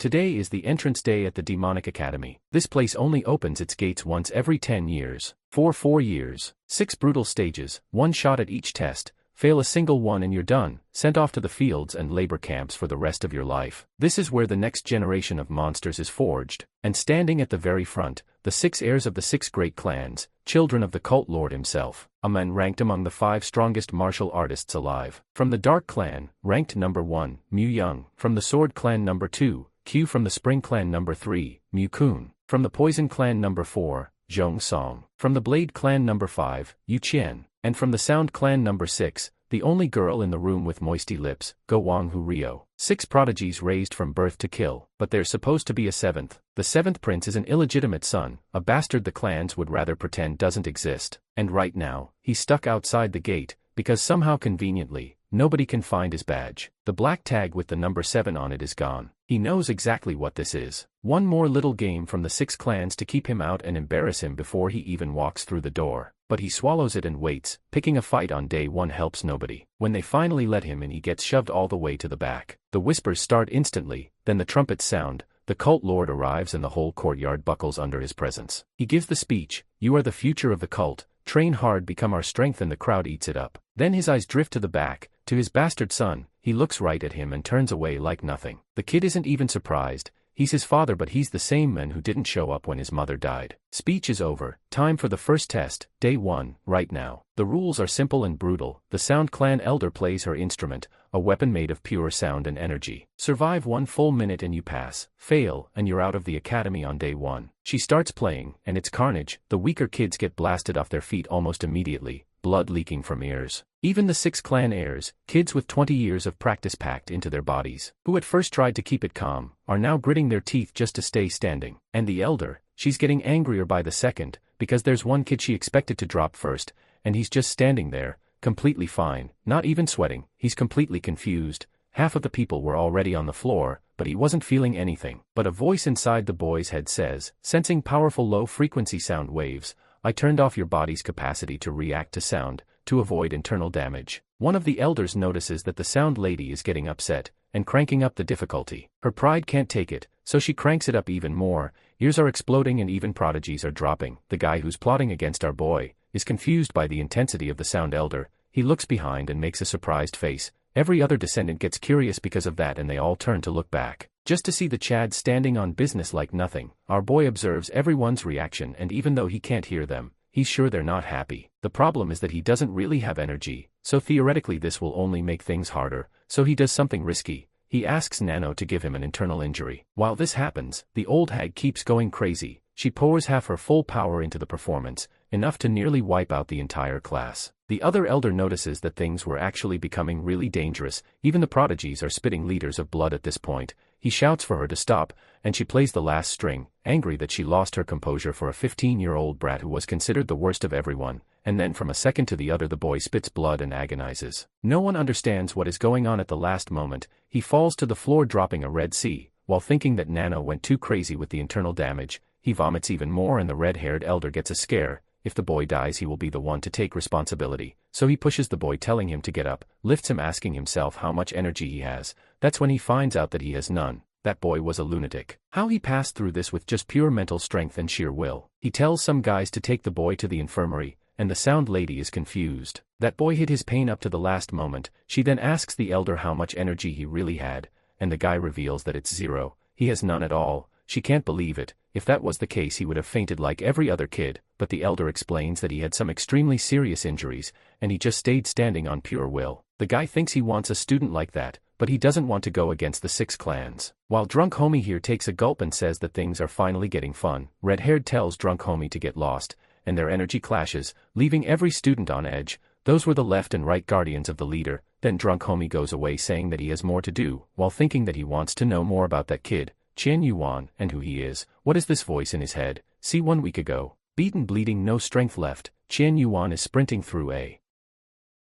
Today is the entrance day at the Demonic Academy. This place only opens its gates once every 10 years. For 4 years. 6 brutal stages, 1 shot at each test. Fail a single one and you're done, sent off to the fields and labor camps for the rest of your life. This is where the next generation of monsters is forged. And standing at the very front, the 6 heirs of the 6 great clans, children of the cult lord himself. A man ranked among the 5 strongest martial artists alive. From the Dark Clan, ranked number 1, Mu Young. From the Sword Clan number 2, Q. From the Spring Clan number 3, Mu Kun. From the Poison Clan number 4, Zhong Song. From the Blade Clan number 5, Yu Qian. And from the Sound Clan number 6, the only girl in the room with moisty lips, Go Wang Hu Rio. 6 prodigies raised from birth to kill, but there's supposed to be a 7th. The 7th prince is an illegitimate son, a bastard the clans would rather pretend doesn't exist. And right now, he's stuck outside the gate, because somehow conveniently, nobody can find his badge. The black tag with the number 7 on it is gone. He knows exactly what this is. One more little game from the 6 clans to keep him out and embarrass him before he even walks through the door. But he swallows it and waits. Picking a fight on day 1 helps nobody. When they finally let him in, he gets shoved all the way to the back. The whispers start instantly, then the trumpets sound. The cult lord arrives and the whole courtyard buckles under his presence. He gives the speech, "You are the future of the cult. Train hard, become our strength," and the crowd eats it up. Then his eyes drift to the back, to his bastard son. He looks right at him and turns away like nothing. The kid isn't even surprised. He's his father, but he's the same man who didn't show up when his mother died. Speech is over. Time for the first test, day 1, right now. The rules are simple and brutal. The Sound Clan elder plays her instrument, a weapon made of pure sound and energy. Survive 1 full minute and you pass. Fail, and you're out of the academy on day 1. She starts playing, and it's carnage. The weaker kids get blasted off their feet almost immediately, blood leaking from ears. Even the 6 clan heirs, kids with 20 years of practice packed into their bodies, who at first tried to keep it calm, are now gritting their teeth just to stay standing. And the elder, she's getting angrier by the second, because there's one kid she expected to drop first, and he's just standing there, completely fine, not even sweating. He's completely confused. Half of the people were already on the floor, but he wasn't feeling anything. But a voice inside the boy's head says, sensing powerful low-frequency sound waves, "I turned off your body's capacity to react to sound, to avoid internal damage." One of the elders notices that the sound lady is getting upset, and cranking up the difficulty. Her pride can't take it, so she cranks it up even more. Ears are exploding and even prodigies are dropping. The guy who's plotting against our boy is confused by the intensity of the sound elder. He looks behind and makes a surprised face. Every other descendant gets curious because of that, and they all turn to look back, just to see the Chad standing on business like nothing. Our boy observes everyone's reaction, and even though he can't hear them, he's sure they're not happy. The problem is that he doesn't really have energy, so theoretically this will only make things harder, so he does something risky. He asks Nano to give him an internal injury. While this happens, the old hag keeps going crazy. She pours half her full power into the performance, enough to nearly wipe out the entire class. The other elder notices that things were actually becoming really dangerous. Even the prodigies are spitting liters of blood at this point. He shouts for her to stop, and she plays the last string, angry that she lost her composure for a 15-year-old brat who was considered the worst of everyone. And then from a second to the other the boy spits blood and agonizes. No one understands what is going on at the last moment. He falls to the floor dropping a red C. While thinking that Nano went too crazy with the internal damage, he vomits even more and the red-haired elder gets a scare. If the boy dies, he will be the one to take responsibility. So he pushes the boy, telling him to get up, lifts him, asking himself how much energy he has. That's when he finds out that he has none. That boy was a lunatic. How he passed through this with just pure mental strength and sheer will. He tells some guys to take the boy to the infirmary, and the sound lady is confused. That boy hid his pain up to the last moment. She then asks the elder how much energy he really had, and the guy reveals that it's 0. He has none at all. She can't believe it. If that was the case, he would have fainted like every other kid, but the elder explains that he had some extremely serious injuries, and he just stayed standing on pure will. The guy thinks he wants a student like that, but he doesn't want to go against the 6 clans. While Drunk Homie here takes a gulp and says that things are finally getting fun, Red-haired tells Drunk Homie to get lost, and their energy clashes, leaving every student on edge. Those were the left and right guardians of the leader. Then Drunk Homie goes away saying that he has more to do, while thinking that he wants to know more about that kid, Qian Yuan, and who he is. What is this voice in his head? See, 1 week ago. Beaten, bleeding, no strength left, Qian Yuan is sprinting through a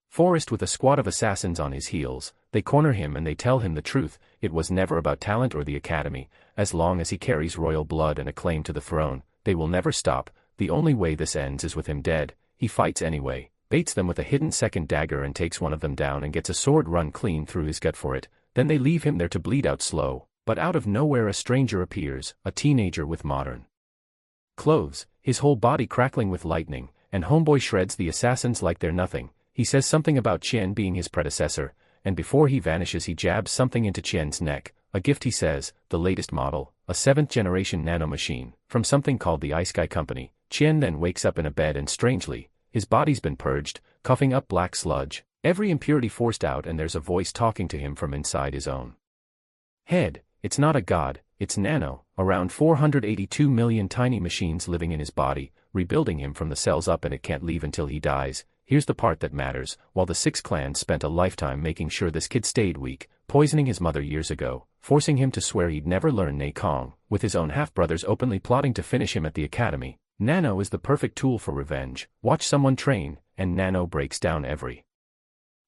forest with a squad of assassins on his heels. They corner him and they tell him the truth. It was never about talent or the academy. As long as he carries royal blood and a claim to the throne, they will never stop. The only way this ends is with him dead. He fights anyway, baits them with a hidden second dagger and takes one of them down and gets a sword run clean through his gut for it. Then they leave him there to bleed out slow. But out of nowhere a stranger appears, a teenager with modern clothes, his whole body crackling with lightning, and homeboy shreds the assassins like they're nothing. He says something about Qian being his predecessor, and before he vanishes he jabs something into Qian's neck, a gift he says, the latest model, a 7th-generation nanomachine, from something called the Ice Sky Company. Qian then wakes up in a bed and strangely, his body's been purged, coughing up black sludge, every impurity forced out, and there's a voice talking to him from inside his own head. It's not a god, it's Nano, around 482 million tiny machines living in his body, rebuilding him from the cells up, and it can't leave until he dies. Here's the part that matters. While the 6 clans spent a lifetime making sure this kid stayed weak, poisoning his mother years ago, forcing him to swear he'd never learn Ne Kong, with his own half-brothers openly plotting to finish him at the academy, Nano is the perfect tool for revenge. Watch someone train, and Nano breaks down every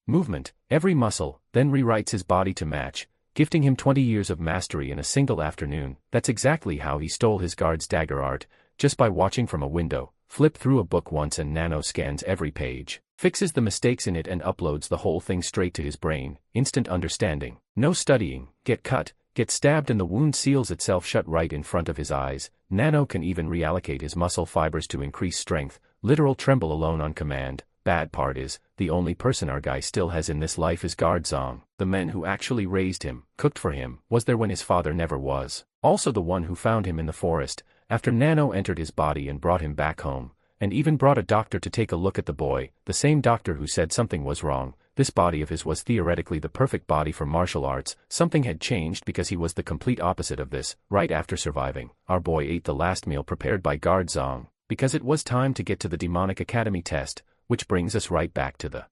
movement, every muscle, then rewrites his body to match, gifting him 20 years of mastery in a single afternoon. That's exactly how he stole his guard's dagger art, just by watching from a window, flip through a book once, and Nano scans every page, fixes the mistakes in it, and uploads the whole thing straight to his brain. Instant understanding. No studying. Get cut, get stabbed, and the wound seals itself shut right in front of his eyes. Nano can even reallocate his muscle fibers to increase strength, literal tremble alone on command. Bad part is, the only person our guy still has in this life is Guard Zong. The men who actually raised him, cooked for him, was there when his father never was. Also the one who found him in the forest, after Nano entered his body and brought him back home, and even brought a doctor to take a look at the boy, the same doctor who said something was wrong. This body of his was theoretically the perfect body for martial arts. Something had changed because he was the complete opposite of this. Right after surviving, our boy ate the last meal prepared by Guard Zong, because it was time to get to the Demonic Academy test, which brings us right back to the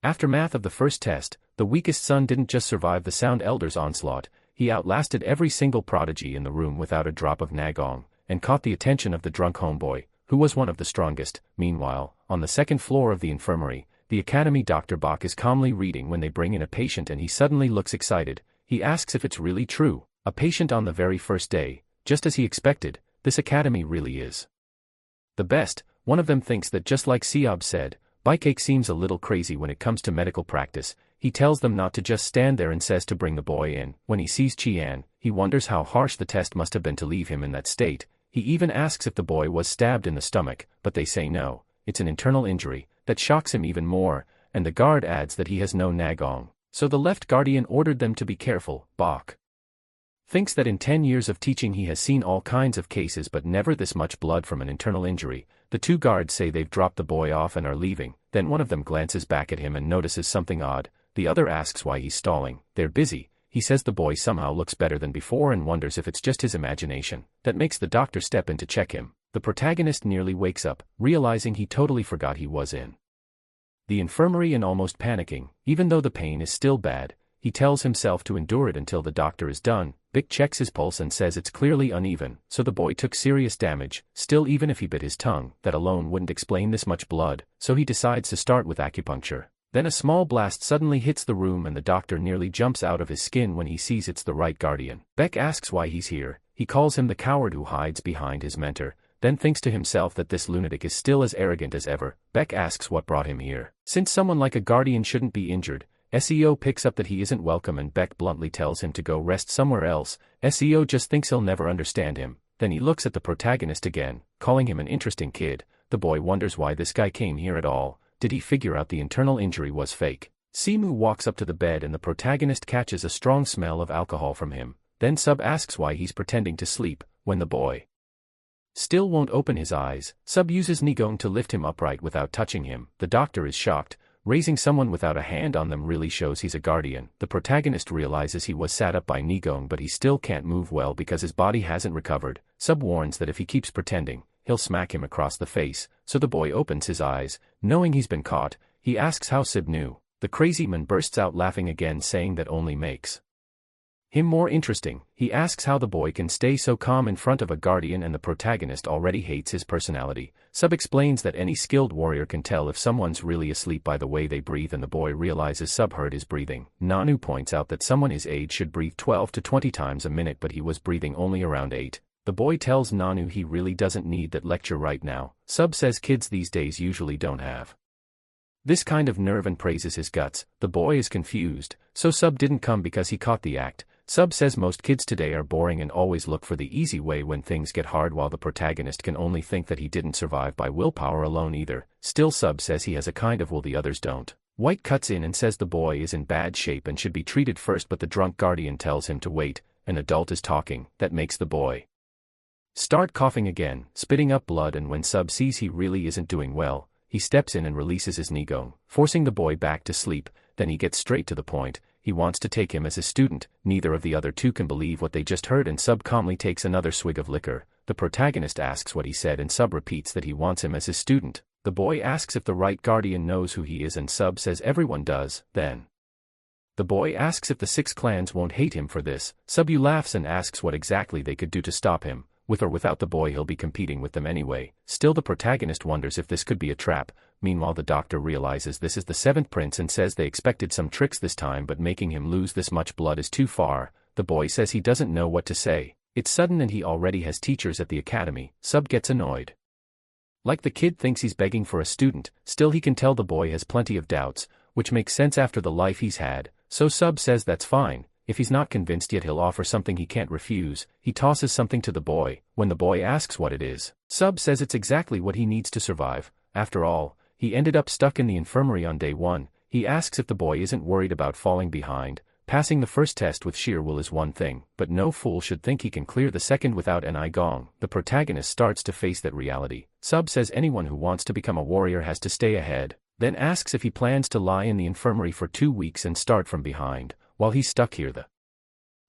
aftermath of the first test. The weakest son didn't just survive the Sound Elder's onslaught, he outlasted every single prodigy in the room without a drop of nagong, and caught the attention of the drunk homeboy, who was one of the strongest. Meanwhile, on the second floor of the infirmary, the academy Dr. Bach is calmly reading when they bring in a patient, and he suddenly looks excited. He asks if it's really true. A patient on the very first day, just as he expected. This academy really is the best. One of them thinks that, just like Siab said, Baikake seems a little crazy when it comes to medical practice. He tells them not to just stand there and says to bring the boy in. When he sees Qian, he wonders how harsh the test must have been to leave him in that state. He even asks if the boy was stabbed in the stomach, but they say no, it's an internal injury. That shocks him even more, and the guard adds that he has no nagong. So the left guardian ordered them to be careful. Bach thinks that in 10 years of teaching he has seen all kinds of cases, but never this much blood from an internal injury. The 2 guards say they've dropped the boy off and are leaving. Then one of them glances back at him and notices something odd. The other asks why he's stalling. They're busy. He says the boy somehow looks better than before and wonders if it's just his imagination. That makes the doctor step in to check him. The protagonist nearly wakes up, realizing he totally forgot he was in the infirmary, and almost panicking. Even though the pain is still bad, he tells himself to endure it until the doctor is done. Bick checks his pulse and says it's clearly uneven, so the boy took serious damage. Still, even if he bit his tongue, that alone wouldn't explain this much blood, so he decides to start with acupuncture. Then a small blast suddenly hits the room and the doctor nearly jumps out of his skin when he sees it's the right guardian. Beck asks why he's here. He calls him the coward who hides behind his mentor, then thinks to himself that this lunatic is still as arrogant as ever. Beck asks what brought him here. Since someone like a guardian shouldn't be injured, SEO picks up that he isn't welcome, and Beck bluntly tells him to go rest somewhere else. SEO just thinks he'll never understand him. Then he looks at the protagonist again, calling him an interesting kid. The boy wonders why this guy came here at all. Did he figure out the internal injury was fake? Simu walks up to the bed and the protagonist catches a strong smell of alcohol from him. Then Sub asks why he's pretending to sleep. When the boy still won't open his eyes, Sub uses Nigong to lift him upright without touching him. The doctor is shocked. Raising someone without a hand on them really shows he's a guardian. The protagonist realizes he was sat up by Nigong, but he still can't move well because his body hasn't recovered. Sub warns that if he keeps pretending, he'll smack him across the face, so the boy opens his eyes. Knowing he's been caught, he asks how Sib knew. The crazy man bursts out laughing again, saying that only makes him more interesting. He asks how the boy can stay so calm in front of a guardian, and the protagonist already hates his personality. Sub explains that any skilled warrior can tell if someone's really asleep by the way they breathe, and the boy realizes Sub heard his breathing. Nanu points out that someone his age should breathe 12 to 20 times a minute, but he was breathing only around 8. The boy tells Nanu he really doesn't need that lecture right now. Sub says kids these days usually don't have this kind of nerve and praises his guts. The boy is confused, so Sub didn't come because he caught the act. Sub says most kids today are boring and always look for the easy way when things get hard, while the protagonist can only think that he didn't survive by willpower alone either. Still, Sub says he has a kind of will the others don't. White cuts in and says the boy is in bad shape and should be treated first, but the drunk guardian tells him to wait. An adult is talking. That makes the boy start coughing again, spitting up blood, and when Sub sees he really isn't doing well, he steps in and releases his Nigong, forcing the boy back to sleep. Then he gets straight to the point. He wants to take him as his student. Neither of the other two can believe what they just heard, and Sub calmly takes another swig of liquor. The protagonist asks what he said, and Sub repeats that he wants him as his student. The boy asks if the right guardian knows who he is, and Sub says everyone does. Then the boy asks if the 6 clans won't hate him for this. Sub laughs and asks what exactly they could do to stop him. With or without the boy, he'll be competing with them anyway. Still, the protagonist wonders if this could be a trap. Meanwhile, the doctor realizes this is the 7th prince and says they expected some tricks this time, but making him lose this much blood is too far. The boy says he doesn't know what to say. It's sudden and he already has teachers at the academy. Sub gets annoyed. Like the kid thinks he's begging for a student. Still, he can tell the boy has plenty of doubts, which makes sense after the life he's had. So Sub says that's fine. If he's not convinced yet, he'll offer something he can't refuse. He tosses something to the boy. When the boy asks what it is, Sub says it's exactly what he needs to survive. After all, he ended up stuck in the infirmary on day 1. He asks if the boy isn't worried about falling behind. Passing the first test with sheer will is one thing, but no fool should think he can clear the second without an eye gong. The protagonist starts to face that reality. Sub says anyone who wants to become a warrior has to stay ahead, then asks if he plans to lie in the infirmary for 2 weeks and start from behind. While he's stuck here, the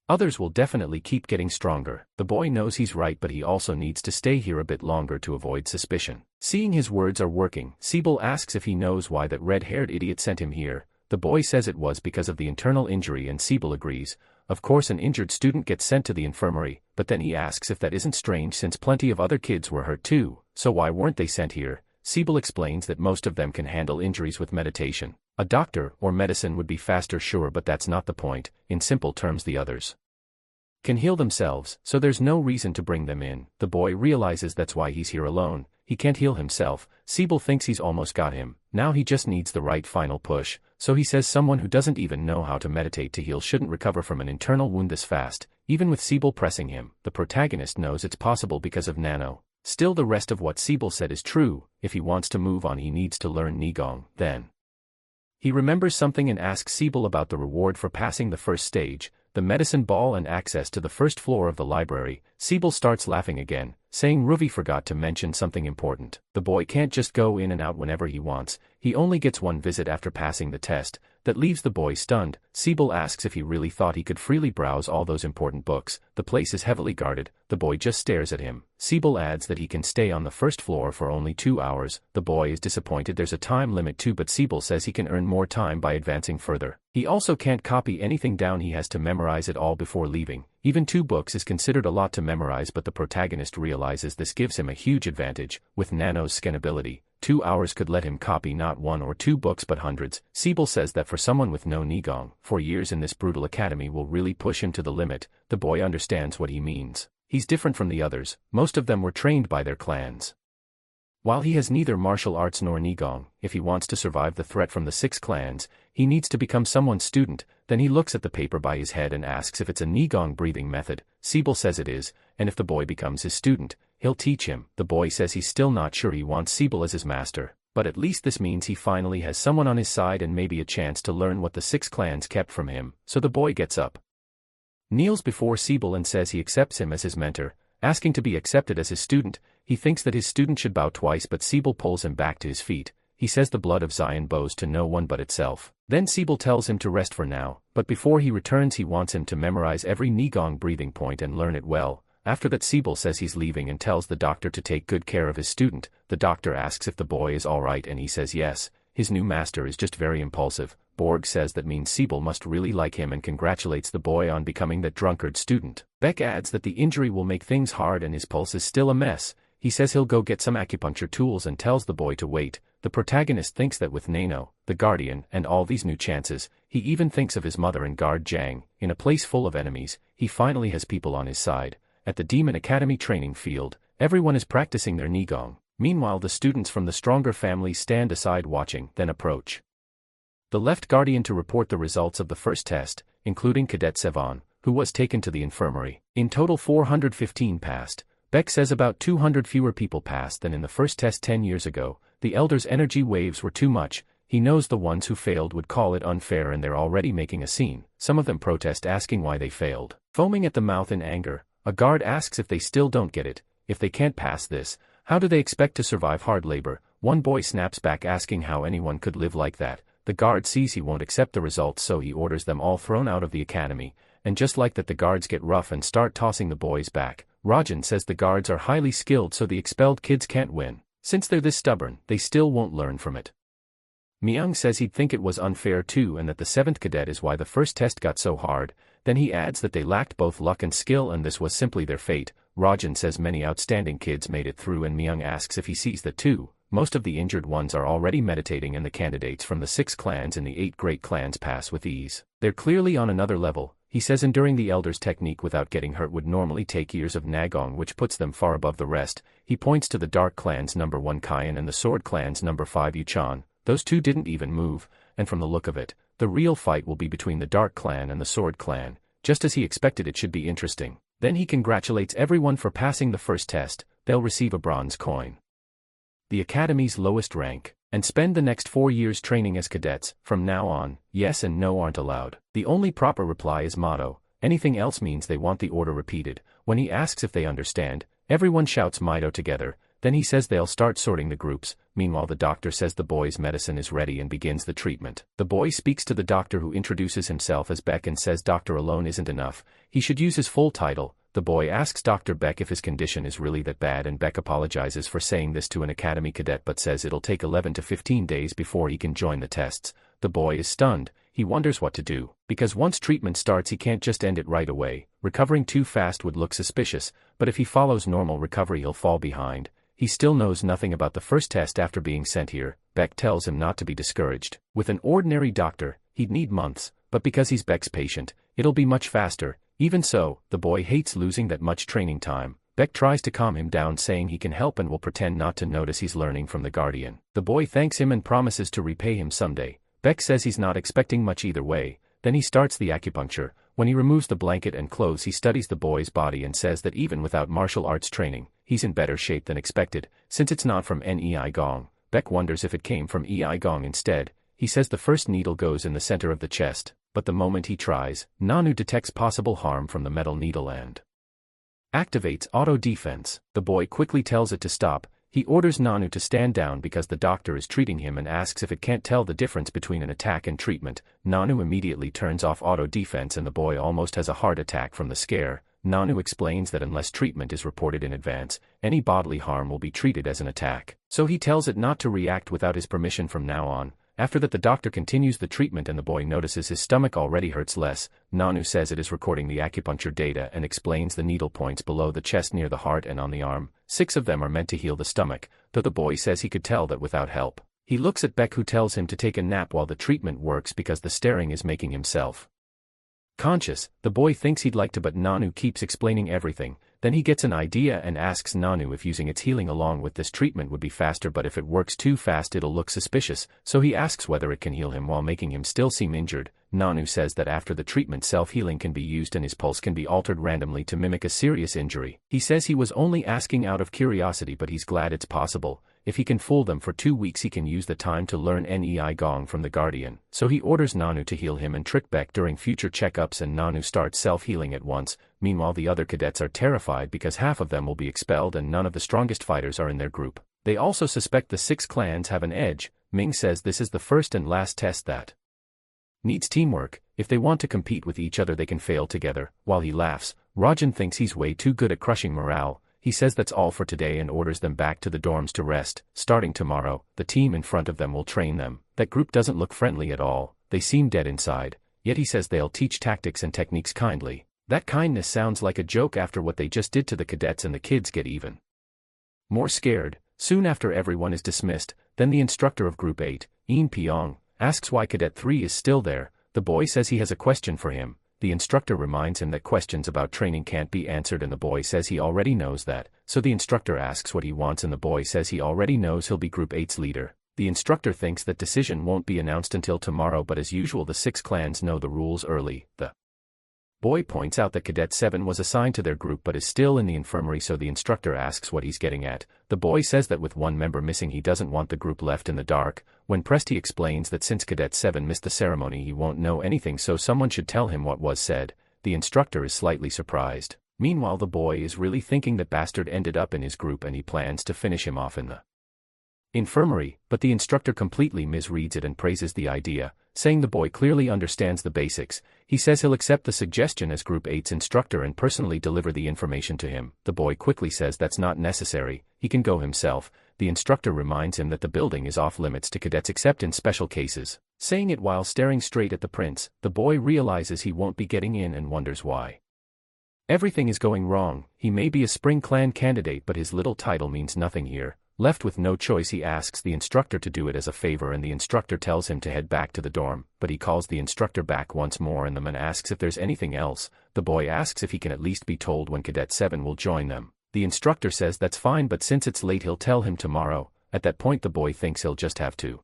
others will definitely keep getting stronger. The boy knows he's right, but he also needs to stay here a bit longer to avoid suspicion. Seeing his words are working, Sibyl asks if he knows why that red-haired idiot sent him here. The boy says it was because of the internal injury, and Sibyl agrees. Of course, an injured student gets sent to the infirmary, but then he asks if that isn't strange since plenty of other kids were hurt too, so why weren't they sent here? Sibyl explains that most of them can handle injuries with meditation. A doctor or medicine would be faster, sure, but that's not the point. In simple terms, the others can heal themselves, so there's no reason to bring them in. The boy realizes that's why he's here alone. He can't heal himself. Sibyl thinks he's almost got him. Now he just needs the right final push. So he says someone who doesn't even know how to meditate to heal shouldn't recover from an internal wound this fast. Even with Sibyl pressing him, the protagonist knows it's possible because of Nano. Still, the rest of what Sibyl said is true. If he wants to move on, he needs to learn Nigong. Then he remembers something and asks Sibyl about the reward for passing the first stage, the medicine ball and access to the first floor of the library. Sibyl starts laughing again, saying Ruvi forgot to mention something important. The boy can't just go in and out whenever he wants. He only gets 1 visit after passing the test. That leaves the boy stunned. Sibyl asks if he really thought he could freely browse all those important books. The place is heavily guarded. The boy just stares at him. Sibyl adds that he can stay on the first floor for only 2 hours. The boy is disappointed there's a time limit too, but Sibyl says he can earn more time by advancing further. He also can't copy anything down, he has to memorize it all before leaving. Even 2 books is considered a lot to memorize, but the protagonist realizes this gives him a huge advantage. With Nano's scan ability, 2 hours could let him copy not 1 or 2 books but hundreds. Sibyl says that for someone with no Nigong, 4 years in this brutal academy will really push him to the limit. The boy understands what he means. He's different from the others. Most of them were trained by their clans, while he has neither martial arts nor Nigong. If he wants to survive the threat from the 6 clans, he needs to become someone's student. Then he looks at the paper by his head and asks if it's a Nigong breathing method. Sibyl says it is, and if the boy becomes his student, he'll teach him. The boy says he's still not sure he wants Sibyl as his master, but at least this means he finally has someone on his side and maybe a chance to learn what the 6 clans kept from him. So the boy gets up, kneels before Sibyl and says he accepts him as his mentor, asking to be accepted as his student. He thinks that his student should bow twice, but Sibyl pulls him back to his feet. He says the blood of Zion bows to no one but itself. Then Sibyl tells him to rest for now, but before he returns he wants him to memorize every Nigong breathing point and learn it well. After that, Sibyl says he's leaving and tells the doctor to take good care of his student. The doctor asks if the boy is alright and he says yes. His new master is just very impulsive. Borg says that means Sibyl must really like him and congratulates the boy on becoming that drunkard student. Beck adds that the injury will make things hard and his pulse is still a mess. He says he'll go get some acupuncture tools and tells the boy to wait. The protagonist thinks that with Nano, the guardian, and all these new chances, he even thinks of his mother and guard Jang. In a place full of enemies, he finally has people on his side. At the Demon Academy training field, everyone is practicing their Nigong. Meanwhile, the students from the stronger families stand aside watching, then approach the left guardian to report the results of the first test, including Cadet Sevan, who was taken to the infirmary. In total 415 passed. Beck says about 200 fewer people passed than in the first test 10 years ago. The elders' energy waves were too much. He knows the ones who failed would call it unfair and they're already making a scene. Some of them protest asking why they failed. Foaming at the mouth in anger, a guard asks if they still don't get it. If they can't pass this, how do they expect to survive hard labor? One boy snaps back asking how anyone could live like that. The guard sees he won't accept the results, so he orders them all thrown out of the academy. And just like that, the guards get rough and start tossing the boys back. Rajan says the guards are highly skilled, so the expelled kids can't win. Since they're this stubborn, they still won't learn from it. Myung says he'd think it was unfair too and that the 7th cadet is why the first test got so hard. Then he adds that they lacked both luck and skill and this was simply their fate. Rajan says many outstanding kids made it through, and Myung asks if he sees that too. Most of the injured ones are already meditating and the candidates from the 6 clans in the 8 great clans pass with ease. They're clearly on another level. He says enduring the elders' technique without getting hurt would normally take years of Nagong, which puts them far above the rest. He points to the Dark Clan's number 1 Kayan and the Sword Clan's number 5 Yuchan. Those two didn't even move, and from the look of it, the real fight will be between the Dark Clan and the Sword Clan. Just as he expected, it should be interesting. Then he congratulates everyone for passing the first test. They'll receive a bronze coin, the academy's lowest rank, and spend the next 4 years training as cadets. From now on, yes and no aren't allowed. The only proper reply is motto. Anything else means they want the order repeated. When he asks if they understand, everyone shouts Mido together. Then he says they'll start sorting the groups. Meanwhile, the doctor says the boy's medicine is ready and begins the treatment. The boy speaks to the doctor, who introduces himself as Beck and says doctor alone isn't enough. He should use his full title. The boy asks Dr. Beck if his condition is really that bad, and Beck apologizes for saying this to an academy cadet but says it'll take 11 to 15 days before he can join the tests. The boy is stunned. He wonders what to do, because once treatment starts he can't just end it right away. Recovering too fast would look suspicious, but if he follows normal recovery he'll fall behind. He still knows nothing about the first test after being sent here. Beck tells him not to be discouraged. With an ordinary doctor, he'd need months, but because he's Beck's patient, it'll be much faster. Even so, the boy hates losing that much training time. Beck tries to calm him down, saying he can help and will pretend not to notice he's learning from the Guardian. The boy thanks him and promises to repay him someday. Beck says he's not expecting much either way. Then he starts the acupuncture. When he removes the blanket and clothes, he studies the boy's body and says that even without martial arts training, he's in better shape than expected. Since it's not from Nei Gong, Beck wonders if it came from Ei Gong instead. He says the first needle goes in the center of the chest, but the moment he tries, Nanu detects possible harm from the metal needle and activates auto defense. The boy quickly tells it to stop. He orders Nanu to stand down because the doctor is treating him and asks if it can't tell the difference between an attack and treatment. Nanu immediately turns off auto defense and the boy almost has a heart attack from the scare. Nanu explains that unless treatment is reported in advance, any bodily harm will be treated as an attack. So he tells it not to react without his permission from now on. After that, the doctor continues the treatment and the boy notices his stomach already hurts less. Nanu says it is recording the acupuncture data and explains the needle points below the chest near the heart and on the arm. 6 of them are meant to heal the stomach, though the boy says he could tell that without help. He looks at Beck, who tells him to take a nap while the treatment works because the staring is making himself conscious. The boy thinks he'd like to, but Nanu keeps explaining everything. Then he gets an idea and asks Nanu if using its healing along with this treatment would be faster, but if it works too fast it'll look suspicious, so he asks whether it can heal him while making him still seem injured. Nanu says that after the treatment self-healing can be used and his pulse can be altered randomly to mimic a serious injury. He says he was only asking out of curiosity, but he's glad it's possible. If he can fool them for 2 weeks he can use the time to learn Nei Gong from the Guardian. So he orders Nanu to heal him and trick Beck during future checkups, and Nanu starts self-healing at once. Meanwhile, the other cadets are terrified because half of them will be expelled and none of the strongest fighters are in their group. They also suspect the 6 clans have an edge. Ming says this is the first and last test that needs teamwork. If they want to compete with each other they can fail together. While he laughs, Rajan thinks he's way too good at crushing morale. He says that's all for today and orders them back to the dorms to rest. Starting tomorrow, the team in front of them will train them. That group doesn't look friendly at all. They seem dead inside. Yet he says they'll teach tactics and techniques kindly. That kindness sounds like a joke after what they just did to the cadets, and the kids get even more scared. Soon after, everyone is dismissed. Then the instructor of Group 8, Eun Pyong, asks why Cadet 3 is still there. The boy says he has a question for him. The instructor reminds him that questions about training can't be answered, and the boy says he already knows that. So the instructor asks what he wants and the boy says he already knows he'll be Group 8's leader. The instructor thinks that decision won't be announced until tomorrow, but as usual the 6 clans know the rules early. The Boy points out that Cadet 7 was assigned to their group but is still in the infirmary, so the instructor asks what he's getting at. The boy says that with one member missing he doesn't want the group left in the dark. When pressed he explains that since Cadet 7 missed the ceremony he won't know anything, so someone should tell him what was said. The instructor is slightly surprised. Meanwhile the boy is really thinking that bastard ended up in his group and he plans to finish him off in the infirmary, but the instructor completely misreads it and praises the idea, saying the boy clearly understands the basics. He says he'll accept the suggestion as Group 8's instructor and personally deliver the information to him. The boy quickly says that's not necessary, he can go himself. The instructor reminds him that the building is off limits to cadets except in special cases. Saying it while staring straight at the prince, the boy realizes he won't be getting in and wonders why. Everything is going wrong. He may be a Spring Clan candidate but his little title means nothing here. Left with no choice he asks the instructor to do it as a favor and the instructor tells him to head back to the dorm, but he calls the instructor back once more and the man asks if there's anything else. The boy asks if he can at least be told when Cadet 7 will join them. The instructor says that's fine but since it's late he'll tell him tomorrow. At that point the boy thinks he'll just have to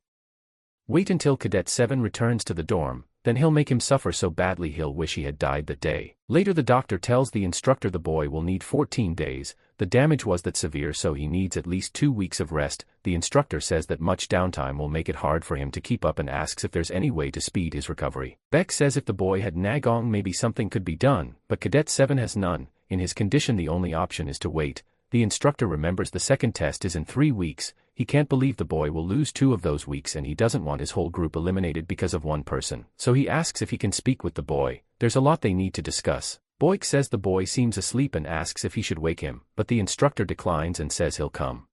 wait until Cadet 7 returns to the dorm, then he'll make him suffer so badly he'll wish he had died that day. Later the doctor tells the instructor the boy will need 14 days. The damage was that severe so he needs at least 2 weeks of rest. The instructor says that much downtime will make it hard for him to keep up and asks if there's any way to speed his recovery. Beck says if the boy had Nagong maybe something could be done, but Cadet 7 has none. In his condition the only option is to wait. The instructor remembers the second test is in 3 weeks. He can't believe the boy will lose 2 of those weeks and he doesn't want his whole group eliminated because of one person. So he asks if he can speak with the boy. There's a lot they need to discuss. Boyk says the boy seems asleep and asks if he should wake him, but the instructor declines and says he'll come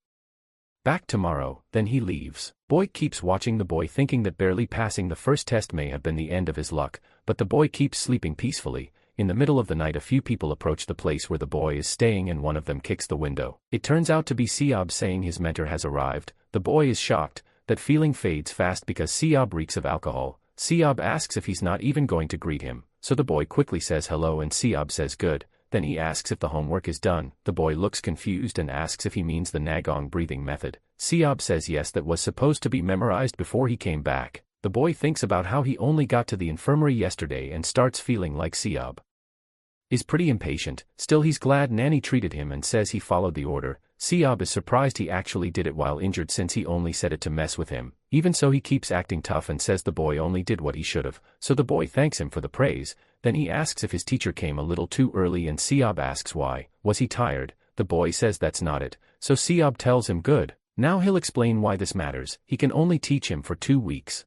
back tomorrow. Then he leaves. Boyk keeps watching the boy thinking that barely passing the first test may have been the end of his luck, but the boy keeps sleeping peacefully. In the middle of the night a few people approach the place where the boy is staying and one of them kicks the window. It turns out to be Seob saying his mentor has arrived. The boy is shocked. That feeling fades fast because Seob reeks of alcohol. Seob asks if he's not even going to greet him, so the boy quickly says hello and Seob says good. Then he asks if the homework is done. The boy looks confused and asks if he means the Nagong breathing method. Seob says yes, that was supposed to be memorized before he came back. The boy thinks about how he only got to the infirmary yesterday and starts feeling like Seob is pretty impatient. Still he's glad Nanny treated him and says he followed the order. Seob is surprised he actually did it while injured since he only said it to mess with him. Even so he keeps acting tough and says the boy only did what he should have, so the boy thanks him for the praise. Then he asks if his teacher came a little too early and Seob asks why. Was he tired? The boy says that's not it, so Seob tells him good. Now he'll explain why this matters. He can only teach him for 2 weeks.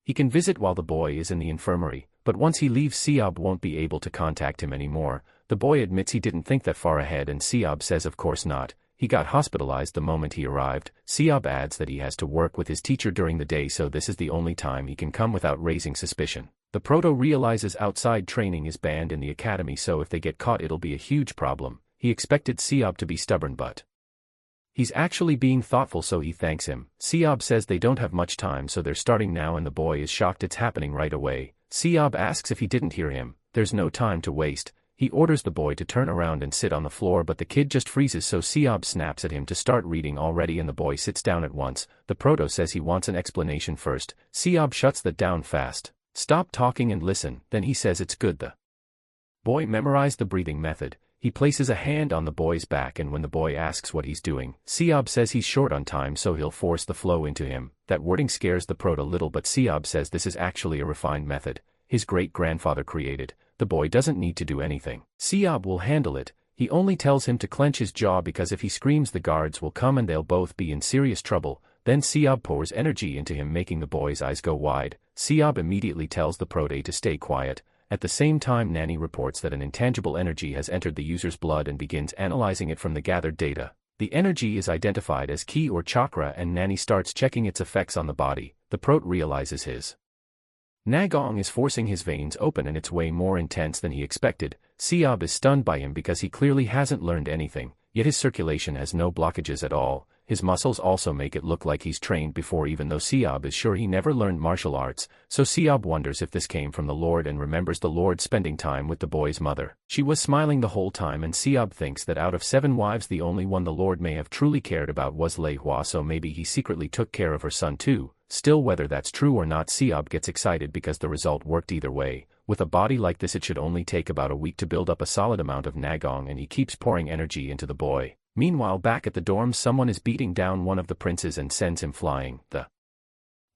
He can visit while the boy is in the infirmary, but once he leaves Seob won't be able to contact him anymore. The boy admits he didn't think that far ahead and Seob says of course not. He got hospitalized the moment he arrived. Seob adds that he has to work with his teacher during the day, so this is the only time he can come without raising suspicion. The proto realizes outside training is banned in the academy, so if they get caught it'll be a huge problem. He expected Seob to be stubborn but he's actually being thoughtful, so he thanks him. Seob says they don't have much time, so they're starting now and the boy is shocked it's happening right away. Seob asks if he didn't hear him. There's no time to waste. He orders the boy to turn around and sit on the floor, but the kid just freezes, so Seob snaps at him to start reading already and the boy sits down at once. The proto says he wants an explanation first. Seob shuts that down fast. Stop talking and listen. Then he says it's good. The boy memorized the breathing method. He places a hand on the boy's back and when the boy asks what he's doing, Seob says he's short on time so he'll force the flow into him. That wording scares the proto little, but Seob says this is actually a refined method his great-grandfather created. The boy doesn't need to do anything. Seob will handle it. He only tells him to clench his jaw because if he screams the guards will come and they'll both be in serious trouble. Then Seob pours energy into him, making the boy's eyes go wide. Seob immediately tells the proto to stay quiet. At the same time Nanny reports that an intangible energy has entered the user's blood and begins analyzing it from the gathered data. The energy is identified as ki or chakra and Nanny starts checking its effects on the body. The proto realizes his Nagong is forcing his veins open and it's way more intense than he expected. Seob is stunned by him because he clearly hasn't learned anything, yet his circulation has no blockages at all. His muscles also make it look like he's trained before, even though Seob is sure he never learned martial arts. So Seob wonders if this came from the Lord and remembers the Lord spending time with the boy's mother. She was smiling the whole time and Seob thinks that out of 7 wives the only one the Lord may have truly cared about was Lei Hua, so maybe he secretly took care of her son too. Still, whether that's true or not, Seob gets excited because the result worked either way. with a body like this it should only take about a week to build up a solid amount of nagong, and he keeps pouring energy into the boy. Meanwhile, back at the dorms, someone is beating down one of the princes and sends him flying. The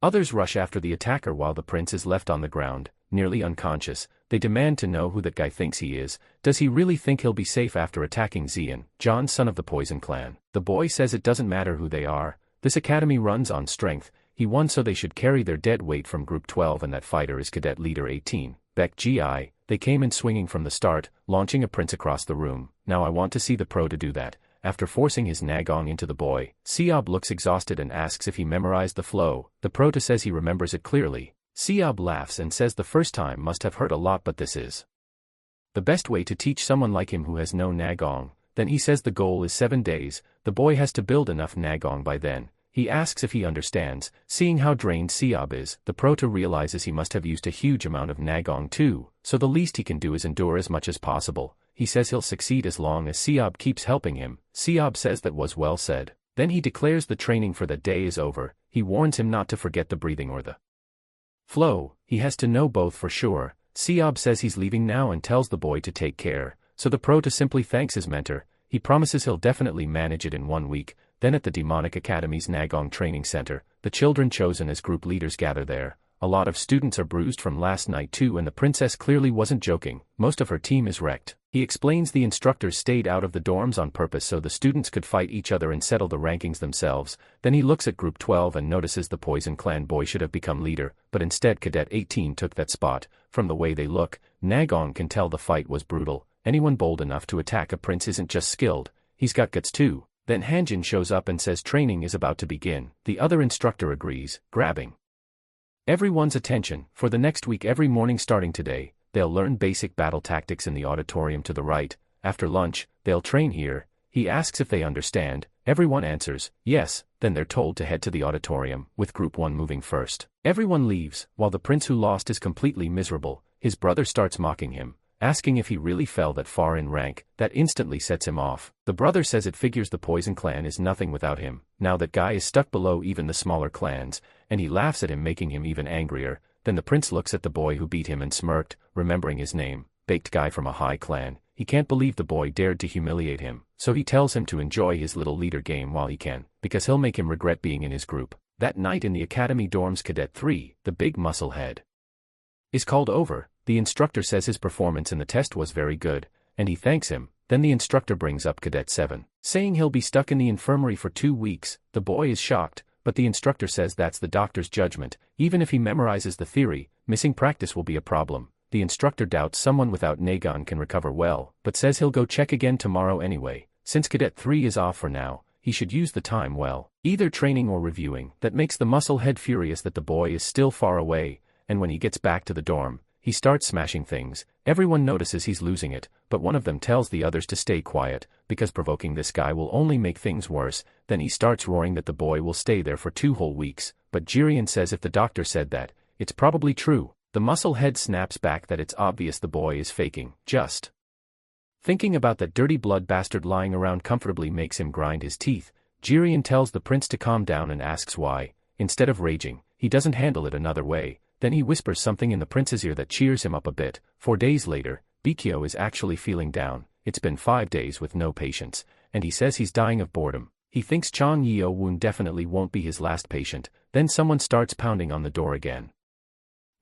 others rush after the attacker while the prince is left on the ground, nearly unconscious. They demand to know who that guy thinks he is. Does he really think he'll be safe after attacking Xian, John, son of the Poison Clan? The boy says it doesn't matter who they are. This academy runs on strength. He won, so they should carry their dead weight from Group 12, and that fighter is Cadet Leader 18, Beck Gi. They came in swinging from the start, launching a prince across the room. Now I want to see the pro to do that. After forcing his nagong into the boy, Siob looks exhausted and asks if he memorized the flow. The prota says he remembers it clearly. Siob laughs and says the first time must have hurt a lot, but this is the best way to teach someone like him who has no nagong. Then he says the goal is 7 days. The boy has to build enough nagong by then. He asks if he understands. Seeing how drained Siob is, the prota realizes he must have used a huge amount of nagong too, so the least he can do is endure as much as possible. He says he'll succeed as long as Siob keeps helping him. Siob says that was well said. Then he declares the training for the day is over. He warns him not to forget the breathing or the flow. He has to know both for sure. Siob says he's leaving now and tells the boy to take care, so the prota simply thanks his mentor. He promises he'll definitely manage it in 1 week. Then at the Demonic Academy's Nagong Training Center, the children chosen as group leaders gather there. A lot of students are bruised from last night too, and the princess clearly wasn't joking. Most of her team is wrecked. He explains the instructors stayed out of the dorms on purpose so the students could fight each other and settle the rankings themselves. Then he looks at Group 12 and notices the Poison Clan boy should have become leader, but instead Cadet 18 took that spot. From the way they look, Nagong can tell the fight was brutal. Anyone bold enough to attack a prince isn't just skilled, he's got guts too. Then Hanjin shows up and says training is about to begin. The other instructor agrees, grabbing everyone's attention. For the next week, every morning starting today, they'll learn basic battle tactics in the auditorium to the right. After lunch, they'll train here. He asks if they understand. Everyone answers, yes. Then they're told to head to the auditorium, with Group 1 moving first. Everyone leaves, while the prince who lost is completely miserable. His brother starts mocking him, asking if he really fell that far in rank. That instantly sets him off. The brother says it figures the Poison Clan is nothing without him. Now that guy is stuck below even the smaller clans, and he laughs at him, making him even angrier. Then the prince looks at the boy who beat him and smirked, remembering his name, Baked Guy from a high clan. He can't believe the boy dared to humiliate him, so he tells him to enjoy his little leader game while he can, because he'll make him regret being in his group. That night in the academy dorms, Cadet 3, the big muscle head, is called over. The instructor says his performance in the test was very good, and he thanks him. Then the instructor brings up Cadet 7, saying he'll be stuck in the infirmary for 2 weeks. The boy is shocked, but the instructor says that's the doctor's judgment. Even if he memorizes the theory, missing practice will be a problem. The instructor doubts someone without Nagon can recover well, but says he'll go check again tomorrow anyway. Since Cadet 3 is off for now, he should use the time well, either training or reviewing. That makes the muscle head furious that the boy is still far away, and when he gets back to the dorm, he starts smashing things. Everyone notices he's losing it, but one of them tells the others to stay quiet, because provoking this guy will only make things worse. Then he starts roaring that the boy will stay there for 2 whole weeks, but Jirian says if the doctor said that, it's probably true. The muscle head snaps back that it's obvious the boy is faking. Just thinking about that dirty blood bastard lying around comfortably makes him grind his teeth. Jirian tells the prince to calm down and asks why. Instead of raging, he doesn't handle it another way. Then he whispers something in the prince's ear that cheers him up a bit. 4 days later, Bikyo is actually feeling down. It's been 5 days with no patients, and he says he's dying of boredom. He thinks Chang Yeo Woon definitely won't be his last patient. Then someone starts pounding on the door again.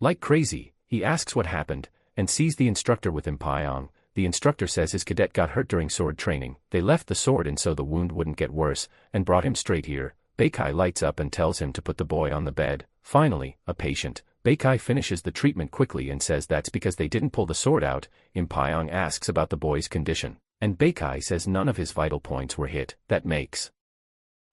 Like crazy, he asks what happened, and sees the instructor with him Pyong. The instructor says his cadet got hurt during sword training. They left the sword in so the wound wouldn't get worse, and brought him straight here. Beikai lights up and tells him to put the boy on the bed. Finally, a patient. Beikai finishes the treatment quickly and says that's because they didn't pull the sword out. Pyong asks about the boy's condition, and Beikai says none of his vital points were hit. That makes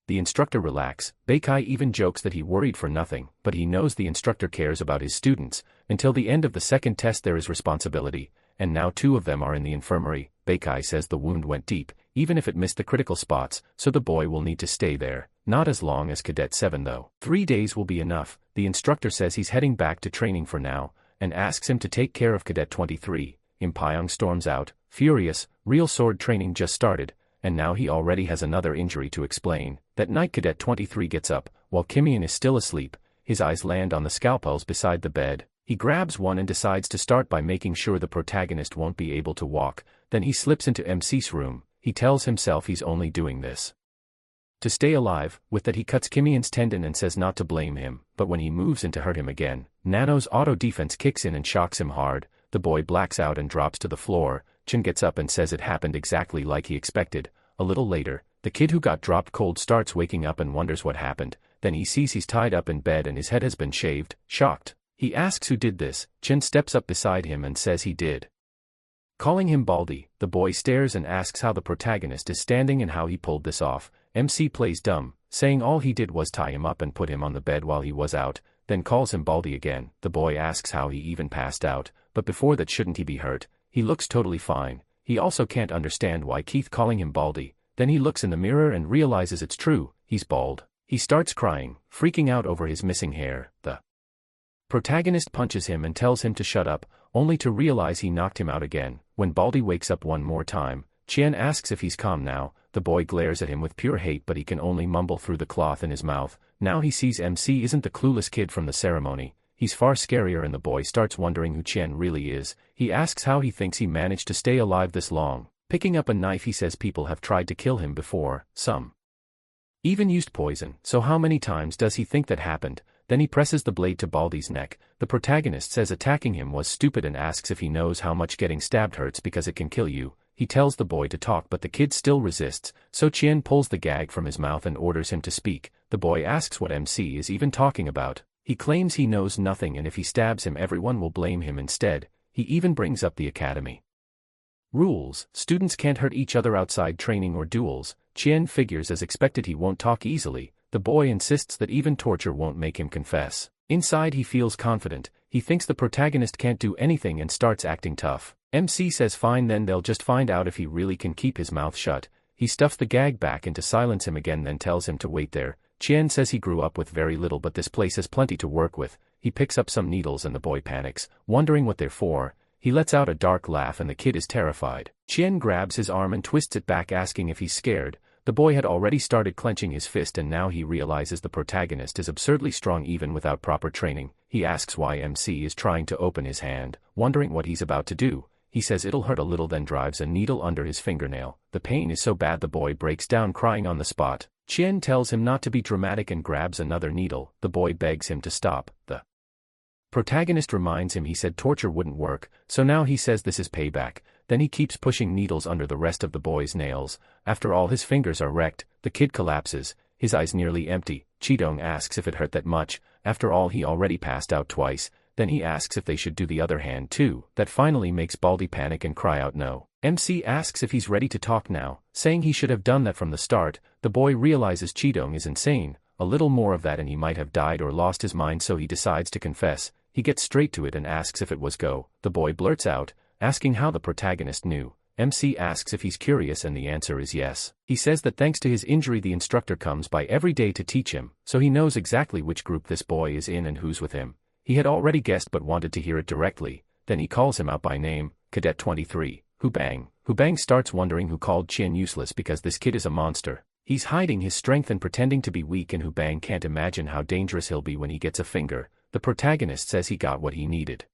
the instructor relax. Beikai even jokes that he worried for nothing, but he knows the instructor cares about his students. Until the end of the second test there is responsibility, and now 2 of them are in the infirmary. Beikai says the wound went deep, even if it missed the critical spots, so the boy will need to stay there. Not as long as Cadet 7 though. 3 days will be enough. The instructor says he's heading back to training for now, and asks him to take care of Cadet 23. Pyong storms out, furious. Real sword training just started, and now he already has another injury to explain. That night Cadet 23 gets up, while Kimian is still asleep. His eyes land on the scalpels beside the bed. He grabs one and decides to start by making sure the protagonist won't be able to walk, then he slips into MC's room. He tells himself he's only doing this to stay alive. With that he cuts Kimian's tendon and says not to blame him, but when he moves in to hurt him again, Nano's auto defense kicks in and shocks him hard. The boy blacks out and drops to the floor. Chin gets up and says it happened exactly like he expected. A little later, the kid who got dropped cold starts waking up and wonders what happened. Then he sees he's tied up in bed and his head has been shaved. Shocked, he asks who did this. Chin steps up beside him and says he did. Calling him Baldy, the boy stares and asks how the protagonist is standing and how he pulled this off. MC plays dumb, saying all he did was tie him up and put him on the bed while he was out, then calls him Baldy again. The boy asks how he even passed out, but before that shouldn't he be hurt? He looks totally fine. He also can't understand why Keith calling him Baldy. Then he looks in the mirror and realizes it's true, he's bald. He starts crying, freaking out over his missing hair. The protagonist punches him and tells him to shut up, only to realize he knocked him out again. When Baldy wakes up one more time, Chien asks if he's calm now. The boy glares at him with pure hate, but he can only mumble through the cloth in his mouth. Now he sees MC isn't the clueless kid from the ceremony. He's far scarier and the boy starts wondering who Chien really is. He asks how he thinks he managed to stay alive this long. Picking up a knife he says people have tried to kill him before, some even used poison, so how many times does he think that happened? Then he presses the blade to Baldy's neck. The protagonist says attacking him was stupid and asks if he knows how much getting stabbed hurts because it can kill you. He tells the boy to talk but the kid still resists, so Chien pulls the gag from his mouth and orders him to speak. The boy asks what MC is even talking about. He claims he knows nothing and if he stabs him everyone will blame him instead. He even brings up the academy rules. Students can't hurt each other outside training or duels. Chien figures as expected he won't talk easily. The boy insists that even torture won't make him confess. Inside he feels confident. He thinks the protagonist can't do anything and starts acting tough. MC says fine, then they'll just find out if he really can keep his mouth shut. He stuffs the gag back in to silence him again, then tells him to wait there. Chien says he grew up with very little but this place has plenty to work with. He picks up some needles and the boy panics, wondering what they're for. He lets out a dark laugh and the kid is terrified. Chien grabs his arm and twists it back asking if he's scared. The boy had already started clenching his fist and now he realizes the protagonist is absurdly strong even without proper training. He asks why MC is trying to open his hand, wondering what he's about to do. He says it'll hurt a little, then drives a needle under his fingernail. The pain is so bad the boy breaks down crying on the spot. Chien tells him not to be dramatic and grabs another needle. The boy begs him to stop. The protagonist reminds him he said torture wouldn't work, so now he says this is payback. Then he keeps pushing needles under the rest of the boy's nails. After all his fingers are wrecked, the kid collapses, his eyes nearly empty. Chidong asks if it hurt that much. After all he already passed out twice. Then he asks if they should do the other hand too. That finally makes Baldy panic and cry out no. MC asks if he's ready to talk now, saying he should have done that from the start. The boy realizes Chidong is insane. A little more of that and he might have died or lost his mind, so he decides to confess. He gets straight to it and asks if it was go. The boy blurts out, asking how the protagonist knew. MC asks if he's curious and the answer is yes. He says that thanks to his injury the instructor comes by every day to teach him, so he knows exactly which group this boy is in and who's with him. He had already guessed but wanted to hear it directly. Then he calls him out by name, Cadet 23, Hubang. Hubang starts wondering who called Chien useless because this kid is a monster. He's hiding his strength and pretending to be weak and Hubang can't imagine how dangerous he'll be when he gets a finger. The protagonist says he got what he needed.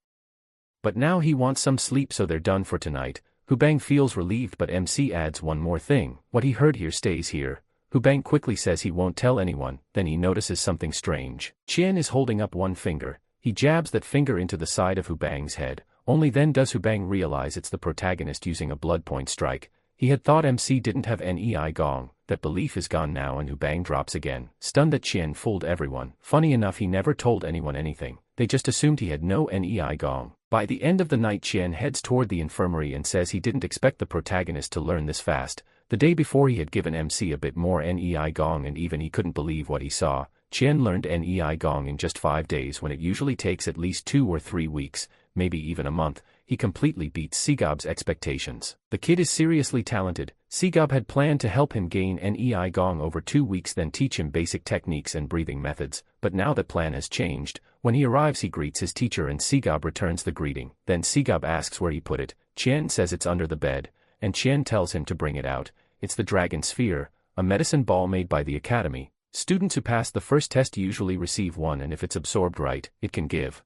But now he wants some sleep, so they're done for tonight. Hubang feels relieved but MC adds one more thing. What he heard here stays here. Hubang quickly says he won't tell anyone, then he notices something strange. Chien is holding up one finger. He jabs that finger into the side of Hubang's head. Only then does Hubang realize it's the protagonist using a blood point strike. He had thought MC didn't have NEI gong. That belief is gone now and Hubang drops again. Stunned that Chien fooled everyone. Funny enough he never told anyone anything. They just assumed he had no NEI gong. By the end of the night Chien heads toward the infirmary and says he didn't expect the protagonist to learn this fast. The day before he had given MC a bit more NEI gong and even he couldn't believe what he saw. Chien learned NEI gong in just 5 days when it usually takes at least 2 or 3 weeks, maybe even a month. He completely beats Sigob's expectations. The kid is seriously talented. Sigob had planned to help him gain NEI gong over 2 weeks, then teach him basic techniques and breathing methods, but now that plan has changed. When he arrives he greets his teacher and Sigob returns the greeting. Then Sigob asks where he put it. Chien says it's under the bed, and Chien tells him to bring it out. It's the Dragon Sphere, a medicine ball made by the academy. Students who pass the first test usually receive one, and if it's absorbed right, it can give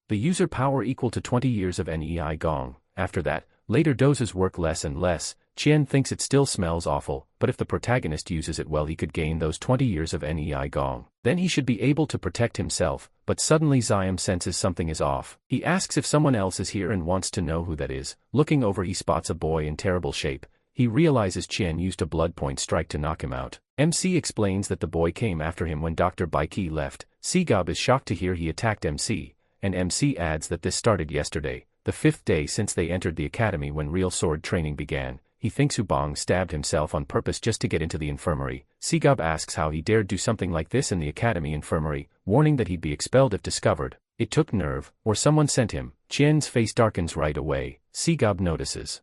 The user power equal to 20 years of NEI gong. After that, later doses work less and less. Chien thinks it still smells awful, but if the protagonist uses it well he could gain those 20 years of NEI gong. Then he should be able to protect himself, but suddenly Xiam senses something is off. He asks if someone else is here and wants to know who that is. Looking over he spots a boy in terrible shape. He realizes Chien used a blood point strike to knock him out. MC explains that the boy came after him when Dr. Baiki left. Sigab is shocked to hear he attacked MC, and MC adds that this started yesterday, the 5th day since they entered the academy when real sword training began. He thinks Ubong stabbed himself on purpose just to get into the infirmary. Sigab asks how he dared do something like this in the academy infirmary, warning that he'd be expelled if discovered. It took nerve, or someone sent him. Chien's face darkens right away. Sigab notices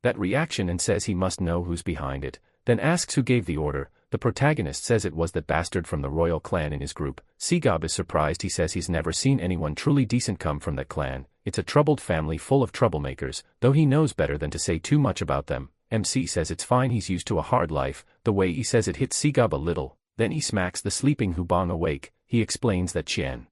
that reaction and says he must know who's behind it, then asks who gave the order. The protagonist says it was that bastard from the royal clan in his group. Sigab is surprised. He says he's never seen anyone truly decent come from that clan. It's a troubled family full of troublemakers, though he knows better than to say too much about them. MC says it's fine, he's used to a hard life. The way he says it hits Sigab a little. Then he smacks the sleeping Hubong awake. He explains that Chien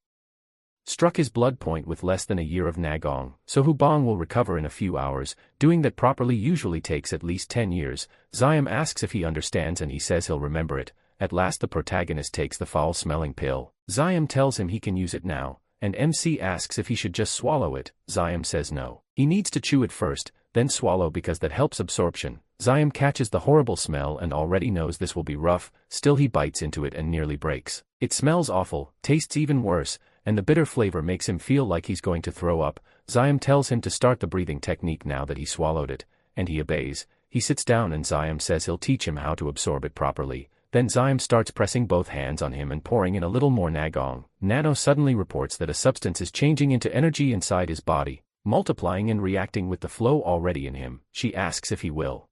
struck his blood point with less than a year of Nagong, so Hubong will recover in a few hours. Doing that properly usually takes at least 10 years. Xiam asks if he understands and he says he'll remember it. At last the protagonist takes the foul-smelling pill. Xiam tells him he can use it now, and MC asks if he should just swallow it. Xiam says no. He needs to chew it first, then swallow because that helps absorption. Xiam catches the horrible smell and already knows this will be rough. Still he bites into it and nearly breaks. It smells awful, tastes even worse, and the bitter flavor makes him feel like he's going to throw up. Xiam tells him to start the breathing technique now that he swallowed it, and he obeys. He sits down and Xiam says he'll teach him how to absorb it properly. Then Xiam starts pressing both hands on him and pouring in a little more Nagong. Nano suddenly reports that a substance is changing into energy inside his body, multiplying and reacting with the flow already in him. She asks if he will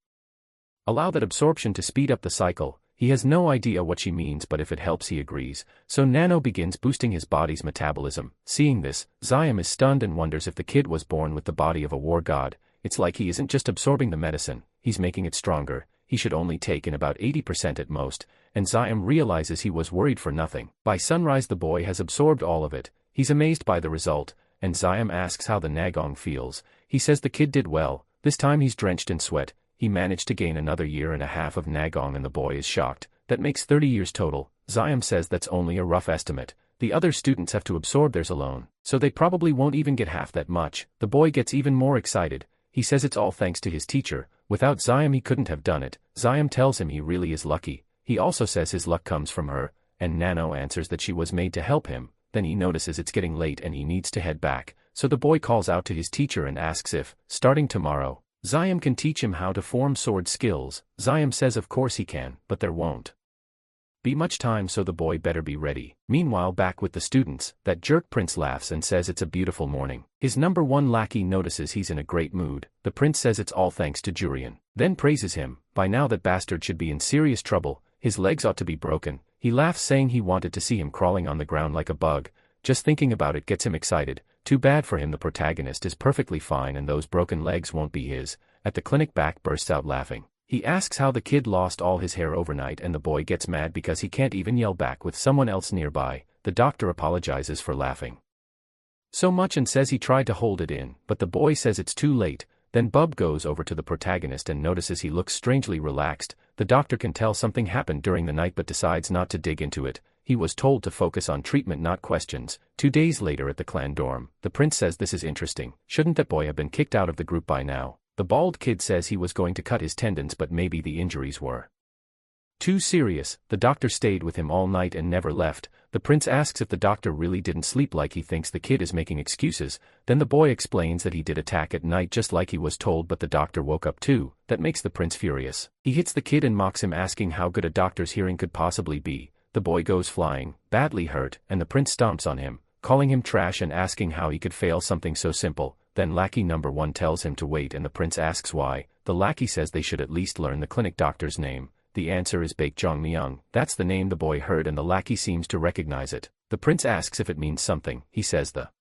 allow that absorption to speed up the cycle. He has no idea what she means, but if it helps he agrees. So Nano begins boosting his body's metabolism. Seeing this, Xiam is stunned and wonders if the kid was born with the body of a war god. It's like he isn't just absorbing the medicine, he's making it stronger. He should only take in about 80% at most, and Xiam realizes he was worried for nothing. By sunrise the boy has absorbed all of it. He's amazed by the result, and Xiam asks how the Nagong feels. He says the kid did well. This time he's drenched in sweat. He managed to gain another year and a half of Nagong and the boy is shocked. That makes 30 years total. Xiam says that's only a rough estimate. The other students have to absorb theirs alone, so they probably won't even get half that much. The boy gets even more excited. He says it's all thanks to his teacher. Without Xiam he couldn't have done it. Xiam tells him he really is lucky. He also says his luck comes from her, and Nano answers that she was made to help him. Then he notices it's getting late and he needs to head back, so the boy calls out to his teacher and asks if, starting tomorrow, Xiam can teach him how to form sword skills. Xiam says of course he can, but there won't be much time, so the boy better be ready. Meanwhile, back with the students, that jerk prince laughs and says it's a beautiful morning. His number 1 lackey notices he's in a great mood. The prince says it's all thanks to Jurian, then praises him. By now that bastard should be in serious trouble. His legs ought to be broken. He laughs saying he wanted to see him crawling on the ground like a bug. Just thinking about it gets him excited. Too bad for him, the protagonist is perfectly fine and those broken legs won't be his. At the clinic, Back bursts out laughing. He asks how the kid lost all his hair overnight and the boy gets mad because he can't even yell back with someone else nearby. The doctor apologizes for laughing so much and says he tried to hold it in, but the boy says it's too late. Then Bub goes over to the protagonist and notices he looks strangely relaxed. The doctor can tell something happened during the night but decides not to dig into it. He was told to focus on treatment, not questions. 2 days later at the clan dorm, the prince says this is interesting. Shouldn't that boy have been kicked out of the group by now? The bald kid says he was going to cut his tendons, but maybe the injuries were too serious. The doctor stayed with him all night and never left. The prince asks if the doctor really didn't sleep, like he thinks the kid is making excuses. Then the boy explains that he did attack at night just like he was told, but the doctor woke up too. That makes the prince furious. He hits the kid and mocks him, asking how good a doctor's hearing could possibly be. The boy goes flying, badly hurt, and the prince stomps on him, calling him trash and asking how he could fail something so simple. Then lackey number 1 tells him to wait and the prince asks why. The lackey says they should at least learn the clinic doctor's name. The answer is Baekjeong. That's the name the boy heard and the lackey seems to recognize it. The prince asks if it means something. He says the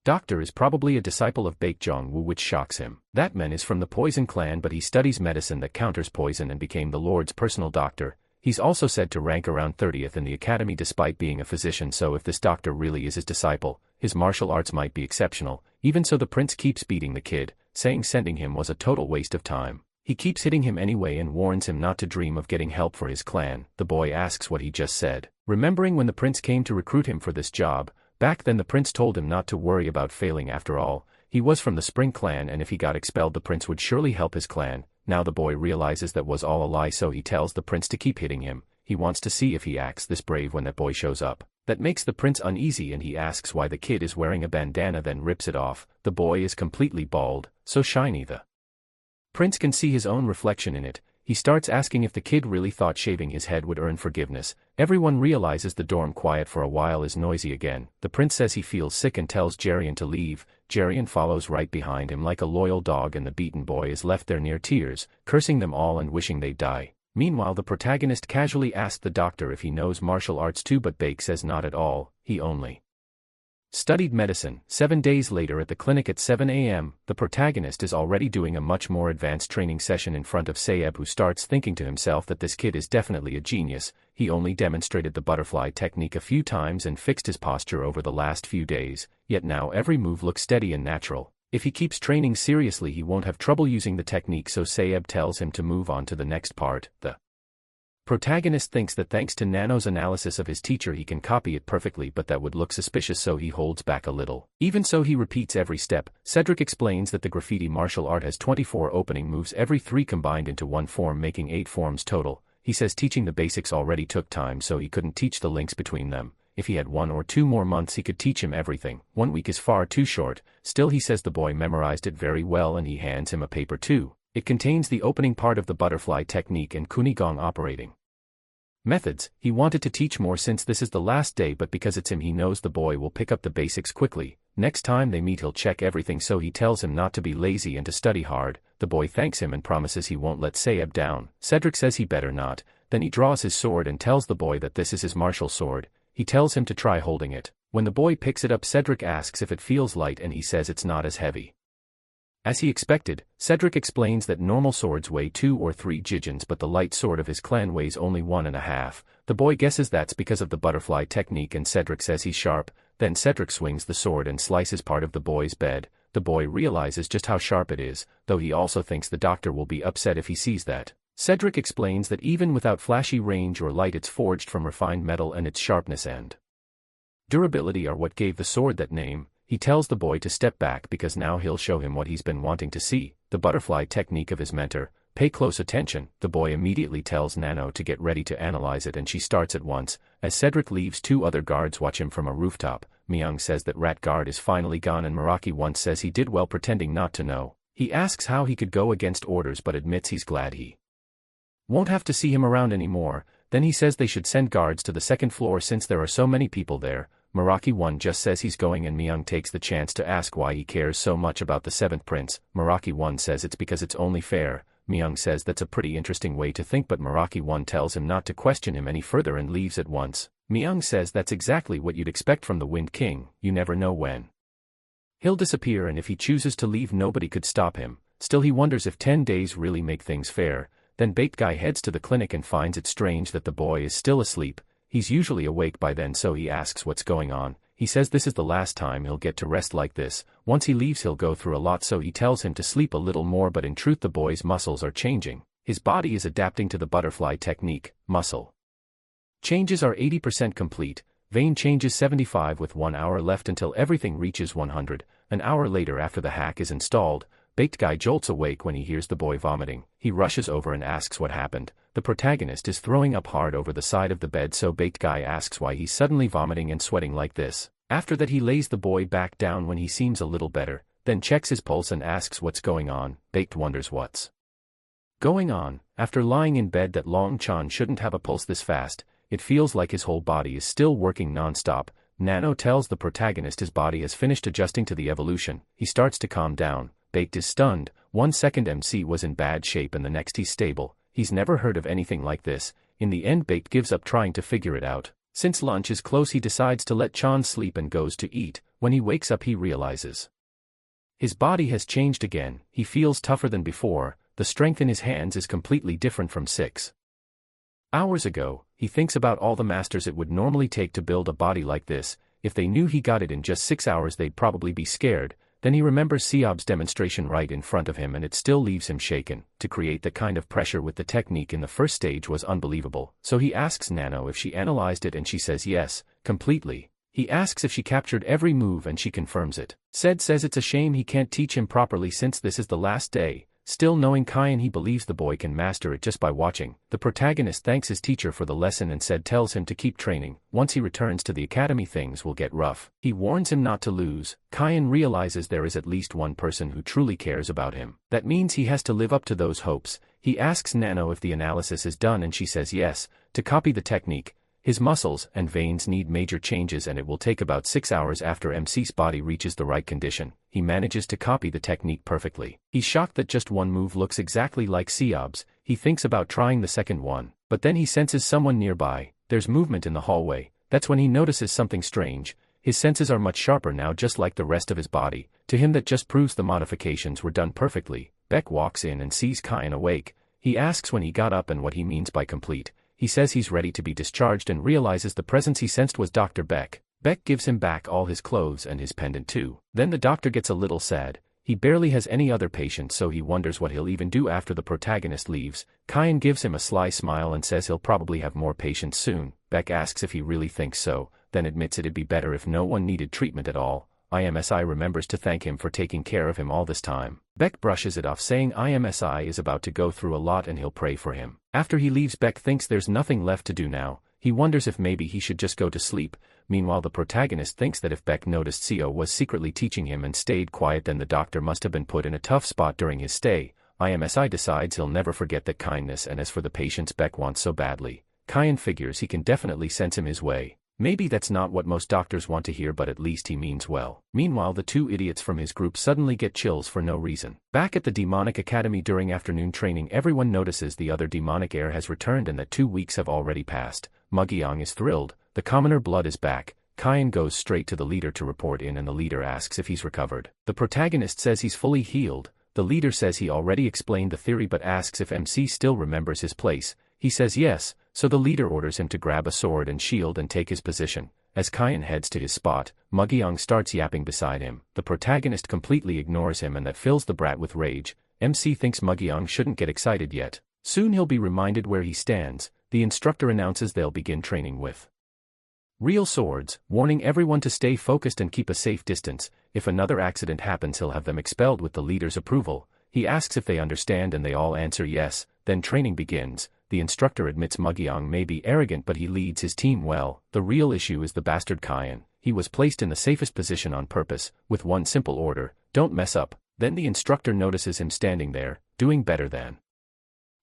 doctor is probably a disciple of Baekjeong, which shocks him. That man is from the poison clan, but he studies medicine that counters poison and became the lord's personal doctor. He's also said to rank around 30th in the academy despite being a physician, so if this doctor really is his disciple, his martial arts might be exceptional. Even so, the prince keeps beating the kid, saying sending him was a total waste of time. He keeps hitting him anyway and warns him not to dream of getting help for his clan. The boy asks what he just said, remembering when the prince came to recruit him for this job. Back then the prince told him not to worry about failing. After all, he was from the Spring clan, and if he got expelled the prince would surely help his clan. Now the boy realizes that was all a lie, so he tells the prince to keep hitting him. He wants to see if he acts this brave when that boy shows up. That makes the prince uneasy and he asks why the kid is wearing a bandana, then rips it off. The boy is completely bald, so shiny the prince can see his own reflection in it. He starts asking if the kid really thought shaving his head would earn forgiveness. Everyone realizes the dorm quiet for a while is noisy again. The prince says he feels sick and tells Jerian to leave. Jerian follows right behind him like a loyal dog, and the beaten boy is left there near tears, cursing them all and wishing they'd die. Meanwhile, the protagonist casually asks the doctor if he knows martial arts too, but Bake says not at all, he only studied medicine. 7 days later at the clinic at 7 a.m., the protagonist is already doing a much more advanced training session in front of Sayeb, who starts thinking to himself that this kid is definitely a genius. He only demonstrated the butterfly technique a few times and fixed his posture over the last few days, yet now every move looks steady and natural. If he keeps training seriously he won't have trouble using the technique, so Sayeb tells him to move on to the next part. The protagonist thinks that thanks to Nano's analysis of his teacher he can copy it perfectly, but that would look suspicious, so he holds back a little. Even so, he repeats every step. Cedric explains that the graffiti martial art has 24 opening moves, every 3 combined into one form, making 8 forms total. He says teaching the basics already took time, so he couldn't teach the links between them. If he had 1 or 2 more months he could teach him everything. 1 week is far too short. Still, he says the boy memorized it very well, and he hands him a paper too. It contains the opening part of the butterfly technique and kunigong operating methods. He wanted to teach more since this is the last day, but because it's him he knows the boy will pick up the basics quickly. Next time they meet he'll check everything, so he tells him not to be lazy and to study hard. The boy thanks him and promises he won't let Sayeb down. Cedric says he better not. Then he draws his sword and tells the boy that this is his martial sword. He tells him to try holding it. When the boy picks it up, Cedric asks if it feels light and he says it's not as heavy as he expected. Cedric explains that normal swords weigh 2 or 3 jijins, but the light sword of his clan weighs only 1.5. The boy guesses that's because of the butterfly technique, and Cedric says he's sharp. Then Cedric swings the sword and slices part of the boy's bed. The boy realizes just how sharp it is, though he also thinks the doctor will be upset if he sees that. Cedric explains that even without flashy range or light it's forged from refined metal, and its sharpness and durability are what gave the sword that name. He tells the boy to step back because now he'll show him what he's been wanting to see, the butterfly technique of his mentor. Pay close attention. The boy immediately tells Nano to get ready to analyze it, and she starts at once. As Cedric leaves, 2 other guards watch him from a rooftop. Myung says that Rat Guard is finally gone, and Meraki once says he did well pretending not to know. He asks how he could go against orders but admits he's glad he won't have to see him around anymore. Then he says they should send guards to the 2nd floor since there are so many people there. Meraki 1 just says he's going, and Myung takes the chance to ask why he cares so much about the 7th prince. Meraki 1 says it's because it's only fair. Myung says that's a pretty interesting way to think, but Meraki 1 tells him not to question him any further and leaves at once. Myung says that's exactly what you'd expect from the Wind King. You never know when he'll disappear, and if he chooses to leave nobody could stop him. Still, he wonders if 10 days really make things fair. Then Baked Guy heads to the clinic and finds it strange that the boy is still asleep. He's usually awake by then, so he asks what's going on. He says this is the last time he'll get to rest like this. Once he leaves he'll go through a lot, so he tells him to sleep a little more, but in truth the boy's muscles are changing. His body is adapting to the butterfly technique. Muscle changes are 80% complete. Vein changes 75 with 1 hour left until everything reaches 100. An hour later, after the hack is installed, Baked Guy jolts awake when he hears the boy vomiting. He rushes over and asks what happened. The protagonist is throwing up hard over the side of the bed, so Baked Guy asks why he's suddenly vomiting and sweating like this. After that he lays the boy back down when he seems a little better, then checks his pulse and asks what's going on. Baked wonders what's going on. After lying in bed that Long Chan shouldn't have a pulse this fast. It feels like his whole body is still working non-stop. Nano tells the protagonist his body has finished adjusting to the evolution. He starts to calm down. Baked is stunned. 1 second MC was in bad shape and the next he's stable. He's never heard of anything like this. In the end Baked gives up trying to figure it out. Since lunch is close he decides to let Chan sleep and goes to eat. When he wakes up he realizes his body has changed again. He feels tougher than before. The strength in his hands is completely different from 6. Hours ago, he thinks about all the masters it would normally take to build a body like this. If they knew he got it in just 6 hours they'd probably be scared. Then he remembers Seob's demonstration right in front of him and it still leaves him shaken. To create the kind of pressure with the technique in the first stage was unbelievable. So he asks Nano if she analyzed it and she says yes, completely. He asks if she captured every move and she confirms it. Sed says it's a shame he can't teach him properly since this is the last day. Still knowing Kyan, he believes the boy can master it just by watching. The protagonist thanks his teacher for the lesson and Sed tells him to keep training. Once he returns to the academy things will get rough. He warns him not to lose. Kyan realizes there is at least one person who truly cares about him. That means he has to live up to those hopes. He asks Nano if the analysis is done and she says yes. To copy the technique, his muscles and veins need major changes and it will take about 6 hours after MC's body reaches the right condition. He manages to copy the technique perfectly. He's shocked that just one move looks exactly like Seob's. He thinks about trying the second one, but then he senses someone nearby. There's movement in the hallway. That's when he notices something strange. His senses are much sharper now, just like the rest of his body. To him that just proves the modifications were done perfectly. Beck walks in and sees Kyan awake. He asks when he got up and what he means by complete. He says he's ready to be discharged and realizes the presence he sensed was Dr. Beck. Beck gives him back all his clothes and his pendant too. Then the doctor gets a little sad. He barely has any other patients, so he wonders what he'll even do after the protagonist leaves. Kyan gives him a sly smile and says he'll probably have more patients soon. Beck asks if he really thinks so, then admits it'd be better if no one needed treatment at all. IMSI remembers to thank him for taking care of him all this time. Beck brushes it off, saying IMSI is about to go through a lot and he'll pray for him. After he leaves, Beck thinks there's nothing left to do now. He wonders if maybe he should just go to sleep. Meanwhile, the protagonist thinks that if Beck noticed Seo was secretly teaching him and stayed quiet, then the doctor must have been put in a tough spot during his stay. IMSI decides he'll never forget that kindness, and as for the patients Beck wants so badly, Kyan figures he can definitely send him his way. Maybe that's not what most doctors want to hear, but at least he means well. Meanwhile, the two idiots from his group suddenly get chills for no reason. Back at the demonic academy during afternoon training, everyone notices the other demonic heir has returned and that 2 weeks have already passed. Mugyang is thrilled. The commoner blood is back. Kyan goes straight to the leader to report in and the leader asks if he's recovered. The protagonist says he's fully healed. The leader says he already explained the theory but asks if MC still remembers his place. He says yes, so the leader orders him to grab a sword and shield and take his position. As Kyan heads to his spot, Mugyang starts yapping beside him. The protagonist completely ignores him and that fills the brat with rage. MC thinks Mugyang shouldn't get excited yet. Soon he'll be reminded where he stands. The instructor announces they'll begin training with real swords, warning everyone to stay focused and keep a safe distance. If another accident happens, he'll have them expelled with the leader's approval. He asks if they understand and they all answer yes. Then training begins. The instructor admits Mugyang may be arrogant but he leads his team well. The real issue is the bastard Kyan. He was placed in the safest position on purpose, with one simple order: don't mess up. Then the instructor notices him standing there, doing better than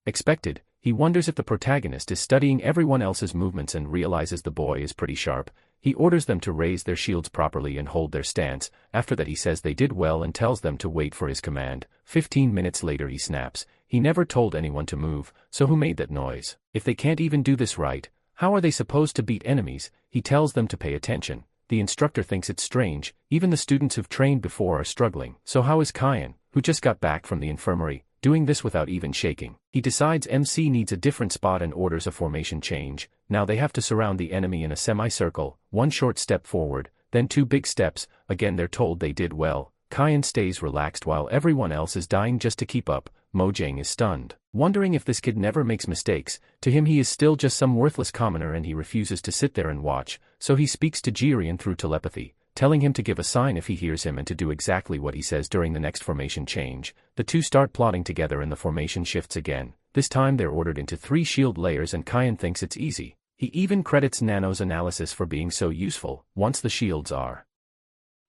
expected. He wonders if the protagonist is studying everyone else's movements and realizes the boy is pretty sharp. He orders them to raise their shields properly and hold their stance. After that he says they did well and tells them to wait for his command. 15 minutes later he snaps. He never told anyone to move, so who made that noise? If they can't even do this right, how are they supposed to beat enemies? He tells them to pay attention. The instructor thinks it's strange. Even the students who've trained before are struggling. So how is Kyan, who just got back from the infirmary, doing this without even shaking? He decides MC needs a different spot and orders a formation change. Now they have to surround the enemy in a semicircle, 1 short step forward, then 2 big steps. Again they're told they did well. Kyan stays relaxed while everyone else is dying just to keep up. Mojang is stunned, wondering if this kid never makes mistakes. To him he is still just some worthless commoner and he refuses to sit there and watch, so he speaks to Jirian through telepathy, telling him to give a sign if he hears him and to do exactly what he says during the next formation change. The two start plotting together and the formation shifts again. This time they're ordered into 3 shield layers and Kyan thinks it's easy. He even credits Nano's analysis for being so useful. Once the shields are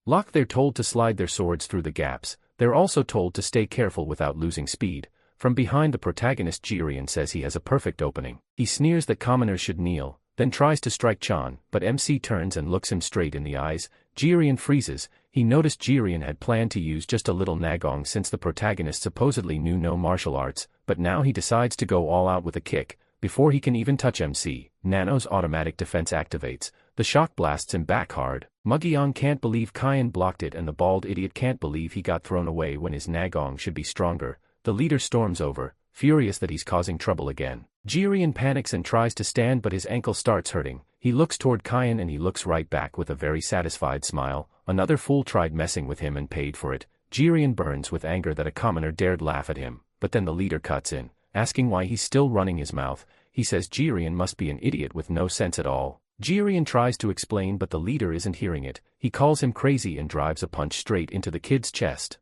locked, they're told to slide their swords through the gaps. They're also told to stay careful without losing speed. From behind, the protagonist Jirian says he has a perfect opening. He sneers that commoners should kneel, then tries to strike Chan, but MC turns and looks him straight in the eyes. Jirian freezes. He noticed Jirian had planned to use just a little nagong since the protagonist supposedly knew no martial arts, but now he decides to go all out with a kick. Before he can even touch MC, Nano's automatic defense activates. The shock blasts him back hard. Mugyang can't believe Kyan blocked it and the bald idiot can't believe he got thrown away when his nagong should be stronger. The leader storms over, furious that he's causing trouble again. Jiren panics and tries to stand but his ankle starts hurting. He looks toward Kyan and he looks right back with a very satisfied smile. Another fool tried messing with him and paid for it. Jiren burns with anger that a commoner dared laugh at him, but then the leader cuts in, asking why he's still running his mouth. He says Jiren must be an idiot with no sense at all. Jiren tries to explain but the leader isn't hearing it. He calls him crazy and drives a punch straight into the kid's chest.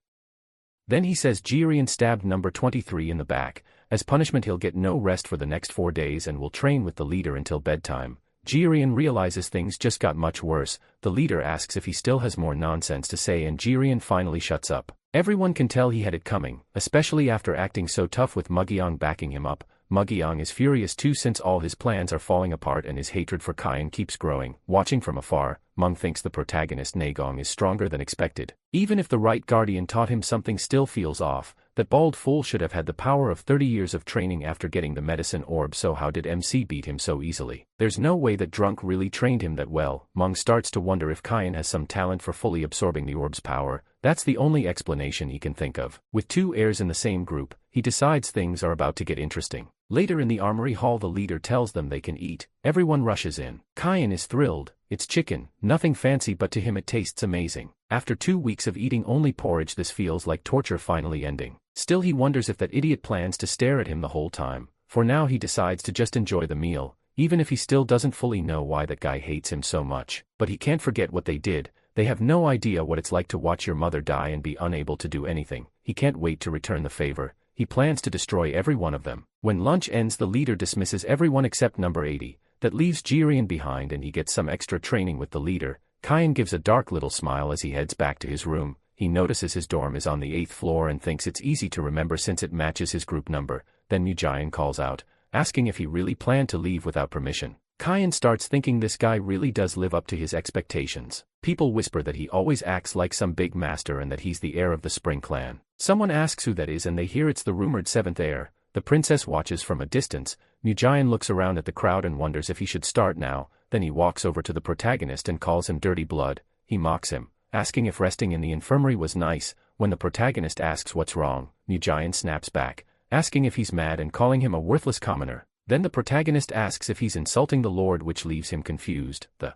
Then he says Jiren stabbed number 23 in the back. As punishment he'll get no rest for the next 4 days and will train with the leader until bedtime. Jiren realizes things just got much worse. The leader asks if he still has more nonsense to say and Jiren finally shuts up. Everyone can tell he had it coming, especially after acting so tough with Mugyong backing him up. Mugyong is furious too since all his plans are falling apart and his hatred for Kyan keeps growing. Watching from afar, Mung thinks the protagonist Nagong is stronger than expected. Even if the right guardian taught him something still feels off. That bald fool should have had the power of 30 years of training after getting the medicine orb, so how did MC beat him so easily? There's no way that Drunk really trained him that well. Mung starts to wonder if Kyan has some talent for fully absorbing the orb's power. That's the only explanation he can think of. With two heirs in the same group, he decides things are about to get interesting. Later in the armory hall the leader tells them they can eat. Everyone rushes in. Kyan is thrilled. It's chicken, nothing fancy but to him it tastes amazing. After 2 weeks of eating only porridge this feels like torture finally ending. Still he wonders if that idiot plans to stare at him the whole time. For now he decides to just enjoy the meal, even if he still doesn't fully know why that guy hates him so much. But he can't forget what they did. They have no idea what it's like to watch your mother die and be unable to do anything. He can't wait to return the favor. He plans to destroy every one of them. When lunch ends the leader dismisses everyone except number 80. That leaves Jiren behind and he gets some extra training with the leader. Kyan gives a dark little smile as he heads back to his room. He notices his dorm is on the 8th floor and thinks it's easy to remember since it matches his group number. Then Mujian calls out, asking if he really planned to leave without permission. Kyan starts thinking this guy really does live up to his expectations. People whisper that he always acts like some big master and that he's the heir of the Spring clan. Someone asks who that is and they hear it's the rumored 7th heir. The princess watches from a distance. Mujian looks around at the crowd and wonders if he should start now. Then he walks over to the protagonist and calls him dirty blood. He mocks him, asking if resting in the infirmary was nice. When the protagonist asks what's wrong, Mujian snaps back, asking if he's mad and calling him a worthless commoner. Then the protagonist asks if he's insulting the Lord, which leaves him confused. The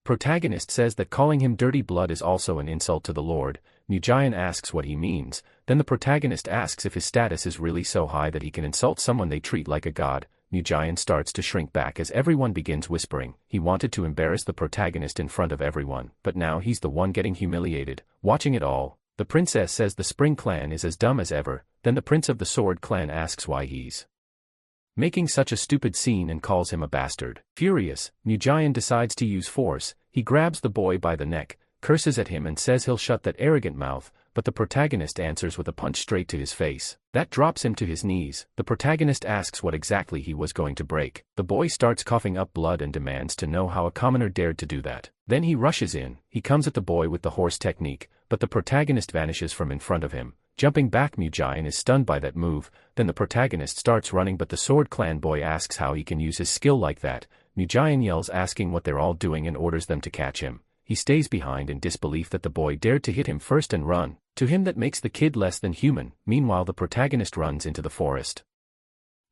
protagonist says that calling him dirty blood is also an insult to the Lord. Mujian asks what he means. Then the protagonist asks if his status is really so high that he can insult someone they treat like a god. Mujian starts to shrink back as everyone begins whispering. He wanted to embarrass the protagonist in front of everyone, but now he's the one getting humiliated. Watching it all, the princess says the Spring clan is as dumb as ever. Then the prince of the Sword clan asks why he's making such a stupid scene and calls him a bastard. Furious, Mujian decides to use force. He grabs the boy by the neck, curses at him and says he'll shut that arrogant mouth, but the protagonist answers with a punch straight to his face. That drops him to his knees. The protagonist asks what exactly he was going to break. The boy starts coughing up blood and demands to know how a commoner dared to do that. Then he rushes in. He comes at the boy with the horse technique, but the protagonist vanishes from in front of him. Jumping back, Mujian is stunned by that move. Then the protagonist starts running, but the Sword Clan boy asks how he can use his skill like that. Mujian yells, asking what they're all doing, and orders them to catch him. He stays behind in disbelief that the boy dared to hit him first and run. To him that makes the kid less than human. Meanwhile the protagonist runs into the forest.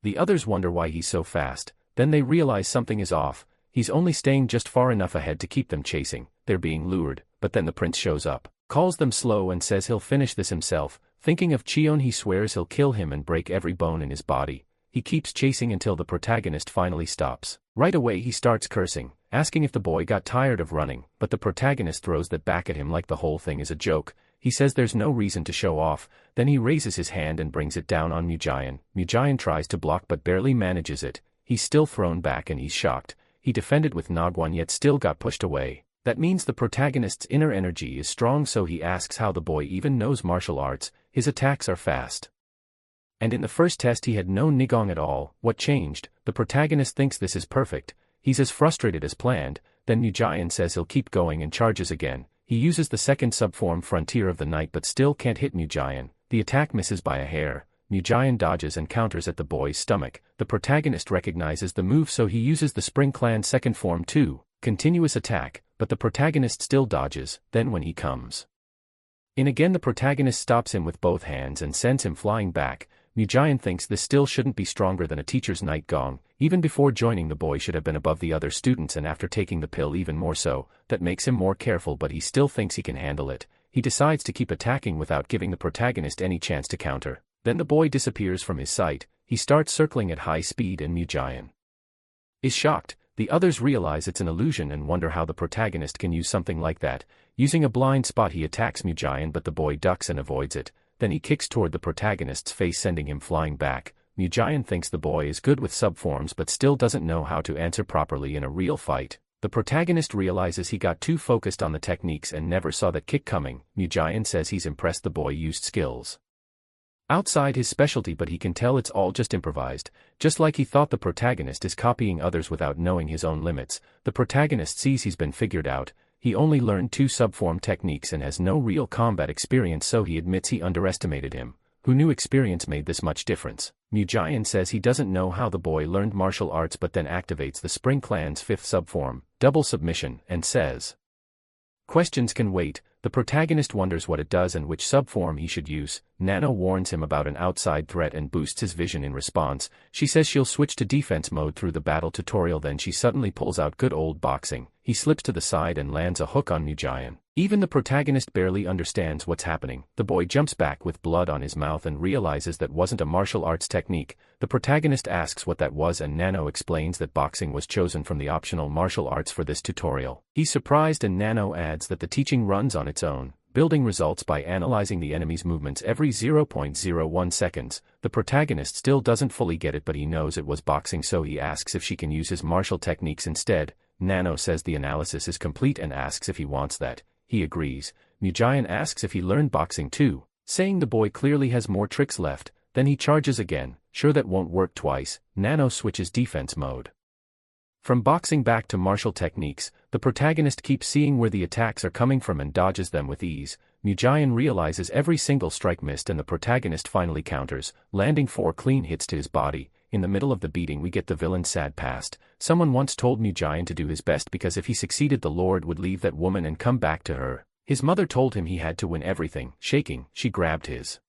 The others wonder why he's so fast. Then they realize something is off. He's only staying just far enough ahead to keep them chasing. They're being lured, but then the prince shows up, calls them slow and says he'll finish this himself. Thinking of Cheon, he swears he'll kill him and break every bone in his body. He keeps chasing until the protagonist finally stops. Right away he starts cursing, asking if the boy got tired of running, but the protagonist throws that back at him like the whole thing is a joke. He says there's no reason to show off. Then he raises his hand and brings it down on Mujian. Mujian tries to block but barely manages it. He's still thrown back and he's shocked. He defended with Nagwan yet still got pushed away. That means the protagonist's inner energy is strong, so he asks how the boy even knows martial arts. His attacks are fast. And in the first test he had no Nigong at all. What changed? The protagonist thinks this is perfect. He's as frustrated as planned. Then Mujian says he'll keep going and charges again. He uses the second subform Frontier of the Night but still can't hit Mujian. The attack misses by a hair. Mujian dodges and counters at the boy's stomach. The protagonist recognizes the move, so he uses the Spring Clan's second form too. Continuous attack, but the protagonist still dodges. Then when he comes in again, the protagonist stops him with both hands and sends him flying back. Mujian thinks this still shouldn't be stronger than a teacher's night gong. Even before joining, the boy should have been above the other students, and after taking the pill even more so. That makes him more careful, but he still thinks he can handle it. He decides to keep attacking without giving the protagonist any chance to counter. Then the boy disappears from his sight. He starts circling at high speed and Mujian is shocked. The others realize it's an illusion and wonder how the protagonist can use something like that. Using a blind spot, he attacks Mujian, but the boy ducks and avoids it. Then he kicks toward the protagonist's face, sending him flying back. Mujian thinks the boy is good with subforms but still doesn't know how to answer properly in a real fight. The protagonist realizes he got too focused on the techniques and never saw that kick coming. Mujian says he's impressed the boy used skills outside his specialty, but he can tell it's all just improvised. Just like he thought, the protagonist is copying others without knowing his own limits. The protagonist sees he's been figured out. He only learned 2 subform techniques and has no real combat experience, so he admits he underestimated him. Who knew experience made this much difference? Mujian says he doesn't know how the boy learned martial arts, but then activates the Spring Clan's 5th subform, double submission, and says questions can wait. The protagonist wonders what it does and which subform he should use. Nano warns him about an outside threat and boosts his vision in response. She says she'll switch to defense mode through the battle tutorial. Then she suddenly pulls out good old boxing. He slips to the side and lands a hook on Mujian. Even the protagonist barely understands what's happening. The boy jumps back with blood on his mouth and realizes that wasn't a martial arts technique. The protagonist asks what that was, and Nano explains that boxing was chosen from the optional martial arts for this tutorial. He's surprised, and Nano adds that the teaching runs on its own, building results by analyzing the enemy's movements every 0.01 seconds. The protagonist still doesn't fully get it, but he knows it was boxing, so he asks if she can use his martial techniques instead. Nano says the analysis is complete and asks if he wants that. He agrees. Mujian asks if he learned boxing too, saying the boy clearly has more tricks left. Then he charges again. Sure, that won't work twice. Nano switches defense mode from boxing back to martial techniques. The protagonist keeps seeing where the attacks are coming from and dodges them with ease. Mujian realizes every single strike missed, and the protagonist finally counters, landing 4 clean hits to his body. In the middle of the beating, we get the villain's sad past. Someone once told Mujian to do his best because if he succeeded, the Lord would leave that woman and come back to her. His mother told him he had to win everything. Shaking, she grabbed his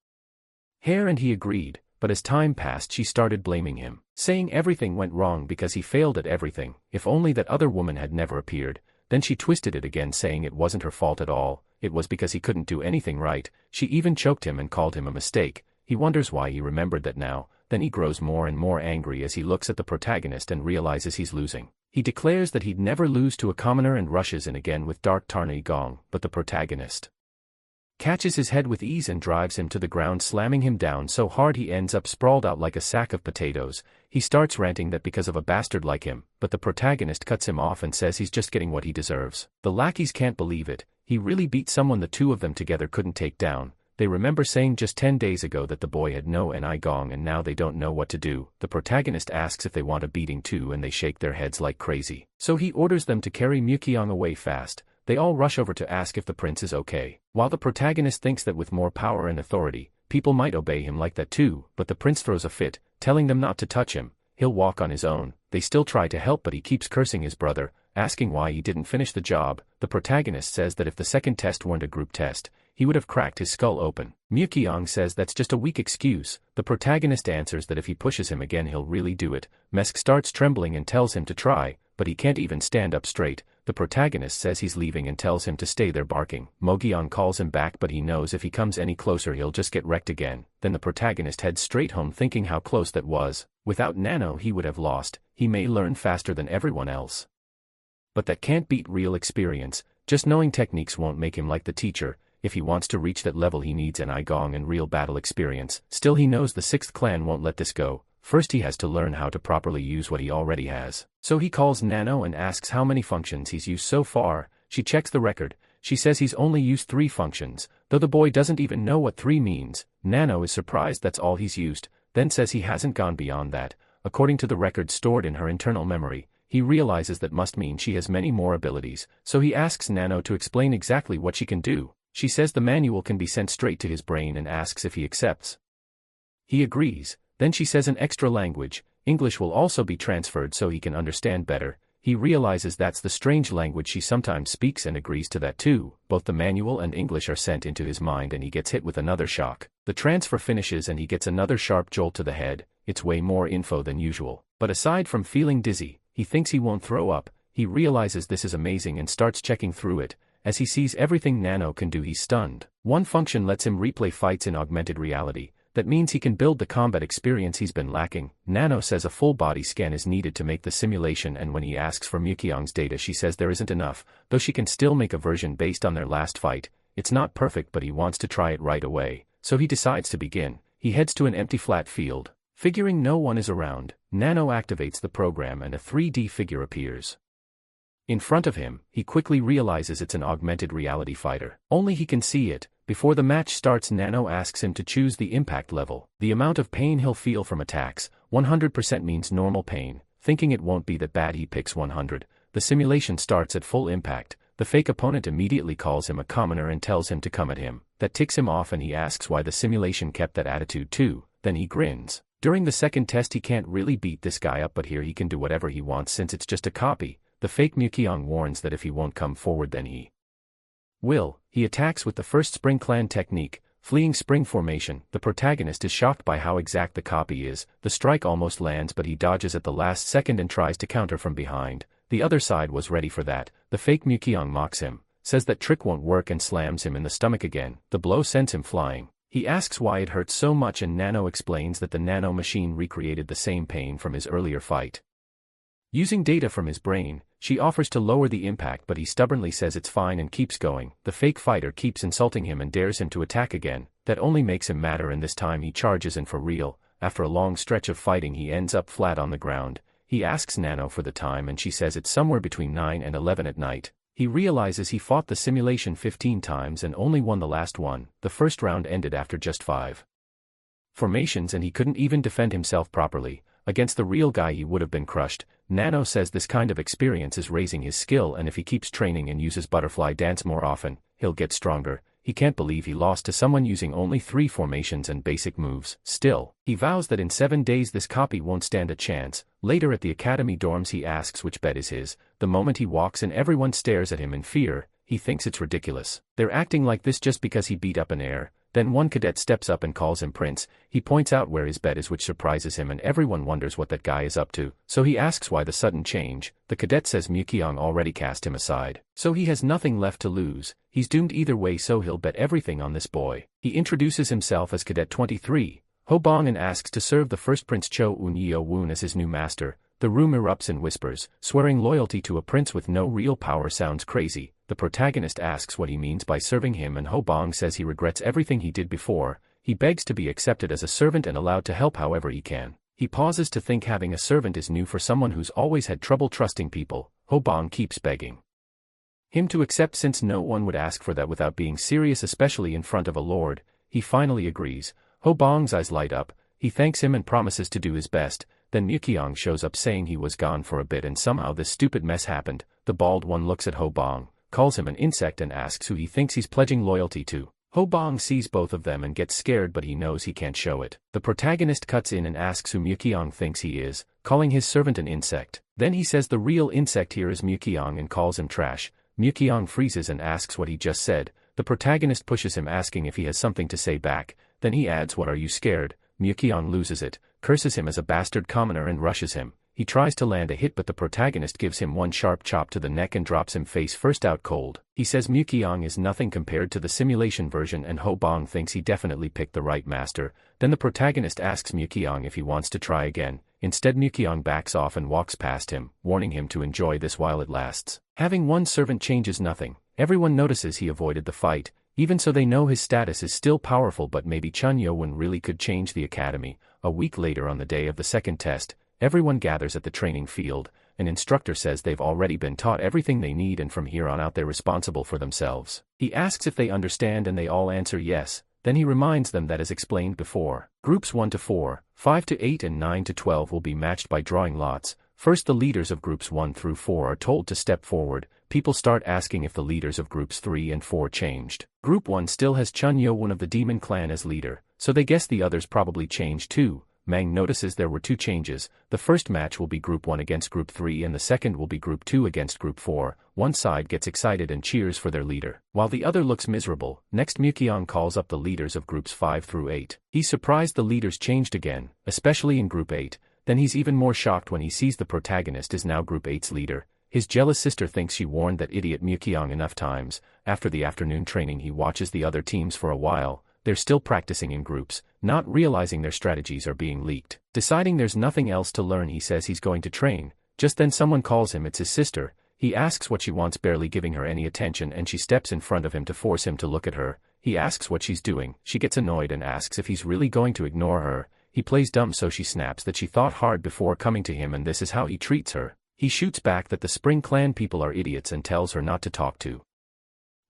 hair and he agreed. But as time passed, she started blaming him, saying everything went wrong because he failed at everything. If only that other woman had never appeared. Then she twisted it again, saying it wasn't her fault at all. It was because he couldn't do anything right. She even choked him and called him a mistake. He wonders why he remembered that now. Then he grows more and more angry as he looks at the protagonist and realizes he's losing. He declares that he'd never lose to a commoner and rushes in again with Dark Tarney Gong, but the protagonist catches his head with ease and drives him to the ground, slamming him down so hard he ends up sprawled out like a sack of potatoes. He starts ranting that because of a bastard like him, but the protagonist cuts him off and says he's just getting what he deserves. The lackeys can't believe it. He really beat someone the 2 of them together couldn't take down. They remember saying just 10 days ago that the boy had no ni gong, and now they don't know what to do. The protagonist asks if they want a beating too, and they shake their heads like crazy. So he orders them to carry Mukyong away fast. They all rush over to ask if the prince is okay. While the protagonist thinks that with more power and authority, people might obey him like that too, but the prince throws a fit, telling them not to touch him. He'll walk on his own. They still try to help, but he keeps cursing his brother, asking why he didn't finish the job. The protagonist says that if the second test weren't a group test, he would have cracked his skull open. Mukyong says that's just a weak excuse. The protagonist answers that if he pushes him again, he'll really do it. Mesk starts trembling and tells him to try, but he can't even stand up straight. The protagonist says he's leaving and tells him to stay there, barking. Mogyong calls him back, but he knows if he comes any closer he'll just get wrecked again. Then the protagonist heads straight home, thinking how close that was. Without Nano he would have lost. He may learn faster than everyone else, but that can't beat real experience. Just knowing techniques won't make him like the teacher. If he wants to reach that level, he needs an gong and real battle experience. Still, he knows the 6th clan won't let this go. First he has to learn how to properly use what he already has. So he calls Nano and asks how many functions he's used so far. She checks the record. She says he's only used 3 functions, though the boy doesn't even know what 3 means. Nano is surprised that's all he's used, then says he hasn't gone beyond that. According to the record stored in her internal memory, he realizes that must mean she has many more abilities, so he asks Nano to explain exactly what she can do. She says the manual can be sent straight to his brain and asks if he accepts. He agrees. Then she says an extra language, English, will also be transferred so he can understand better. He realizes that's the strange language she sometimes speaks and agrees to that too. Both the manual and English are sent into his mind and he gets hit with another shock. The transfer finishes and he gets another sharp jolt to the head. It's way more info than usual. But aside from feeling dizzy, he thinks he won't throw up. He realizes this is amazing and starts checking through it. As he sees everything Nano can do, he's stunned. One function lets him replay fights in augmented reality. That means he can build the combat experience he's been lacking. Nano says a full body scan is needed to make the simulation, and when he asks for Mukyeong's data she says there isn't enough, though she can still make a version based on their last fight. It's not perfect but he wants to try it right away, so he decides to begin. He heads to an empty flat field. Figuring no one is around, Nano activates the program and a 3D figure appears in front of him. He quickly realizes it's an augmented reality fighter. Only he can see it. Before the match starts, Nano asks him to choose the impact level, the amount of pain he'll feel from attacks. 100% means normal pain. Thinking it won't be that bad, he picks 100. The simulation starts at full impact. The fake opponent immediately calls him a commoner and tells him to come at him. That ticks him off and he asks why the simulation kept that attitude too. Then he grins. During the second test he can't really beat this guy up, but here he can do whatever he wants since it's just a copy. The fake Mukyeong warns that if he won't come forward then he will. He attacks with the first Spring Clan technique, fleeing spring formation. The protagonist is shocked by how exact the copy is. The strike almost lands but he dodges at the last second and tries to counter from behind. The other side was ready for that. The fake Mukyeong mocks him, says that trick won't work and slams him in the stomach again. The blow sends him flying. He asks why it hurts so much and Nano explains that the nano machine recreated the same pain from his earlier fight. Using data from his brain, she offers to lower the impact but he stubbornly says it's fine and keeps going. The fake fighter keeps insulting him and dares him to attack again. That only makes him madder and this time he charges in for real. After a long stretch of fighting he ends up flat on the ground. He asks Nano for the time and she says it's somewhere between 9 and 11 at night. He realizes he fought the simulation 15 times and only won the last one. The first round ended after just 5 formations and he couldn't even defend himself properly. Against the real guy he would have been crushed. Nano says this kind of experience is raising his skill and if he keeps training and uses butterfly dance more often, he'll get stronger. He can't believe he lost to someone using only 3 formations and basic moves. Still, he vows that in 7 days this copy won't stand a chance. Later at the academy dorms he asks which bed is his. The moment he walks in everyone stares at him in fear. He thinks it's ridiculous. They're acting like this just because he beat up an heir. Then one cadet steps up and calls him Prince. He points out where his bed is which surprises him and everyone wonders what that guy is up to. So he asks why the sudden change. The cadet says Mukyeong already cast him aside. So he has nothing left to lose. He's doomed either way so he'll bet everything on this boy. He introduces himself as Cadet 23, Hobong, and asks to serve the first Prince Cho Un-Yeo Woon as his new master. The room erupts in whispers. Swearing loyalty to a prince with no real power sounds crazy. The protagonist asks what he means by serving him and Hobong says he regrets everything he did before. He begs to be accepted as a servant and allowed to help however he can. He pauses to think having a servant is new for someone who's always had trouble trusting people. Hobong keeps begging him to accept since no one would ask for that without being serious, especially in front of a lord. He finally agrees. Hobong's eyes light up. He thanks him and promises to do his best. Then Mukyeong shows up saying he was gone for a bit and somehow this stupid mess happened. The bald one looks at Hobong, calls him an insect and asks who he thinks he's pledging loyalty to. Hobong sees both of them and gets scared but he knows he can't show it. The protagonist cuts in and asks who Mukyeong thinks he is, calling his servant an insect. Then he says the real insect here is Mukyeong and calls him trash. Mukyeong freezes and asks what he just said. The protagonist pushes him asking if he has something to say back. Then he adds, "What are you scared?" Mukyeong loses it, curses him as a bastard commoner and rushes him. He tries to land a hit but the protagonist gives him one sharp chop to the neck and drops him face first out cold. He says Mukyeong is nothing compared to the simulation version and Hobong thinks he definitely picked the right master. Then the protagonist asks Mukyeong if he wants to try again. Instead Mukyeong backs off and walks past him, warning him to enjoy this while it lasts. Having one servant changes nothing. Everyone notices he avoided the fight. Even so they know his status is still powerful but maybe Chun Yo-won really could change the academy. A week later on the day of the second test, everyone gathers at the training field. An instructor says they've already been taught everything they need and from here on out they're responsible for themselves. He asks if they understand and they all answer yes. Then he reminds them that as explained before, groups 1 to 4, 5 to 8 and 9 to 12 will be matched by drawing lots. First the leaders of groups 1 through 4 are told to step forward. People start asking if the leaders of groups 3 and 4 changed. Group 1 still has Chun Yo-won of the Demon Clan as leader, so they guess the others probably changed too. Mang notices there were 2 changes. The first match will be Group 1 against Group 3 and the second will be Group 2 against Group 4. One side gets excited and cheers for their leader, while the other looks miserable. Next, Mukyeong calls up the leaders of Groups 5 through 8. He's surprised the leaders changed again, especially in Group 8. Then he's even more shocked when he sees the protagonist is now Group 8's leader. His jealous sister thinks she warned that idiot Mukyeong enough times. After the afternoon training, he watches the other teams for a while. They're still practicing in groups, not realizing their strategies are being leaked. Deciding there's nothing else to learn, he says he's going to train. Just then someone calls him. It's his sister. He asks what she wants, barely giving her any attention, and she steps in front of him to force him to look at her. He asks what she's doing. She gets annoyed and asks if he's really going to ignore her. He plays dumb, so she snaps that she thought hard before coming to him and this is how he treats her. He shoots back that the Spring Clan people are idiots and tells her not to talk to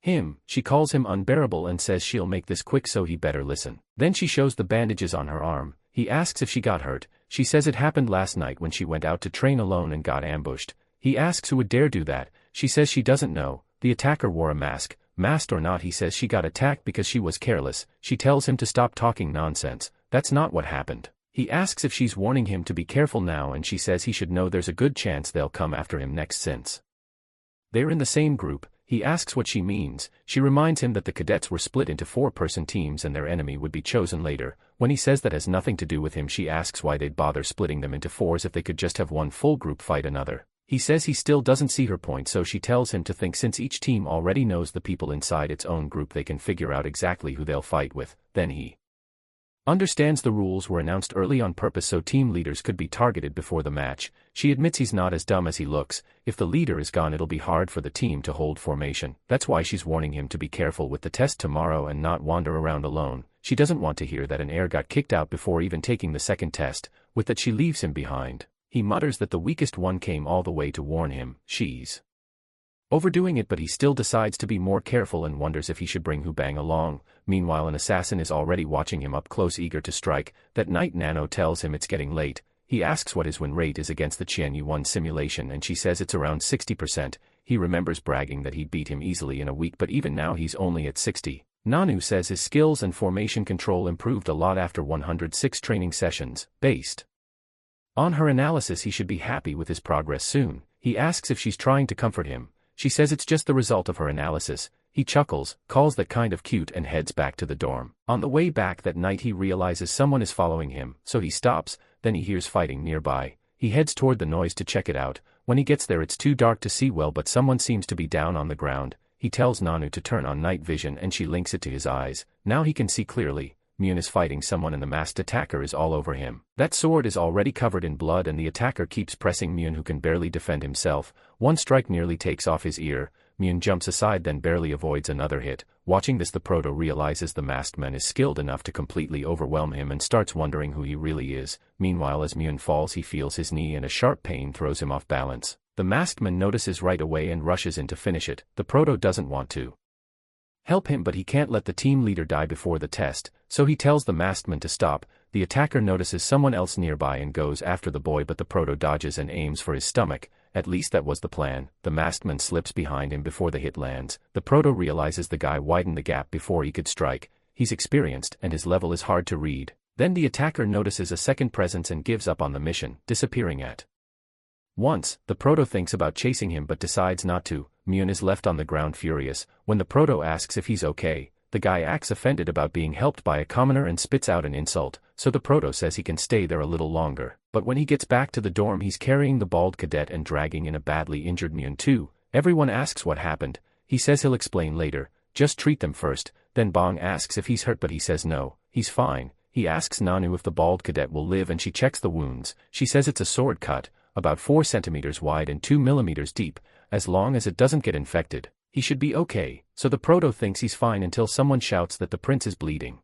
him. She calls him unbearable and says she'll make this quick, so he better listen. Then she shows the bandages on her arm. He asks if she got hurt. She says it happened last night when she went out to train alone and got ambushed. He asks who would dare do that. She says she doesn't know. The attacker wore a mask. Masked or not, he says she got attacked because she was careless. She tells him to stop talking nonsense. That's not what happened. He asks if she's warning him to be careful now, and she says he should know there's a good chance they'll come after him next since they're in the same group. He asks what she means. She reminds him that the cadets were split into 4-person teams and their enemy would be chosen later. When he says that has nothing to do with him, she asks why they'd bother splitting them into 4s if they could just have one full group fight another. He says he still doesn't see her point, so she tells him to think since each team already knows the people inside its own group, they can figure out exactly who they'll fight with. Then he understands the rules were announced early on purpose so team leaders could be targeted before the match. She admits he's not as dumb as he looks. If the leader is gone, it'll be hard for the team to hold formation. That's why she's warning him to be careful with the test tomorrow and not wander around alone. She doesn't want to hear that an heir got kicked out before even taking the second test. With that, she leaves him behind. He mutters that the weakest one came all the way to warn him. She's overdoing it, but he still decides to be more careful and wonders if he should bring Hubang along. Meanwhile, an assassin is already watching him up close, eager to strike. That night, Nano tells him it's getting late. He asks what his win rate is against the Qianyu-1 simulation, and she says it's around 60%. He remembers bragging that he'd beat him easily in a week, but even now he's only at 60. Nanu says his skills and formation control improved a lot after 106 training sessions. Based on her analysis, he should be happy with his progress soon. He asks if she's trying to comfort him. She says it's just the result of her analysis. He chuckles, calls that kind of cute, and heads back to the dorm. On the way back that night, he realizes someone is following him, so he stops. Then he hears fighting nearby. He heads toward the noise to check it out. When he gets there, it's too dark to see well, but someone seems to be down on the ground. He tells Nanu to turn on night vision and she links it to his eyes. Now he can see clearly. Myun is fighting someone and the masked attacker is all over him. That sword is already covered in blood and the attacker keeps pressing Myun, who can barely defend himself. One strike nearly takes off his ear. Myun jumps aside, then barely avoids another hit. Watching this, the proto realizes the masked man is skilled enough to completely overwhelm him and starts wondering who he really is. Meanwhile, as Myun falls, he feels his knee and a sharp pain throws him off balance. The masked man notices right away and rushes in to finish it. The proto doesn't want to help him, but he can't let the team leader die before the test, so he tells the masked man to stop. The attacker notices someone else nearby and goes after the boy, but the proto dodges and aims for his stomach. At least that was the plan. The masked man slips behind him before the hit lands. The proto realizes the guy widened the gap before he could strike. He's experienced and his level is hard to read. Then the attacker notices a second presence and gives up on the mission, disappearing at once. The proto thinks about chasing him but decides not to. Myun is left on the ground furious. When the proto asks if he's okay, the guy acts offended about being helped by a commoner and spits out an insult, so the proto says he can stay there a little longer. But when he gets back to the dorm, he's carrying the bald cadet and dragging in a badly injured Myun too. Everyone asks what happened. He says he'll explain later, just treat them first. Then Bong asks if he's hurt, but he says no, he's fine. He asks Nanu if the bald cadet will live and she checks the wounds. She says it's a sword cut, about 4 centimeters wide and 2 millimeters deep. As long as it doesn't get infected, he should be okay. So the proto thinks he's fine until someone shouts that the prince is bleeding.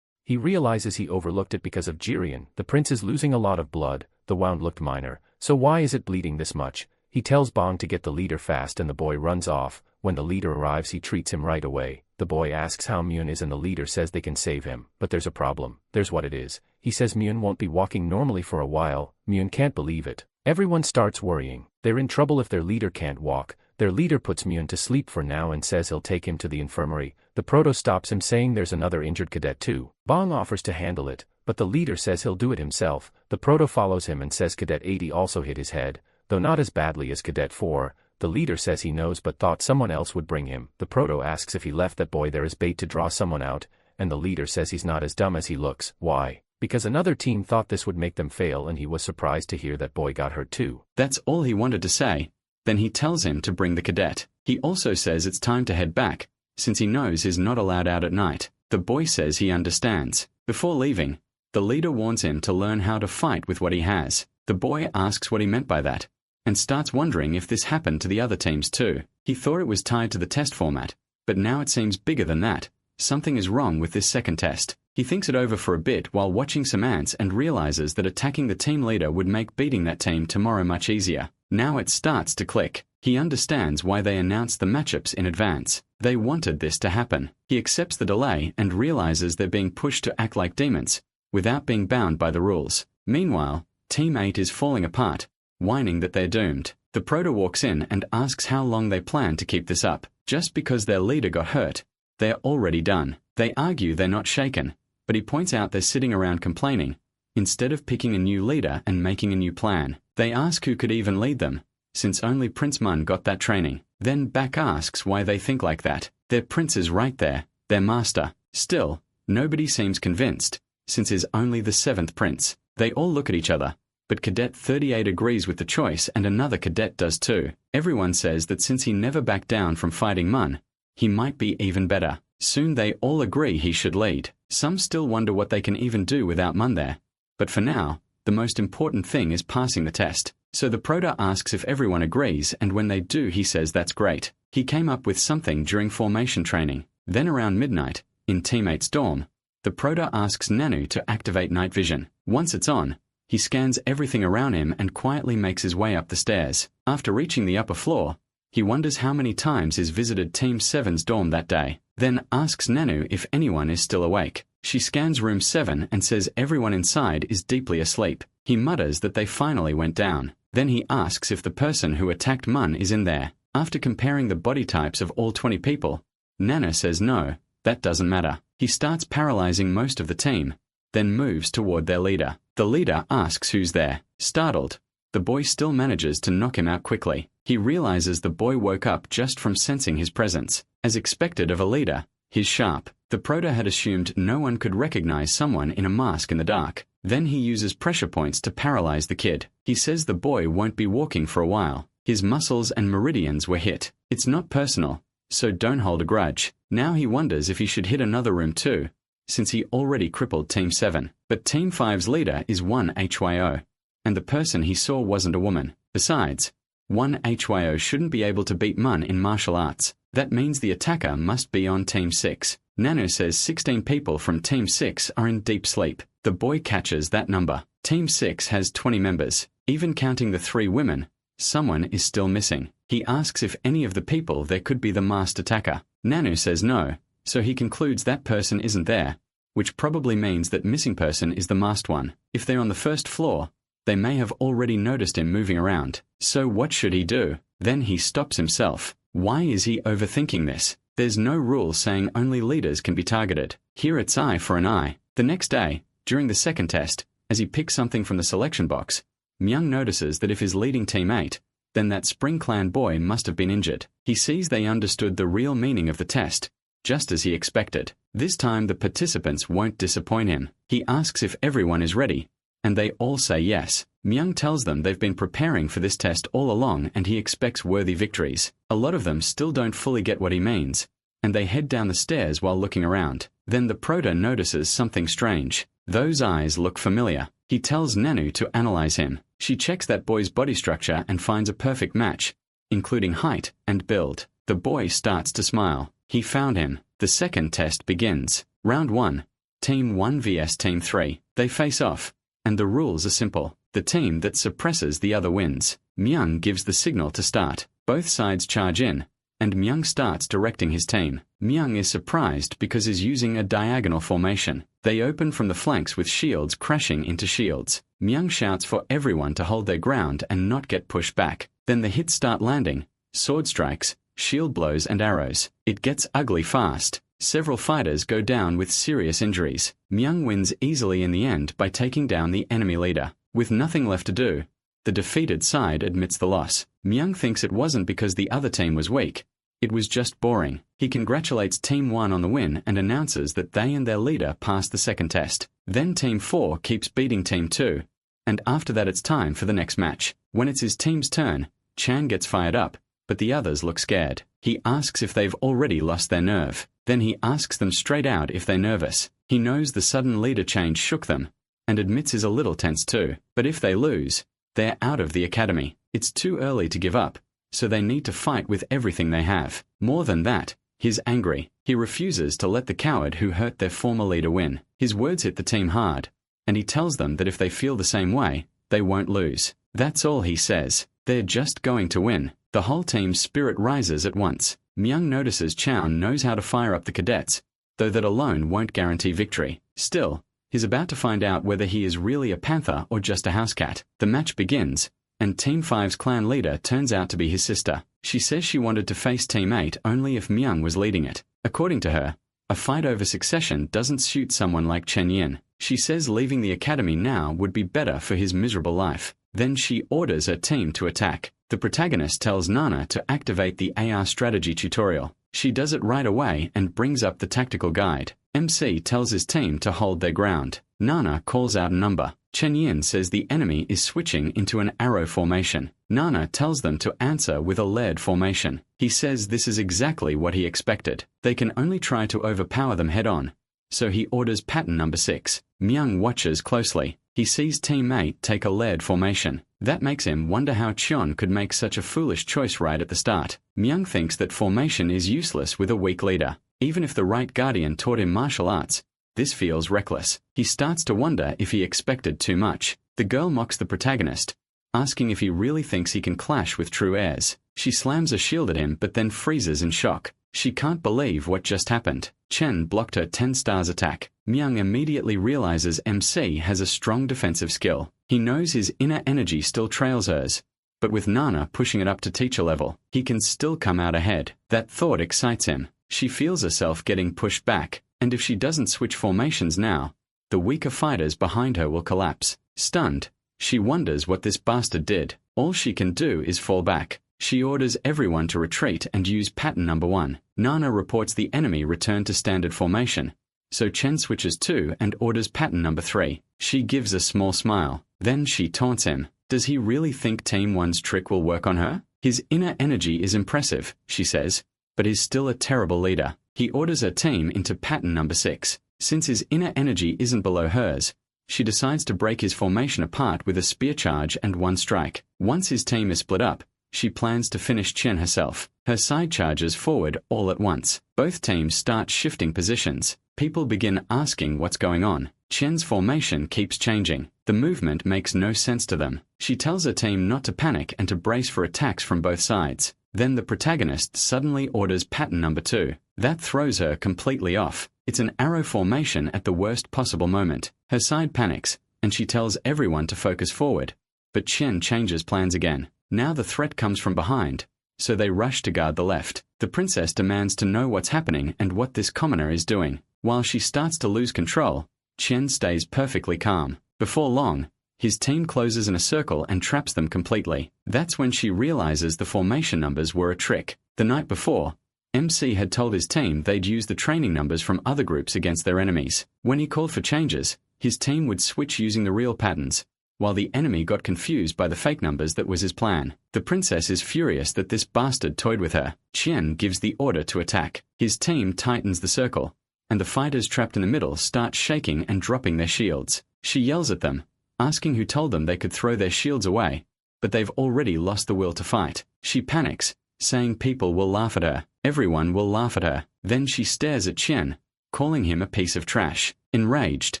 He realizes he overlooked it because of Jirian. The prince is losing a lot of blood. The wound looked minor, so why is it bleeding this much? He tells Bong to get the leader fast and the boy runs off. When the leader arrives, he treats him right away. The boy asks how Myun is and the leader says they can save him, but there's a problem. There's what it is. He says Myun won't be walking normally for a while. Myun can't believe it. Everyone starts worrying. They're in trouble if their leader can't walk. Their leader puts Myun to sleep for now and says he'll take him to the infirmary. The proto stops him, saying there's another injured cadet too. Bong offers to handle it, but the leader says he'll do it himself. The proto follows him and says Cadet 80 also hit his head, though not as badly as Cadet 4. The leader says he knows but thought someone else would bring him. The proto asks if he left that boy there as bait to draw someone out, and the leader says he's not as dumb as he looks. Why? Because another team thought this would make them fail and he was surprised to hear that boy got hurt too. That's all he wanted to say. Then he tells him to bring the cadet. He also says it's time to head back, since he knows he's not allowed out at night. The boy says he understands. Before leaving, the leader warns him to learn how to fight with what he has. The boy asks what he meant by that, and starts wondering if this happened to the other teams too. He thought it was tied to the test format, but now it seems bigger than that. Something is wrong with this second test. He thinks it over for a bit while watching some ants and realizes that attacking the team leader would make beating that team tomorrow much easier. Now it starts to click. He understands why they announced the matchups in advance. They wanted this to happen. He accepts the delay and realizes they're being pushed to act like demons, without being bound by the rules. Meanwhile, Team 8 is falling apart, whining that they're doomed. The proto walks in and asks how long they plan to keep this up. Just because their leader got hurt, they're already done. They argue they're not shaken, but he points out they're sitting around complaining, instead of picking a new leader and making a new plan. They ask who could even lead them, since only Prince Mun got that training. Then Back asks why they think like that. Their prince is right there, their master. Still, nobody seems convinced, since he's only the 7th prince. They all look at each other, but Cadet 38 agrees with the choice and another cadet does too. Everyone says that since he never backed down from fighting Mun, he might be even better. Soon they all agree he should lead. Some still wonder what they can even do without Mun there. But for now, the most important thing is passing the test. So the proto asks if everyone agrees, and when they do he says that's great. He came up with something during formation training. Then around midnight, in Team 8's dorm, the proto asks Nanu to activate night vision. Once it's on, he scans everything around him and quietly makes his way up the stairs. After reaching the upper floor, he wonders how many times he's visited Team 7's dorm that day. Then asks Nanu if anyone is still awake. She scans room 7 and says everyone inside is deeply asleep. He mutters that they finally went down. Then he asks if the person who attacked Mun is in there. After comparing the body types of all 20 people, Nana says no, that doesn't matter. He starts paralyzing most of the team, then moves toward their leader. The leader asks who's there. Startled, the boy still manages to knock him out quickly. He realizes the boy woke up just from sensing his presence. As expected of a leader, he's sharp. The proto had assumed no one could recognize someone in a mask in the dark. Then he uses pressure points to paralyze the kid. He says the boy won't be walking for a while. His muscles and meridians were hit. It's not personal, so don't hold a grudge. Now he wonders if he should hit another room too, since he already crippled Team 7. But Team 5's leader is one HYO, and the person he saw wasn't a woman. Besides, one HYO shouldn't be able to beat Mun in martial arts. That means the attacker must be on Team 6. Nano says 16 people from Team 6 are in deep sleep. The boy catches that number. Team 6 has 20 members. Even counting the 3 women, someone is still missing. He asks if any of the people there could be the masked attacker. Nano says no, so he concludes that person isn't there, which probably means that missing person is the masked one. If they're on the first floor, they may have already noticed him moving around. So what should he do? Then he stops himself. Why is he overthinking this? There's no rule saying only leaders can be targeted. Here it's eye for an eye. The next day, during the second test, as he picks something from the selection box, Myung notices that if he's leading Team 8, then that Spring Clan boy must have been injured. He sees they understood the real meaning of the test, just as he expected. This time the participants won't disappoint him. He asks if everyone is ready, and they all say yes. Myung tells them they've been preparing for this test all along and he expects worthy victories. A lot of them still don't fully get what he means, and they head down the stairs while looking around. Then the proto notices something strange. Those eyes look familiar. He tells Nanu to analyze him. She checks that boy's body structure and finds a perfect match, including height and build. The boy starts to smile. He found him. The second test begins. Round 1. Team 1 vs Team 3. They face off, and the rules are simple. The team that suppresses the other wins. Myung gives the signal to start. Both sides charge in, and Myung starts directing his team. Myung is surprised because he's using a diagonal formation. They open from the flanks with shields crashing into shields. Myung shouts for everyone to hold their ground and not get pushed back. Then the hits start landing. Sword strikes, shield blows and arrows. It gets ugly fast. Several fighters go down with serious injuries. Myung wins easily in the end by taking down the enemy leader. With nothing left to do, the defeated side admits the loss. Myung thinks it wasn't because the other team was weak. It was just boring. He congratulates Team 1 on the win and announces that they and their leader passed the second test. Then Team 4 keeps beating Team 2, and after that it's time for the next match. When it's his team's turn, Chan gets fired up, but the others look scared. He asks if they've already lost their nerve. Then he asks them straight out if they're nervous. He knows the sudden leader change shook them, and admits he's a little tense too. But if they lose, they're out of the academy. It's too early to give up, so they need to fight with everything they have. More than that, he's angry. He refuses to let the coward who hurt their former leader win. His words hit the team hard, and he tells them that if they feel the same way, they won't lose. That's all he says. They're just going to win. The whole team's spirit rises at once. Myung notices Chown knows how to fire up the cadets, though that alone won't guarantee victory. Still, he's about to find out whether he is really a panther or just a house cat. The match begins, and Team 5's clan leader turns out to be his sister. She says she wanted to face Team 8 only if Myung was leading it. According to her, a fight over succession doesn't suit someone like Chen Yin. She says leaving the academy now would be better for his miserable life. Then she orders her team to attack. The protagonist tells Nana to activate the AR strategy tutorial. She does it right away and brings up the tactical guide. MC tells his team to hold their ground. Nana calls out a number. Chen Yin says the enemy is switching into an arrow formation. Nana tells them to answer with a lead formation. He says this is exactly what he expected. They can only try to overpower them head-on, so he orders pattern number 6. Myung watches closely. He sees Team 8 take a lead formation. That makes him wonder how Cheon could make such a foolish choice right at the start. Myung thinks that formation is useless with a weak leader. Even if the right guardian taught him martial arts, this feels reckless. He starts to wonder if he expected too much. The girl mocks the protagonist, asking if he really thinks he can clash with true heirs. She slams a shield at him but then freezes in shock. She can't believe what just happened. Chen blocked her 10 stars attack. Myung immediately realizes MC has a strong defensive skill. He knows his inner energy still trails hers, but with Nana pushing it up to teacher level, he can still come out ahead. That thought excites him. She feels herself getting pushed back, and if she doesn't switch formations now, the weaker fighters behind her will collapse. Stunned, she wonders what this bastard did. All she can do is fall back. She orders everyone to retreat and use pattern number 1. Nana reports the enemy returned to standard formation, so Chen switches too and orders pattern number 3. She gives a small smile. Then she taunts him. Does he really think Team 1's trick will work on her? His inner energy is impressive, she says, but he's still a terrible leader. He orders her team into pattern number 6. Since his inner energy isn't below hers, she decides to break his formation apart with a spear charge and 1 strike. Once his team is split up, she plans to finish Chen herself. Her side charges forward all at once. Both teams start shifting positions. People begin asking what's going on. Chen's formation keeps changing. The movement makes no sense to them. She tells her team not to panic and to brace for attacks from both sides. Then the protagonist suddenly orders pattern number 2. That throws her completely off. It's an arrow formation at the worst possible moment. Her side panics, and she tells everyone to focus forward. But Chen changes plans again. Now the threat comes from behind, so they rush to guard the left. The princess demands to know what's happening and what this commoner is doing. While she starts to lose control, Chen stays perfectly calm. Before long, his team closes in a circle and traps them completely. That's when she realizes the formation numbers were a trick. The night before, MC had told his team they'd use the training numbers from other groups against their enemies. When he called for changes, his team would switch using the real patterns, while the enemy got confused by the fake numbers. That was his plan. The princess is furious that this bastard toyed with her. Chen gives the order to attack. His team tightens the circle, and the fighters trapped in the middle start shaking and dropping their shields. She yells at them, asking who told them they could throw their shields away, but they've already lost the will to fight. She panics, saying people will laugh at her. Everyone will laugh at her. Then she stares at Chen, calling him a piece of trash. Enraged,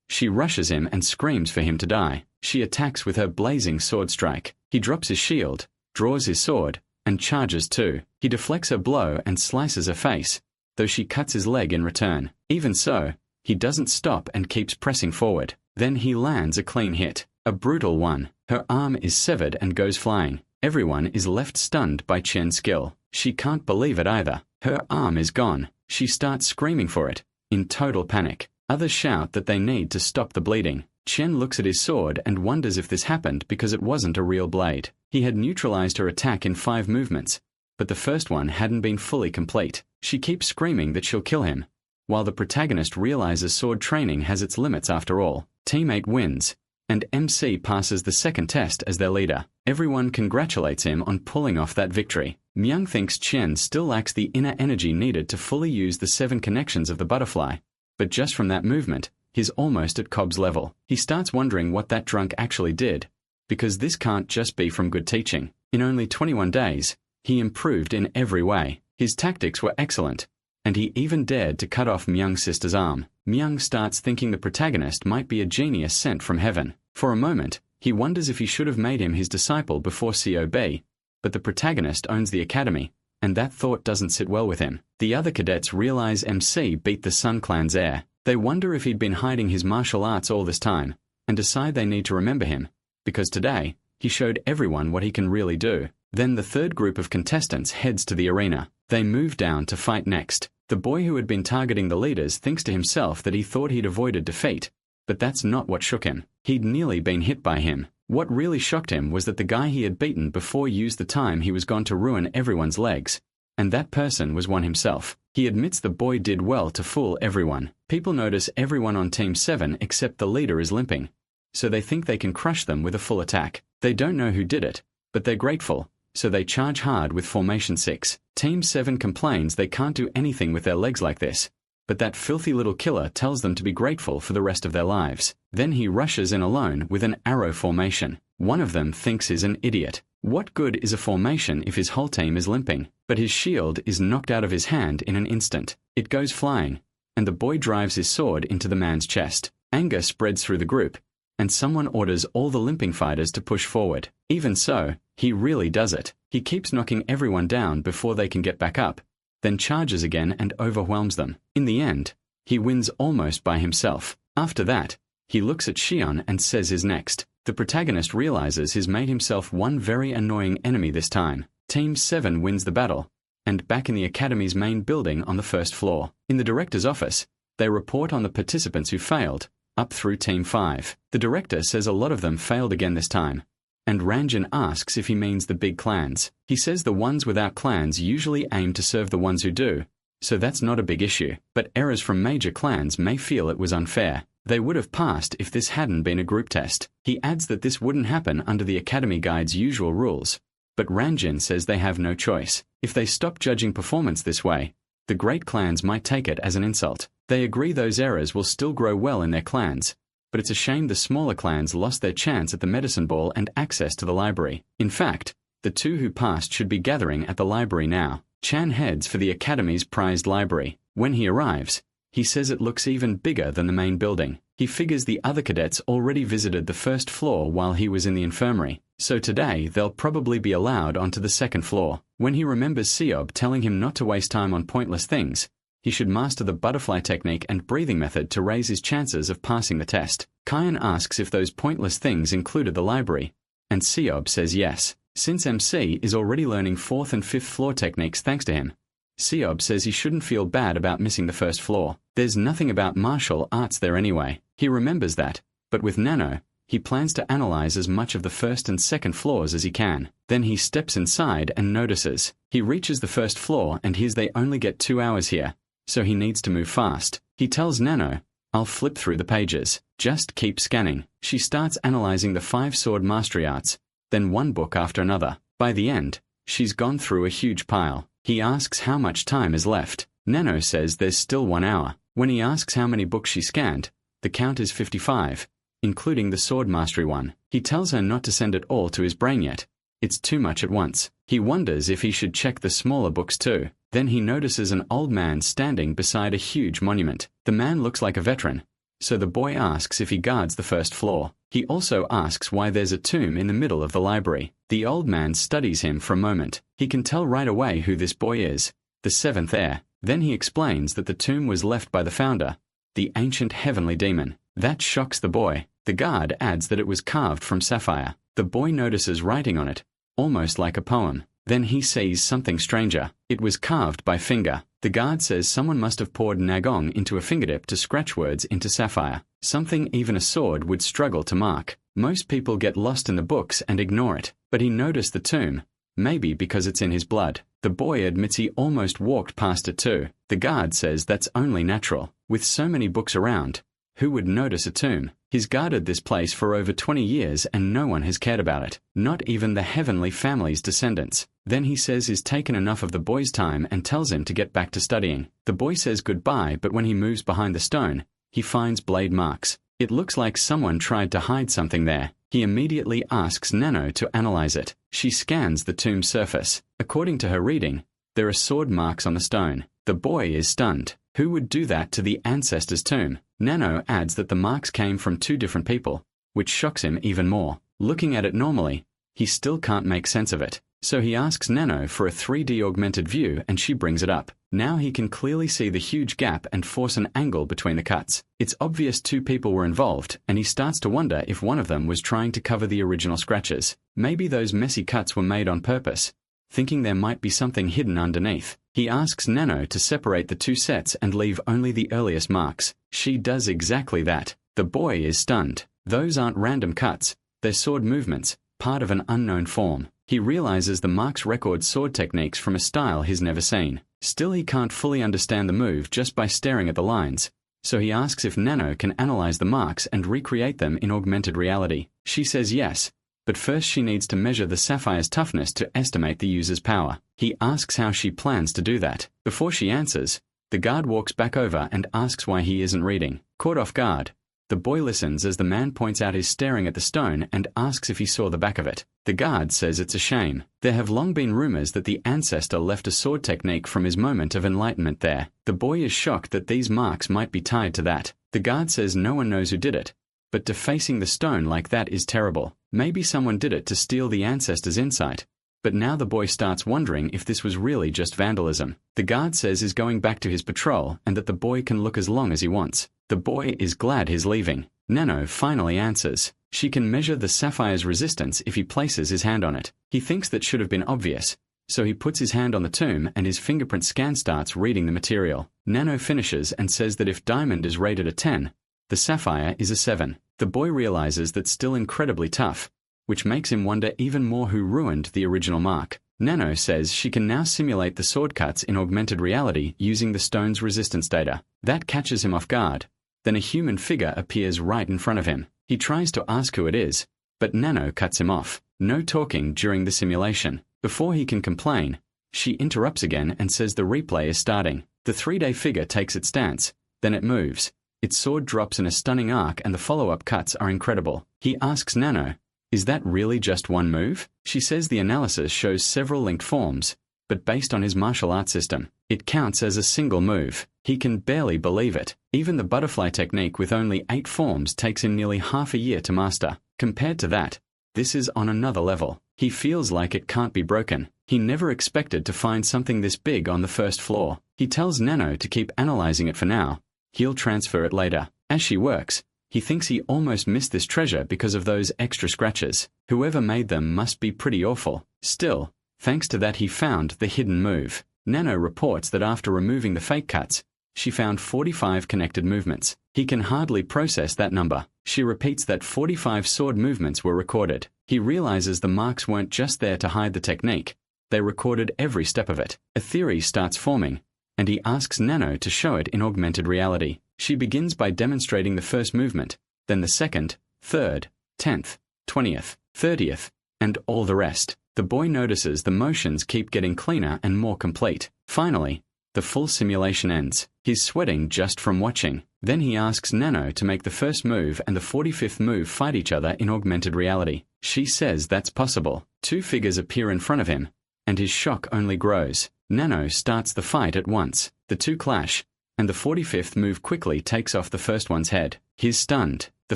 she rushes him and screams for him to die. She attacks with her blazing sword strike. He drops his shield, draws his sword, and charges too. He deflects her blow and slices her face, though she cuts his leg in return. Even so, he doesn't stop and keeps pressing forward. Then he lands a clean hit, a brutal one. Her arm is severed and goes flying. Everyone is left stunned by Chen's skill. She can't believe it either. Her arm is gone. She starts screaming for it, in total panic. Others shout that they need to stop the bleeding. Chen looks at his sword and wonders if this happened because it wasn't a real blade. He had neutralized her attack in 5 movements, but the first one hadn't been fully complete. She keeps screaming that she'll kill him, while the protagonist realizes sword training has its limits after all. Team 8 wins, and MC passes the second test as their leader. Everyone congratulates him on pulling off that victory. Myung thinks Chen still lacks the inner energy needed to fully use the 7 connections of the butterfly, but just from that movement, he's almost at Cobb's level. He starts wondering what that drunk actually did, because this can't just be from good teaching. In only 21 days, he improved in every way. His tactics were excellent, and he even dared to cut off Myung's sister's arm. Myung starts thinking the protagonist might be a genius sent from heaven. For a moment, he wonders if he should have made him his disciple before COB, but the protagonist owns the academy, and that thought doesn't sit well with him. The other cadets realize MC beat the Sun Clan's heir. They wonder if he'd been hiding his martial arts all this time, and decide they need to remember him, because today, he showed everyone what he can really do. Then the third group of contestants heads to the arena. They move down to fight next. The boy who had been targeting the leaders thinks to himself that he thought he'd avoided defeat, but that's not what shook him. He'd nearly been hit by him. What really shocked him was that the guy he had beaten before used the time he was gone to ruin everyone's legs, and that person was one himself. He admits the boy did well to fool everyone. People notice everyone on Team 7 except the leader is limping, so they think they can crush them with a full attack. They don't know who did it, but they're grateful, so they charge hard with Formation 6. Team 7 complains they can't do anything with their legs like this, but that filthy little killer tells them to be grateful for the rest of their lives. Then he rushes in alone with an arrow formation. One of them thinks he's an idiot. What good is a formation if his whole team is limping? But his shield is knocked out of his hand in an instant. It goes flying, and the boy drives his sword into the man's chest. Anger spreads through the group, and someone orders all the limping fighters to push forward. Even so, he really does it. He keeps knocking everyone down before they can get back up, then charges again and overwhelms them. In the end, he wins almost by himself. After that, he looks at Xion and says he's next. The protagonist realizes he's made himself one very annoying enemy this time. Team 7 wins the battle, and back in the academy's main building on the first floor. In the director's office, they report on the participants who failed, up through Team 5. The director says a lot of them failed again this time, and Ranjin asks if he means the big clans. He says the ones without clans usually aim to serve the ones who do, so that's not a big issue. But errors from major clans may feel it was unfair. They would have passed if this hadn't been a group test. He adds that this wouldn't happen under the Academy Guide's usual rules, but Ranjin says they have no choice. If they stop judging performance this way, the great clans might take it as an insult. They agree those errors will still grow well in their clans, but it's a shame the smaller clans lost their chance at the medicine ball and access to the library. In fact, the two who passed should be gathering at the library now. Chan heads for the Academy's prized library. When he arrives, he says it looks even bigger than the main building. He figures the other cadets already visited the first floor while he was in the infirmary, so today they'll probably be allowed onto the second floor. When he remembers Seob telling him not to waste time on pointless things, he should master the butterfly technique and breathing method to raise his chances of passing the test. Kyan asks if those pointless things included the library, and Seob says yes. Since MC is already learning 4th and 5th floor techniques thanks to him, Seob says he shouldn't feel bad about missing the first floor. There's nothing about martial arts there anyway. He remembers that, but with Nano, he plans to analyze as much of the first and second floors as he can. Then he steps inside and notices. He reaches the first floor and hears they only get 2 hours here, so he needs to move fast. He tells Nano, "I'll flip through the pages. Just keep scanning." She starts analyzing the 5 sword mastery arts, then one book after another. By the end, she's gone through a huge pile. He asks how much time is left. Nano says there's still 1 hour. When he asks how many books she scanned, the count is 55, including the sword mastery one. He tells her not to send it all to his brain yet. It's too much at once. He wonders if he should check the smaller books too. Then he notices an old man standing beside a huge monument. The man looks like a veteran, so the boy asks if he guards the first floor. He also asks why there's a tomb in the middle of the library. The old man studies him for a moment. He can tell right away who this boy is, the 7th heir. Then he explains that the tomb was left by the founder, the ancient heavenly demon. That shocks the boy. The guard adds that it was carved from sapphire. The boy notices writing on it, almost like a poem. Then he sees something stranger. It was carved by finger. The guard says someone must have poured nagong into a fingertip to scratch words into sapphire, something even a sword would struggle to mark. Most people get lost in the books and ignore it, but he noticed the tomb, maybe because it's in his blood. The boy admits he almost walked past it too. The guard says that's only natural. With so many books around, who would notice a tomb? He's guarded this place for over 20 years and no one has cared about it, not even the heavenly family's descendants. Then he says he's taken enough of the boy's time and tells him to get back to studying. The boy says goodbye, but when he moves behind the stone, he finds blade marks. It looks like someone tried to hide something there. He immediately asks Nano to analyze it. She scans the tomb surface. According to her reading, there are sword marks on the stone. The boy is stunned. Who would do that to the ancestor's tomb? Nano adds that the marks came from 2 different people, which shocks him even more. Looking at it normally, he still can't make sense of it. So he asks Nano for a 3D augmented view and she brings it up. Now he can clearly see the huge gap and force an angle between the cuts. It's obvious 2 people were involved, and he starts to wonder if one of them was trying to cover the original scratches. Maybe those messy cuts were made on purpose, thinking there might be something hidden underneath. He asks Nano to separate the 2 sets and leave only the earliest marks. She does exactly that. The boy is stunned. Those aren't random cuts, they're sword movements, part of an unknown form. He realizes the marks record sword techniques from a style he's never seen. Still, he can't fully understand the move just by staring at the lines, so he asks if Nano can analyze the marks and recreate them in augmented reality. She says yes, but first she needs to measure the sapphire's toughness to estimate the user's power. He asks how she plans to do that. Before she answers, the guard walks back over and asks why he isn't reading. Caught off guard, the boy listens as the man points out he's staring at the stone and asks if he saw the back of it. The guard says it's a shame. There have long been rumors that the ancestor left a sword technique from his moment of enlightenment there. The boy is shocked that these marks might be tied to that. The guard says no one knows who did it, but defacing the stone like that is terrible. Maybe someone did it to steal the ancestor's insight. But now the boy starts wondering if this was really just vandalism. The guard says he's going back to his patrol and that the boy can look as long as he wants. The boy is glad he's leaving. Nano finally answers. She can measure the sapphire's resistance if he places his hand on it. He thinks that should have been obvious, so he puts his hand on the tomb and his fingerprint scan starts reading the material. Nano finishes and says that if diamond is rated a 10, the sapphire is a 7. The boy realizes that's still incredibly tough, which makes him wonder even more who ruined the original mark. Nano says she can now simulate the sword cuts in augmented reality using the stone's resistance data. That catches him off guard. Then a human figure appears right in front of him. He tries to ask who it is, but Nano cuts him off. No talking during the simulation. Before he can complain, she interrupts again and says the replay is starting. The 3D figure takes its stance, then it moves. Its sword drops in a stunning arc and the follow-up cuts are incredible. He asks Nano, is that really just one move? She says the analysis shows several linked forms, but based on his martial arts system, it counts as a single move. He can barely believe it. Even the butterfly technique with only 8 forms takes him nearly half a year to master. Compared to that, this is on another level. He feels like it can't be broken. He never expected to find something this big on the first floor. He tells Nano to keep analyzing it for now. He'll transfer it later. As she works, he thinks he almost missed this treasure because of those extra scratches. Whoever made them must be pretty awful. Still, thanks to that he found the hidden move. Nano reports that after removing the fake cuts, she found 45 connected movements. He can hardly process that number. She repeats that 45 sword movements were recorded. He realizes the marks weren't just there to hide the technique. They recorded every step of it. A theory starts forming, and he asks Nano to show it in augmented reality. She begins by demonstrating the first movement, then the second, third, 10th, 20th, 30th, and all the rest. The boy notices the motions keep getting cleaner and more complete. Finally, the full simulation ends. He's sweating just from watching. Then he asks Nano to make the first move and the 45th move fight each other in augmented reality. She says that's possible. 2 figures appear in front of him, and his shock only grows. Nano starts the fight at once. The 2 clash, and the 45th move quickly takes off the first one's head. He's stunned. The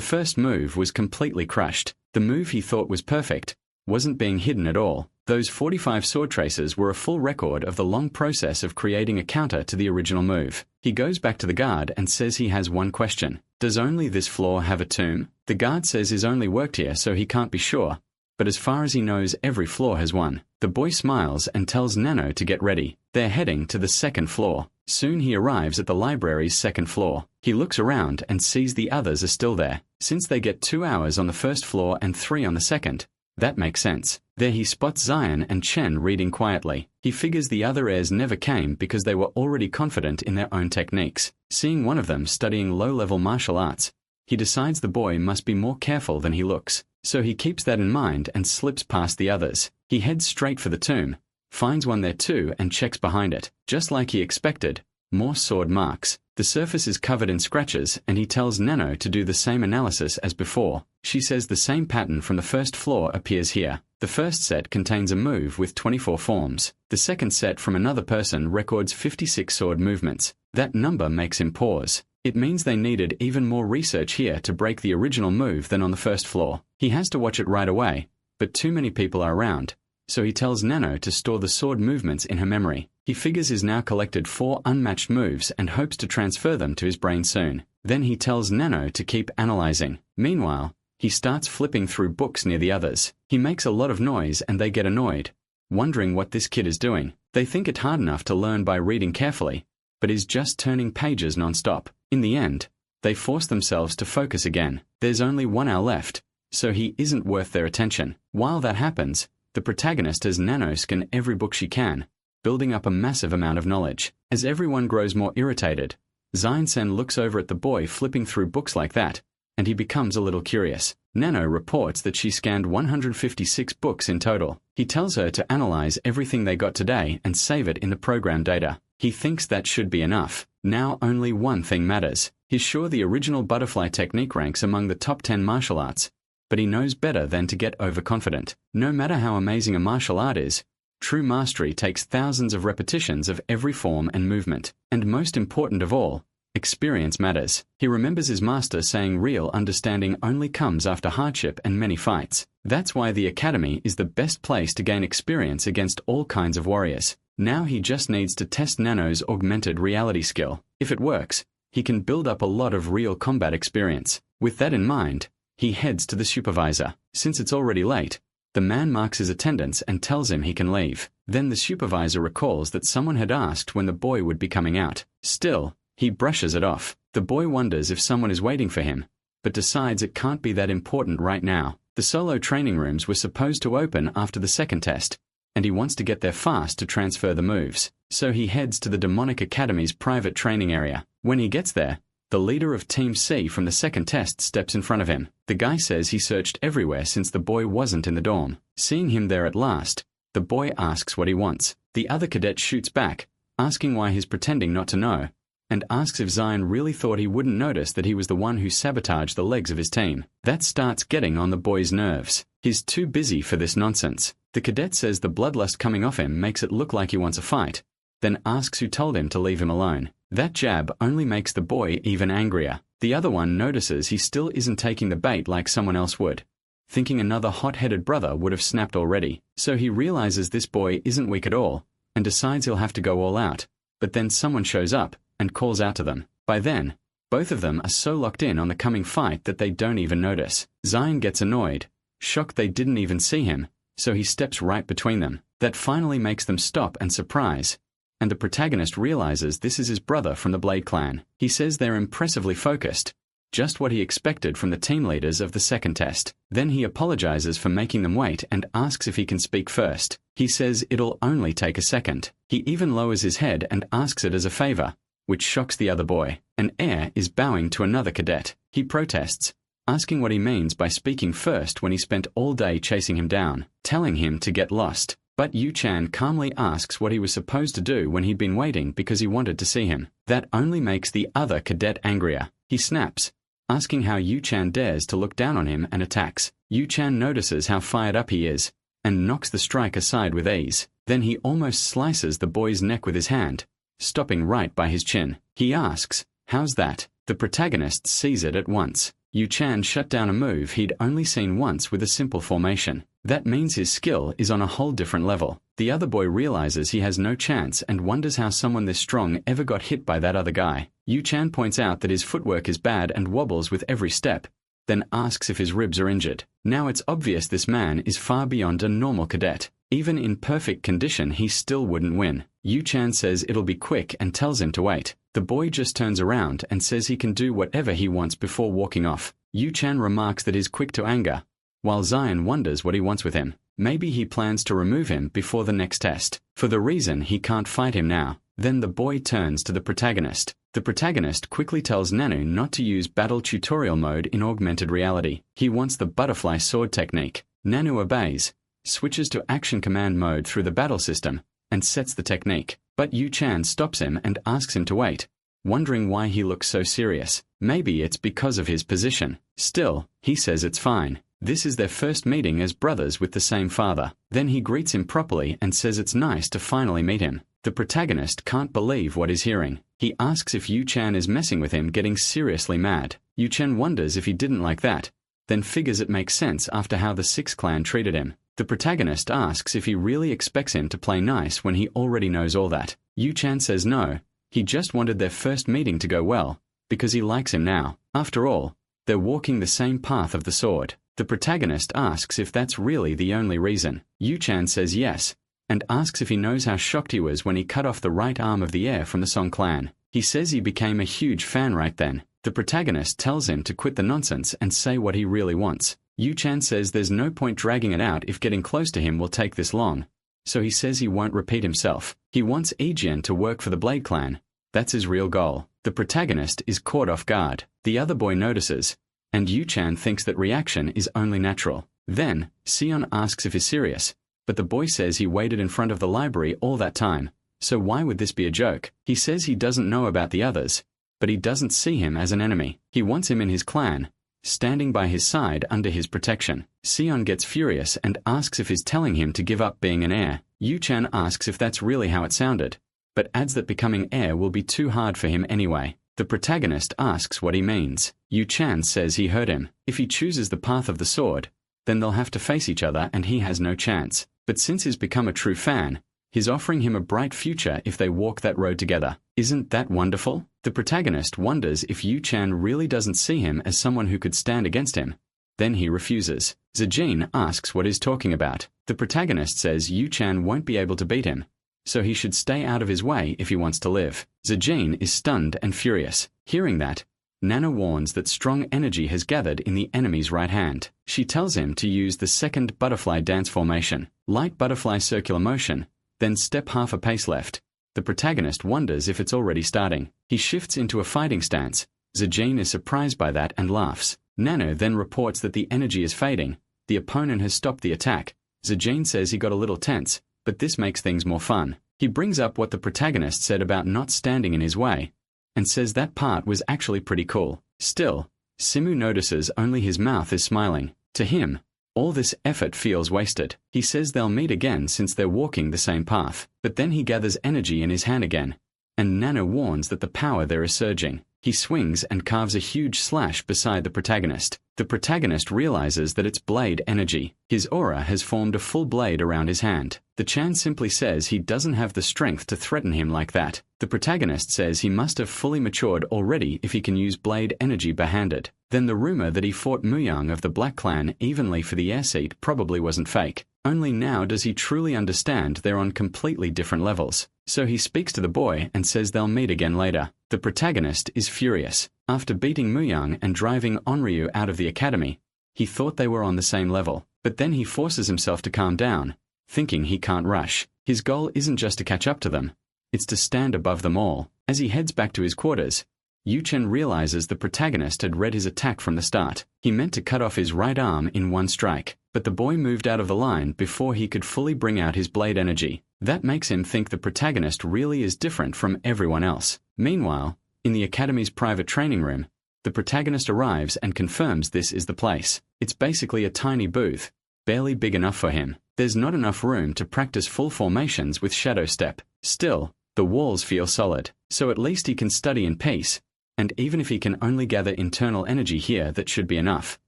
first move was completely crushed. The move he thought was perfect wasn't being hidden at all. Those 45 sword traces were a full record of the long process of creating a counter to the original move. He goes back to the guard and says he has one question. Does only this floor have a tomb? The guard says he's only worked here so he can't be sure, but as far as he knows every floor has one. The boy smiles and tells Nano to get ready. They're heading to the second floor. Soon he arrives at the library's second floor. He looks around and sees the others are still there. Since they get 2 hours on the first floor and 3 on the second, that makes sense. There he spots Zion and Chen reading quietly. He figures the other heirs never came because they were already confident in their own techniques. Seeing one of them studying low-level martial arts, he decides the boy must be more careful than he looks. So he keeps that in mind and slips past the others. He heads straight for the tomb, finds one there too and checks behind it. Just like he expected, more sword marks. The surface is covered in scratches and he tells Nano to do the same analysis as before. She says the same pattern from the first floor appears here. The first set contains a move with 24 forms. The second set from another person records 56 sword movements. That number makes him pause. It means they needed even more research here to break the original move than on the first floor. He has to watch it right away, but too many people are around, so he tells Nano to store the sword movements in her memory. He figures he's now collected 4 unmatched moves and hopes to transfer them to his brain soon. Then he tells Nano to keep analyzing. Meanwhile, he starts flipping through books near the others. He makes a lot of noise and they get annoyed, wondering what this kid is doing. They think it hard enough to learn by reading carefully, but is just turning pages non-stop. In the end, they force themselves to focus again. There's only 1 hour left, so he isn't worth their attention. While that happens, the protagonist has nanoscan every book she can, building up a massive amount of knowledge. As everyone grows more irritated, Zain-sen looks over at the boy flipping through books like that, and he becomes a little curious. Nano reports that she scanned 156 books in total. He tells her to analyze everything they got today and save it in the program data. He thinks that should be enough. Now only one thing matters. He's sure the original butterfly technique ranks among the top 10 martial arts, but he knows better than to get overconfident. No matter how amazing a martial art is, true mastery takes thousands of repetitions of every form and movement. And most important of all, experience matters. He remembers his master saying real understanding only comes after hardship and many fights. That's why the academy is the best place to gain experience against all kinds of warriors. Now he just needs to test Nano's augmented reality skill. If it works, he can build up a lot of real combat experience. With that in mind, he heads to the supervisor. Since it's already late, the man marks his attendance and tells him he can leave. Then the supervisor recalls that someone had asked when the boy would be coming out. Still, he brushes it off. The boy wonders if someone is waiting for him, but decides it can't be that important right now. The solo training rooms were supposed to open after the second test, and he wants to get there fast to transfer the moves. So he heads to the Demonic Academy's private training area. When he gets there, the leader of Team C from the second test steps in front of him. The guy says he searched everywhere since the boy wasn't in the dorm. Seeing him there at last, the boy asks what he wants. The other cadet shoots back, asking why he's pretending not to know, and asks if Zion really thought he wouldn't notice that he was the one who sabotaged the legs of his team. That starts getting on the boy's nerves. He's too busy for this nonsense. The cadet says the bloodlust coming off him makes it look like he wants a fight, then asks who told him to leave him alone. That jab only makes the boy even angrier. The other one notices he still isn't taking the bait like someone else would, thinking another hot-headed brother would have snapped already. So he realizes this boy isn't weak at all, and decides he'll have to go all out. But then someone shows up and calls out to them. By then, both of them are so locked in on the coming fight that they don't even notice. Zion gets annoyed, shocked they didn't even see him, so he steps right between them. That finally makes them stop and surprise, and the protagonist realizes this is his brother from the Blade Clan. He says they're impressively focused, just what he expected from the team leaders of the second test. Then he apologizes for making them wait and asks if he can speak first. He says it'll only take a second. He even lowers his head and asks it as a favor, which shocks the other boy. An heir is bowing to another cadet. He protests, asking what he means by speaking first when he spent all day chasing him down, telling him to get lost. But Yu-chan calmly asks what he was supposed to do when he'd been waiting because he wanted to see him. That only makes the other cadet angrier. He snaps, asking how Yu-chan dares to look down on him and attacks. Yu-chan notices how fired up he is, and knocks the strike aside with ease. Then he almost slices the boy's neck with his hand, stopping right by his chin. He asks, "How's that?" The protagonist sees it at once. Yu-chan shut down a move he'd only seen once with a simple formation. That means his skill is on a whole different level. The other boy realizes he has no chance and wonders how someone this strong ever got hit by that other guy. Yu-chan points out that his footwork is bad and wobbles with every step, then asks if his ribs are injured. Now it's obvious this man is far beyond a normal cadet. Even in perfect condition he still wouldn't win. Yu-chan says it'll be quick and tells him to wait. The boy just turns around and says he can do whatever he wants before walking off. Yu-chan remarks that he's quick to anger, while Zion wonders what he wants with him. Maybe he plans to remove him before the next test, for the reason he can't fight him now. Then the boy turns to the protagonist. The protagonist quickly tells Nanu not to use battle tutorial mode in augmented reality. He wants the butterfly sword technique. Nanu obeys, switches to action command mode through the battle system, and sets the technique. But Yu-chan stops him and asks him to wait, wondering why he looks so serious. Maybe it's because of his position. Still, he says it's fine. This is their first meeting as brothers with the same father. Then he greets him properly and says it's nice to finally meet him. The protagonist can't believe what he's hearing. He asks if Yu-chan is messing with him, getting seriously mad. Yu-chan wonders if he didn't like that, then figures it makes sense after how the Six Clan treated him. The protagonist asks if he really expects him to play nice when he already knows all that. Yu-chan says no, he just wanted their first meeting to go well, because he likes him now. After all, they're walking the same path of the sword. The protagonist asks if that's really the only reason. Yu-chan says yes, and asks if he knows how shocked he was when he cut off the right arm of the heir from the Song clan. He says he became a huge fan right then. The protagonist tells him to quit the nonsense and say what he really wants. Yu-chan says there's no point dragging it out if getting close to him will take this long, so he says he won't repeat himself. He wants Ejian to work for the Blade Clan. That's his real goal. The protagonist is caught off guard. The other boy notices, and Yu-chan thinks that reaction is only natural. Then, Sion asks if he's serious, but the boy says he waited in front of the library all that time, so why would this be a joke? He says he doesn't know about the others, but he doesn't see him as an enemy. He wants him in his clan, standing by his side under his protection. Sion gets furious and asks if he's telling him to give up being an heir. Yu-chan asks if that's really how it sounded, but adds that becoming heir will be too hard for him anyway. The protagonist asks what he means. Yu-chan says he heard him. If he chooses the path of the sword, then they'll have to face each other and he has no chance. But since he's become a true fan, he's offering him a bright future if they walk that road together. Isn't that wonderful? The protagonist wonders if Yu-chan really doesn't see him as someone who could stand against him. Then he refuses. Zijin asks what he's talking about. The protagonist says Yu-chan won't be able to beat him, so he should stay out of his way if he wants to live. Zijin is stunned and furious. Hearing that, Nana warns that strong energy has gathered in the enemy's right hand. She tells him to use the second butterfly dance formation, light butterfly circular motion, then step half a pace left. The protagonist wonders if it's already starting. He shifts into a fighting stance. Zijin is surprised by that and laughs. Nano then reports that the energy is fading. The opponent has stopped the attack. Zijin says he got a little tense, but this makes things more fun. He brings up what the protagonist said about not standing in his way, and says that part was actually pretty cool. Still, Simu notices only his mouth is smiling. To him, all this effort feels wasted. He says they'll meet again since they're walking the same path. But then he gathers energy in his hand again, and Nano warns that the power there is surging. He swings and carves a huge slash beside the protagonist. The protagonist realizes that it's blade energy. His aura has formed a full blade around his hand. The Chan simply says he doesn't have the strength to threaten him like that. The protagonist says he must have fully matured already if he can use blade energy barehanded. Then the rumor that he fought Muyang of the Black Clan evenly for the air seat probably wasn't fake. Only now does he truly understand they're on completely different levels. So he speaks to the boy and says they'll meet again later. The protagonist is furious. After beating Muyang and driving Onryu out of the academy, he thought they were on the same level. But then he forces himself to calm down, thinking he can't rush. His goal isn't just to catch up to them, it's to stand above them all. As he heads back to his quarters, Yu-chan realizes the protagonist had read his attack from the start. He meant to cut off his right arm in one strike, but the boy moved out of the line before he could fully bring out his blade energy. That makes him think the protagonist really is different from everyone else. Meanwhile, in the academy's private training room, the protagonist arrives and confirms this is the place. It's basically a tiny booth, barely big enough for him. There's not enough room to practice full formations with shadow step. Still, the walls feel solid, so at least he can study in peace. And even if he can only gather internal energy here, that should be enough.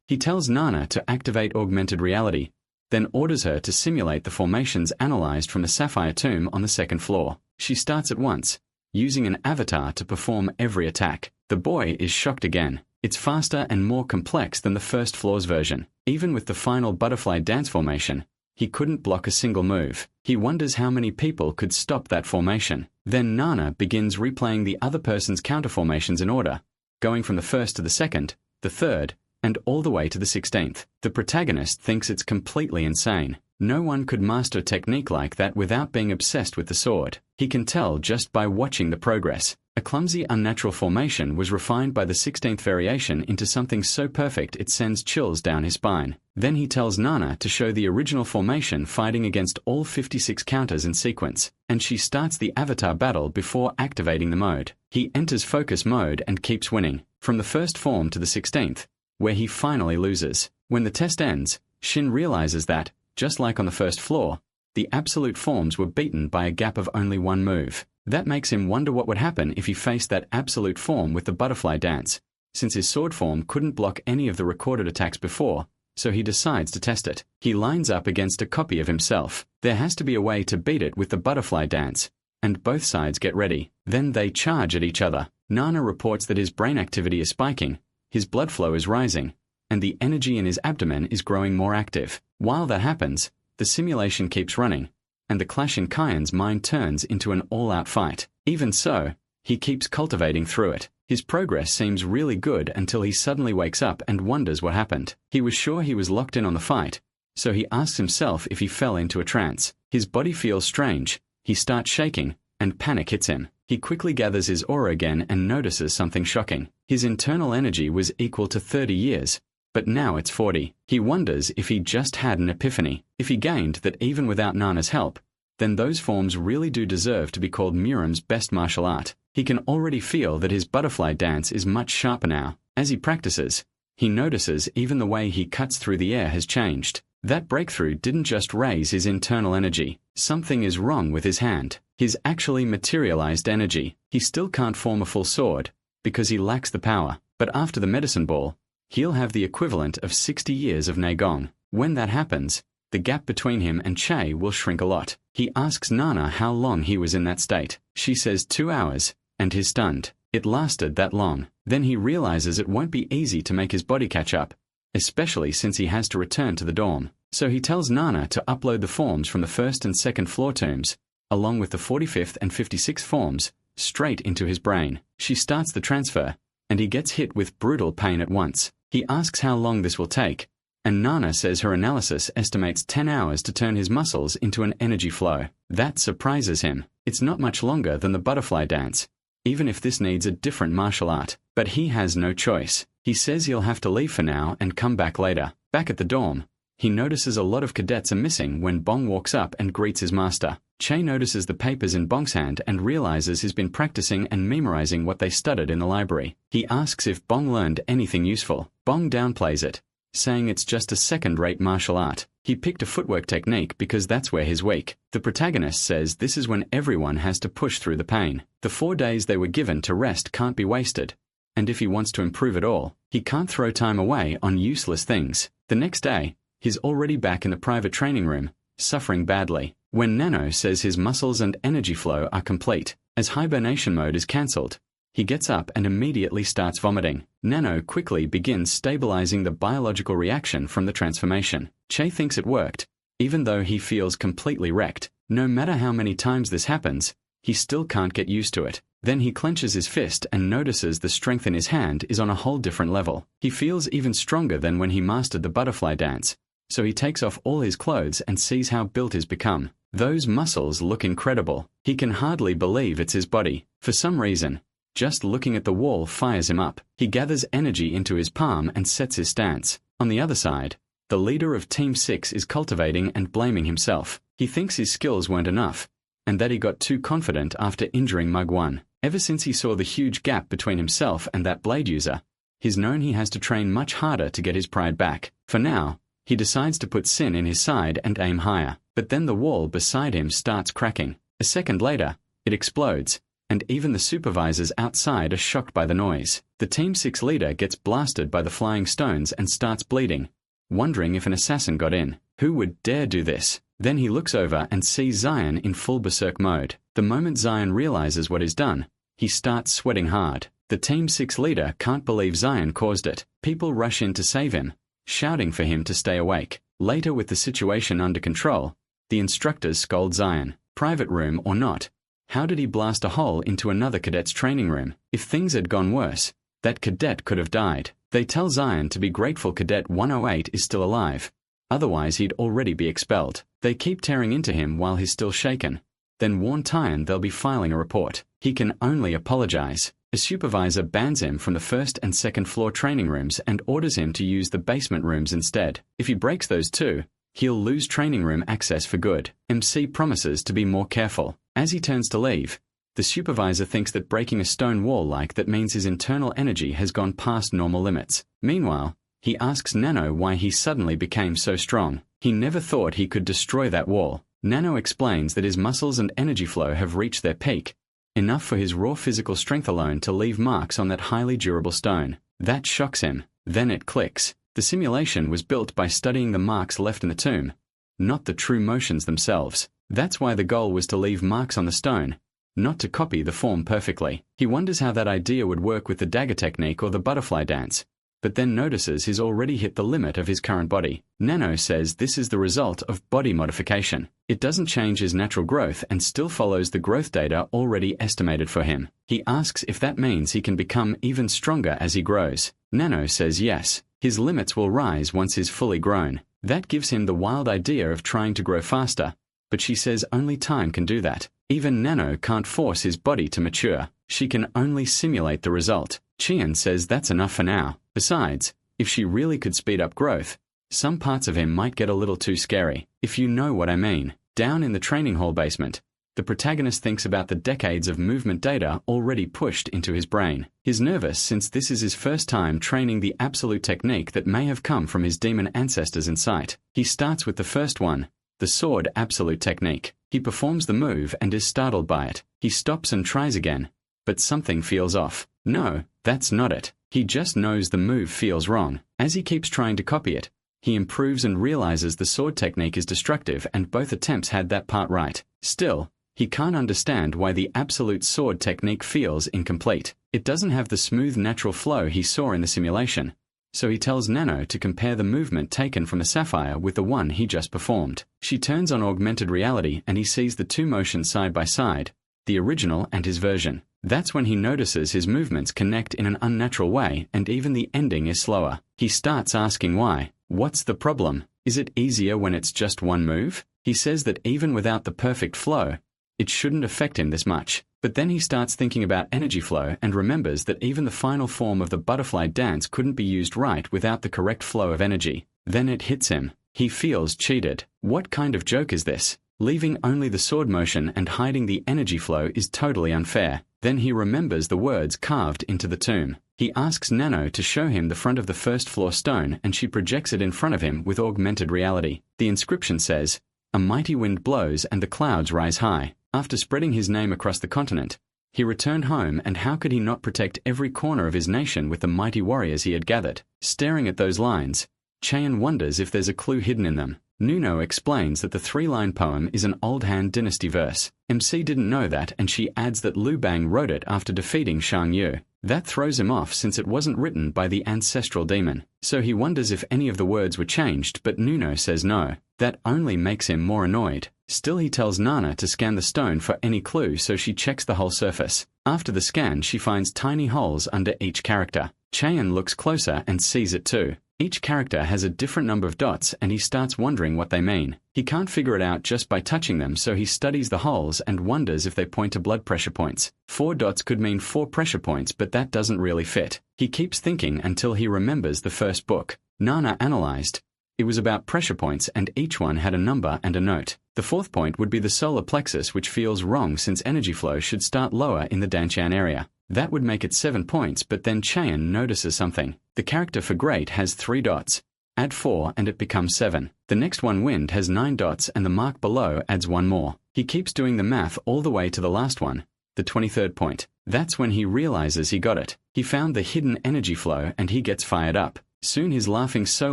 He tells Nana to activate augmented reality, then orders her to simulate the formations analyzed from the Sapphire Tomb on the second floor. She starts at once, using an avatar to perform every attack. The boy is shocked again. It's faster and more complex than the first floor's version. Even with the final butterfly dance formation, he couldn't block a single move. He wonders how many people could stop that formation. Then Nana begins replaying the other person's counter formations in order, going from the first to the second, the third, and all the way to the 16th. The protagonist thinks it's completely insane. No one could master a technique like that without being obsessed with the sword. He can tell just by watching the progress. A clumsy, unnatural formation was refined by the 16th variation into something so perfect it sends chills down his spine. Then he tells Nana to show the original formation fighting against all 56 counters in sequence, and she starts the avatar battle before activating the mode. He enters focus mode and keeps winning, from the first form to the 16th, where he finally loses. When the test ends, Shin realizes that, just like on the first floor, the absolute forms were beaten by a gap of only one move. That makes him wonder what would happen if he faced that absolute form with the butterfly dance, since his sword form couldn't block any of the recorded attacks before, so he decides to test it. He lines up against a copy of himself. There has to be a way to beat it with the butterfly dance, and both sides get ready. Then they charge at each other. Nana reports that his brain activity is spiking, his blood flow is rising, and the energy in his abdomen is growing more active. While that happens, the simulation keeps running, and the clash in Kyan's mind turns into an all-out fight. Even so, he keeps cultivating through it. His progress seems really good until he suddenly wakes up and wonders what happened. He was sure he was locked in on the fight, so he asks himself if he fell into a trance. His body feels strange, he starts shaking, and panic hits him. He quickly gathers his aura again and notices something shocking. His internal energy was equal to 30 years, but now it's 40. He wonders if he just had an epiphany. If he gained that even without Nana's help, then those forms really do deserve to be called Muram's best martial art. He can already feel that his butterfly dance is much sharper now. As he practices, he notices even the way he cuts through the air has changed. That breakthrough didn't just raise his internal energy. Something is wrong with his hand. His actually materialized energy. He still can't form a full sword, because he lacks the power. But after the medicine ball, he'll have the equivalent of 60 years of Neigong. When that happens, the gap between him and Che will shrink a lot. He asks Nana how long he was in that state. She says 2 hours, and he's stunned. It lasted that long. Then he realizes it won't be easy to make his body catch up, especially since he has to return to the dorm. So he tells Nana to upload the forms from the first and second floor tombs, along with the 45th and 56th forms, straight into his brain. She starts the transfer, and he gets hit with brutal pain at once. He asks how long this will take, and Nana says her analysis estimates 10 hours to turn his muscles into an energy flow. That surprises him. It's not much longer than the butterfly dance, even if this needs a different martial art. But he has no choice. He says he'll have to leave for now and come back later. Back at the dorm, he notices a lot of cadets are missing when Bong walks up and greets his master. Che notices the papers in Bong's hand and realizes he's been practicing and memorizing what they studied in the library. He asks if Bong learned anything useful. Bong downplays it, saying it's just a second-rate martial art. He picked a footwork technique because that's where he's weak. The protagonist says this is when everyone has to push through the pain. The 4 days they were given to rest can't be wasted, and if he wants to improve at all, he can't throw time away on useless things. The next day, he's already back in the private training room, suffering badly, when Nano says his muscles and energy flow are complete. As hibernation mode is cancelled, he gets up and immediately starts vomiting. Nano quickly begins stabilizing the biological reaction from the transformation. Che thinks it worked, even though he feels completely wrecked. No matter how many times this happens, he still can't get used to it. Then he clenches his fist and notices the strength in his hand is on a whole different level. He feels even stronger than when he mastered the butterfly dance, so he takes off all his clothes and sees how built he's become. Those muscles look incredible. He can hardly believe it's his body. For some reason, just looking at the wall fires him up. He gathers energy into his palm and sets his stance. On the other side, the leader of Team 6 is cultivating and blaming himself. He thinks his skills weren't enough, and that he got too confident after injuring Mug 1. Ever since he saw the huge gap between himself and that blade user, he's known he has to train much harder to get his pride back. For now, he decides to put Sin in his side and aim higher. But then the wall beside him starts cracking. A second later, it explodes, and even the supervisors outside are shocked by the noise. The Team 6 leader gets blasted by the flying stones and starts bleeding, wondering if an assassin got in. Who would dare do this? Then he looks over and sees Zion in full berserk mode. The moment Zion realizes what is done, he starts sweating hard. The Team 6 leader can't believe Zion caused it. People rush in to save him, shouting for him to stay awake. Later, with the situation under control, the instructors scold Zion. Private room or not, how did he blast a hole into another cadet's training room? If things had gone worse, that cadet could have died. They tell Zion to be grateful Cadet 108 is still alive. Otherwise he'd already be expelled. They keep tearing into him while he's still shaken. Then warn Tyan they'll be filing a report. He can only apologize. A supervisor bans him from the first and second floor training rooms and orders him to use the basement rooms instead. If he breaks those two, he'll lose training room access for good. MC promises to be more careful. As he turns to leave, the supervisor thinks that breaking a stone wall like that means his internal energy has gone past normal limits. Meanwhile, he asks Nano why he suddenly became so strong. He never thought he could destroy that wall. Nano explains that his muscles and energy flow have reached their peak, enough for his raw physical strength alone to leave marks on that highly durable stone. That shocks him. Then it clicks. The simulation was built by studying the marks left in the tomb, not the true motions themselves. That's why the goal was to leave marks on the stone, not to copy the form perfectly. He wonders how that idea would work with the dagger technique or the butterfly dance, but then notices he's already hit the limit of his current body. Nano says this is the result of body modification. It doesn't change his natural growth and still follows the growth data already estimated for him. He asks if that means he can become even stronger as he grows. Nano says yes. His limits will rise once he's fully grown. That gives him the wild idea of trying to grow faster, but she says only time can do that. Even Nano can't force his body to mature. She can only simulate the result. Chian says that's enough for now. Besides, if she really could speed up growth, some parts of him might get a little too scary, if you know what I mean. Down in the training hall basement, the protagonist thinks about the decades of movement data already pushed into his brain. He's nervous since this is his first time training the absolute technique that may have come from his demon ancestors in sight. He starts with the first one, the sword absolute technique. He performs the move and is startled by it. He stops and tries again, but something feels off. No, that's not it. He just knows the move feels wrong. As he keeps trying to copy it, he improves and realizes the sword technique is destructive and both attempts had that part right. Still, he can't understand why the absolute sword technique feels incomplete. It doesn't have the smooth natural flow he saw in the simulation, so he tells Nano to compare the movement taken from a sapphire with the one he just performed. She turns on augmented reality and he sees the two motions side by side, the original and his version. That's when he notices his movements connect in an unnatural way and even the ending is slower. He starts asking why. What's the problem? Is it easier when it's just one move? He says that even without the perfect flow, it shouldn't affect him this much. But then he starts thinking about energy flow and remembers that even the final form of the butterfly dance couldn't be used right without the correct flow of energy. Then it hits him. He feels cheated. What kind of joke is this? Leaving only the sword motion and hiding the energy flow is totally unfair. Then he remembers the words carved into the tomb. He asks Nano to show him the front of the first floor stone and she projects it in front of him with augmented reality. The inscription says, "A mighty wind blows and the clouds rise high." After spreading his name across the continent, he returned home and how could he not protect every corner of his nation with the mighty warriors he had gathered? Staring at those lines, Chaeyon wonders if there's a clue hidden in them. Nuno explains that the three-line poem is an Old Han dynasty verse. MC didn't know that and she adds that Liu Bang wrote it after defeating Shang Yu. That throws him off since it wasn't written by the ancestral demon. So he wonders if any of the words were changed but Nuno says no. That only makes him more annoyed. Still he tells Nana to scan the stone for any clue so she checks the whole surface. After the scan she finds tiny holes under each character. Chaeyon looks closer and sees it too. Each character has a different number of dots and he starts wondering what they mean. He can't figure it out just by touching them so he studies the holes and wonders if they point to blood pressure points. 4 dots could mean 4 pressure points but that doesn't really fit. He keeps thinking until he remembers the first book. Nana analyzed. It was about pressure points and each one had a number and a note. The 4th point would be the solar plexus which feels wrong since energy flow should start lower in the Danchan area. That would make it 7 points but then Chaeyon notices something. The character for great has 3 dots. Add 4 and it becomes 7. The next one wind has 9 dots and the mark below adds 1 more. He keeps doing the math all the way to the last one, the 23rd point. That's when he realizes he got it. He found the hidden energy flow and he gets fired up. Soon he's laughing so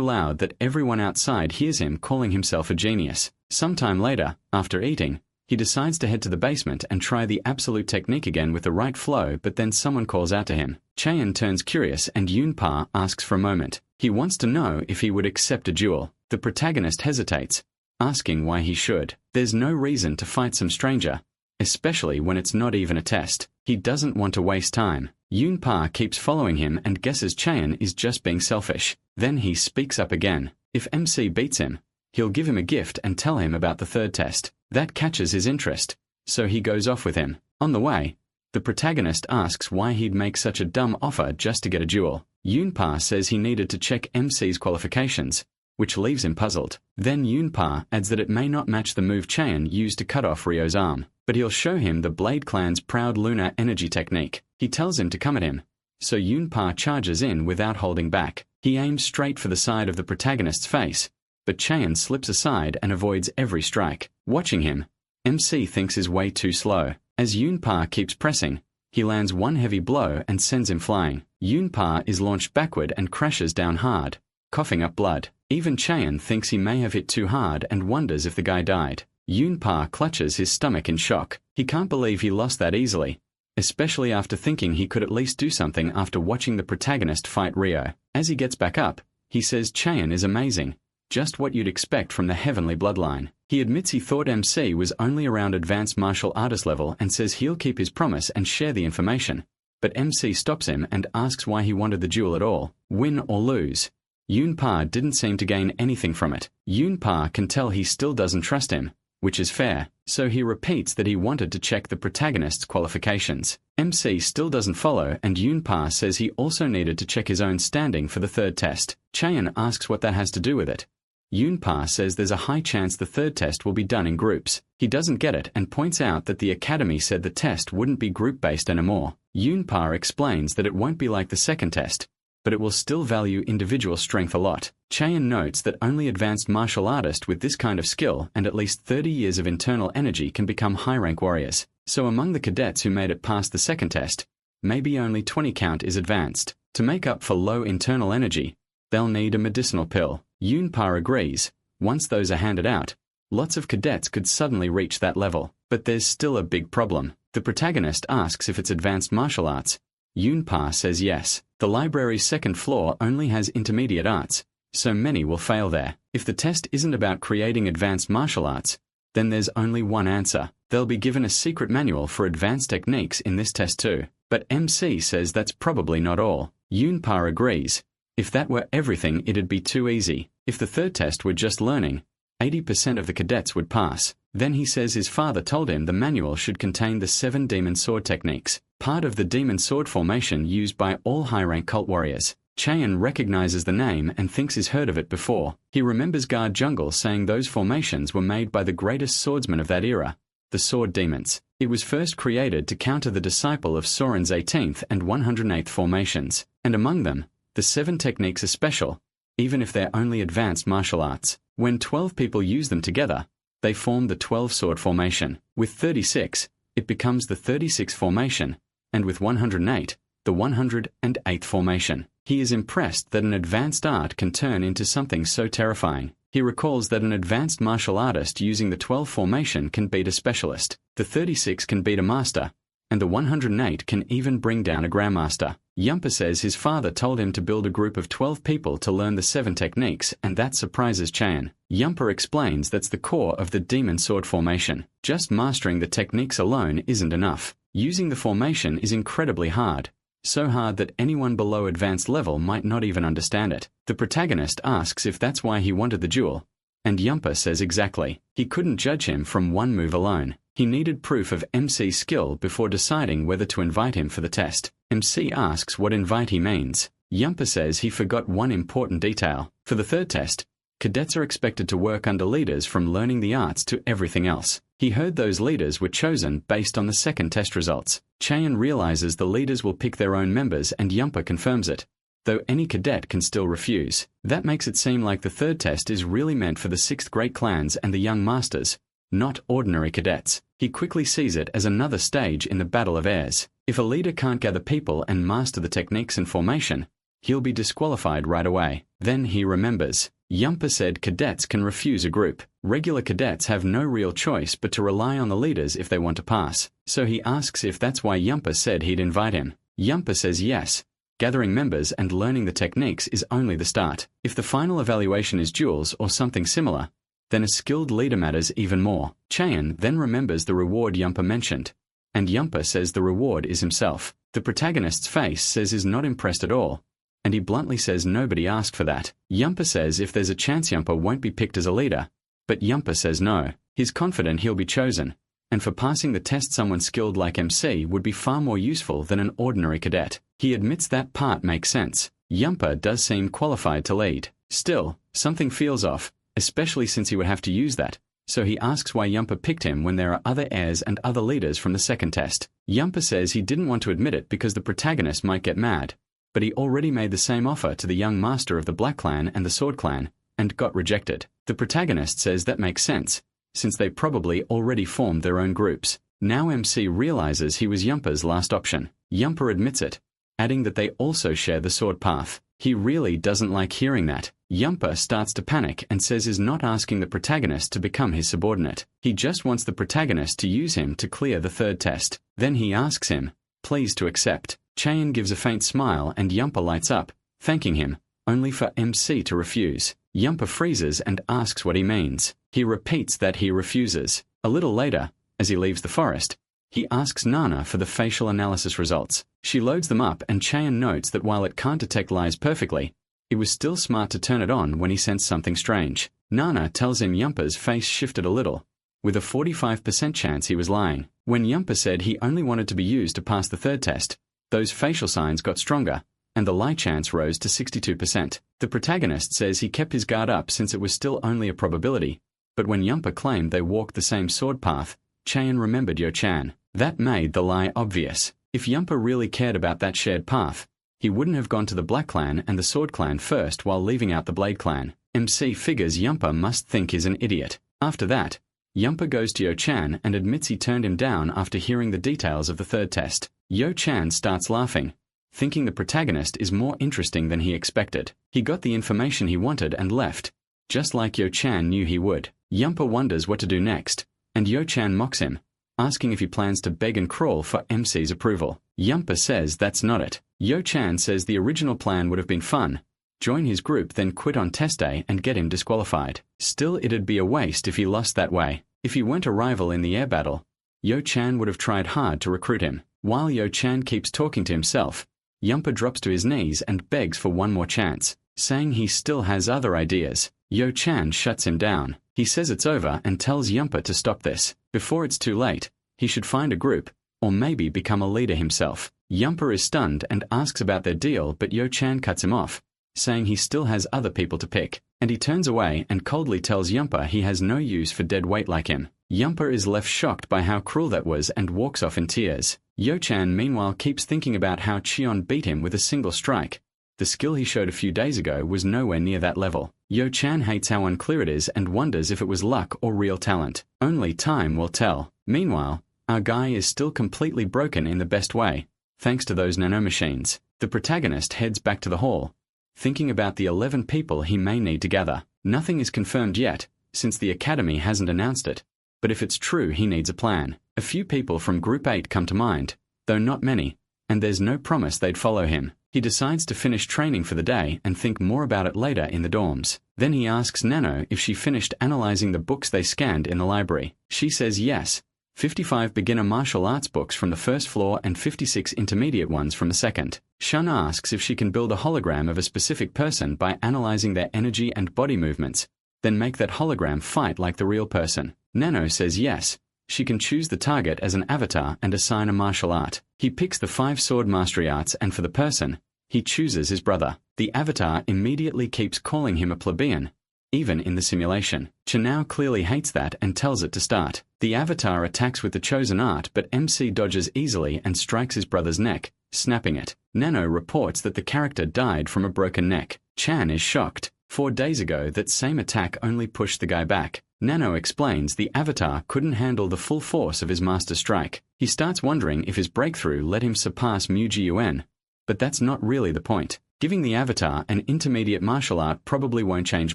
loud that everyone outside hears him calling himself a genius. Sometime later, after eating, He decides to head to the basement and try the absolute technique again with the right flow, but then someone calls out to him. Chaeyeon turns curious and Yoonpa asks for a moment. He wants to know if he would accept a duel. The protagonist hesitates, asking why he should. There's no reason to fight some stranger, especially when it's not even a test. He doesn't want to waste time. Yoonpa keeps following him and guesses Chaeyeon is just being selfish. Then he speaks up again. If MC beats him, he'll give him a gift and tell him about the third test. That catches his interest, so he goes off with him. On the way, the protagonist asks why he'd make such a dumb offer just to get a duel. Yoonpa says he needed to check MC's qualifications, which leaves him puzzled. Then Yoonpa adds that it may not match the move Chaeyeon used to cut off Ryo's arm, but he'll show him the Blade Clan's proud lunar energy technique. He tells him to come at him, so Yoonpa charges in without holding back. He aims straight for the side of the protagonist's face, but Chaeyeon slips aside and avoids every strike. Watching him, MC thinks is way too slow. As Yoonpa keeps pressing, he lands one heavy blow and sends him flying. Yoonpa is launched backward and crashes down hard, coughing up blood. Even Chaeyeon thinks he may have hit too hard and wonders if the guy died. Yoonpa clutches his stomach in shock. He can't believe he lost that easily, especially after thinking he could at least do something after watching the protagonist fight Ryo. As he gets back up, he says Chaeyeon is amazing, just what you'd expect from the heavenly bloodline. He admits he thought MC was only around advanced martial artist level and says he'll keep his promise and share the information, but MC stops him and asks why he wanted the duel at all. Win or lose, Yoonpa didn't seem to gain anything from it. Yoonpa can tell he still doesn't trust him, which is fair, so he repeats that he wanted to check the protagonist's qualifications. MC still doesn't follow and Yoonpa says he also needed to check his own standing for the third test. Chaeyeon asks what that has to do with it. Yoonpa says there's a high chance the third test will be done in groups. He doesn't get it and points out that the academy said the test wouldn't be group-based anymore. Yoonpa explains that it won't be like the second test, but it will still value individual strength a lot. Chaeyeon notes that only advanced martial artists with this kind of skill and at least 30 years of internal energy can become high-rank warriors. So among the cadets who made it past the second test, maybe only 20 count is advanced. To make up for low internal energy, they'll need a medicinal pill. Yoonpa agrees. Once those are handed out, lots of cadets could suddenly reach that level. But there's still a big problem. The protagonist asks if it's advanced martial arts. Yoonpa says yes. The library's second floor only has intermediate arts, so many will fail there. If the test isn't about creating advanced martial arts, then there's only one answer. They'll be given a secret manual for advanced techniques in this test too. But MC says that's probably not all. Yoonpa agrees. If that were everything, it'd be too easy. If the third test were just learning, 80% of the cadets would pass. Then he says his father told him the manual should contain the 7 demon sword techniques, part of the demon sword formation used by all high-rank cult warriors. Chaeyeon recognizes the name and thinks he's heard of it before. He remembers Guard Jungle saying those formations were made by the greatest swordsmen of that era, the Sword Demons. It was first created to counter the disciple of Soren's 18th and 108th formations, and among them, the 7 techniques are special, even if they're only advanced martial arts. When 12 people use them together, they form the 12-sword formation. With 36, it becomes the 36 formation, and with 108, the 108th formation. He is impressed that an advanced art can turn into something so terrifying. He recalls that an advanced martial artist using the 12 formation can beat a specialist. The 36 can beat a master, and the 108 can even bring down a grandmaster. Yumpa says his father told him to build a group of 12 people to learn the 7 techniques, and that surprises Chaeyeon. Yumpa explains that's the core of the demon sword formation. Just mastering the techniques alone isn't enough. Using the formation is incredibly hard, so hard that anyone below advanced level might not even understand it. The protagonist asks if that's why he wanted the duel, and Yumpa says exactly. He couldn't judge him from one move alone. He needed proof of MC's skill before deciding whether to invite him for the test. MC asks what invite he means. Yumpa says he forgot one important detail. For the third test, cadets are expected to work under leaders from learning the arts to everything else. He heard those leaders were chosen based on the second test results. Chaeyeon realizes the leaders will pick their own members and Yumpa confirms it, though any cadet can still refuse. That makes it seem like the third test is really meant for the 6th great clans and the young masters, not ordinary cadets. He quickly sees it as another stage in the Battle of Heirs. If a leader can't gather people and master the techniques and formation, he'll be disqualified right away. Then he remembers. Yumpa said cadets can refuse a group. Regular cadets have no real choice but to rely on the leaders if they want to pass. So he asks if that's why Yumpa said he'd invite him. Yumpa says yes. Gathering members and learning the techniques is only the start. If the final evaluation is duels or something similar, then a skilled leader matters even more. Chaeyeon then remembers the reward Yumpa mentioned, and Yumpa says the reward is himself. The protagonist's face says he's not impressed at all, and he bluntly says nobody asked for that. Yumpa says if there's a chance Yumpa won't be picked as a leader, but Yumpa says no. He's confident he'll be chosen, and for passing the test someone skilled like MC would be far more useful than an ordinary cadet. He admits that part makes sense. Yumpa does seem qualified to lead. Still, something feels off, especially since he would have to use that, so he asks why Yumpa picked him when there are other heirs and other leaders from the second test. Yumpa says he didn't want to admit it because the protagonist might get mad, but he already made the same offer to the young master of the Black Clan and the Sword Clan, and got rejected. The protagonist says that makes sense, since they probably already formed their own groups. Now MC realizes he was Yumpa's last option. Yumpa admits it, adding that they also share the sword path. He really doesn't like hearing that. Yumpa starts to panic and says he's not asking the protagonist to become his subordinate. He just wants the protagonist to use him to clear the third test. Then he asks him, please to accept. Chaeyeon gives a faint smile and Yumpa lights up, thanking him, only for MC to refuse. Yumpa freezes and asks what he means. He repeats that he refuses. A little later, as he leaves the forest, he asks Nana for the facial analysis results. She loads them up and Chaeyeon notes that while it can't detect lies perfectly, it was still smart to turn it on when he sensed something strange. Nana tells him Yumpa's face shifted a little, with a 45% chance he was lying. When Yumpa said he only wanted to be used to pass the third test, those facial signs got stronger, and the lie chance rose to 62%. The protagonist says he kept his guard up since it was still only a probability, but when Yumpa claimed they walked the same sword path, Chaeyeon remembered Yo-chan. That made the lie obvious. If Yumpa really cared about that shared path, he wouldn't have gone to the Black Clan and the Sword Clan first while leaving out the Blade Clan. MC figures Yumpa must think he's an idiot. After that, Yumpa goes to Yo-chan and admits he turned him down after hearing the details of the third test. Yo-chan starts laughing, thinking the protagonist is more interesting than he expected. He got the information he wanted and left, just like Yo-chan knew he would. Yumpa wonders what to do next, and Yo-chan mocks him, asking if he plans to beg and crawl for MC's approval. Yumpa says that's not it. Yo-chan says the original plan would have been fun, join his group then quit on test day and get him disqualified. Still, it'd be a waste if he lost that way. If he weren't a rival in the air battle, Yo-chan would have tried hard to recruit him. While Yo-chan keeps talking to himself, Yumpa drops to his knees and begs for one more chance, saying he still has other ideas. Yo-chan shuts him down. He says it's over and tells Yumpa to stop this. Before it's too late, he should find a group, or maybe become a leader himself. Yumpa is stunned and asks about their deal, but Yo-chan cuts him off, saying he still has other people to pick, and he turns away and coldly tells Yumpa he has no use for dead weight like him. Yumpa is left shocked by how cruel that was and walks off in tears. Yo-chan meanwhile keeps thinking about how Cheon beat him with a single strike. The skill he showed a few days ago was nowhere near that level. Yo-chan hates how unclear it is and wonders if it was luck or real talent. Only time will tell. Meanwhile, our guy is still completely broken in the best way, thanks to those nanomachines. The protagonist heads back to the hall, thinking about the 11 people he may need to gather. Nothing is confirmed yet, since the Academy hasn't announced it, but if it's true he needs a plan. A few people from Group 8 come to mind, though not many, and there's no promise they'd follow him. He decides to finish training for the day and think more about it later in the dorms. Then he asks Nano if she finished analyzing the books they scanned in the library. She says yes, 55 beginner martial arts books from the first floor and 56 intermediate ones from the second. Shun asks if she can build a hologram of a specific person by analyzing their energy and body movements, then make that hologram fight like the real person. Nano says yes, she can choose the target as an avatar and assign a martial art. He picks the 5 sword mastery arts, and for the person, he chooses his brother. The avatar immediately keeps calling him a plebeian, even in the simulation. Chanao clearly hates that and tells it to start. The avatar attacks with the chosen art, but MC dodges easily and strikes his brother's neck, snapping it. Nano reports that the character died from a broken neck. Chan is shocked. 4 days ago that same attack only pushed the guy back. Nano explains the avatar couldn't handle the full force of his master strike. He starts wondering if his breakthrough let him surpass Muji Yuen, but that's not really the point. Giving the avatar an intermediate martial art probably won't change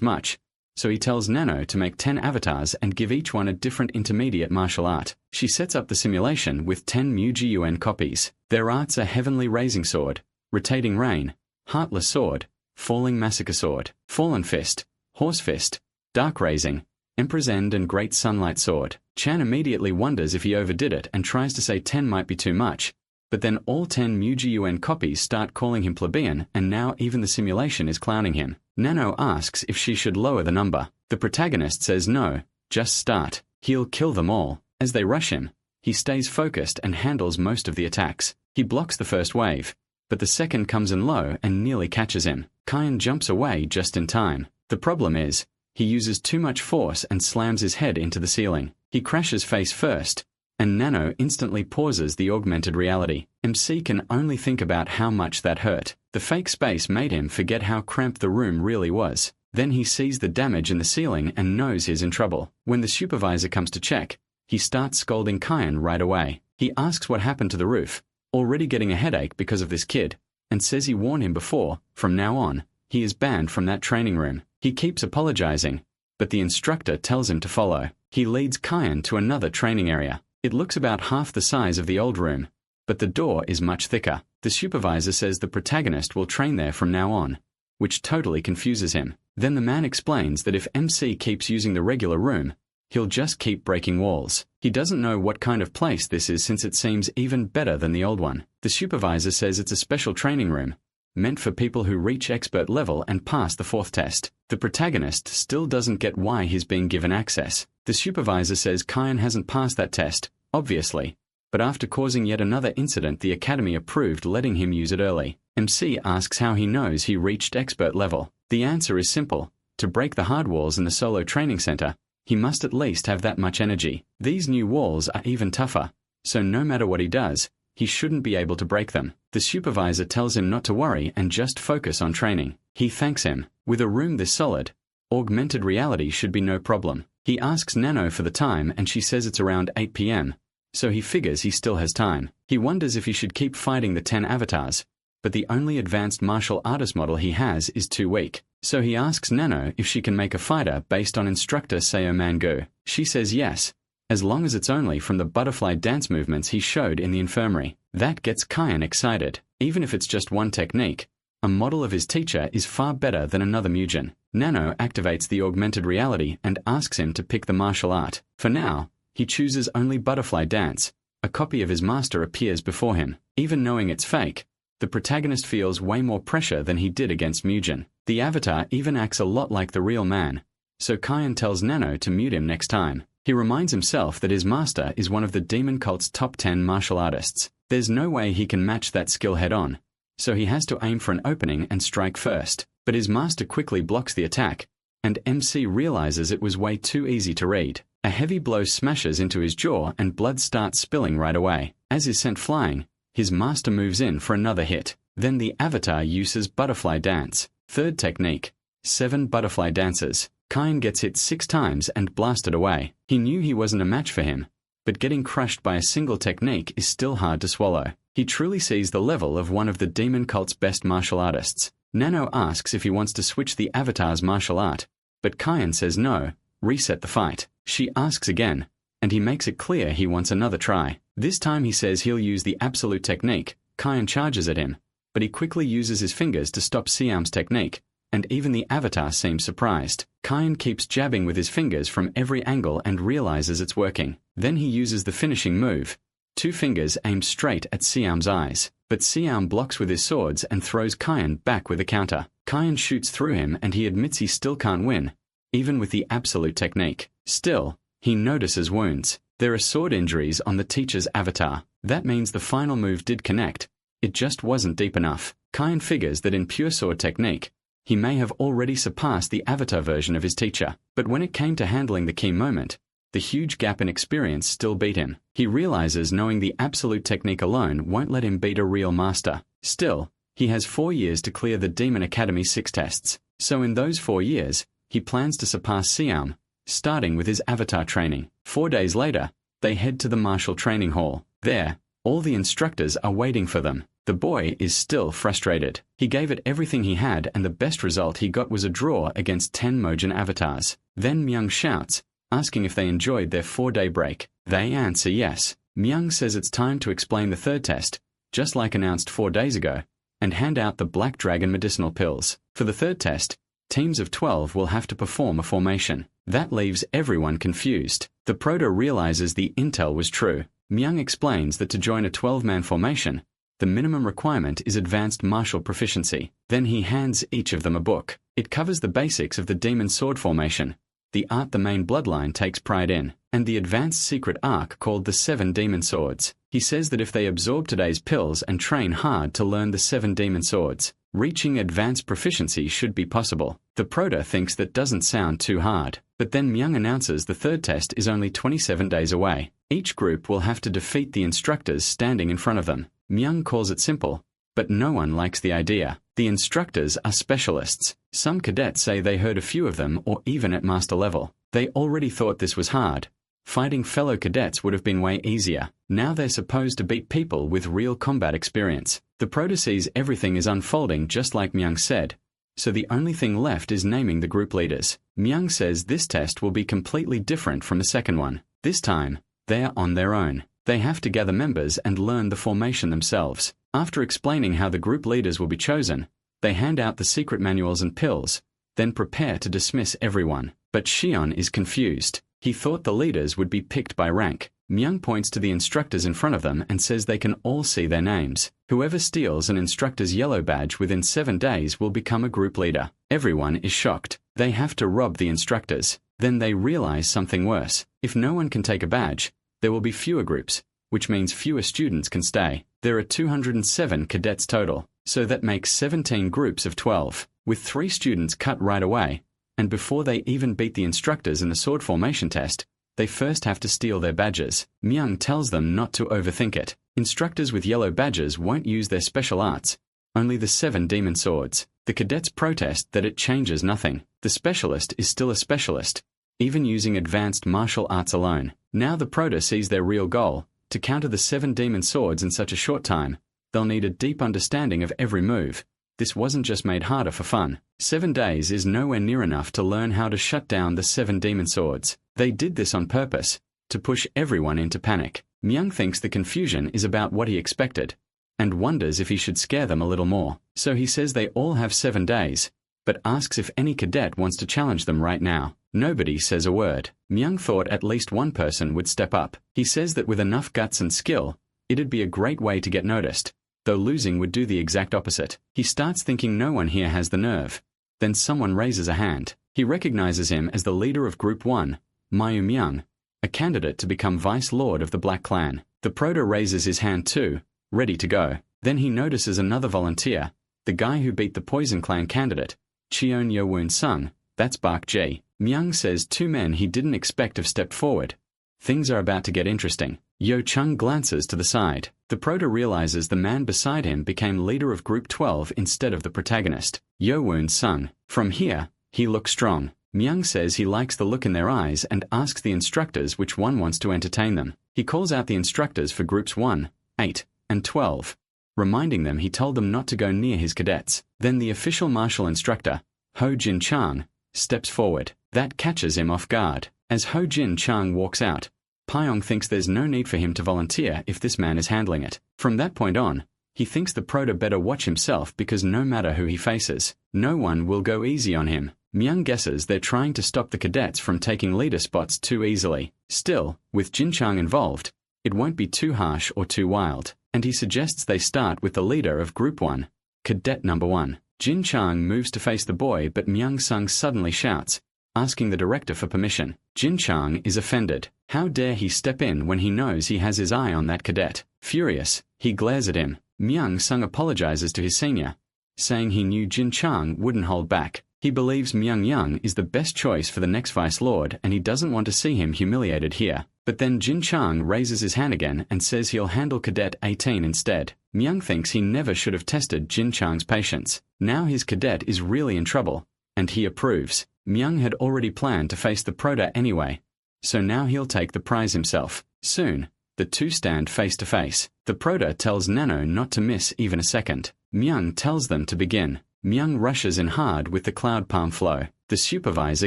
much, so he tells Nano to make 10 avatars and give each one a different intermediate martial art. She sets up the simulation with 10 Mu-Ji-UN copies. Their arts are Heavenly Raising Sword, Rotating Rain, Heartless Sword, Falling Massacre Sword, Fallen Fist, Horse Fist, Dark Raising, Emperor's End and Great Sunlight Sword. Chan immediately wonders if he overdid it and tries to say 10 might be too much, but then all 10 Mu-Ji-UN copies start calling him plebeian and now even the simulation is clowning him. Nano asks if she should lower the number. The protagonist says no, just start. He'll kill them all. As they rush him, he stays focused and handles most of the attacks. He blocks the first wave, but the second comes in low and nearly catches him. Kyan jumps away just in time. The problem is, he uses too much force and slams his head into the ceiling. He crashes face first, and Nano instantly pauses the augmented reality. MC can only think about how much that hurt. The fake space made him forget how cramped the room really was. Then he sees the damage in the ceiling and knows he's in trouble. When the supervisor comes to check, he starts scolding Kyan right away. He asks what happened to the roof, already getting a headache because of this kid, and says he warned him before. From now on, he is banned from that training room. He keeps apologizing, but the instructor tells him to follow. He leads Kyan to another training area. It looks about half the size of the old room, but the door is much thicker. The supervisor says the protagonist will train there from now on, which totally confuses him. Then the man explains that if MC keeps using the regular room, he'll just keep breaking walls. He doesn't know what kind of place this is since it seems even better than the old one. The supervisor says it's a special training room, meant for people who reach expert level and pass the 4th test. The protagonist still doesn't get why he's being given access. The supervisor says Kyan hasn't passed that test, obviously, but after causing yet another incident the academy approved letting him use it early. MC asks how he knows he reached expert level. The answer is simple. To break the hard walls in the solo training center, he must at least have that much energy. These new walls are even tougher, so no matter what he does, he shouldn't be able to break them. The supervisor tells him not to worry and just focus on training. He thanks him. With a room this solid, augmented reality should be no problem. He asks Nano for the time and she says it's around 8 p.m., so he figures he still has time. He wonders if he should keep fighting the 10 avatars, but the only advanced martial artist model he has is too weak. So he asks Nano if she can make a fighter based on instructor Seo Mangu. She says yes, as long as it's only from the butterfly dance movements he showed in the infirmary. That gets Kyan excited. Even if it's just one technique, a model of his teacher is far better than another Mugen. Nano activates the augmented reality and asks him to pick the martial art. For now, he chooses only butterfly dance. A copy of his master appears before him. Even knowing it's fake, the protagonist feels way more pressure than he did against Mugen. The avatar even acts a lot like the real man, so Kyan tells Nano to mute him next time. He reminds himself that his master is one of the demon cult's top 10 martial artists. There's no way he can match that skill head-on, so he has to aim for an opening and strike first. But his master quickly blocks the attack, and MC realizes it was way too easy to read. A heavy blow smashes into his jaw and blood starts spilling right away. As he's sent flying, his master moves in for another hit. Then the avatar uses butterfly dance. 3rd technique, 7 butterfly dances. Kyan gets hit 6 times and blasted away. He knew he wasn't a match for him, but getting crushed by a single technique is still hard to swallow. He truly sees the level of one of the demon cult's best martial artists. Nano asks if he wants to switch the avatar's martial art, but Kyan says no, reset the fight. She asks again, and he makes it clear he wants another try. This time he says he'll use the absolute technique. Kyan charges at him, but he quickly uses his fingers to stop Siam's technique, and even the avatar seems surprised. Kyan keeps jabbing with his fingers from every angle and realizes it's working. Then he uses the finishing move. 2 fingers aimed straight at Siam's eyes, but Siam blocks with his swords and throws Kyan back with a counter. Kyan shoots through him and he admits he still can't win, even with the absolute technique. Still, he notices wounds. There are sword injuries on the teacher's avatar. That means the final move did connect. It just wasn't deep enough. Kyan figures that in pure sword technique, he may have already surpassed the avatar version of his teacher. But when it came to handling the key moment, the huge gap in experience still beat him. He realizes knowing the absolute technique alone won't let him beat a real master. Still, he has 4 years to clear the Demon Academy 6 tests. So in those 4 years, he plans to surpass Siam, starting with his avatar training. 4 days later, they head to the martial training hall. There, all the instructors are waiting for them. The boy is still frustrated. He gave it everything he had and the best result he got was a draw against 10 Mojin avatars. Then Myung shouts, asking if they enjoyed their 4-day break. They answer yes. Myung says it's time to explain the third test, just like announced 4 days ago, and hand out the Black Dragon medicinal pills. For the third test, teams of 12 will have to perform a formation. That leaves everyone confused. The proto realizes the intel was true. Myung explains that to join a 12-man formation, the minimum requirement is advanced martial proficiency. Then he hands each of them a book. It covers the basics of the demon sword formation, the art the main bloodline takes pride in, and the advanced secret arc called the 7 demon swords. He says that if they absorb today's pills and train hard to learn the 7 demon swords, reaching advanced proficiency should be possible. The proto thinks that doesn't sound too hard, but then Myung announces the third test is only 27 days away. Each group will have to defeat the instructors standing in front of them. Myung calls it simple, but no one likes the idea. The instructors are specialists. Some cadets say they heard a few of them or even at master level. They already thought this was hard. Fighting fellow cadets would have been way easier. Now they're supposed to beat people with real combat experience. The proto sees everything is unfolding just like Myung said, so the only thing left is naming the group leaders. Myung says this test will be completely different from the second one. This time, they're on their own. They have to gather members and learn the formation themselves. After explaining how the group leaders will be chosen, they hand out the secret manuals and pills, then prepare to dismiss everyone. But Shion is confused. He thought the leaders would be picked by rank. Myung points to the instructors in front of them and says they can all see their names. Whoever steals an instructor's yellow badge within 7 days will become a group leader. Everyone is shocked. They have to rob the instructors. Then they realize something worse. If no one can take a badge, there will be fewer groups, which means fewer students can stay. There are 207 cadets total, so that makes 17 groups of 12, with 3 students cut right away, and before they even beat the instructors in the sword formation test, they first have to steal their badges. Myung tells them not to overthink it. Instructors with yellow badges won't use their special arts, only the 7 demon swords. The cadets protest that it changes nothing. The specialist is still a specialist, even using advanced martial arts alone. Now the proto sees their real goal. To counter the 7 demon swords in such a short time, they'll need a deep understanding of every move. This wasn't just made harder for fun. 7 days is nowhere near enough to learn how to shut down the 7 demon swords. They did this on purpose, to push everyone into panic. Myung thinks the confusion is about what he expected, and wonders if he should scare them a little more. So he says they all have 7 days, but asks if any cadet wants to challenge them right now. Nobody says a word. Myung thought at least one person would step up. He says that with enough guts and skill, it'd be a great way to get noticed, though losing would do the exact opposite. He starts thinking no one here has the nerve. Then someone raises a hand. He recognizes him as the leader of Group 1, Mayu Myung, a candidate to become Vice Lord of the Black Clan. The proto raises his hand too, ready to go. Then he notices another volunteer, the guy who beat the Poison Clan candidate, Cheon Yo-woon Sung. That's Bark J. Myung says 2 men he didn't expect have stepped forward. Things are about to get interesting. Yo Chung glances to the side. The proto realizes the man beside him became leader of Group 12 instead of the protagonist, Yo-woon Sung. From here, he looks strong. Myung says he likes the look in their eyes and asks the instructors which one wants to entertain them. He calls out the instructors for Groups 1, 8, and 12, reminding them he told them not to go near his cadets. Then the official martial instructor, Ho Jin Chang, steps forward. That catches him off guard. As Ho Jin Chang walks out, Pyong thinks there's no need for him to volunteer if this man is handling it. From that point on, he thinks the proto better watch himself because no matter who he faces, no one will go easy on him. Myung guesses they're trying to stop the cadets from taking leader spots too easily. Still, with Jin Chang involved, it won't be too harsh or too wild, and he suggests they start with the leader of Group 1, Cadet Number 1. Jin Chang moves to face the boy, but Myung Sung suddenly shouts, asking the director for permission. Jin Chang is offended. How dare he step in when he knows he has his eye on that cadet? Furious, he glares at him. Myung Sung apologizes to his senior, saying he knew Jin Chang wouldn't hold back. He believes Myung Young is the best choice for the next Vice Lord and he doesn't want to see him humiliated here. But then Jin Chang raises his hand again and says he'll handle Cadet 18 instead. Myung thinks he never should have tested Jin Chang's patience. Now his cadet is really in trouble, and he approves. Myung had already planned to face the proto anyway, so now he'll take the prize himself. Soon, The two stand face to face. The Prota tells Nano not to miss even a second. Myung tells them to begin. Myung rushes in hard with the cloud palm flow. The supervisor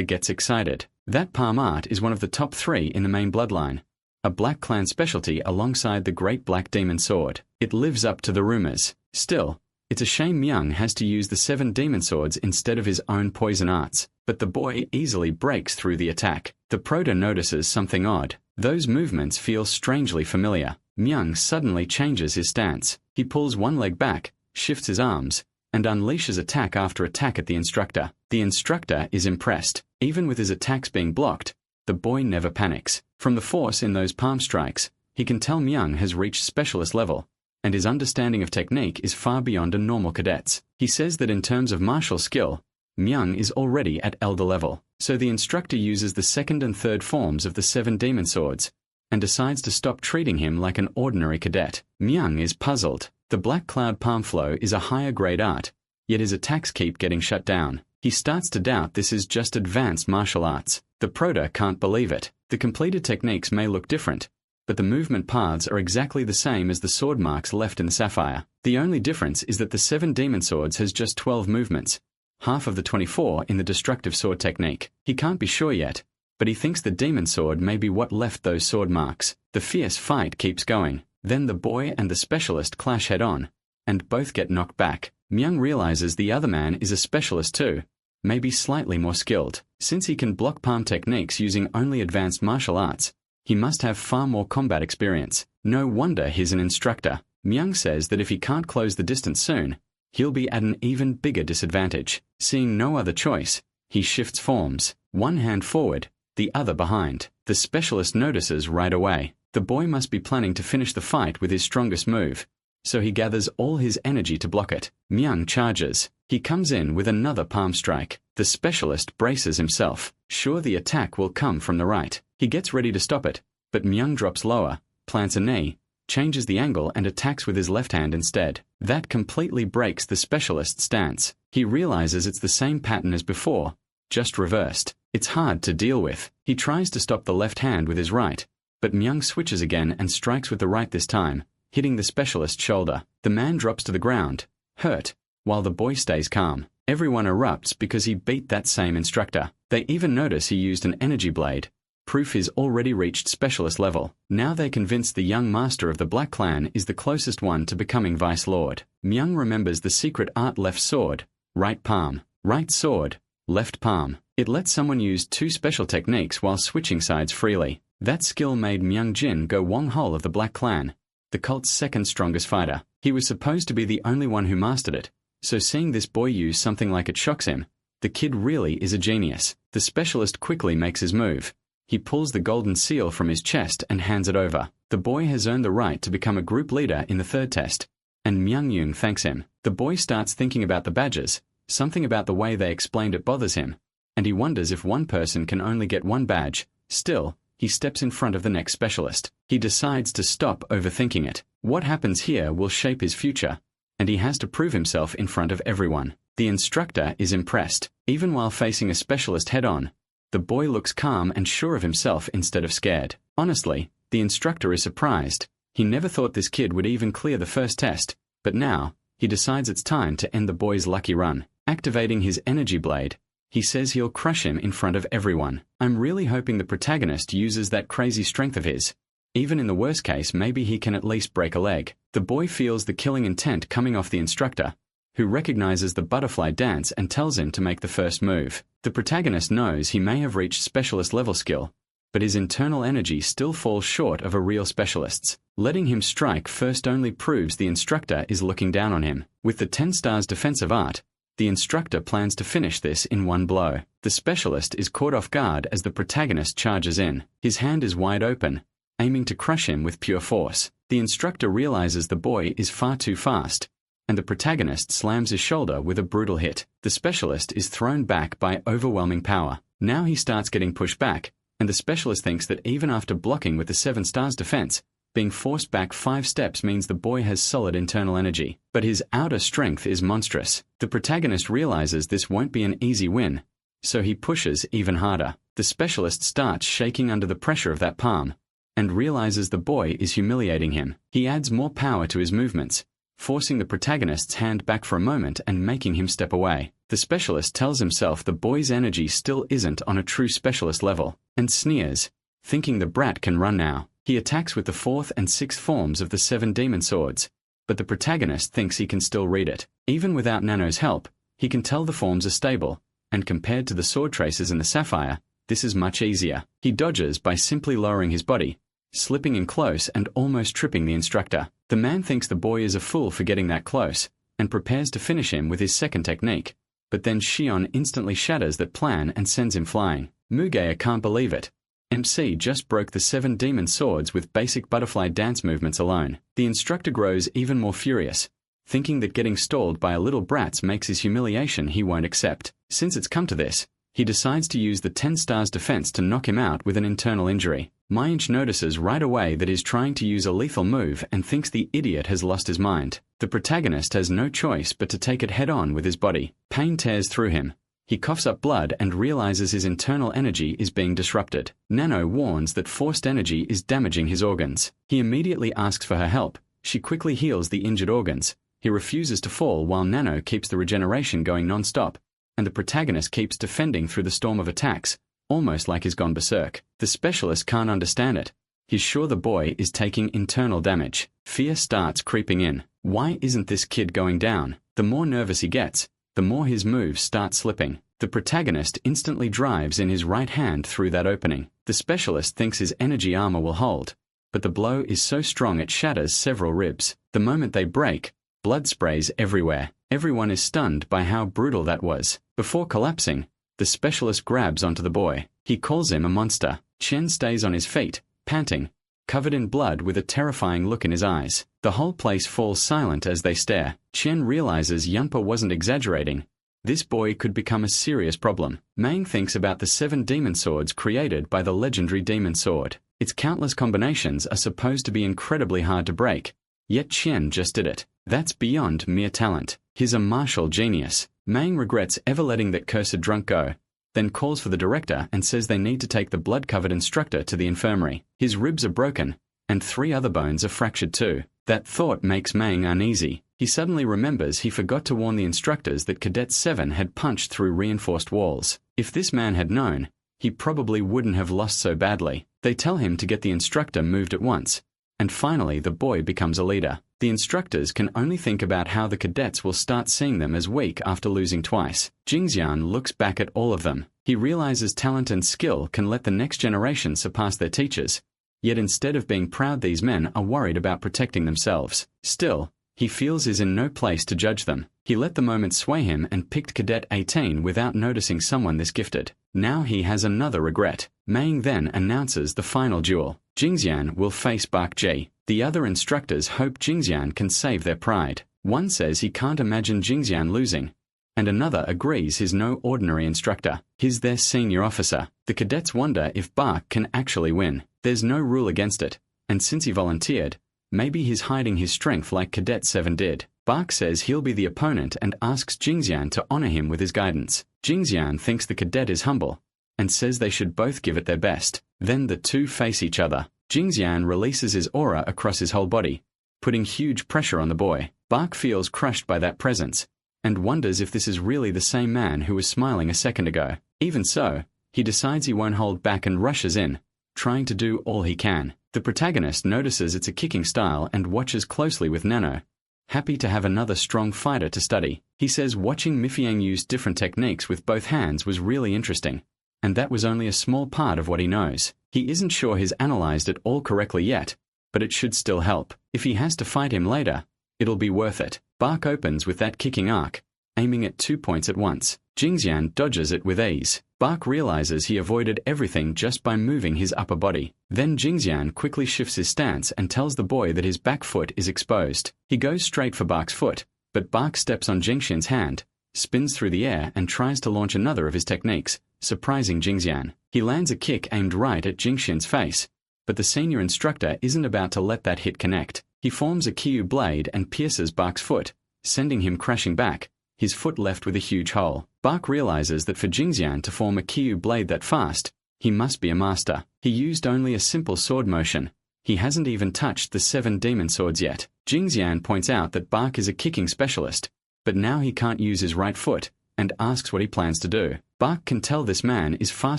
gets excited. That palm art is one of the top 3 in the main bloodline. A Black Clan specialty alongside the Great Black Demon Sword. It lives up to the rumors. Still, it's a shame Myung has to use the 7 demon swords instead of his own poison arts. But the boy easily breaks through the attack. The Prota notices something odd. Those movements feel strangely familiar. Myung suddenly changes his stance. He pulls one leg back, shifts his arms, and unleashes attack after attack at the instructor. The instructor is impressed. Even with his attacks being blocked, the boy never panics. From the force in those palm strikes, he can tell Myung has reached specialist level, and his understanding of technique is far beyond a normal cadet's. He says that in terms of martial skill, Myung is already at elder level. So the instructor uses the second and third forms of the 7 demon swords, and decides to stop treating him like an ordinary cadet. Myung is puzzled. The Black Cloud Palm Flow is a higher grade art, yet his attacks keep getting shut down. He starts to doubt this is just advanced martial arts. The Prota can't believe it. The completed techniques may look different, but the movement paths are exactly the same as the sword marks left in the Sapphire. The only difference is that the 7 demon swords has just 12 movements, half of the 24 in the destructive sword technique. He can't be sure yet, but he thinks the demon sword may be what left those sword marks. The fierce fight keeps going. Then the boy and the specialist clash head-on, and both get knocked back. Myung realizes the other man is a specialist too, maybe slightly more skilled. Since he can block palm techniques using only advanced martial arts, he must have far more combat experience. No wonder he's an instructor. Myung says that if he can't close the distance soon, he'll be at an even bigger disadvantage. Seeing no other choice, he shifts forms, one hand forward, the other behind. The specialist notices right away. The boy must be planning to finish the fight with his strongest move, so he gathers all his energy to block it. Myung charges. He comes in with another palm strike. The specialist braces himself, sure the attack will come from the right. He gets ready to stop it, but Myung drops lower, plants a knee, changes the angle and attacks with his left hand instead. That completely breaks the specialist's stance. He realizes it's the same pattern as before, just reversed. It's hard to deal with. He tries to stop the left hand with his right, but Myung switches again and strikes with the right this time, hitting the specialist's shoulder. The man drops to the ground, hurt, while the boy stays calm. Everyone erupts because he beat that same instructor. They even notice he used an energy blade, proof he's already reached specialist level. Now they're convinced the young master of the Black Clan is the closest one to becoming Vice Lord. Myung remembers the secret art left sword, right palm, right sword, left palm. It lets someone use 2 special techniques while switching sides freely. That skill made Myung Jin go Wong Hol of the Black Clan, the cult's second strongest fighter. He was supposed to be the only one who mastered it, so seeing this boy use something like it shocks him. The kid really is a genius. The specialist quickly makes his move. He pulls the golden seal from his chest and hands it over. The boy has earned the right to become a group leader in the 3rd test, and Myung Yoon thanks him. The boy starts thinking about the badges. Something about the way they explained it bothers him, and he wonders if one person can only get one badge. Still, he steps in front of the next specialist. He decides to stop overthinking it. What happens here will shape his future, and he has to prove himself in front of everyone. The instructor is impressed. Even while facing a specialist head-on, the boy looks calm and sure of himself instead of scared. Honestly, the instructor is surprised. He never thought this kid would even clear the first test, but now, he decides it's time to end the boy's lucky run. Activating his energy blade, he says he'll crush him in front of everyone. I'm really hoping the protagonist uses that crazy strength of his. Even in the worst case, maybe he can at least break a leg. The boy feels the killing intent coming off the instructor, who recognizes the butterfly dance and tells him to make the first move. The protagonist knows he may have reached specialist level skill, but his internal energy still falls short of a real specialist's. Letting him strike first only proves the instructor is looking down on him. With the 10 stars defensive art, the instructor plans to finish this in one blow. The specialist is caught off guard as the protagonist charges in. His hand is wide open, aiming to crush him with pure force. The instructor realizes the boy is far too fast, and the protagonist slams his shoulder with a brutal hit. The specialist is thrown back by overwhelming power. Now he starts getting pushed back, and the specialist thinks that even after blocking with the 7 stars defense, being forced back 5 steps means the boy has solid internal energy. But his outer strength is monstrous. The protagonist realizes this won't be an easy win, so he pushes even harder. The specialist starts shaking under the pressure of that palm, and realizes the boy is humiliating him. He adds more power to his movements, forcing the protagonist's hand back for a moment and making him step away. The specialist tells himself the boy's energy still isn't on a true specialist level, and sneers, thinking the brat can run now. He attacks with the 4th and 6th forms of the 7 demon swords, but the protagonist thinks he can still read it. Even without Nano's help, he can tell the forms are stable, and compared to the sword traces in the sapphire, this is much easier. He dodges by simply lowering his body, slipping in close and almost tripping the instructor. The man thinks the boy is a fool for getting that close, and prepares to finish him with his second technique, but then Shion instantly shatters that plan and sends him flying. Mugeya can't believe it. MC just broke the 7 demon swords with basic butterfly dance movements alone. The instructor grows even more furious, thinking that getting stalled by a little brat makes his humiliation he won't accept. Since it's come to this, he decides to use the 10 stars defense to knock him out with an internal injury. Mayinch notices right away that he's trying to use a lethal move and thinks the idiot has lost his mind. The protagonist has no choice but to take it head-on with his body. Pain tears through him. He coughs up blood and realizes his internal energy is being disrupted. Nano warns that forced energy is damaging his organs. He immediately asks for her help. She quickly heals the injured organs. He refuses to fall while Nano keeps the regeneration going non-stop, and the protagonist keeps defending through the storm of attacks, almost like he's gone berserk. The specialist can't understand it. He's sure the boy is taking internal damage. Fear starts creeping in. Why isn't this kid going down? The more nervous he gets, the more his moves start slipping. The protagonist instantly drives in his right hand through that opening. The specialist thinks his energy armor will hold, but the blow is so strong it shatters several ribs. The moment they break, blood sprays everywhere. Everyone is stunned by how brutal that was. Before collapsing, the specialist grabs onto the boy. He calls him a monster. Chen stays on his feet, panting, covered in blood with a terrifying look in his eyes. The whole place falls silent as they stare. Chen realizes Yunpa wasn't exaggerating. This boy could become a serious problem. Mang thinks about the 7 demon swords created by the legendary demon sword. Its countless combinations are supposed to be incredibly hard to break, yet Chen just did it. That's beyond mere talent. He's a martial genius. Mang regrets ever letting that cursed drunk go, then calls for the director and says they need to take the blood-covered instructor to the infirmary. His ribs are broken, and 3 other bones are fractured too. That thought makes Mang uneasy. He suddenly remembers he forgot to warn the instructors that Cadet 7 had punched through reinforced walls. If this man had known, he probably wouldn't have lost so badly. They tell him to get the instructor moved at once, and finally the boy becomes a leader. The instructors can only think about how the cadets will start seeing them as weak after losing twice. Jingxian looks back at all of them. He realizes talent and skill can let the next generation surpass their teachers, yet instead of being proud these men are worried about protecting themselves. Still, he feels is in no place to judge them. He let the moment sway him and picked Cadet 18 without noticing someone this gifted. Now he has another regret. Mang then announces the final duel. Jingxian will face Bak Ji. The other instructors hope Jingxian can save their pride. One says he can't imagine Jingxian losing, and another agrees he's no ordinary instructor. He's their senior officer. The cadets wonder if Bak can actually win. There's no rule against it, and since he volunteered, maybe he's hiding his strength like Cadet 7 did. Bak says he'll be the opponent and asks Jingxian to honor him with his guidance. Jingxian thinks the cadet is humble, and says they should both give it their best. Then the two face each other. Jingxian releases his aura across his whole body, putting huge pressure on the boy. Bak feels crushed by that presence, and wonders if this is really the same man who was smiling a second ago. Even so, he decides he won't hold back and rushes in, trying to do all he can. The protagonist notices it's a kicking style and watches closely with Nano, happy to have another strong fighter to study. He says watching Mifiang use different techniques with both hands was really interesting, and that was only a small part of what he knows. He isn't sure he's analyzed it all correctly yet, but it should still help. If he has to fight him later, it'll be worth it. Bak opens with that kicking arc, aiming at 2 points at once. Jingxian dodges it with ease. Bak realizes he avoided everything just by moving his upper body. Then Jingxian quickly shifts his stance and tells the boy that his back foot is exposed. He goes straight for Bak's foot, but Bak steps on Jingxian's hand, spins through the air and tries to launch another of his techniques, surprising Jingxian. He lands a kick aimed right at Jingxian's face, but the senior instructor isn't about to let that hit connect. He forms a Kyu blade and pierces Bak's foot, sending him crashing back, his foot left with a huge hole. Bak realizes that for Jingxian to form a Kyu blade that fast, He must be a master. He used only a simple sword motion. He hasn't even touched the 7 demon swords yet. Jingxian points out that Bach is a kicking specialist, but now he can't use his right foot, and asks what he plans to do. Bach can tell this man is far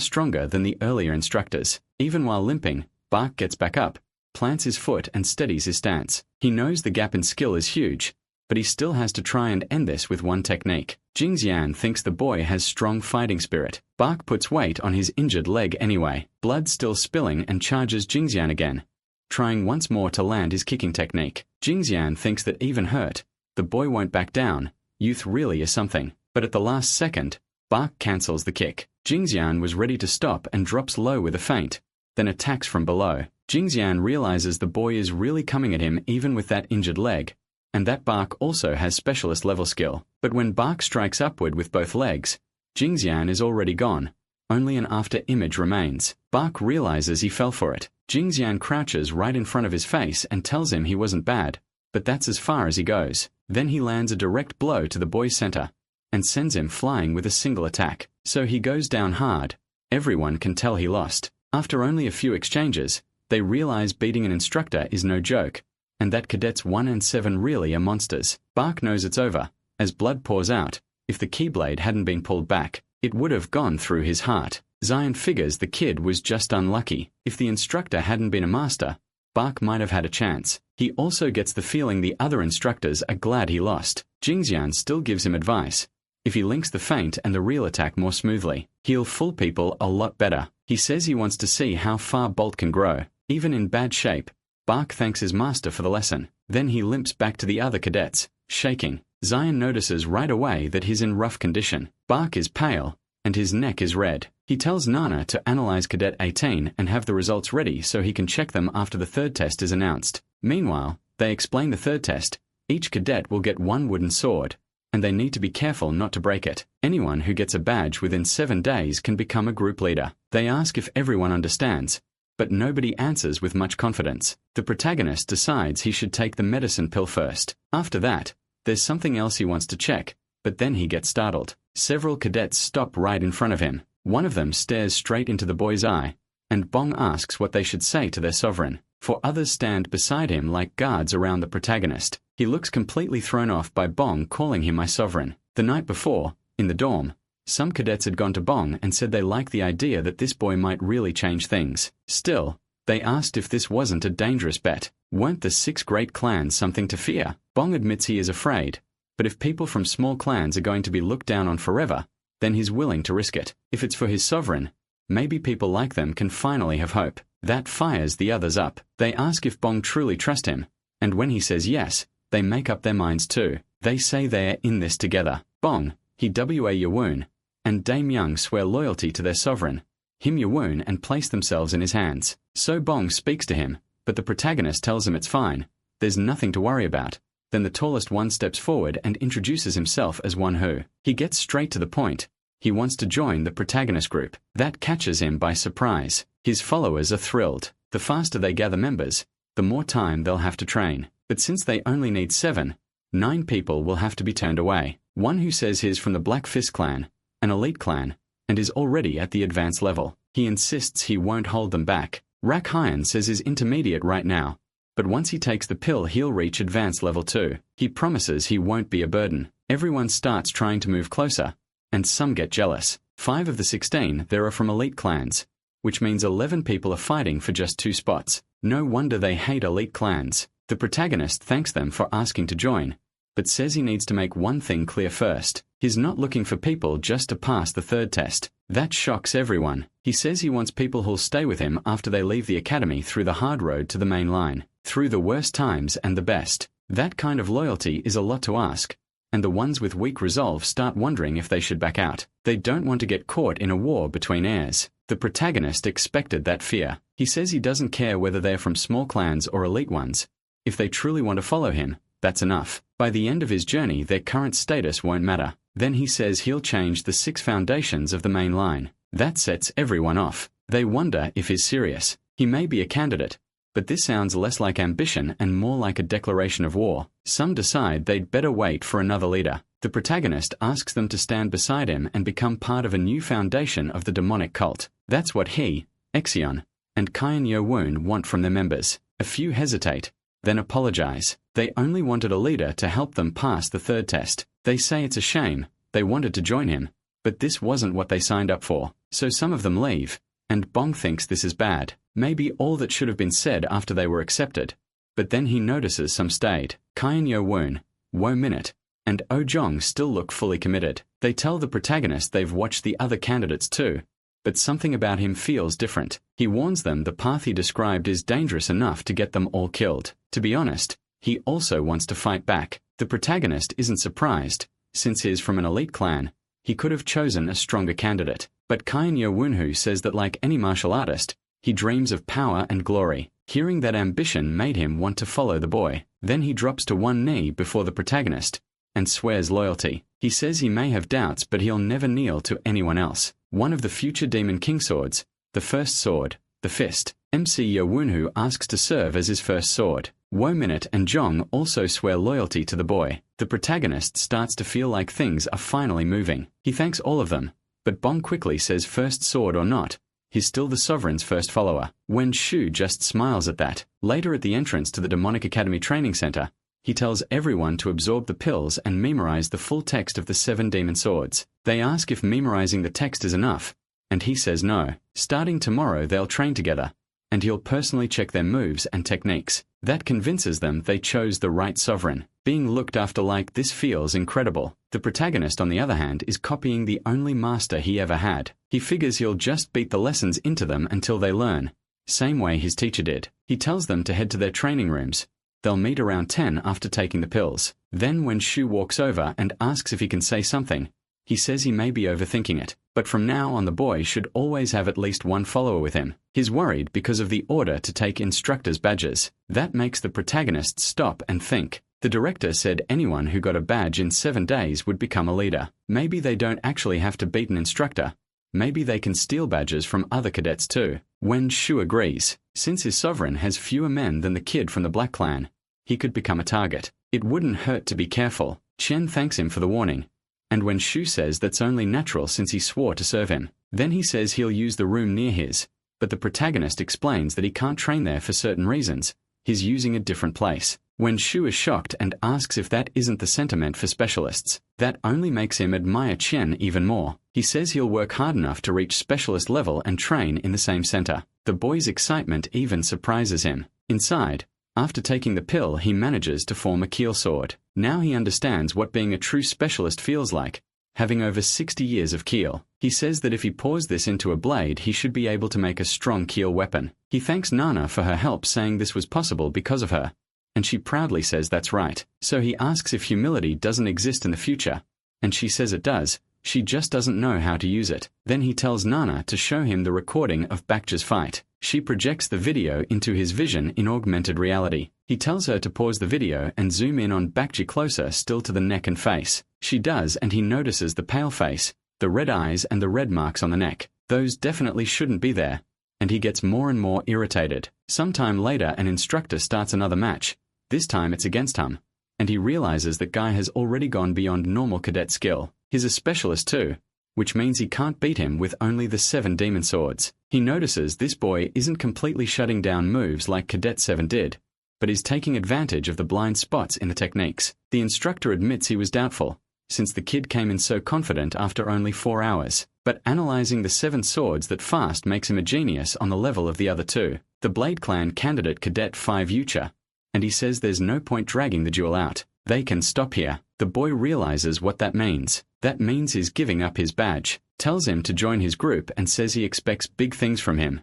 stronger than the earlier instructors. Even while limping, Bach gets back up, plants his foot and steadies his stance. He knows the gap in skill is huge, but he still has to try and end this with one technique. Jingxian thinks the boy has strong fighting spirit. Bach puts weight on his injured leg anyway. Blood still spilling and charges Jingxian again, trying once more to land his kicking technique. Jingxian thinks that even hurt, the boy won't back down. Youth really is something. But at the last second, Bach cancels the kick. Jingxian was ready to stop and drops low with a feint, then attacks from below. Jingxian realizes the boy is really coming at him even with that injured leg, and that Bach also has specialist level skill. But when Bach strikes upward with both legs, Jingxian is already gone. Only an after image remains. Bach realizes he fell for it. Jingxian crouches right in front of his face and tells him he wasn't bad, but that's as far as he goes. Then he lands a direct blow to the boy's center and sends him flying with a single attack. So he goes down hard. Everyone can tell he lost. After only a few exchanges, they realize beating an instructor is no joke, and that cadets 1 and 7 really are monsters. Bach knows it's over, as blood pours out. If the keyblade hadn't been pulled back, it would have gone through his heart. Zion figures the kid was just unlucky. If the instructor hadn't been a master, Bach might have had a chance. He also gets the feeling the other instructors are glad he lost. Jingxian still gives him advice. If he links the feint and the real attack more smoothly, he'll fool people a lot better. He says he wants to see how far Bolt can grow. Even in bad shape, Bach thanks his master for the lesson. Then he limps back to the other cadets, shaking. Zion notices right away that he's in rough condition. Bach is pale, and his neck is red. He tells Nana to analyze Cadet 18 and have the results ready so he can check them after the third test is announced. Meanwhile, they explain the third test. Each cadet will get one wooden sword, and they need to be careful not to break it. Anyone who gets a badge within 7 days can become a group leader. They ask if everyone understands, but nobody answers with much confidence. The protagonist decides he should take the medicine pill first. After that, there's something else he wants to check, but then he gets startled. Several cadets stop right in front of him. One of them stares straight into the boy's eye, and Bong asks what they should say to their sovereign. 4 others stand beside him like guards around the protagonist. He looks completely thrown off by Bong calling him my sovereign. The night before, in the dorm, some cadets had gone to Bong and said they liked the idea that this boy might really change things. Still, they asked if this wasn't a dangerous bet. Weren't the 6 great clans something to fear? Bong admits he is afraid, but if people from small clans are going to be looked down on forever, then he's willing to risk it. If it's for his sovereign, maybe people like them can finally have hope. That fires the others up. They ask if Bong truly trusts him, and when he says yes, they make up their minds too. They say they're in this together. Bong, he W.A. Yawoon, and Dame Young swear loyalty to their sovereign, Him Yawoon, and place themselves in his hands. So Bong speaks to him, but the protagonist tells him it's fine. There's nothing to worry about. Then the tallest one steps forward and introduces himself as one who. He gets straight to the point. He wants to join the protagonist group. That catches him by surprise. His followers are thrilled. The faster they gather members, the more time they'll have to train. But since they only need 7, 9 people will have to be turned away. One who says he's from the Black Fist clan, an elite clan, and is already at the advanced level. He insists he won't hold them back. Rak Hyan says he's intermediate right now, but once he takes the pill he'll reach advanced level 2. He promises he won't be a burden. Everyone starts trying to move closer, and some get jealous. 5 of the 16 there are from elite clans, which means 11 people are fighting for just 2 spots. No wonder they hate elite clans. The protagonist thanks them for asking to join, but says he needs to make one thing clear first. He's not looking for people just to pass the third test. That shocks everyone. He says he wants people who'll stay with him after they leave the academy through the hard road to the main line, through the worst times and the best. That kind of loyalty is a lot to ask, and the ones with weak resolve start wondering if they should back out. They don't want to get caught in a war between heirs. The protagonist expected that fear. He says he doesn't care whether they're from small clans or elite ones. If they truly want to follow him, that's enough. By the end of his journey, their current status won't matter. Then he says he'll change the 6 foundations of the main line. That sets everyone off. They wonder if he's serious. He may be a candidate, but this sounds less like ambition and more like a declaration of war. Some decide they'd better wait for another leader. The protagonist asks them to stand beside him and become part of a new foundation of the demonic cult. That's what he, Exion, and Kyan Yo-woon want from their members. A few hesitate, then apologize. They only wanted a leader to help them pass the third test. They say it's a shame, they wanted to join him, but this wasn't what they signed up for. So some of them leave, and Bong thinks this is bad. Maybe all that should have been said after they were accepted. But then he notices some stayed. Kyan Yo-woon, Wo Minute, and Oh Jong still look fully committed. They tell the protagonist they've watched the other candidates too, but something about him feels different. He warns them the path he described is dangerous enough to get them all killed. To be honest, he also wants to fight back. The protagonist isn't surprised, since he's from an elite clan. He could have chosen a stronger candidate. But Kyan Yo-woon says that like any martial artist, he dreams of power and glory. Hearing that ambition made him want to follow the boy. Then he drops to one knee before the protagonist and swears loyalty. He says he may have doubts, but he'll never kneel to anyone else. One of the future Demon King swords, the first sword, the fist, MC Yo-woon asks to serve as his first sword. Wo Minute and Jong also swear loyalty to the boy. The protagonist starts to feel like things are finally moving. He thanks all of them, but Bong quickly says first sword or not, he's still the Sovereign's first follower. Wen Shu just smiles at that. Later at the entrance to the Demonic Academy Training Center, he tells everyone to absorb the pills and memorize the full text of the 7 demon swords. They ask if memorizing the text is enough, and he says no. Starting tomorrow they'll train together, and he'll personally check their moves and techniques. That convinces them they chose the right sovereign. Being looked after like this feels incredible. The protagonist, on the other hand, is copying the only master he ever had. He figures he'll just beat the lessons into them until they learn, same way his teacher did. He tells them to head to their training rooms. They'll meet around 10 after taking the pills. Then when Shu walks over and asks if he can say something, he says he may be overthinking it, but from now on the boy should always have at least one follower with him. He's worried because of the order to take instructors' badges. That makes the protagonist stop and think. The director said anyone who got a badge in 7 days would become a leader. Maybe they don't actually have to beat an instructor. Maybe they can steal badges from other cadets too. When Shu agrees, since his sovereign has fewer men than the kid from the Black Clan, he could become a target. It wouldn't hurt to be careful. Chen thanks him for the warning, and when Shu says that's only natural since he swore to serve him. Then he says he'll use the room near his, but the protagonist explains that he can't train there for certain reasons. He's using a different place. When Shu is shocked and asks if that isn't the sentiment for specialists, that only makes him admire Chen even more. He says he'll work hard enough to reach specialist level and train in the same center. The boy's excitement even surprises him. Inside, after taking the pill, he manages to form a keel sword. Now he understands what being a true specialist feels like, having over 60 years of keel. He says that if he pours this into a blade, he should be able to make a strong keel weapon. He thanks Nana for her help, saying this was possible because of her, and she proudly says that's right. So he asks if humility doesn't exist in the future, and she says it does. She just doesn't know how to use it. Then he tells Nana to show him the recording of Bakja's fight. She projects the video into his vision in augmented reality. He tells her to pause the video and zoom in on Bakja closer still to the neck and face. She does, and he notices the pale face, the red eyes and the red marks on the neck. Those definitely shouldn't be there, and he gets more and more irritated. Sometime later an instructor starts another match. This time it's against him, and he realizes that Guy has already gone beyond normal cadet skill. He's a specialist too, which means he can't beat him with only the 7 demon swords. He notices this boy isn't completely shutting down moves like Cadet 7 did, but is taking advantage of the blind spots in the techniques. The instructor admits he was doubtful, since the kid came in so confident after only 4 hours, but analyzing the 7 swords that fast makes him a genius on the level of the other 2. The Blade Clan candidate Cadet 5 Yucha, and he says there's no point dragging the duel out. They can stop here. The boy realizes what that means. That means he's giving up his badge, tells him to join his group and says he expects big things from him.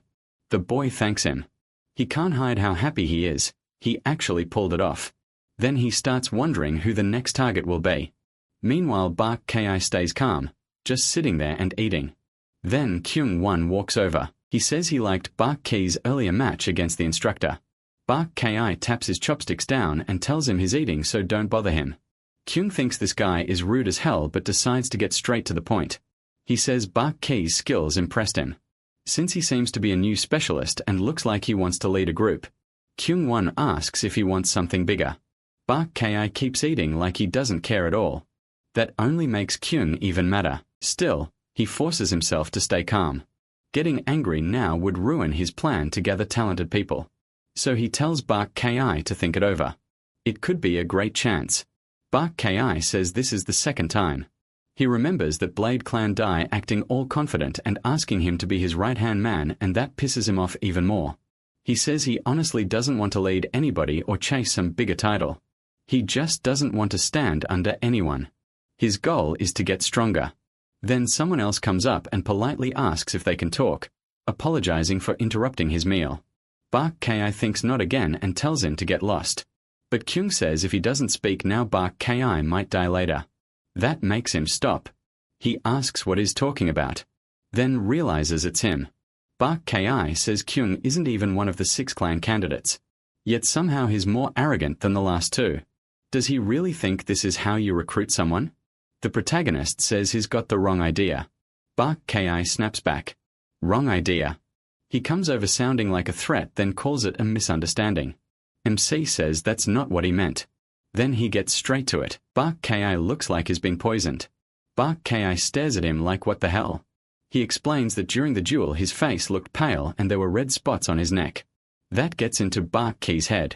The boy thanks him. He can't hide how happy he is. He actually pulled it off. Then he starts wondering who the next target will be. Meanwhile Bak Ki stays calm, just sitting there and eating. Then Kyung-won walks over. He says he liked Bak Ki's earlier match against the instructor. Bak Ki taps his chopsticks down and tells him he's eating, so don't bother him. Kyung thinks this guy is rude as hell but decides to get straight to the point. He says Bak Ki's skills impressed him, since he seems to be a new specialist and looks like he wants to lead a group. Kyung-won asks if he wants something bigger. Bak Ki keeps eating like he doesn't care at all. That only makes Kyung even madder. Still, he forces himself to stay calm. Getting angry now would ruin his plan to gather talented people. So he tells Bak Ki to think it over. It could be a great chance. Bak Ki says this is the second time. He remembers that Blade Clan Dai acting all confident and asking him to be his right-hand man, and that pisses him off even more. He says he honestly doesn't want to lead anybody or chase some bigger title. He just doesn't want to stand under anyone. His goal is to get stronger. Then someone else comes up and politely asks if they can talk, apologizing for interrupting his meal. Bak Ki thinks not again and tells him to get lost. But Kyung says if he doesn't speak now, Bak Ki might die later. That makes him stop. He asks what he's talking about, then realizes it's him. Bak Ki says Kyung isn't even one of the 6 clan candidates. Yet somehow he's more arrogant than the last 2. Does he really think this is how you recruit someone? The protagonist says he's got the wrong idea. Bak Ki snaps back. Wrong idea. He comes over sounding like a threat, then calls it a misunderstanding. MC says that's not what he meant. Then he gets straight to it. Bak Ki looks like he's been poisoned. Bak Ki stares at him like what the hell. He explains that during the duel his face looked pale and there were red spots on his neck. That gets into Bak Ki's head.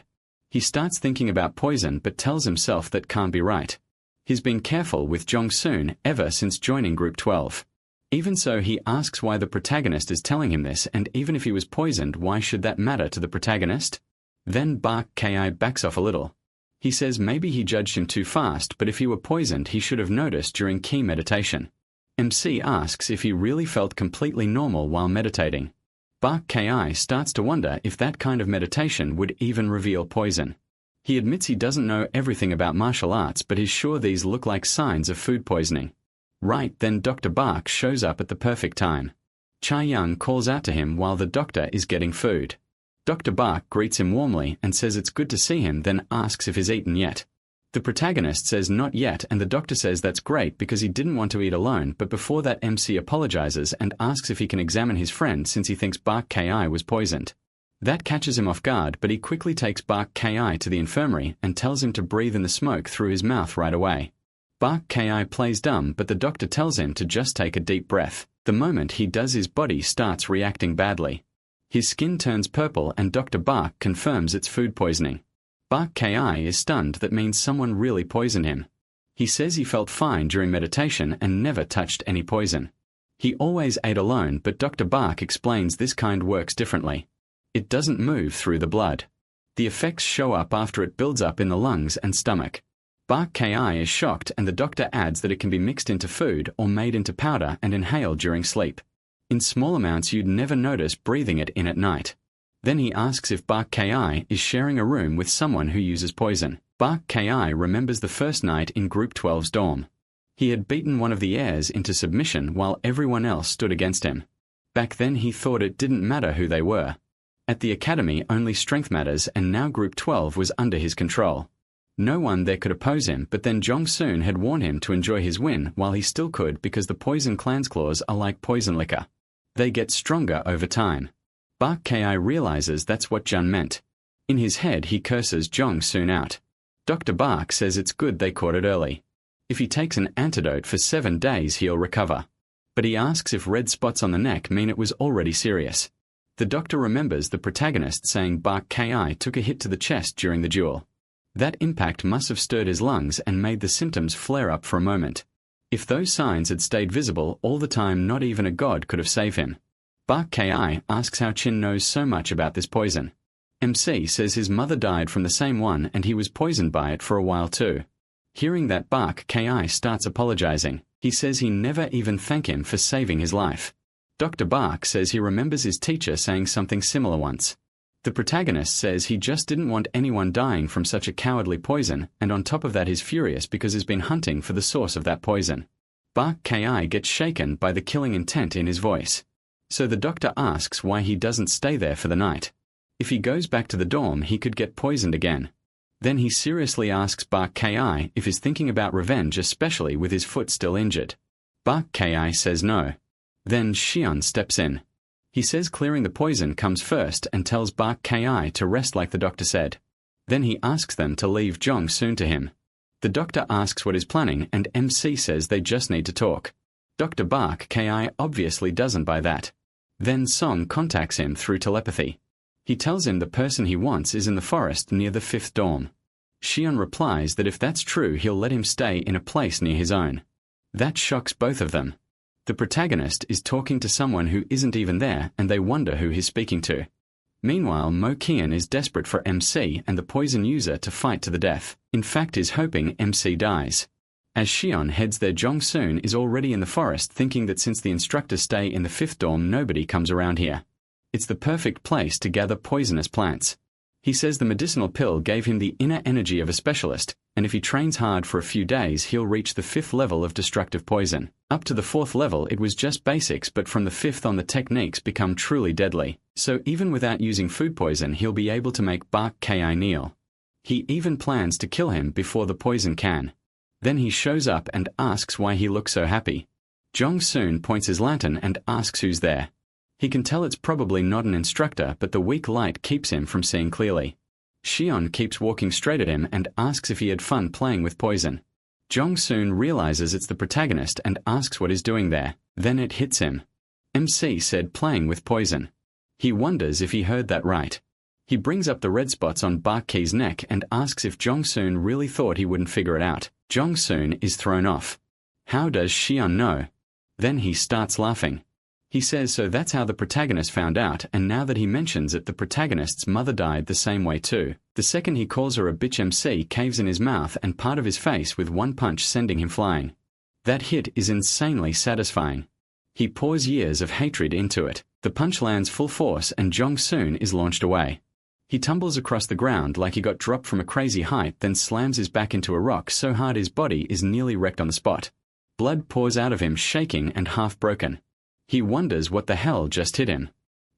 He starts thinking about poison but tells himself that can't be right. He's been careful with Jong-soon ever since joining Group 12. Even so, he asks why the protagonist is telling him this, and even if he was poisoned, why should that matter to the protagonist? Then Bak Ki backs off a little. He says maybe he judged him too fast, but if he were poisoned he should have noticed during key meditation. MC asks if he really felt completely normal while meditating. Bak Ki starts to wonder if that kind of meditation would even reveal poison. He admits he doesn't know everything about martial arts, but is sure these look like signs of food poisoning. Right then Dr. Bak shows up at the perfect time. Cha Young calls out to him while the doctor is getting food. Dr. Bak greets him warmly and says it's good to see him, then asks if he's eaten yet. The protagonist says not yet, and the doctor says that's great because he didn't want to eat alone, but before that MC apologizes and asks if he can examine his friend since he thinks Bak Ki was poisoned. That catches him off guard, but he quickly takes Bak Ki to the infirmary and tells him to breathe in the smoke through his mouth right away. Bak Ki plays dumb, but the doctor tells him to just take a deep breath. The moment he does, his body starts reacting badly. His skin turns purple and Dr. Bak confirms it's food poisoning. Bak Ki is stunned. That means someone really poisoned him. He says he felt fine during meditation and never touched any poison. He always ate alone, but Dr. Bak explains this kind works differently. It doesn't move through the blood. The effects show up after it builds up in the lungs and stomach. Bak Ki is shocked, and the doctor adds that it can be mixed into food or made into powder and inhaled during sleep. In small amounts you'd never notice breathing it in at night. Then he asks if Bak Ki is sharing a room with someone who uses poison. Bak Ki remembers the first night in Group 12's dorm. He had beaten one of the heirs into submission while everyone else stood against him. Back then he thought it didn't matter who they were. At the academy only strength matters, and now Group 12 was under his control. No one there could oppose him, but then Jong-soon had warned him to enjoy his win while he still could because the poison clan's claws are like poison liquor. They get stronger over time. Bak Ki realizes that's what Jun meant. In his head he curses Jong-soon out. Dr. Bak says it's good they caught it early. If he takes an antidote for 7 days he'll recover. But he asks if red spots on the neck mean it was already serious. The doctor remembers the protagonist saying Bak Ki took a hit to the chest during the duel. That impact must have stirred his lungs and made the symptoms flare up for a moment. If those signs had stayed visible all the time, not even a god could have saved him. Bak Ki asks how Chin knows so much about this poison. MC says his mother died from the same one and he was poisoned by it for a while too. Hearing that, Bak Ki starts apologizing. He says he never even thanked him for saving his life. Dr. Bak says he remembers his teacher saying something similar once. The protagonist says he just didn't want anyone dying from such a cowardly poison, and on top of that he's furious because he's been hunting for the source of that poison. Bak Ki gets shaken by the killing intent in his voice. So the doctor asks why he doesn't stay there for the night. If he goes back to the dorm he could get poisoned again. Then he seriously asks Bak Ki if he's thinking about revenge, especially with his foot still injured. Bak Ki says no. Then Shion steps in. He says clearing the poison comes first and tells Bak Ki to rest like the doctor said. Then he asks them to leave Jong-soon to him. The doctor asks what is planning and MC says they just need to talk. Dr. Bark Ki obviously doesn't buy that. Then Song contacts him through telepathy. He tells him the person he wants is in the forest near the 5th dorm. Shion replies that if that's true he'll let him stay in a place near his own. That shocks both of them. The protagonist is talking to someone who isn't even there and they wonder who he's speaking to. Meanwhile, Mo Kian is desperate for MC and the poison user to fight to the death. In fact, is hoping MC dies. As Shion heads there, Jong-soon is already in the forest thinking that since the instructors stay in the 5th dorm nobody comes around here. It's the perfect place to gather poisonous plants. He says the medicinal pill gave him the inner energy of a specialist, and if he trains hard for a few days he'll reach the 5th level of destructive poison. Up to the 4th level it was just basics, but from the 5th on the techniques become truly deadly. So even without using food poison he'll be able to make Bark Ki kneel. He even plans to kill him before the poison can. Then he shows up and asks why he looks so happy. Jong-soon points his lantern and asks who's there. He can tell it's probably not an instructor, but the weak light keeps him from seeing clearly. Shion keeps walking straight at him and asks if he had fun playing with poison. Jong-soon realizes it's the protagonist and asks what he's doing there. Then it hits him. MC said playing with poison. He wonders if he heard that right. He brings up the red spots on Bark Ki's neck and asks if Jong-soon really thought he wouldn't figure it out. Jong-soon is thrown off. How does Shion know? Then he starts laughing. He says so that's how the protagonist found out, and now that he mentions it, the protagonist's mother died the same way too. The second he calls her a bitch, MC caves in his mouth and part of his face with one punch, sending him flying. That hit is insanely satisfying. He pours years of hatred into it. The punch lands full force and Jong-soon is launched away. He tumbles across the ground like he got dropped from a crazy height, then slams his back into a rock so hard his body is nearly wrecked on the spot. Blood pours out of him, shaking and half broken. He wonders what the hell just hit him.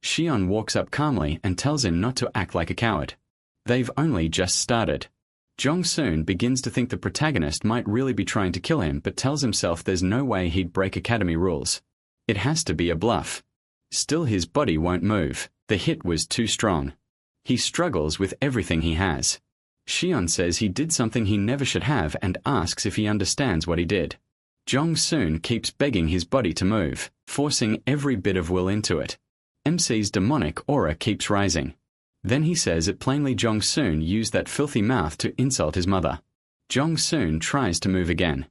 Shion walks up calmly and tells him not to act like a coward. They've only just started. Jong-soon begins to think the protagonist might really be trying to kill him, but tells himself there's no way he'd break academy rules. It has to be a bluff. Still, his body won't move. The hit was too strong. He struggles with everything he has. Shion says he did something he never should have and asks if he understands what he did. Jong-soon keeps begging his body to move, forcing every bit of will into it. MC's demonic aura keeps rising. Then he says it plainly Jong-soon used that filthy mouth to insult his mother. Jong-soon tries to move again.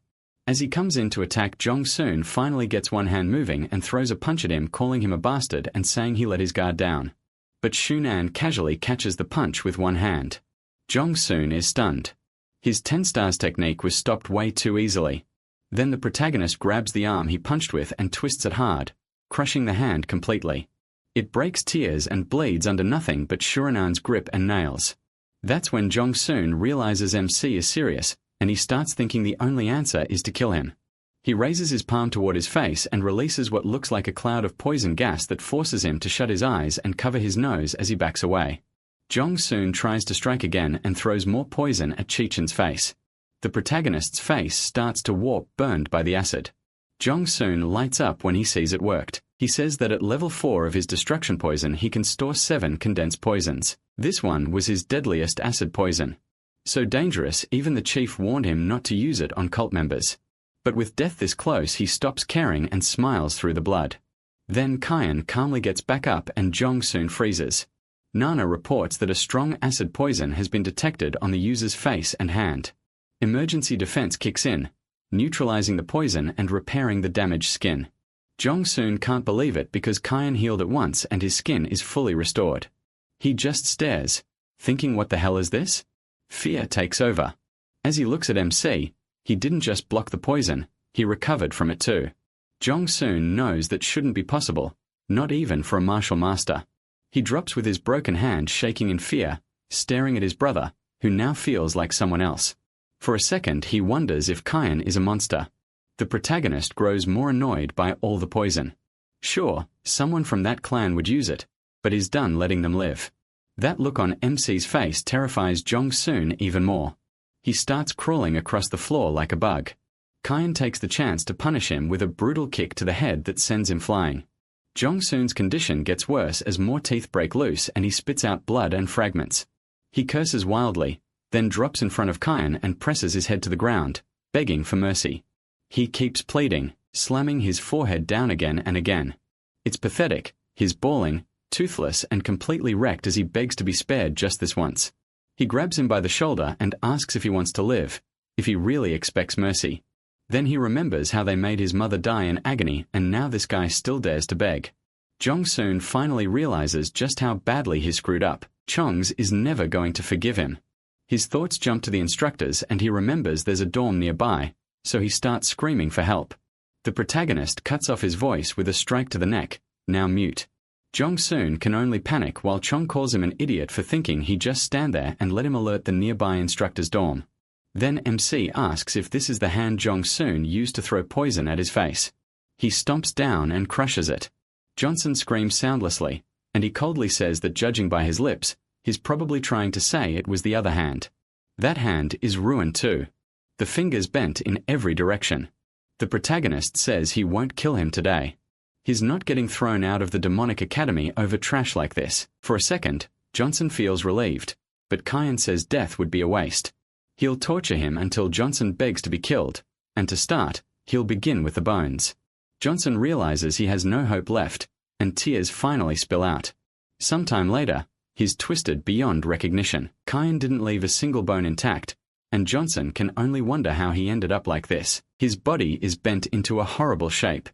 As he comes in to attack, Jong-soon finally gets one hand moving and throws a punch at him, calling him a bastard and saying he let his guard down. But Shunan casually catches the punch with one hand. Jong-soon is stunned. His 10 stars technique was stopped way too easily. Then the protagonist grabs the arm he punched with and twists it hard, crushing the hand completely. It breaks tears and bleeds under nothing but Shuranan's grip and nails. That's when Jong-soon realizes MC is serious, and he starts thinking the only answer is to kill him. He raises his palm toward his face and releases what looks like a cloud of poison gas that forces him to shut his eyes and cover his nose as he backs away. Jong-soon tries to strike again and throws more poison at Chichen's face. The protagonist's face starts to warp, burned by the acid. Jong-soon lights up when he sees it worked. He says that at level 4 of his destruction poison he can store 7 condensed poisons. This one was his deadliest acid poison. So dangerous, even the chief warned him not to use it on cult members. But with death this close he stops caring and smiles through the blood. Then Kian calmly gets back up and Jong-soon freezes. Nana reports that a strong acid poison has been detected on the user's face and hand. Emergency defense kicks in, neutralizing the poison and repairing the damaged skin. Jong-soon can't believe it because Kian healed at once and his skin is fully restored. He just stares, thinking what the hell is this? Fear takes over. As he looks at MC, he didn't just block the poison, he recovered from it too. Jong-soon knows that shouldn't be possible, not even for a martial master. He drops with his broken hand shaking in fear, staring at his brother, who now feels like someone else. For a second he wonders if Kian is a monster. The protagonist grows more annoyed by all the poison. Sure, someone from that clan would use it, but he's done letting them live. That look on MC's face terrifies Jong-soon even more. He starts crawling across the floor like a bug. Kian takes the chance to punish him with a brutal kick to the head that sends him flying. Jong-soon's condition gets worse as more teeth break loose and he spits out blood and fragments. He curses wildly, then drops in front of Kyan and presses his head to the ground, begging for mercy. He keeps pleading, slamming his forehead down again and again. It's pathetic, he's bawling, toothless and completely wrecked as he begs to be spared just this once. He grabs him by the shoulder and asks if he wants to live, if he really expects mercy. Then he remembers how they made his mother die in agony, and now this guy still dares to beg. Jong-soon finally realizes just how badly he screwed up. Chong's is never going to forgive him. His thoughts jump to the instructors and he remembers there's a dorm nearby, so he starts screaming for help. The protagonist cuts off his voice with a strike to the neck, now mute. Jong-soon can only panic while Chong calls him an idiot for thinking he'd just stand there and let him alert the nearby instructor's dorm. Then MC asks if this is the hand Jong-soon used to throw poison at his face. He stomps down and crushes it. Johnson screams soundlessly, and he coldly says that judging by his lips, he's probably trying to say it was the other hand. That hand is ruined too. The fingers bent in every direction. The protagonist says he won't kill him today. He's not getting thrown out of the demonic academy over trash like this. For a second, Johnson feels relieved, but Kyan says death would be a waste. He'll torture him until Johnson begs to be killed, and to start, he'll begin with the bones. Johnson realizes he has no hope left, and tears finally spill out. Sometime later, he's twisted beyond recognition. Kyan didn't leave a single bone intact, and Johnson can only wonder how he ended up like this. His body is bent into a horrible shape.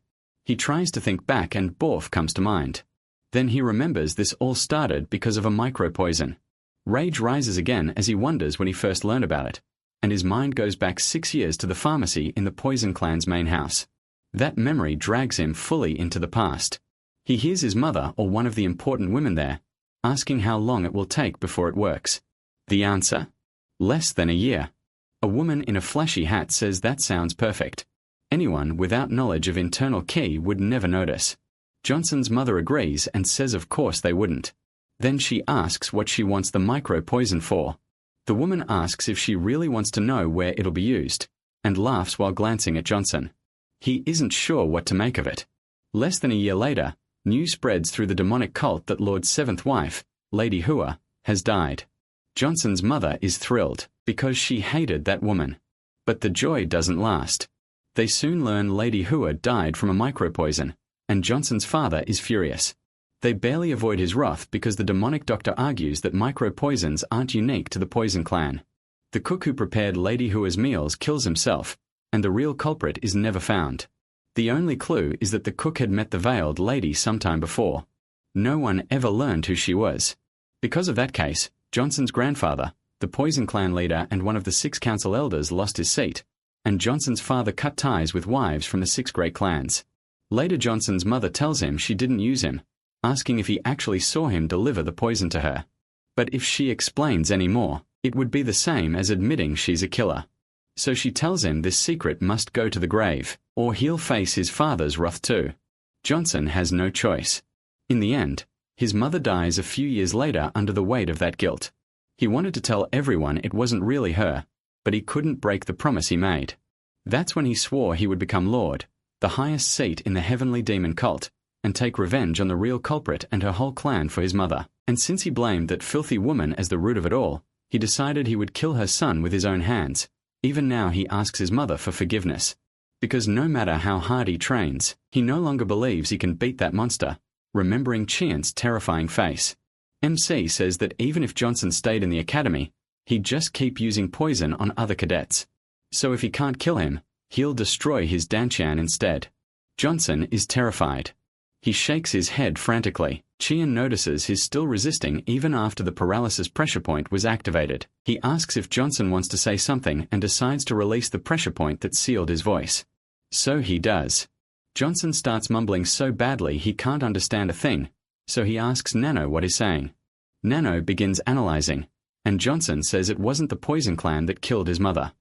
He tries to think back and Borf comes to mind. Then he remembers this all started because of a micro-poison. Rage rises again as he wonders when he first learned about it, and his mind goes back 6 years to the pharmacy in the Poison Clan's main house. That memory drags him fully into the past. He hears his mother or one of the important women there, asking how long it will take before it works. The answer? Less than a year. A woman in a flashy hat says that sounds perfect. Anyone without knowledge of internal ki would never notice. Johnson's mother agrees and says of course they wouldn't. Then she asks what she wants the micro-poison for. The woman asks if she really wants to know where it'll be used, and laughs while glancing at Johnson. He isn't sure what to make of it. Less than a year later, news spreads through the demonic cult that Lord's seventh wife, Lady Hua, has died. Johnson's mother is thrilled, because she hated that woman. But the joy doesn't last. They soon learn Lady Hua died from a micropoison, and Johnson's father is furious. They barely avoid his wrath because the demonic doctor argues that micropoisons aren't unique to the Poison Clan. The cook who prepared Lady Hua's meals kills himself, and the real culprit is never found. The only clue is that the cook had met the veiled lady sometime before. No one ever learned who she was. Because of that case, Johnson's grandfather, the Poison Clan leader and one of the 6 council elders, lost his seat, and Johnson's father cut ties with wives from the 6 great clans. Later Johnson's mother tells him she didn't use him, asking if he actually saw him deliver the poison to her. But if she explains any more, it would be the same as admitting she's a killer. So she tells him this secret must go to the grave, or he'll face his father's wrath too. Johnson has no choice. In the end, his mother dies a few years later under the weight of that guilt. He wanted to tell everyone it wasn't really her, but he couldn't break the promise he made. That's when he swore he would become Lord, the highest seat in the heavenly demon cult, and take revenge on the real culprit and her whole clan for his mother. And since he blamed that filthy woman as the root of it all, he decided he would kill her son with his own hands. Even now he asks his mother for forgiveness. Because no matter how hard he trains, he no longer believes he can beat that monster, remembering Chian's terrifying face. MC says that even if Johnson stayed in the academy, he'd just keep using poison on other cadets. So if he can't kill him, he'll destroy his Dantian instead. Johnson is terrified. He shakes his head frantically. Chian notices he's still resisting even after the paralysis pressure point was activated. He asks if Johnson wants to say something and decides to release the pressure point that sealed his voice. So he does. Johnson starts mumbling so badly he can't understand a thing, so he asks Nano what he's saying. Nano begins analyzing, and Johnson says it wasn't the Poison Clan that killed his mother.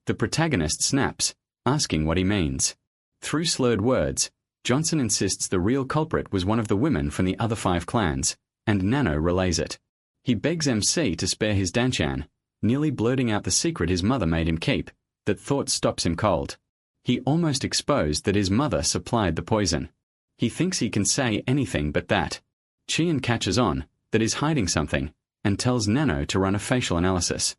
The protagonist snaps, asking what he means. Through slurred words, Johnson insists the real culprit was one of the women from the other 5 clans, and Nano relays it. He begs MC to spare his Danchan, nearly blurting out the secret his mother made him keep, that thought stops him cold. He almost exposed that his mother supplied the poison. He thinks he can say anything but that. Chian catches on, that he's hiding something, and tells Nano to run a facial analysis.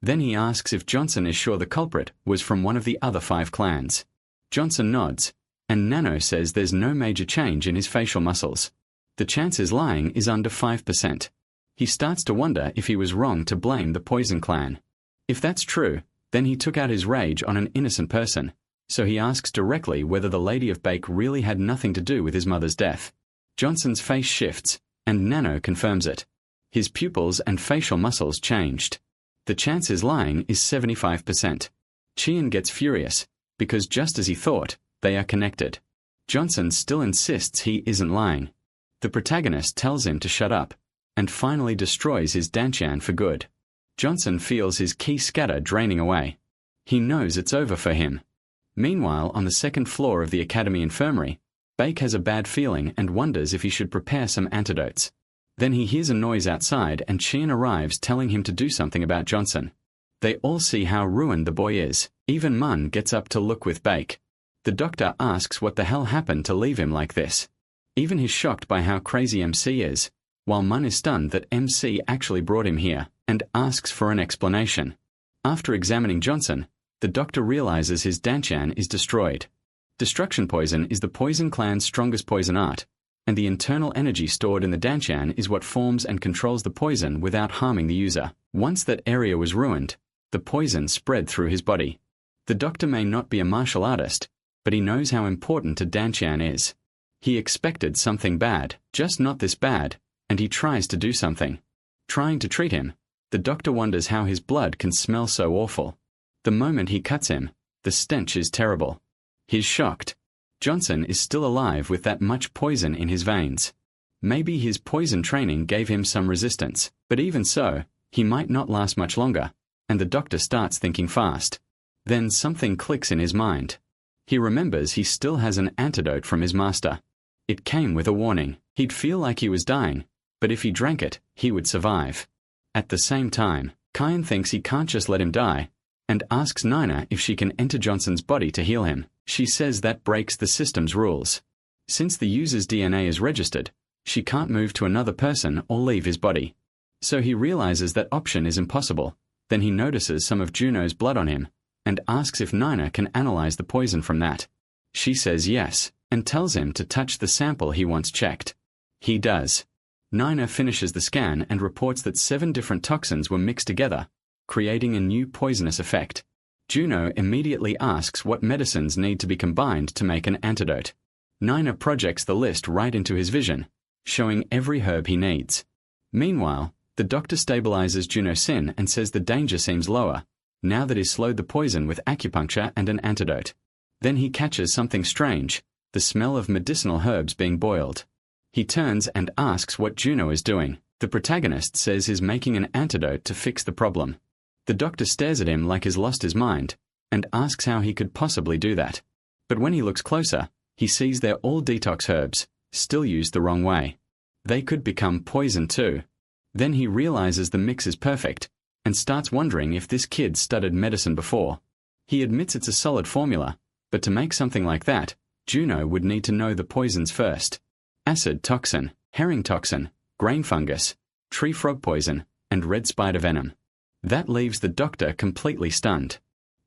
Then he asks if Johnson is sure the culprit was from one of the other 5 clans. Johnson nods, and Nano says there's no major change in his facial muscles. The chance is lying is under 5%. He starts to wonder if he was wrong to blame the Poison Clan. If that's true, then he took out his rage on an innocent person, so he asks directly whether the Lady of Bake really had nothing to do with his mother's death. Johnson's face shifts, and Nano confirms it. His pupils and facial muscles changed. The chance is lying is 75%. Chien gets furious, because just as he thought, they are connected. Johnson still insists he isn't lying. The protagonist tells him to shut up, and finally destroys his Danchan for good. Johnson feels his ki scatter draining away. He knows it's over for him. Meanwhile, on the 2nd floor of the Academy Infirmary, Bake has a bad feeling and wonders if he should prepare some antidotes. Then he hears a noise outside and Chien arrives telling him to do something about Johnson. They all see how ruined the boy is. Even Mun gets up to look with Bake. The doctor asks what the hell happened to leave him like this. Even he's shocked by how crazy MC is, while Mun is stunned that MC actually brought him here, and asks for an explanation. After examining Johnson, the doctor realizes his Danchan is destroyed. Destruction poison is the Poison Clan's strongest poison art, and the internal energy stored in the Danchan is what forms and controls the poison without harming the user. Once that area was ruined, the poison spread through his body. The doctor may not be a martial artist, but he knows how important a Danchan is. He expected something bad, just not this bad, and he tries to do something. Trying to treat him, the doctor wonders how his blood can smell so awful. The moment he cuts him, the stench is terrible. He's shocked. Johnson is still alive with that much poison in his veins. Maybe his poison training gave him some resistance, but even so, he might not last much longer, and the doctor starts thinking fast. Then something clicks in his mind. He remembers he still has an antidote from his master. It came with a warning. He'd feel like he was dying, but if he drank it, he would survive. At the same time, Kyan thinks he can't just let him die, and asks Nina if she can enter Johnson's body to heal him. She says that breaks the system's rules. Since the user's DNA is registered, she can't move to another person or leave his body. So he realizes that option is impossible. Then he notices some of Juno's blood on him, and asks if Nina can analyze the poison from that. She says yes, and tells him to touch the sample he once checked. He does. Nina finishes the scan and reports that 7 different toxins were mixed together, creating a new poisonous effect. Juno immediately asks what medicines need to be combined to make an antidote. Nina projects the list right into his vision, showing every herb he needs. Meanwhile, the doctor stabilizes Juno's sin and says the danger seems lower, now that he's slowed the poison with acupuncture and an antidote. Then he catches something strange, the smell of medicinal herbs being boiled. He turns and asks what Juno is doing. The protagonist says he's making an antidote to fix the problem. The doctor stares at him like he's lost his mind, and asks how he could possibly do that. But when he looks closer, he sees they're all detox herbs, still used the wrong way. They could become poison too. Then he realizes the mix is perfect, and starts wondering if this kid studied medicine before. He admits it's a solid formula, but to make something like that, Juno would need to know the poisons first. Acid toxin, herring toxin, grain fungus, tree frog poison, and red spider venom. That leaves the doctor completely stunned.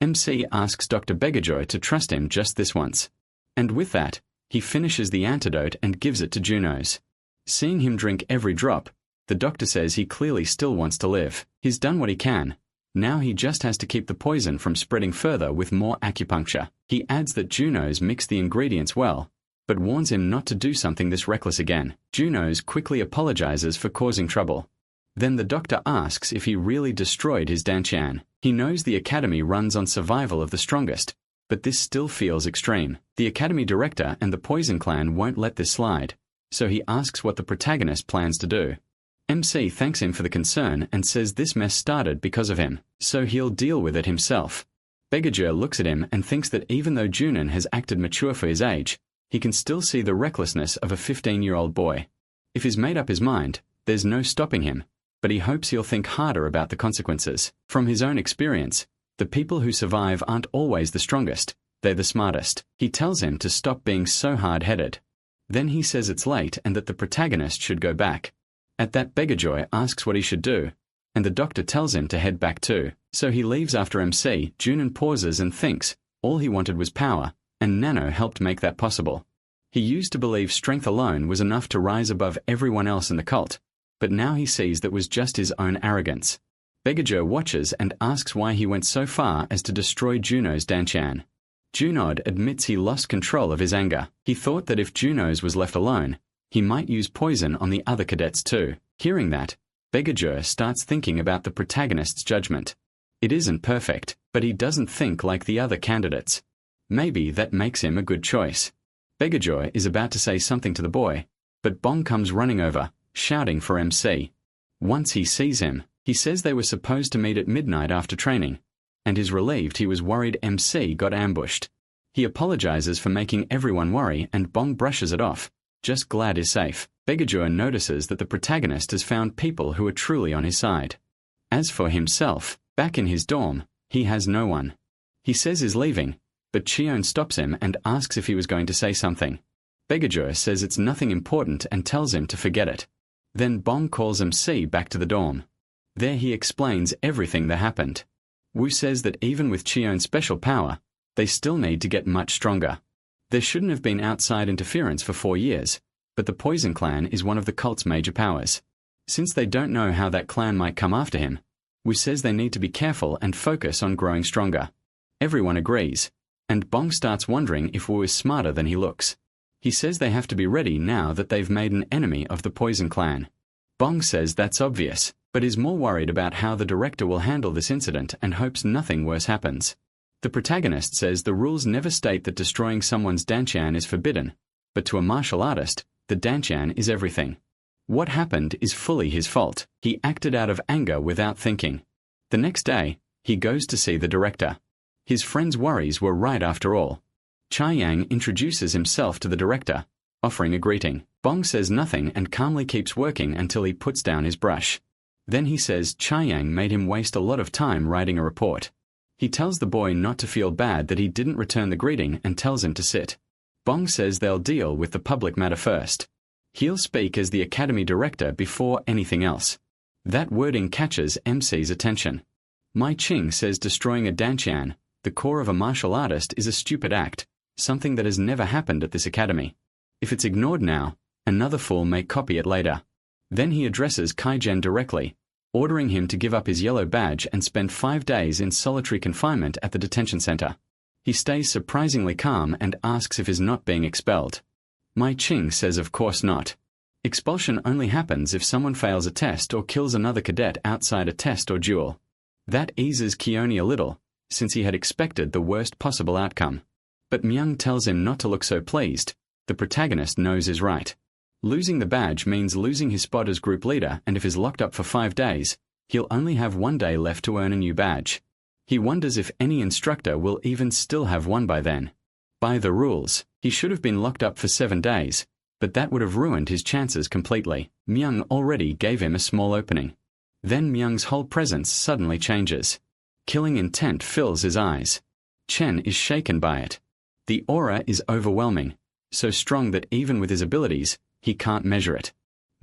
MC asks Dr. Begajoy to trust him just this once. And with that, he finishes the antidote and gives it to Junos. Seeing him drink every drop, the doctor says he clearly still wants to live. He's done what he can. Now he just has to keep the poison from spreading further with more acupuncture. He adds that Junos mix the ingredients well, but warns him not to do something this reckless again. Junos quickly apologizes for causing trouble. Then the doctor asks if he really destroyed his Danchan. He knows the academy runs on survival of the strongest, but this still feels extreme. The academy director and the Poison Clan won't let this slide, so he asks what the protagonist plans to do. MC thanks him for the concern and says this mess started because of him, so he'll deal with it himself. Begajur looks at him and thinks that even though Junon has acted mature for his age, he can still see the recklessness of a 15-year-old boy. If he's made up his mind, there's no stopping him, but he hopes he'll think harder about the consequences. From his own experience, the people who survive aren't always the strongest, they're the smartest. He tells him to stop being so hard-headed. Then he says it's late and that the protagonist should go back. At that, Begajoy asks what he should do, and the doctor tells him to head back too. So he leaves after MC. Junon pauses and thinks all he wanted was power, and Nano helped make that possible. He used to believe strength alone was enough to rise above everyone else in the cult, but now he sees that was just his own arrogance. Begajur watches and asks why he went so far as to destroy Juno's Danchan. Junod admits he lost control of his anger. He thought that if Juno's was left alone, he might use poison on the other cadets too. Hearing that, Begajur starts thinking about the protagonist's judgment. It isn't perfect, but he doesn't think like the other candidates. Maybe that makes him a good choice. Begajur is about to say something to the boy, but Bong comes running over, shouting for MC. Once he sees him, he says they were supposed to meet at midnight after training, and is relieved he was worried MC got ambushed. He apologizes for making everyone worry and Bong brushes it off, just glad he's safe. Begajur notices that the protagonist has found people who are truly on his side. As for himself, back in his dorm, he has no one. He says he's leaving, but Cheon stops him and asks if he was going to say something. Begajur says it's nothing important and tells him to forget it. Then Bong calls MC back to the dorm. There he explains everything that happened. Wu says that even with Cheon's special power, they still need to get much stronger. There shouldn't have been outside interference for 4 years, but the Poison Clan is one of the cult's major powers. Since they don't know how that clan might come after him, Wu says they need to be careful and focus on growing stronger. Everyone agrees, and Bong starts wondering if Wu is smarter than he looks. He says they have to be ready now that they've made an enemy of the Poison Clan. Bong says that's obvious, but is more worried about how the director will handle this incident and hopes nothing worse happens. The protagonist says the rules never state that destroying someone's Danchan is forbidden, but to a martial artist, the Danchan is everything. What happened is fully his fault. He acted out of anger without thinking. The next day, he goes to see the director. His friend's worries were right after all. Chai Yang introduces himself to the director, offering a greeting. Bong says nothing and calmly keeps working until he puts down his brush. Then he says Chai Yang made him waste a lot of time writing a report. He tells the boy not to feel bad that he didn't return the greeting and tells him to sit. Bong says they'll deal with the public matter first. He'll speak as the academy director before anything else. That wording catches MC's attention. Mai Ching says destroying a Danchan, the core of a martial artist, is a stupid act, something that has never happened at this academy. If it's ignored now, another fool may copy it later. Then he addresses Kaijen directly, ordering him to give up his yellow badge and spend 5 days in solitary confinement at the detention center. He stays surprisingly calm and asks if he's not being expelled. Mai Ching says of course not. Expulsion only happens if someone fails a test or kills another cadet outside a test or duel. That eases Keone a little, since he had expected the worst possible outcome. But Myung tells him not to look so pleased. The protagonist knows is right. Losing the badge means losing his spot as group leader, and if he's locked up for 5 days, he'll only have 1 day left to earn a new badge. He wonders if any instructor will even still have one by then. By the rules, he should have been locked up for 7 days, but that would have ruined his chances completely. Myung already gave him a small opening. Then Myung's whole presence suddenly changes. Killing intent fills his eyes. Chen is shaken by it. The aura is overwhelming, so strong that even with his abilities, he can't measure it.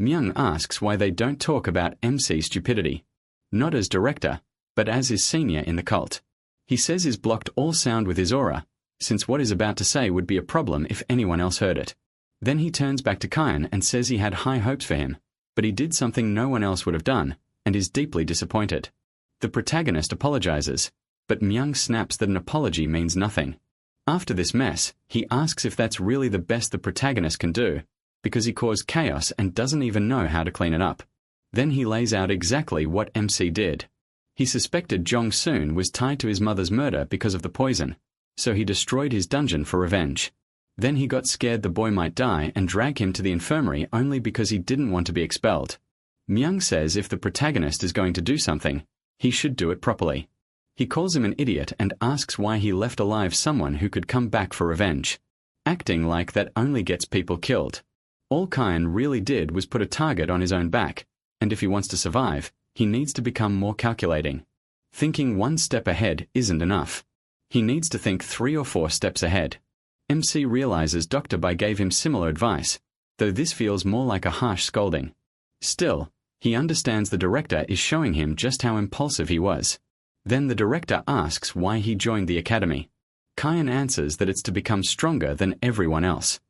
Myung asks why they don't talk about MC's stupidity. Not as director, but as his senior in the cult. He says he's blocked all sound with his aura, since what he's about to say would be a problem if anyone else heard it. Then he turns back to Kyan and says he had high hopes for him, but he did something no one else would have done, and is deeply disappointed. The protagonist apologizes, but Myung snaps that an apology means nothing. After this mess, he asks if that's really the best the protagonist can do, because he caused chaos and doesn't even know how to clean it up. Then he lays out exactly what MC did. He suspected Jong Soon was tied to his mother's murder because of the poison, so he destroyed his dungeon for revenge. Then he got scared the boy might die and dragged him to the infirmary only because he didn't want to be expelled. Myung says if the protagonist is going to do something, he should do it properly. He calls him an idiot and asks why he left alive someone who could come back for revenge. Acting like that only gets people killed. All Kyan really did was put a target on his own back, and if he wants to survive, he needs to become more calculating. Thinking 1 step ahead isn't enough. He needs to think 3 or 4 steps ahead. MC realizes Dr. Bai gave him similar advice, though this feels more like a harsh scolding. Still, He understands the director is showing him just how impulsive he was. Then the director asks why he joined the academy. Kyan answers that it's to become stronger than everyone else.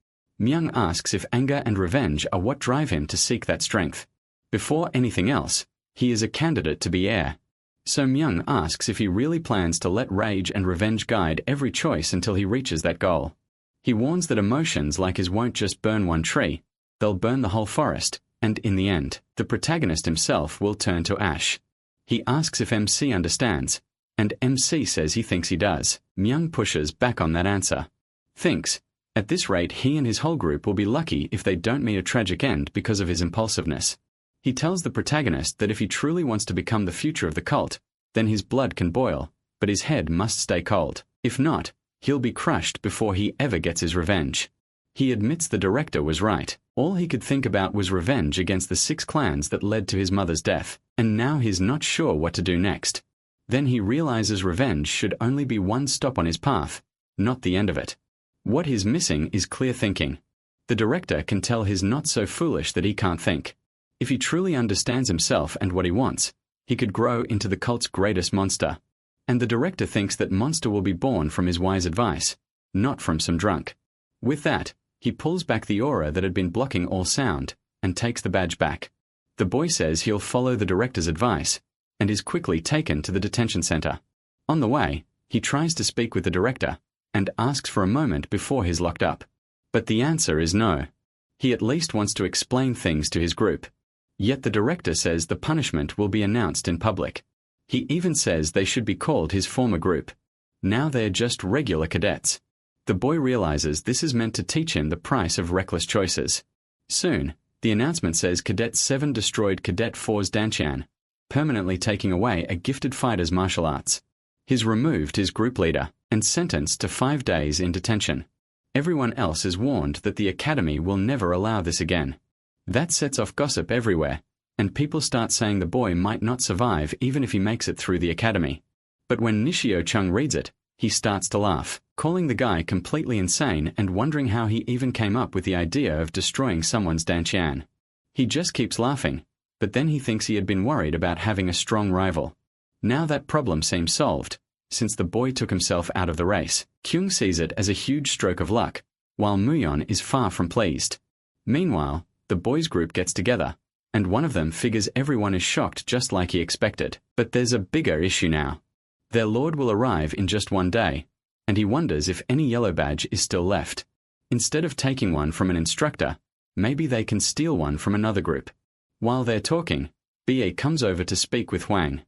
Myung asks if anger and revenge are what drive him to seek that strength. Before anything else, he is a candidate to be heir. So Myung asks if he really plans to let rage and revenge guide every choice until he reaches that goal. He warns that emotions like his won't just burn one tree, they'll burn the whole forest, and in the end, the protagonist himself will turn to ash. He asks if MC understands, and MC says he thinks he does. Myung pushes back on that answer. Thinks, at this rate he and his whole group will be lucky if they don't meet a tragic end because of his impulsiveness. He tells the protagonist that if he truly wants to become the future of the cult, then his blood can boil, but his head must stay cold. If not, he'll be crushed before he ever gets his revenge. He admits the director was right. All he could think about was revenge against the 6 clans that led to his mother's death, and now he's not sure what to do next. Then he realizes revenge should only be one stop on his path, not the end of it. What he's missing is clear thinking. The director can tell he's not so foolish that he can't think. If he truly understands himself and what he wants, he could grow into the cult's greatest monster. And the director thinks that monster will be born from his wise advice, not from some drunk. With that, he pulls back the aura that had been blocking all sound, and takes the badge back. The boy says he'll follow the director's advice, and is quickly taken to the detention center. On the way, he tries to speak with the director, and asks for a moment before he's locked up. But the answer is no. He at least wants to explain things to his group. Yet the director says the punishment will be announced in public. He even says they should be called his former group. Now they're just regular cadets. The boy realizes this is meant to teach him the price of reckless choices. Soon, the announcement says Cadet 7 destroyed Cadet 4's Dantian, permanently taking away a gifted fighter's martial arts. He's removed his group leader, and sentenced to 5 days in detention. Everyone else is warned that the academy will never allow this again. That sets off gossip everywhere, and people start saying the boy might not survive even if he makes it through the academy. But when Nishio Chung reads it, he starts to laugh, calling the guy completely insane and wondering how he even came up with the idea of destroying someone's Dantian. He just keeps laughing, but then he thinks he had been worried about having a strong rival. Now that problem seems solved, since the boy took himself out of the race. Kyung sees it as a huge stroke of luck, while Muyeon is far from pleased. Meanwhile, the boys' group gets together, and one of them figures everyone is shocked just like he expected. But there's a bigger issue now. Their lord will arrive in just 1 day, and he wonders if any yellow badge is still left. Instead of taking one from an instructor, maybe they can steal one from another group. While they're talking, BA comes over to speak with Hwang.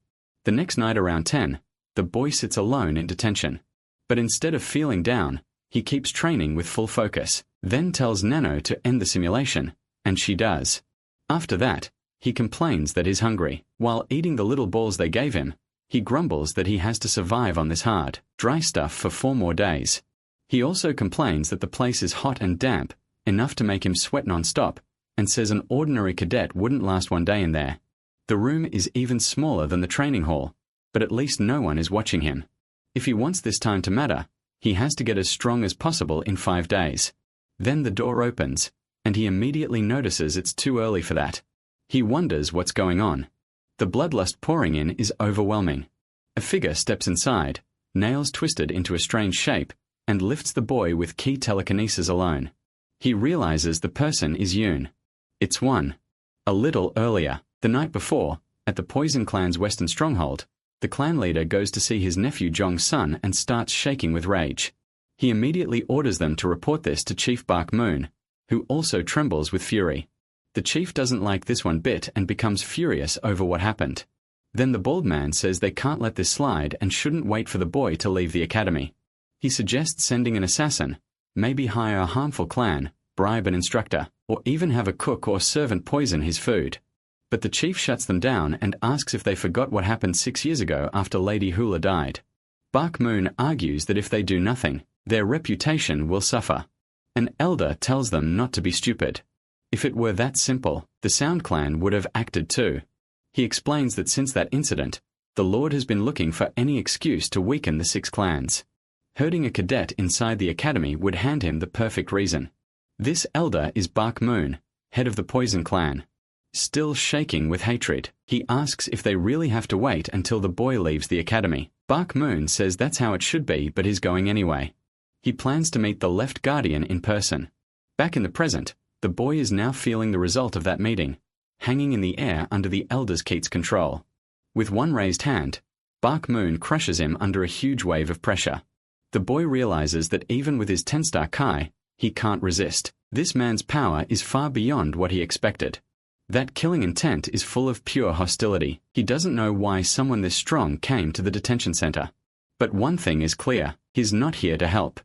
The next night around 10, the boy sits alone in detention. But instead of feeling down, he keeps training with full focus, then tells Nano to end the simulation, and she does. After that, he complains that he's hungry. While eating the little balls they gave him, he grumbles that he has to survive on this hard, dry stuff for 4 more days. He also complains that the place is hot and damp, enough to make him sweat non-stop, and says an ordinary cadet wouldn't last 1 day in there. The room is even smaller than the training hall, but at least no one is watching him. If he wants this time to matter, he has to get as strong as possible in 5 days. Then the door opens, and he immediately notices it's too early for that. He wonders what's going on. The bloodlust pouring in is overwhelming. A figure steps inside, nails twisted into a strange shape, and lifts the boy with key telekinesis alone. He realizes the person is Yoon. It's one. A little earlier, the night before, at the Poison Clan's western stronghold, the clan leader goes to see his nephew Jong's son and starts shaking with rage. He immediately orders them to report this to Chief Bak Moon, who also trembles with fury. The chief doesn't like this one bit and becomes furious over what happened. Then the bald man says they can't let this slide and shouldn't wait for the boy to leave the academy. He suggests sending an assassin, maybe hire a harmful clan, bribe an instructor, or even have a cook or servant poison his food. But the chief shuts them down and asks if they forgot what happened 6 years ago after Lady Hula died. Bak Moon argues that if they do nothing, their reputation will suffer. An elder tells them not to be stupid. If it were that simple, the Sound Clan would have acted too. He explains that since that incident, the Lord has been looking for any excuse to weaken the 6 clans. Hurting a cadet inside the academy would hand him the perfect reason. This elder is Bak Moon, head of the Poison Clan. still shaking with hatred. He asks if they really have to wait until the boy leaves the academy. Bak Moon says that's how it should be, but he's going anyway. He plans to meet the Left Guardian in person. Back in the present, the boy is now feeling the result of that meeting, hanging in the air under the Elder's Keat's control. With one raised hand, Bak Moon crushes him under a huge wave of pressure. The boy realizes that even with his 10-star Kai, he can't resist. This man's power is far beyond what he expected. That killing intent is full of pure hostility. He doesn't know why someone this strong came to the detention center. But one thing is clear, he's not here to help.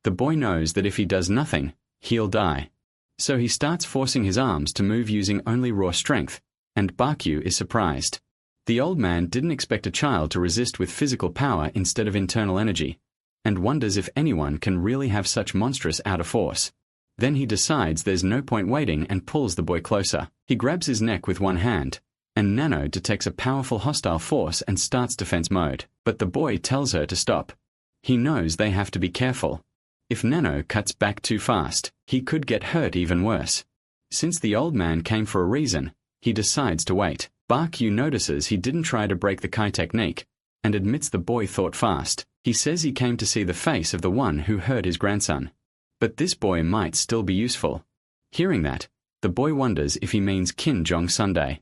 The boy knows that if he does nothing, he'll die. So he starts forcing his arms to move using only raw strength, and Bakyu is surprised. The old man didn't expect a child to resist with physical power instead of internal energy, and wonders if anyone can really have such monstrous outer force. Then he decides there's no point waiting and pulls the boy closer. He grabs his neck with one hand, and Nano detects a powerful hostile force and starts defense mode. But the boy tells her to stop. He knows they have to be careful. If Nano cuts back too fast, he could get hurt even worse. Since the old man came for a reason, he decides to wait. Bakyu notices he didn't try to break the Kai technique, and admits the boy thought fast. He says he came to see the face of the one who hurt his grandson. But this boy might still be useful. Hearing that, the boy wonders if he means Kim Jong-sundae.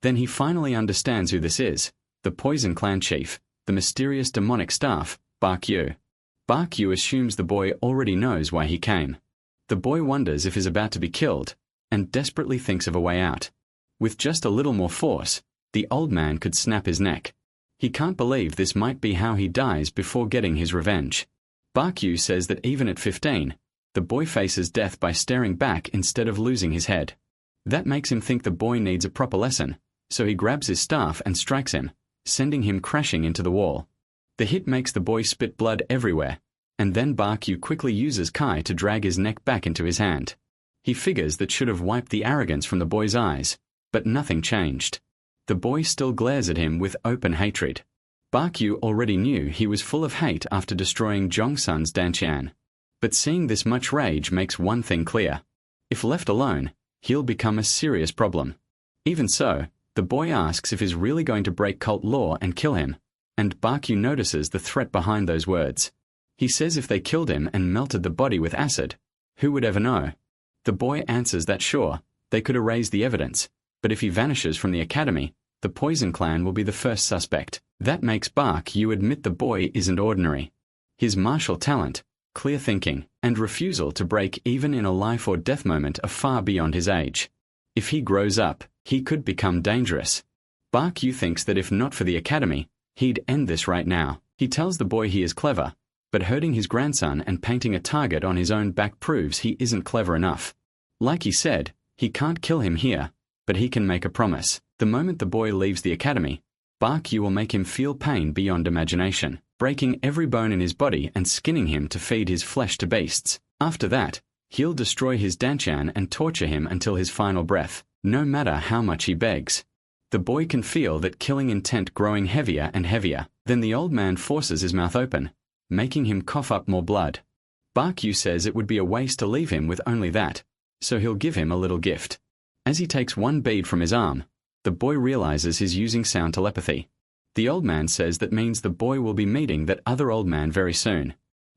Then he finally understands who this is, the Poison Clan chief, the mysterious demonic staff, Bakyu. Bakyu assumes the boy already knows why he came. The boy wonders if he's about to be killed, and desperately thinks of a way out. With just a little more force, the old man could snap his neck. He can't believe this might be how he dies before getting his revenge. Bakyu says that even at 15, the boy faces death by staring back instead of losing his head. That makes him think the boy needs a proper lesson, so he grabs his staff and strikes him, sending him crashing into the wall. The hit makes the boy spit blood everywhere, and then Bakyu quickly uses Kai to drag his neck back into his hand. He figures that should have wiped the arrogance from the boy's eyes, but nothing changed. The boy still glares at him with open hatred. Bakyu already knew he was full of hate after destroying Jongsun's Dantian. But seeing this much rage makes one thing clear. If left alone, he'll become a serious problem. Even so, the boy asks if he's really going to break cult law and kill him, and Bakyu notices the threat behind those words. He says if they killed him and melted the body with acid, who would ever know? The boy answers that sure, they could erase the evidence, but if he vanishes from the academy, the Poison Clan will be the first suspect. That makes Bakyu admit the boy isn't ordinary. His martial talent, clear thinking, and refusal to break even in a life or death moment are far beyond his age. If he grows up, he could become dangerous. Bakyu thinks that if not for the academy, he'd end this right now. He tells the boy he is clever, but hurting his grandson and painting a target on his own back proves he isn't clever enough. Like he said, he can't kill him here, but he can make a promise. The moment the boy leaves the academy, Bakyu will make him feel pain beyond imagination, breaking every bone in his body and skinning him to feed his flesh to beasts. After that, he'll destroy his Danchan and torture him until his final breath, no matter how much he begs. The boy can feel that killing intent growing heavier and heavier. Then the old man forces his mouth open, making him cough up more blood. Bakyu says it would be a waste to leave him with only that, so he'll give him a little gift. As he takes one bead from his arm, the boy realizes he's using sound telepathy. The old man says that means the boy will be meeting that other old man very soon.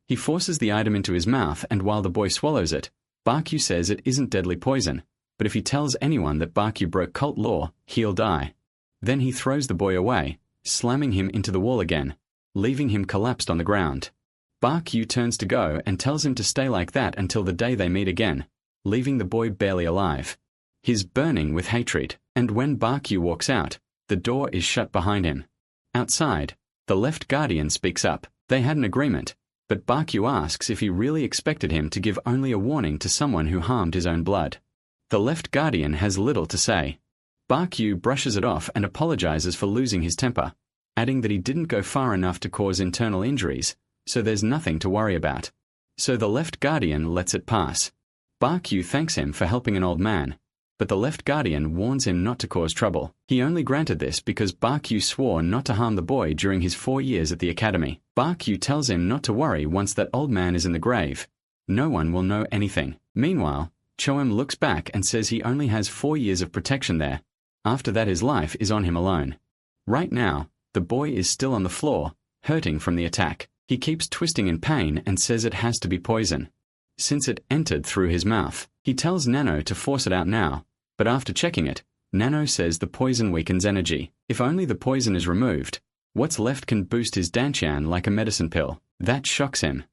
He forces the item into his mouth, and while the boy swallows it, Bakyu says it isn't deadly poison, but if he tells anyone that Bakyu broke cult law, he'll die. Then he throws the boy away, slamming him into the wall again, leaving him collapsed on the ground. Bakyu turns to go and tells him to stay like that until the day they meet again, leaving the boy barely alive. He's burning with hatred, and when Bakyu walks out, the door is shut behind him. Outside, the Left Guardian speaks up. They had an agreement, but Bakyu asks if he really expected him to give only a warning to someone who harmed his own blood. The Left Guardian has little to say. Bakyu brushes it off and apologizes for losing his temper, adding that he didn't go far enough to cause internal injuries, so there's nothing to worry about. So the Left Guardian lets it pass. Bakyu thanks him for helping an old man, but the Left Guardian warns him not to cause trouble. He only granted this because Bakyu swore not to harm the boy during his 4 years at the academy. Bakyu tells him not to worry once that old man is in the grave. No one will know anything. Meanwhile, Choem looks back and says he only has 4 years of protection there, After that his life is on him alone. Right now, the boy is still on the floor, hurting from the attack. He keeps twisting in pain and says it has to be poison, since it entered through his mouth. He tells Nano to force it out now, but after checking it, Nano says the poison weakens energy. If only the poison is removed, what's left can boost his dantian like a medicine pill. That shocks him.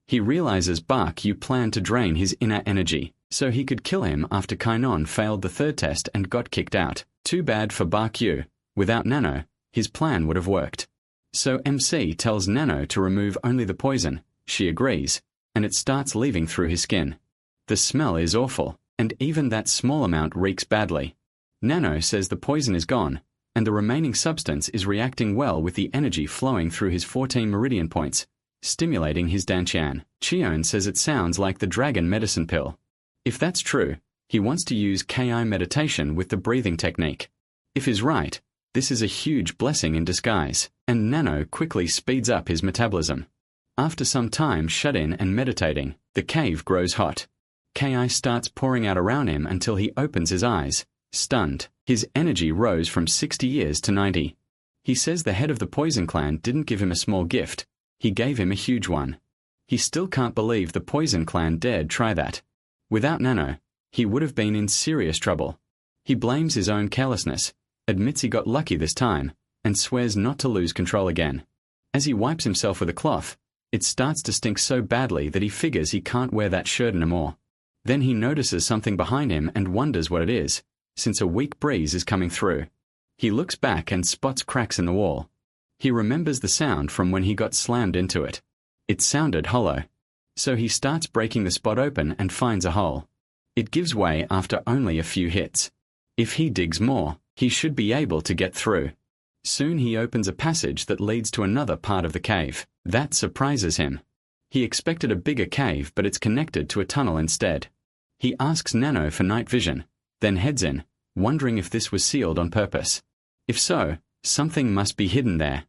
He realizes Yu planned to drain his inner energy, so he could kill him after Kainon failed the third test and got kicked out. Too bad for Yu. Without Nano, his plan would have worked. So MC tells Nano to remove only the poison. She agrees, and it starts leaving through his skin. The smell is awful, and even that small amount reeks badly. Nano says the poison is gone, and the remaining substance is reacting well with the energy flowing through his 14 meridian points, stimulating his dantian. Cheon says it sounds like the dragon medicine pill. If that's true, he wants to use Ki meditation with the breathing technique. If he's right, this is a huge blessing in disguise, and Nano quickly speeds up his metabolism. After some time shut in and meditating, the cave grows hot. Ki starts pouring out around him until he opens his eyes, stunned. His energy rose from 60 years to 90. He says the head of the Poison Clan didn't give him a small gift, he gave him a huge one. He still can't believe the Poison Clan dared try that. Without Nano, he would have been in serious trouble. He blames his own carelessness, admits he got lucky this time, and swears not to lose control again. As he wipes himself with a cloth, it starts to stink so badly that he figures he can't wear that shirt anymore. Then he notices something behind him and wonders what it is, since a weak breeze is coming through. He looks back and spots cracks in the wall. He remembers the sound from when he got slammed into it. It sounded hollow. So he starts breaking the spot open and finds a hole. It gives way after only a few hits. If he digs more, he should be able to get through. Soon he opens a passage that leads to another part of the cave. That surprises him. He expected a bigger cave, but it's connected to a tunnel instead. He asks Nano for night vision, then heads in, wondering if this was sealed on purpose. If so, something must be hidden there.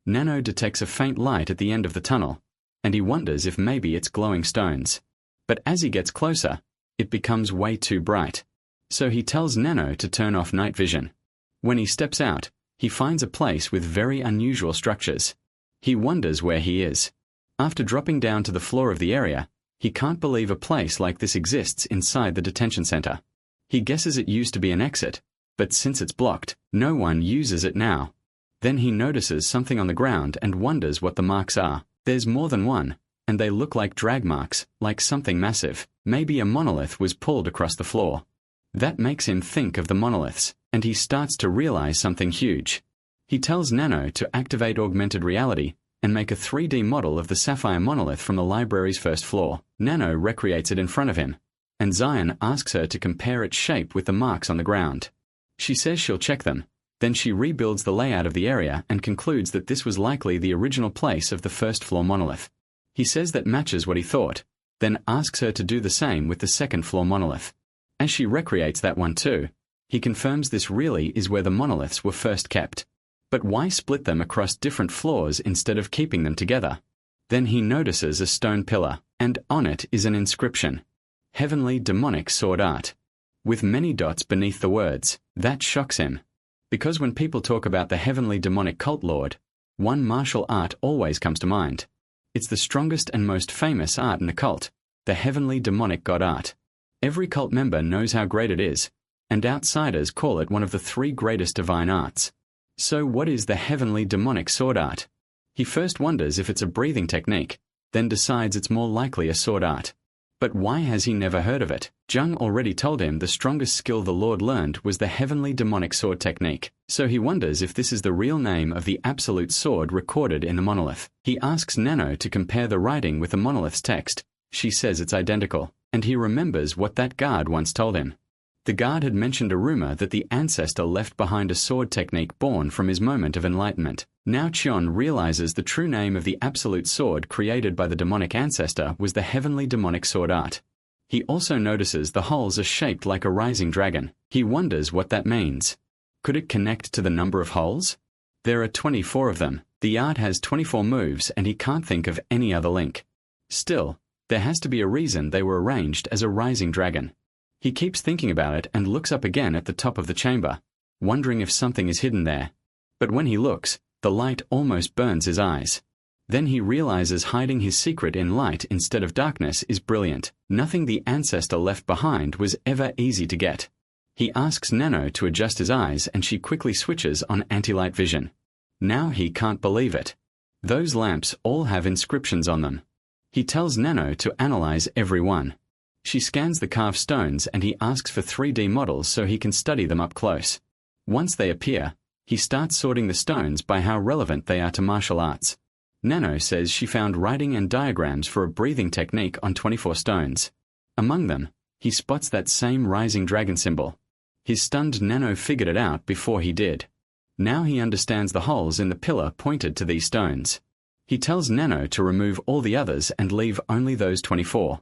Nano detects a faint light at the end of the tunnel, and he wonders if maybe it's glowing stones. But as he gets closer, it becomes way too bright. So he tells Nano to turn off night vision. When he steps out, he finds a place with very unusual structures. He wonders where he is. After dropping down to the floor of the area, he can't believe a place like this exists inside the detention center. He guesses it used to be an exit, but since it's blocked, no one uses it now. Then he notices something on the ground and wonders what the marks are. There's more than one, and they look like drag marks, like something massive. Maybe a monolith was pulled across the floor. That makes him think of the monoliths, and he starts to realize something huge. He tells Nano to activate augmented reality and make a 3D model of the sapphire monolith from the library's first floor. Nano recreates it in front of him, and Zion asks her to compare its shape with the marks on the ground. She says she'll check them, then she rebuilds the layout of the area and concludes that this was likely the original place of the first floor monolith. He says that matches what he thought, then asks her to do the same with the second floor monolith. As she recreates that one too, he confirms this really is where the monoliths were first kept. But why split them across different floors instead of keeping them together? Then he notices a stone pillar, and on it is an inscription. Heavenly Demonic Sword Art. With many dots beneath the words. That shocks him. Because when people talk about the Heavenly Demonic Cult Lord, one martial art always comes to mind. It's the strongest and most famous art in the cult, the Heavenly Demonic God Art. Every cult member knows how great it is, and outsiders call it one of the 3 greatest divine arts. So what is the Heavenly Demonic Sword Art? He first wonders if it's a breathing technique, then decides it's more likely a sword art. But why has he never heard of it? Jung already told him the strongest skill the Lord learned was the Heavenly Demonic Sword technique, so he wonders if this is the real name of the absolute sword recorded in the monolith. He asks Nano to compare the writing with the monolith's text. She says it's identical, and he remembers what that guard once told him. The guard had mentioned a rumor that the ancestor left behind a sword technique born from his moment of enlightenment. Now Cheon realizes the true name of the absolute sword created by the demonic ancestor was the Heavenly Demonic Sword Art. He also notices the holes are shaped like a rising dragon. He wonders what that means. Could it connect to the number of holes? There are 24 of them. The art has 24 moves and he can't think of any other link. Still, there has to be a reason they were arranged as a rising dragon. He keeps thinking about it and looks up again at the top of the chamber. wondering if something is hidden there. But when he looks, the light almost burns his eyes. Then he realizes hiding his secret in light instead of darkness is brilliant. Nothing the ancestor left behind was ever easy to get. He asks Nano to adjust his eyes and she quickly switches on anti-light vision. Now he can't believe it. Those lamps all have inscriptions on them. He tells Nano to analyze every one. She scans the carved stones and he asks for 3D models so he can study them up close. Once they appear, he starts sorting the stones by how relevant they are to martial arts. Nano says she found writing and diagrams for a breathing technique on 24 stones. Among them, he spots that same rising dragon symbol. His stunned Nano figured it out before he did. Now he understands the holes in the pillar pointed to these stones. He tells Nano to remove all the others and leave only those 24.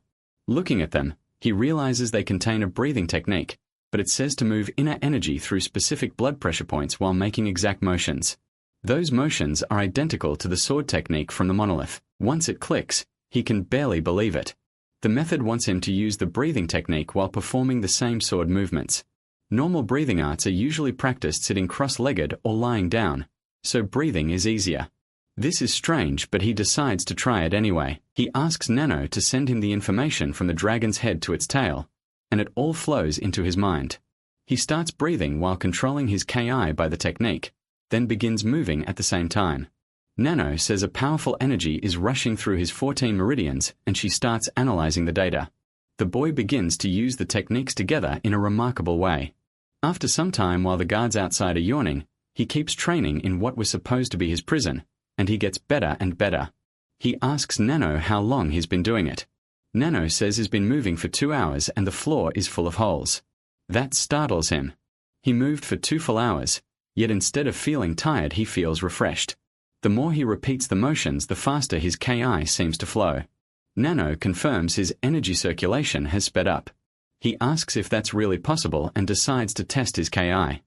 Looking at them, he realizes they contain a breathing technique, but it says to move inner energy through specific blood pressure points while making exact motions. Those motions are identical to the sword technique from the monolith. Once it clicks, he can barely believe it. The method wants him to use the breathing technique while performing the same sword movements. Normal breathing arts are usually practiced sitting cross-legged or lying down, so breathing is easier. This is strange, but he decides to try it anyway. He asks Nano to send him the information from the dragon's head to its tail, and it all flows into his mind. He starts breathing while controlling his Ki by the technique, then begins moving at the same time. Nano says a powerful energy is rushing through his 14 meridians and she starts analyzing the data. The boy begins to use the techniques together in a remarkable way. After some time while the guards outside are yawning, he keeps training in what was supposed to be his prison, and he gets better and better. He asks Nano how long he's been doing it. Nano says he's been moving for 2 hours and the floor is full of holes. That startles him. He moved for 2 full hours, yet instead of feeling tired he feels refreshed. The more he repeats the motions, the faster his Ki seems to flow. Nano confirms his energy circulation has sped up. He asks if that's really possible and decides to test his Ki.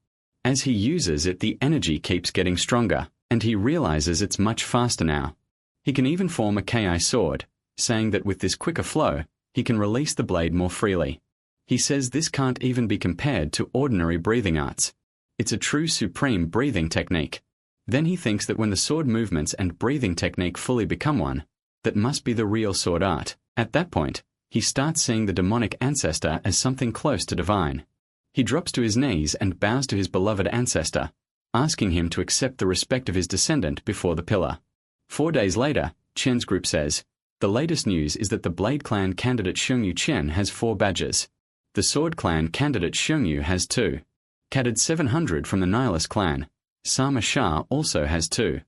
As he uses it, the energy keeps getting stronger, and he realizes it's much faster now. He can even form a Ki sword, saying that with this quicker flow, he can release the blade more freely. He says this can't even be compared to ordinary breathing arts. It's a true supreme breathing technique. Then he thinks that when the sword movements and breathing technique fully become one, that must be the real sword art. At that point, he starts seeing the demonic ancestor as something close to divine. He drops to his knees and bows to his beloved ancestor, asking him to accept the respect of his descendant before the pillar. 4 days later, Chen's group says, the latest news is that the Blade Clan candidate Xiongyu Chen has 4 badges. The Sword Clan candidate Xiongyu has 2. Cadet 700 from the Nihilist clan, Sama Shah, also has 2.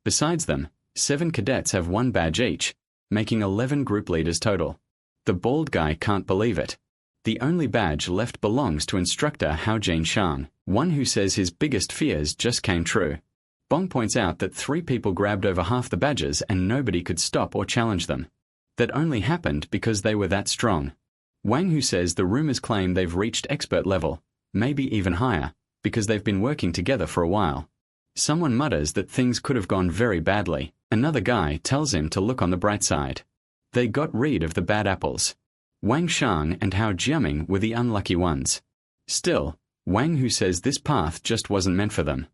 Besides them, 7 cadets have 1 badge each, making 11 group leaders total. The bald guy can't believe it. The only badge left belongs to instructor Haojin Shang, one who says his biggest fears just came true. Bong points out that 3 people grabbed over half the badges and nobody could stop or challenge them. That only happened because they were that strong. Wang Hu says the rumors claim they've reached expert level, maybe even higher, because they've been working together for a while. Someone mutters that things could have gone very badly. Another guy tells him to look on the bright side. They got rid of the bad apples. Wang Shang and Hao Jiaming were the unlucky ones. Still, Wang Hu says this path just wasn't meant for them.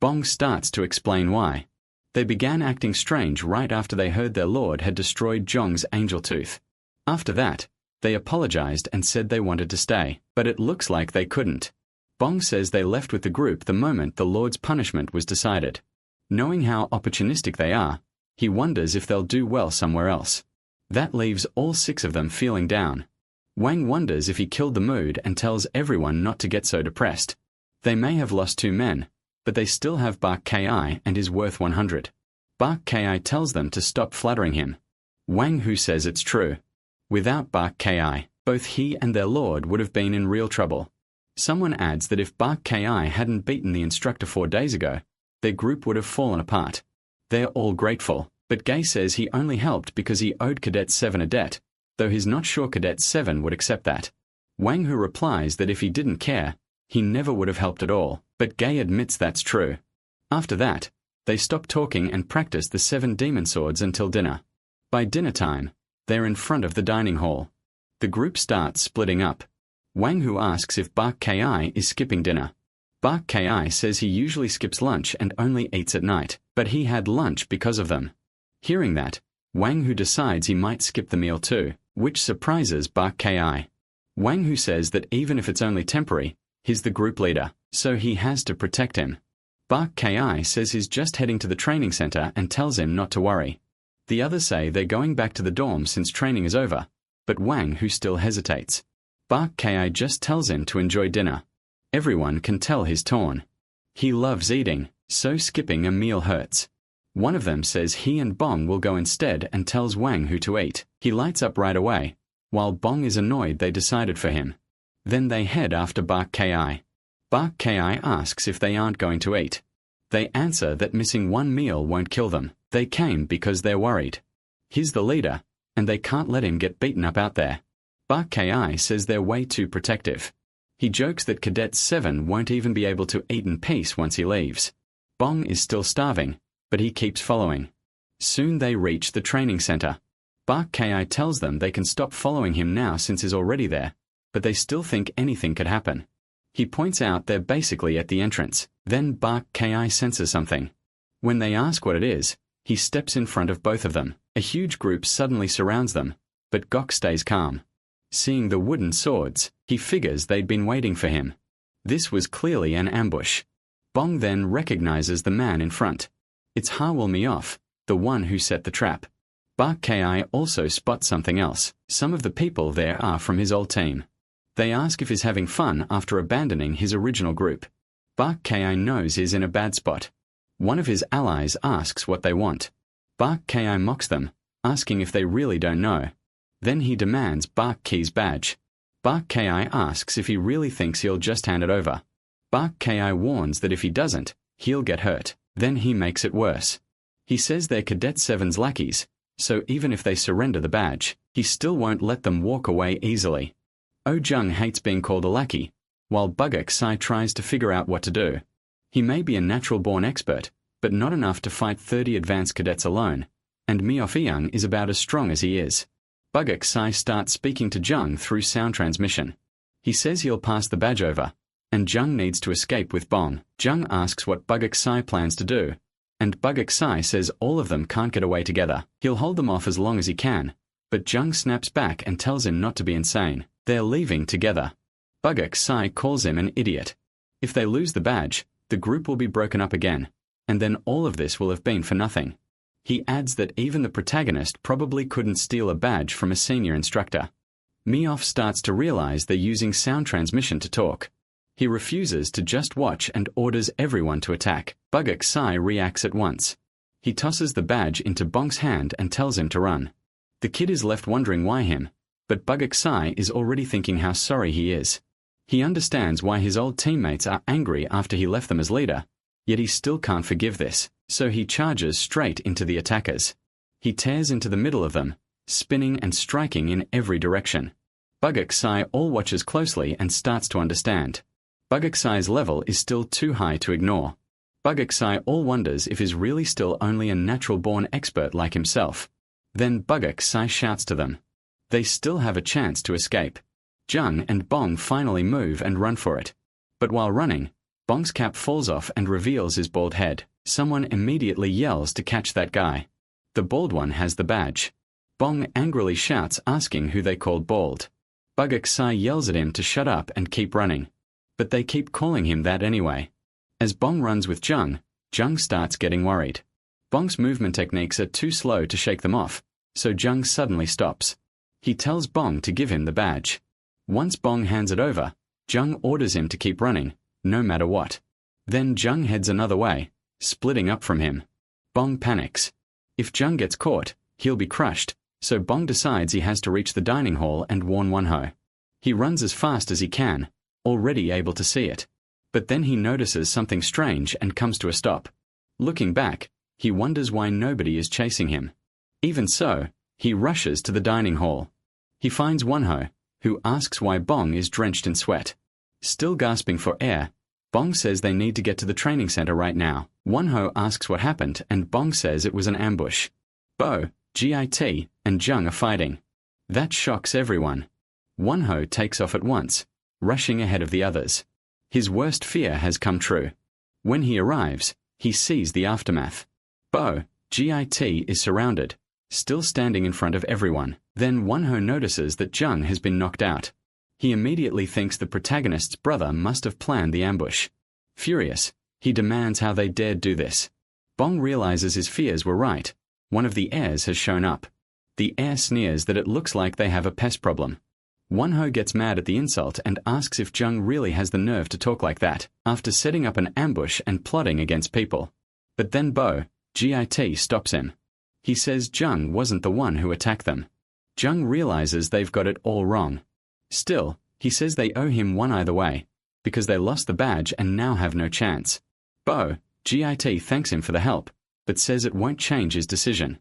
Bong starts to explain why. They began acting strange right after they heard their lord had destroyed Zhong's angel tooth. After that, they apologized and said they wanted to stay, but it looks like they couldn't. Bong says they left with the group the moment the lord's punishment was decided. Knowing how opportunistic they are, he wonders if they'll do well somewhere else. That leaves all 6 of them feeling down. Wang wonders if he killed the mood and tells everyone not to get so depressed. They may have lost 2 men, but they still have Bak Ki and is worth 100. Bak Ki tells them to stop flattering him. Wang Hu says it's true. Without Bak Ki, both he and their lord would have been in real trouble. Someone adds that if Bak Ki hadn't beaten the instructor 4 days ago, their group would have fallen apart. They're all grateful, but Gay says he only helped because he owed Cadet 7 a debt, though he's not sure Cadet 7 would accept that. Wang Hu replies that if he didn't care, he never would have helped at all, but Gay admits that's true. After that, they stop talking and practice the 7 demon swords until dinner. By dinner time, they're in front of the dining hall. The group starts splitting up. Wang Hu asks if Bak Ki is skipping dinner. Bak Ki says he usually skips lunch and only eats at night, but he had lunch because of them. Hearing that, Wang Hu decides he might skip the meal too, which surprises Bak Ki. Wang Hu says that even if it's only temporary, he's the group leader, so he has to protect him. Bak Ki says he's just heading to the training center and tells him not to worry. The others say they're going back to the dorm since training is over, but Wang Hu still hesitates. Bak Ki just tells him to enjoy dinner. Everyone can tell he's torn. He loves eating, so skipping a meal hurts. One of them says he and Bong will go instead and tells Wang Hu to eat. He lights up right away, while Bong is annoyed they decided for him. Then they head after Bak Ki. Bak Ki asks if they aren't going to eat. They answer that missing one meal won't kill them. They came because they're worried. He's the leader, and they can't let him get beaten up out there. Bak Ki says they're way too protective. He jokes that Cadet 7 won't even be able to eat in peace once he leaves. Bong is still starving, but he keeps following. Soon they reach the training center. Bak Ki tells them they can stop following him now since he's already there, but they still think anything could happen. He points out they're basically at the entrance. Then Bak Ki senses something. When they ask what it is, he steps in front of both of them. A huge group suddenly surrounds them, but Gok stays calm. Seeing the wooden swords, he figures they'd been waiting for him. This was clearly an ambush. Bong then recognizes the man in front. It's Hawul-Miof, the one who set the trap. Bak Ki also spots something else. Some of the people there are from his old team. They ask if he's having fun after abandoning his original group. Bak Ki knows he's in a bad spot. One of his allies asks what they want. Bak Ki mocks them, asking if they really don't know. Then he demands Bak Ki's badge. Bak Ki asks if he really thinks he'll just hand it over. Bak Ki warns that if he doesn't, he'll get hurt. Then he makes it worse. He says they're Cadet 7's lackeys, so even if they surrender the badge, he still won't let them walk away easily. Oh Jung hates being called a lackey, while Bugak Sai tries to figure out what to do. He may be a natural-born expert, but not enough to fight 30 advanced cadets alone, and Miof-Young is about as strong as he is. Bugak Sai starts speaking to Jung through sound transmission. He says he'll pass the badge over, and Jung needs to escape with Bong. Jung asks what Bugak Sai plans to do, and Bugak Sai says all of them can't get away together. He'll hold them off as long as he can, but Jung snaps back and tells him not to be insane. They're leaving together. Bugak Sai calls him an idiot. If they lose the badge, the group will be broken up again, and then all of this will have been for nothing. He adds that even the protagonist probably couldn't steal a badge from a senior instructor. Miof starts to realize they're using sound transmission to talk. He refuses to just watch and orders everyone to attack. Bugak Sai reacts at once. He tosses the badge into Bong's hand and tells him to run. The kid is left wondering why him, but Bugak Sai is already thinking how sorry he is. He understands why his old teammates are angry after he left them as leader, yet he still can't forgive this, so he charges straight into the attackers. He tears into the middle of them, spinning and striking in every direction. Bugak Sai all watches closely and starts to understand. Bugak Sai's level is still too high to ignore. Bugak Sai all wonders if he's really still only a natural-born expert like himself. Then Bugak Sai shouts to them. They still have a chance to escape. Jung and Bong finally move and run for it. But while running, Bong's cap falls off and reveals his bald head. Someone immediately yells to catch that guy. The bald one has the badge. Bong angrily shouts asking who they called bald. Bugak Sai yells at him to shut up and keep running. But they keep calling him that anyway. As Bong runs with Jung starts getting worried. Bong's movement techniques are too slow to shake them off, so Jung suddenly stops. He tells Bong to give him the badge. Once Bong hands it over, Jung orders him to keep running, no matter what. Then Jung heads another way, splitting up from him. Bong panics. If Jung gets caught, he'll be crushed, so Bong decides he has to reach the dining hall and warn Wonho. He runs as fast as he can, already able to see it. But then he notices something strange and comes to a stop. Looking back, he wonders why nobody is chasing him. Even so, he rushes to the dining hall. He finds Wonho, who asks why Bong is drenched in sweat. Still gasping for air, Bong says they need to get to the training center right now. Wonho asks what happened and Bong says it was an ambush. Bo, Git, and Jung are fighting. That shocks everyone. Wonho takes off at once, rushing ahead of the others. His worst fear has come true. When he arrives, he sees the aftermath. Bo, Git, is surrounded, still standing in front of everyone. Then Wonho notices that Jung has been knocked out. He immediately thinks the protagonist's brother must have planned the ambush. Furious, he demands how they dared do this. Bong realizes his fears were right. One of the heirs has shown up. The heir sneers that it looks like they have a pest problem. Wonho gets mad at the insult and asks if Jung really has the nerve to talk like that, after setting up an ambush and plotting against people. But then Bo, Git, stops him. He says Jung wasn't the one who attacked them. Jung realizes they've got it all wrong. Still, he says they owe him one either way, because they lost the badge and now have no chance. Bo, Git, thanks him for the help, but says it won't change his decision.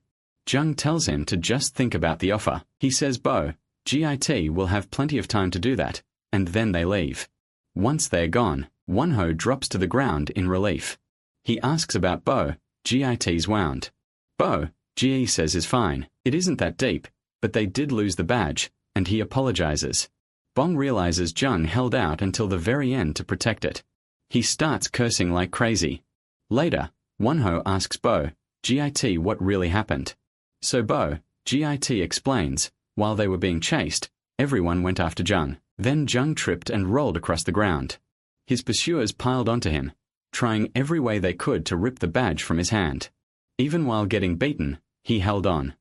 Jung tells him to just think about the offer. He says Bo, Git, will have plenty of time to do that, and then they leave. Once they're gone, Wonho drops to the ground in relief. He asks about Bo, Git's wound. Bo, Ge says is fine, it isn't that deep, but they did lose the badge, and he apologizes. Bong realizes Jung held out until the very end to protect it. He starts cursing like crazy. Later, Wonho asks Bo, Git, what really happened. So Bo, Git, explains, while they were being chased, everyone went after Jung. Then Jung tripped and rolled across the ground. His pursuers piled onto him, trying every way they could to rip the badge from his hand. Even while getting beaten, he held on.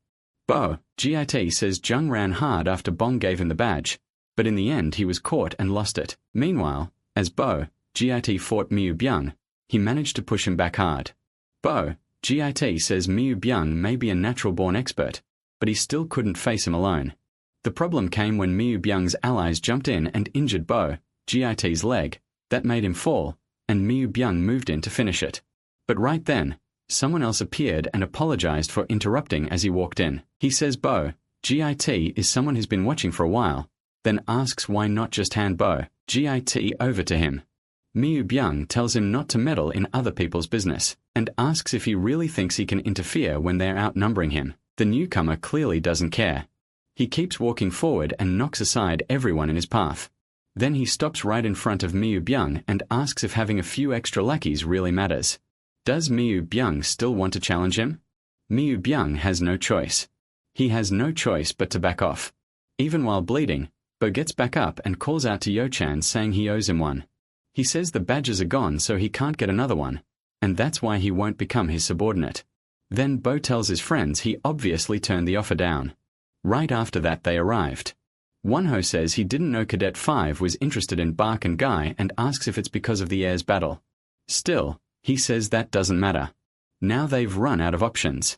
Bo, Git, says Jung ran hard after Bong gave him the badge, but in the end he was caught and lost it. Meanwhile, as Bo, Git fought Miu Byung, he managed to push him back hard. Bo, Git, says Miu Byung may be a natural-born expert, but he still couldn't face him alone. The problem came when Miu Byung's allies jumped in and injured Bo, Git's leg. That made him fall, and Miu Byung moved in to finish it. But right then, someone else appeared and apologized for interrupting as he walked in. He says Bo, Git, is someone who's been watching for a while, then asks why not just hand Bo, Git, over to him. Miu Byung tells him not to meddle in other people's business, and asks if he really thinks he can interfere when they're outnumbering him. The newcomer clearly doesn't care. He keeps walking forward and knocks aside everyone in his path. Then he stops right in front of Miu Byung and asks if having a few extra lackeys really matters. Does Miu Byung still want to challenge him? Miu Byung has no choice. He has no choice but to back off. Even while bleeding, Bo gets back up and calls out to Yo-chan saying he owes him one. He says the badges are gone so he can't get another one, and that's why he won't become his subordinate. Then Bo tells his friends he obviously turned the offer down. Right after that they arrived. Wonho says he didn't know Cadet 5 was interested in Bark and Guy and asks if it's because of the heirs' battle. Still, he says that doesn't matter. Now they've run out of options.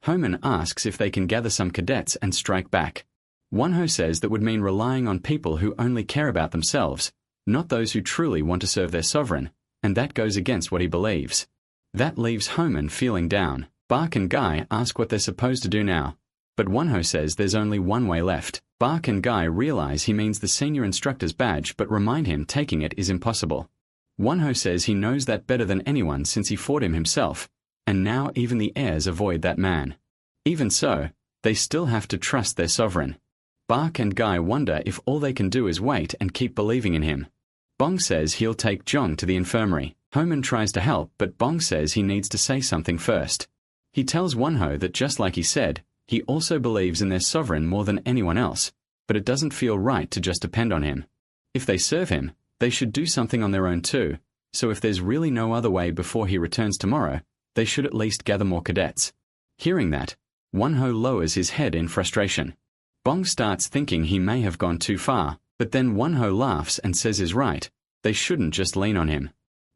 Homan asks if they can gather some cadets and strike back. Wonho says that would mean relying on people who only care about themselves, not those who truly want to serve their sovereign, and that goes against what he believes. That leaves Homan feeling down. Bark and Guy ask what they're supposed to do now, but Wonho says there's only one way left. Bark and Guy realize he means the senior instructor's badge but remind him taking it is impossible. Wonho says he knows that better than anyone since he fought him himself, and now even the heirs avoid that man. Even so, they still have to trust their sovereign. Bark and Guy wonder if all they can do is wait and keep believing in him. Bong says he'll take Jong to the infirmary. Homan tries to help, but Bong says he needs to say something first. He tells Wonho that just like he said, he also believes in their sovereign more than anyone else, but it doesn't feel right to just depend on him. If they serve him, they should do something on their own too, so if there's really no other way before he returns tomorrow, they should at least gather more cadets. Hearing that, Wonho lowers his head in frustration. Bong starts thinking he may have gone too far, but then Wonho laughs and says he's right, they shouldn't just lean on him.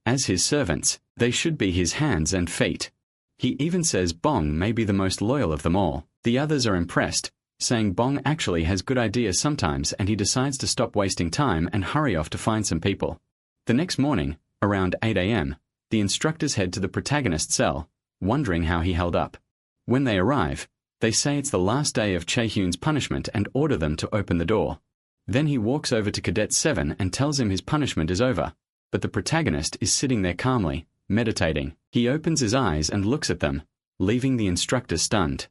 As his servants, they should be his hands and feet. He even says Bong may be the most loyal of them all. The others are impressed, saying Bong actually has good ideas sometimes, and he decides to stop wasting time and hurry off to find some people. The next morning, around 8 a.m., the instructors head to the protagonist's cell, wondering how he held up. When they arrive, they say it's the last day of Chae-hyun's punishment and order them to open the door. Then he walks over to Cadet 7 and tells him his punishment is over, but the protagonist is sitting there calmly, meditating. He opens his eyes and looks at them, leaving the instructor stunned.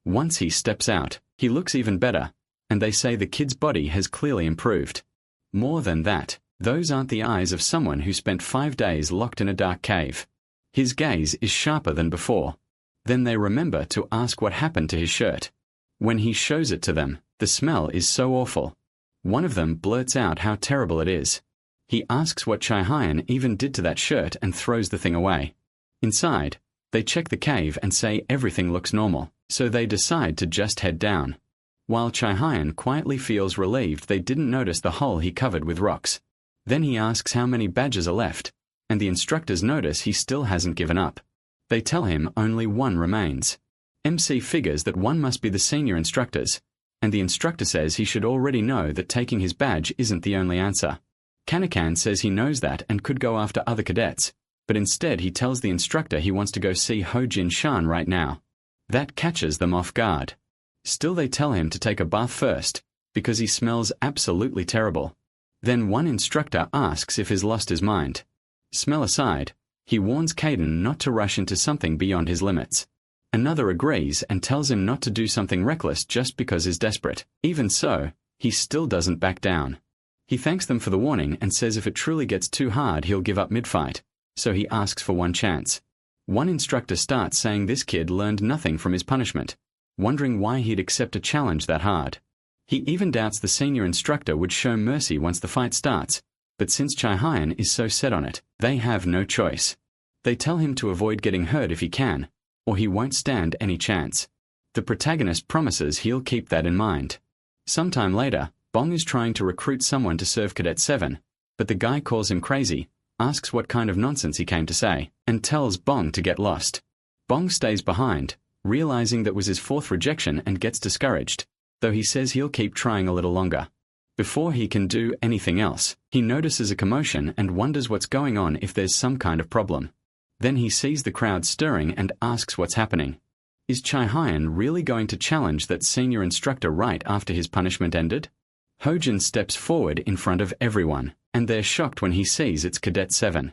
Once he steps out, he looks even better, and they say the kid's body has clearly improved. More than that, Those aren't the eyes of someone who spent 5 days locked in a dark cave. His gaze is sharper than before. Then they remember to ask what happened to his shirt. When he shows it to them, the smell is so awful. One of them blurts out how terrible it is. He asks what Chai-Hyan even did to that shirt and throws the thing away. Inside, they check the cave and say everything looks normal, so they decide to just head down. While Chai-Hyan quietly feels relieved they didn't notice the hole he covered with rocks. Then he asks how many badges are left, and the instructors notice he still hasn't given up. They tell him only one remains. MC figures that one must be the senior instructors, and the instructor says he should already know that taking his badge isn't the only answer. Kanakan says he knows that and could go after other cadets, but instead he tells the instructor he wants to go see Ho-Jin Shan right now. That catches them off guard. Still they tell him to take a bath first, because he smells absolutely terrible. Then one instructor asks if he's lost his mind. Smell aside, he warns Caden not to rush into something beyond his limits. Another agrees and tells him not to do something reckless just because he's desperate. Even so, he still doesn't back down. He thanks them for the warning and says if it truly gets too hard he'll give up mid-fight, so he asks for one chance. One instructor starts saying this kid learned nothing from his punishment, wondering why he'd accept a challenge that hard. He even doubts the senior instructor would show mercy once the fight starts, but since Chai-Hyan is so set on it, they have no choice. They tell him to avoid getting hurt if he can, or he won't stand any chance. The protagonist promises he'll keep that in mind. Sometime later, Bong is trying to recruit someone to serve Cadet 7, but the guy calls him crazy, asks what kind of nonsense he came to say, and tells Bong to get lost. Bong stays behind, realizing that was his 4th rejection and gets discouraged, though he says he'll keep trying a little longer. Before he can do anything else, he notices a commotion and wonders what's going on if there's some kind of problem. Then he sees the crowd stirring and asks what's happening. Is Chai-Hyan really going to challenge that senior instructor right after his punishment ended? Ho-Jin steps forward in front of everyone, and they're shocked when he sees it's Cadet 7.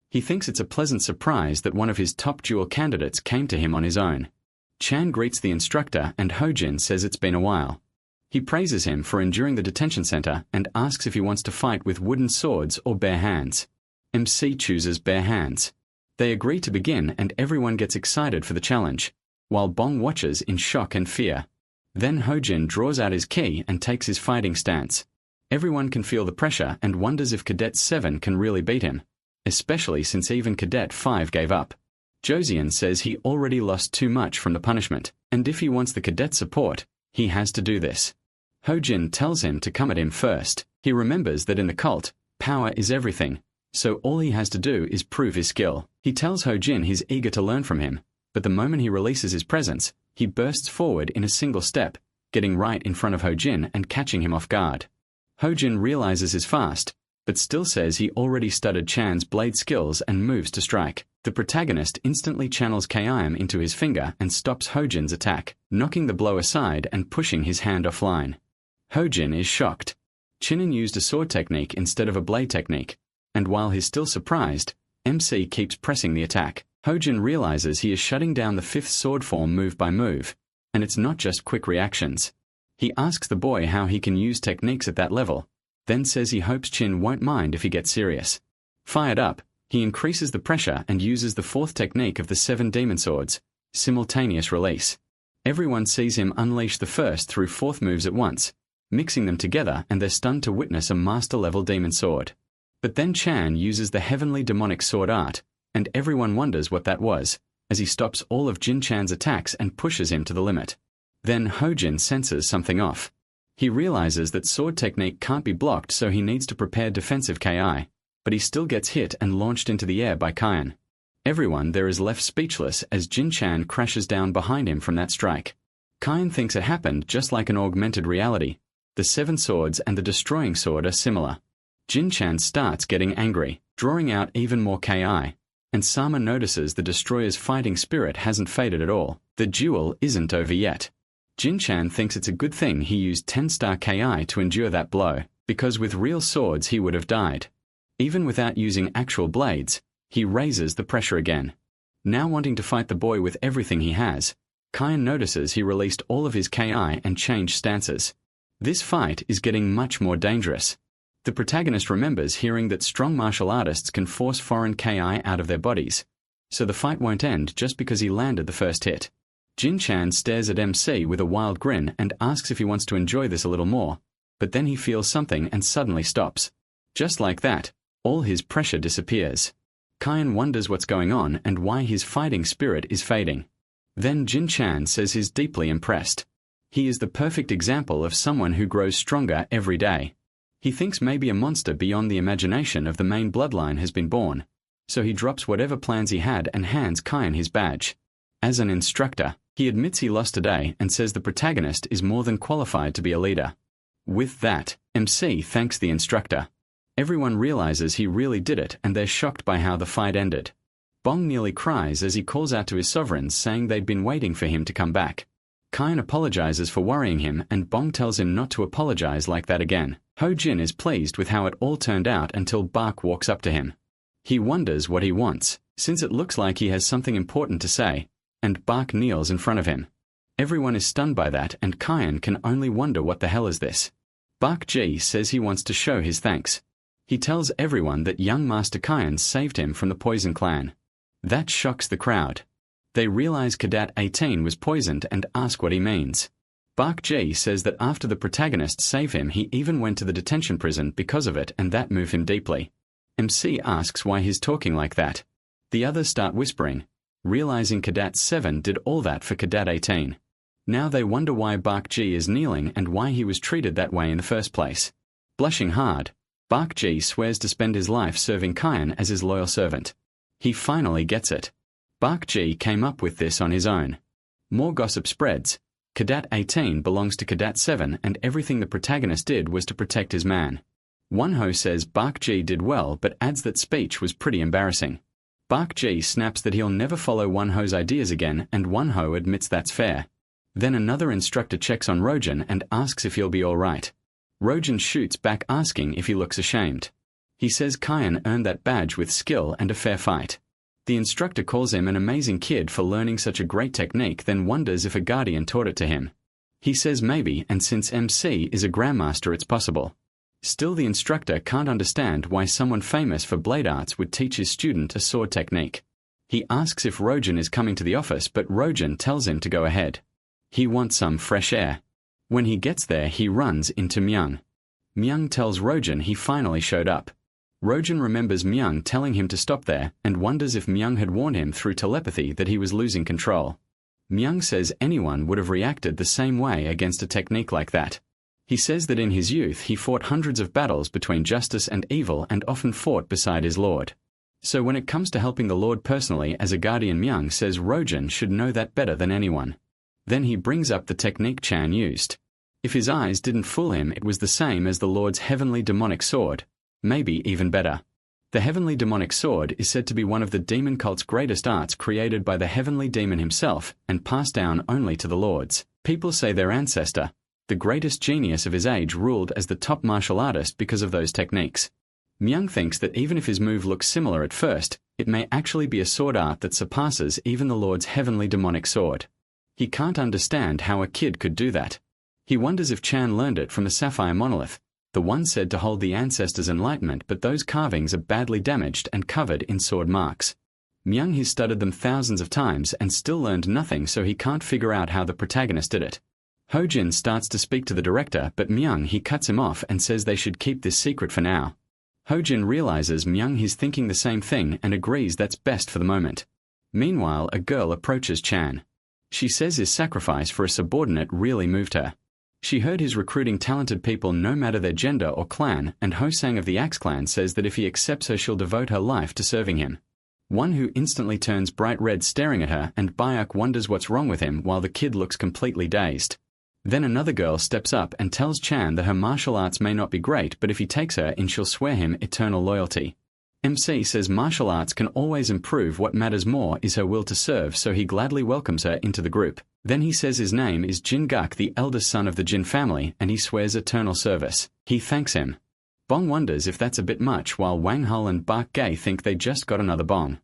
He thinks it's a pleasant surprise that one of his top duel candidates came to him on his own. Chan greets the instructor and Ho-Jin says it's been a while. He praises him for enduring the detention center and asks if he wants to fight with wooden swords or bare hands. MC chooses bare hands. They agree to begin and everyone gets excited for the challenge, while Bong watches in shock and fear. Then Ho-Jin draws out his key and takes his fighting stance. Everyone can feel the pressure and wonders if Cadet 7 can really beat him, especially since even Cadet 5 gave up. Josian says he already lost too much from the punishment, and if he wants the cadet support, he has to do this. Ho-Jin tells him to come at him first. He remembers that in the cult, power is everything, so all he has to do is prove his skill. He tells Ho-Jin he's eager to learn from him, but the moment he releases his presence, he bursts forward in a single step, getting right in front of Ho-Jin and catching him off guard. Ho-Jin realizes his fast, but still says he already studied Chan's blade skills and moves to strike. The protagonist instantly channels K.I.M. into his finger and stops Ho-Jin's attack, knocking the blow aside and pushing his hand offline. Ho-Jin is shocked. Chinin used a sword technique instead of a blade technique, and while he's still surprised, MC keeps pressing the attack. Ho-Jin realizes he is shutting down the 5th sword form move by move, and it's not just quick reactions. He asks the boy how he can use techniques at that level, then says he hopes Chin won't mind if he gets serious. Fired up, he increases the pressure and uses the 4th technique of the 7 demon swords, simultaneous release. Everyone sees him unleash the 1st through 4th moves at once, mixing them together, and they're stunned to witness a master-level demon sword. But then Chan uses the heavenly demonic sword art, and everyone wonders what that was, as he stops all of Jin Chan's attacks and pushes him to the limit. Then Ho-Jin senses something off. He realizes that sword technique can't be blocked, so he needs to prepare defensive KI, but he still gets hit and launched into the air by Kyan. Everyone there is left speechless as Jin Chan crashes down behind him from that strike. Kyan thinks it happened just like an augmented reality. The 7 swords and the destroying sword are similar. Jin Chan starts getting angry, drawing out even more KI, and Sama notices the destroyer's fighting spirit hasn't faded at all. The duel isn't over yet. Jin Chan thinks it's a good thing he used 10-star KI to endure that blow, because with real swords he would have died. Even without using actual blades, he raises the pressure again. Now wanting to fight the boy with everything he has, Kyan notices he released all of his KI and changed stances. This fight is getting much more dangerous. The protagonist remembers hearing that strong martial artists can force foreign ki out of their bodies, so the fight won't end just because he landed the first hit. Jin-chan stares at MC with a wild grin and asks if he wants to enjoy this a little more, but then he feels something and suddenly stops. Just like that, all his pressure disappears. Kian wonders what's going on and why his fighting spirit is fading. Then Jin-chan says he's deeply impressed. He is the perfect example of someone who grows stronger every day. He thinks maybe a monster beyond the imagination of the main bloodline has been born, so he drops whatever plans he had and hands Kian his badge. As an instructor, he admits he lost today and says the protagonist is more than qualified to be a leader. With that, MC thanks the instructor. Everyone realizes he really did it and they're shocked by how the fight ended. Bong nearly cries as he calls out to his sovereigns saying they'd been waiting for him to come back. Kian apologizes for worrying him and Bong tells him not to apologize like that again. Ho Jin is pleased with how it all turned out until Bak walks up to him. He wonders what he wants, since it looks like he has something important to say, and Bak kneels in front of him. Everyone is stunned by that and Kian can only wonder what the hell is this. Bak Ji says he wants to show his thanks. He tells everyone that young Master Kian saved him from the Poison Clan. That shocks the crowd. They realize Cadet 18 was poisoned and ask what he means. Bak Ji says that after the protagonist saved him he even went to the detention prison because of it and that moved him deeply. MC asks why he's talking like that. The others start whispering, realizing Cadet 7 did all that for Cadet 18. Now they wonder why Bak Ji is kneeling and why he was treated that way in the first place. Blushing hard, Bak Ji swears to spend his life serving Kian as his loyal servant. He finally gets it. Bak Ji came up with this on his own. More gossip spreads. Cadet 18 belongs to Cadet 7 and everything the protagonist did was to protect his man. Wonho says Bak Ji did well but adds that speech was pretty embarrassing. Bak Ji snaps that he'll never follow Wonho's ideas again and Wonho admits that's fair. Then another instructor checks on Rojin and asks if he'll be alright. Rojin shoots back asking if he looks ashamed. He says Kian earned that badge with skill and a fair fight. The instructor calls him an amazing kid for learning such a great technique, then wonders if a guardian taught it to him. He says maybe, and since MC is a grandmaster it's possible. Still the instructor can't understand why someone famous for blade arts would teach his student a sword technique. He asks if Rojin is coming to the office but Rojin tells him to go ahead. He wants some fresh air. When he gets there he runs into Myung. Myung tells Rojin he finally showed up. Rojin remembers Myung telling him to stop there and wonders if Myung had warned him through telepathy that he was losing control. Myung says anyone would have reacted the same way against a technique like that. He says that in his youth he fought hundreds of battles between justice and evil and often fought beside his lord. So when it comes to helping the lord personally as a guardian, Myung says Rojin should know that better than anyone. Then he brings up the technique Chan used. If his eyes didn't fool him it was the same as the lord's heavenly demonic sword, maybe even better. The heavenly demonic sword is said to be one of the demon cult's greatest arts created by the heavenly demon himself and passed down only to the lords. People say their ancestor, the greatest genius of his age, ruled as the top martial artist because of those techniques. Myung thinks that even if his move looks similar at first, it may actually be a sword art that surpasses even the lord's heavenly demonic sword. He can't understand how a kid could do that. He wonders if Chan learned it from the sapphire monolith, the one said to hold the ancestors' enlightenment, but those carvings are badly damaged and covered in sword marks. Myung has studied them thousands of times and still learned nothing, so he can't figure out how the protagonist did it. Ho Jin starts to speak to the director, but Myung he cuts him off and says they should keep this secret for now. Ho Jin realizes Myung is thinking the same thing and agrees that's best for the moment. Meanwhile, a girl approaches Chan. She says his sacrifice for a subordinate really moved her. She heard his recruiting talented people no matter their gender or clan, and Ho Sang of the Axe clan says that if he accepts her she'll devote her life to serving him. Wonho instantly turns bright red staring at her and Bayuk wonders what's wrong with him while the kid looks completely dazed. Then another girl steps up and tells Chan that her martial arts may not be great but if he takes her in she'll swear him eternal loyalty. MC says martial arts can always improve, what matters more is her will to serve, so he gladly welcomes her into the group. Then he says his name is Jin Guk, the eldest son of the Jin family, and he swears eternal service. He thanks him. Bong wonders if that's a bit much while Wang Hul and Bak Gay think they just got another Bong.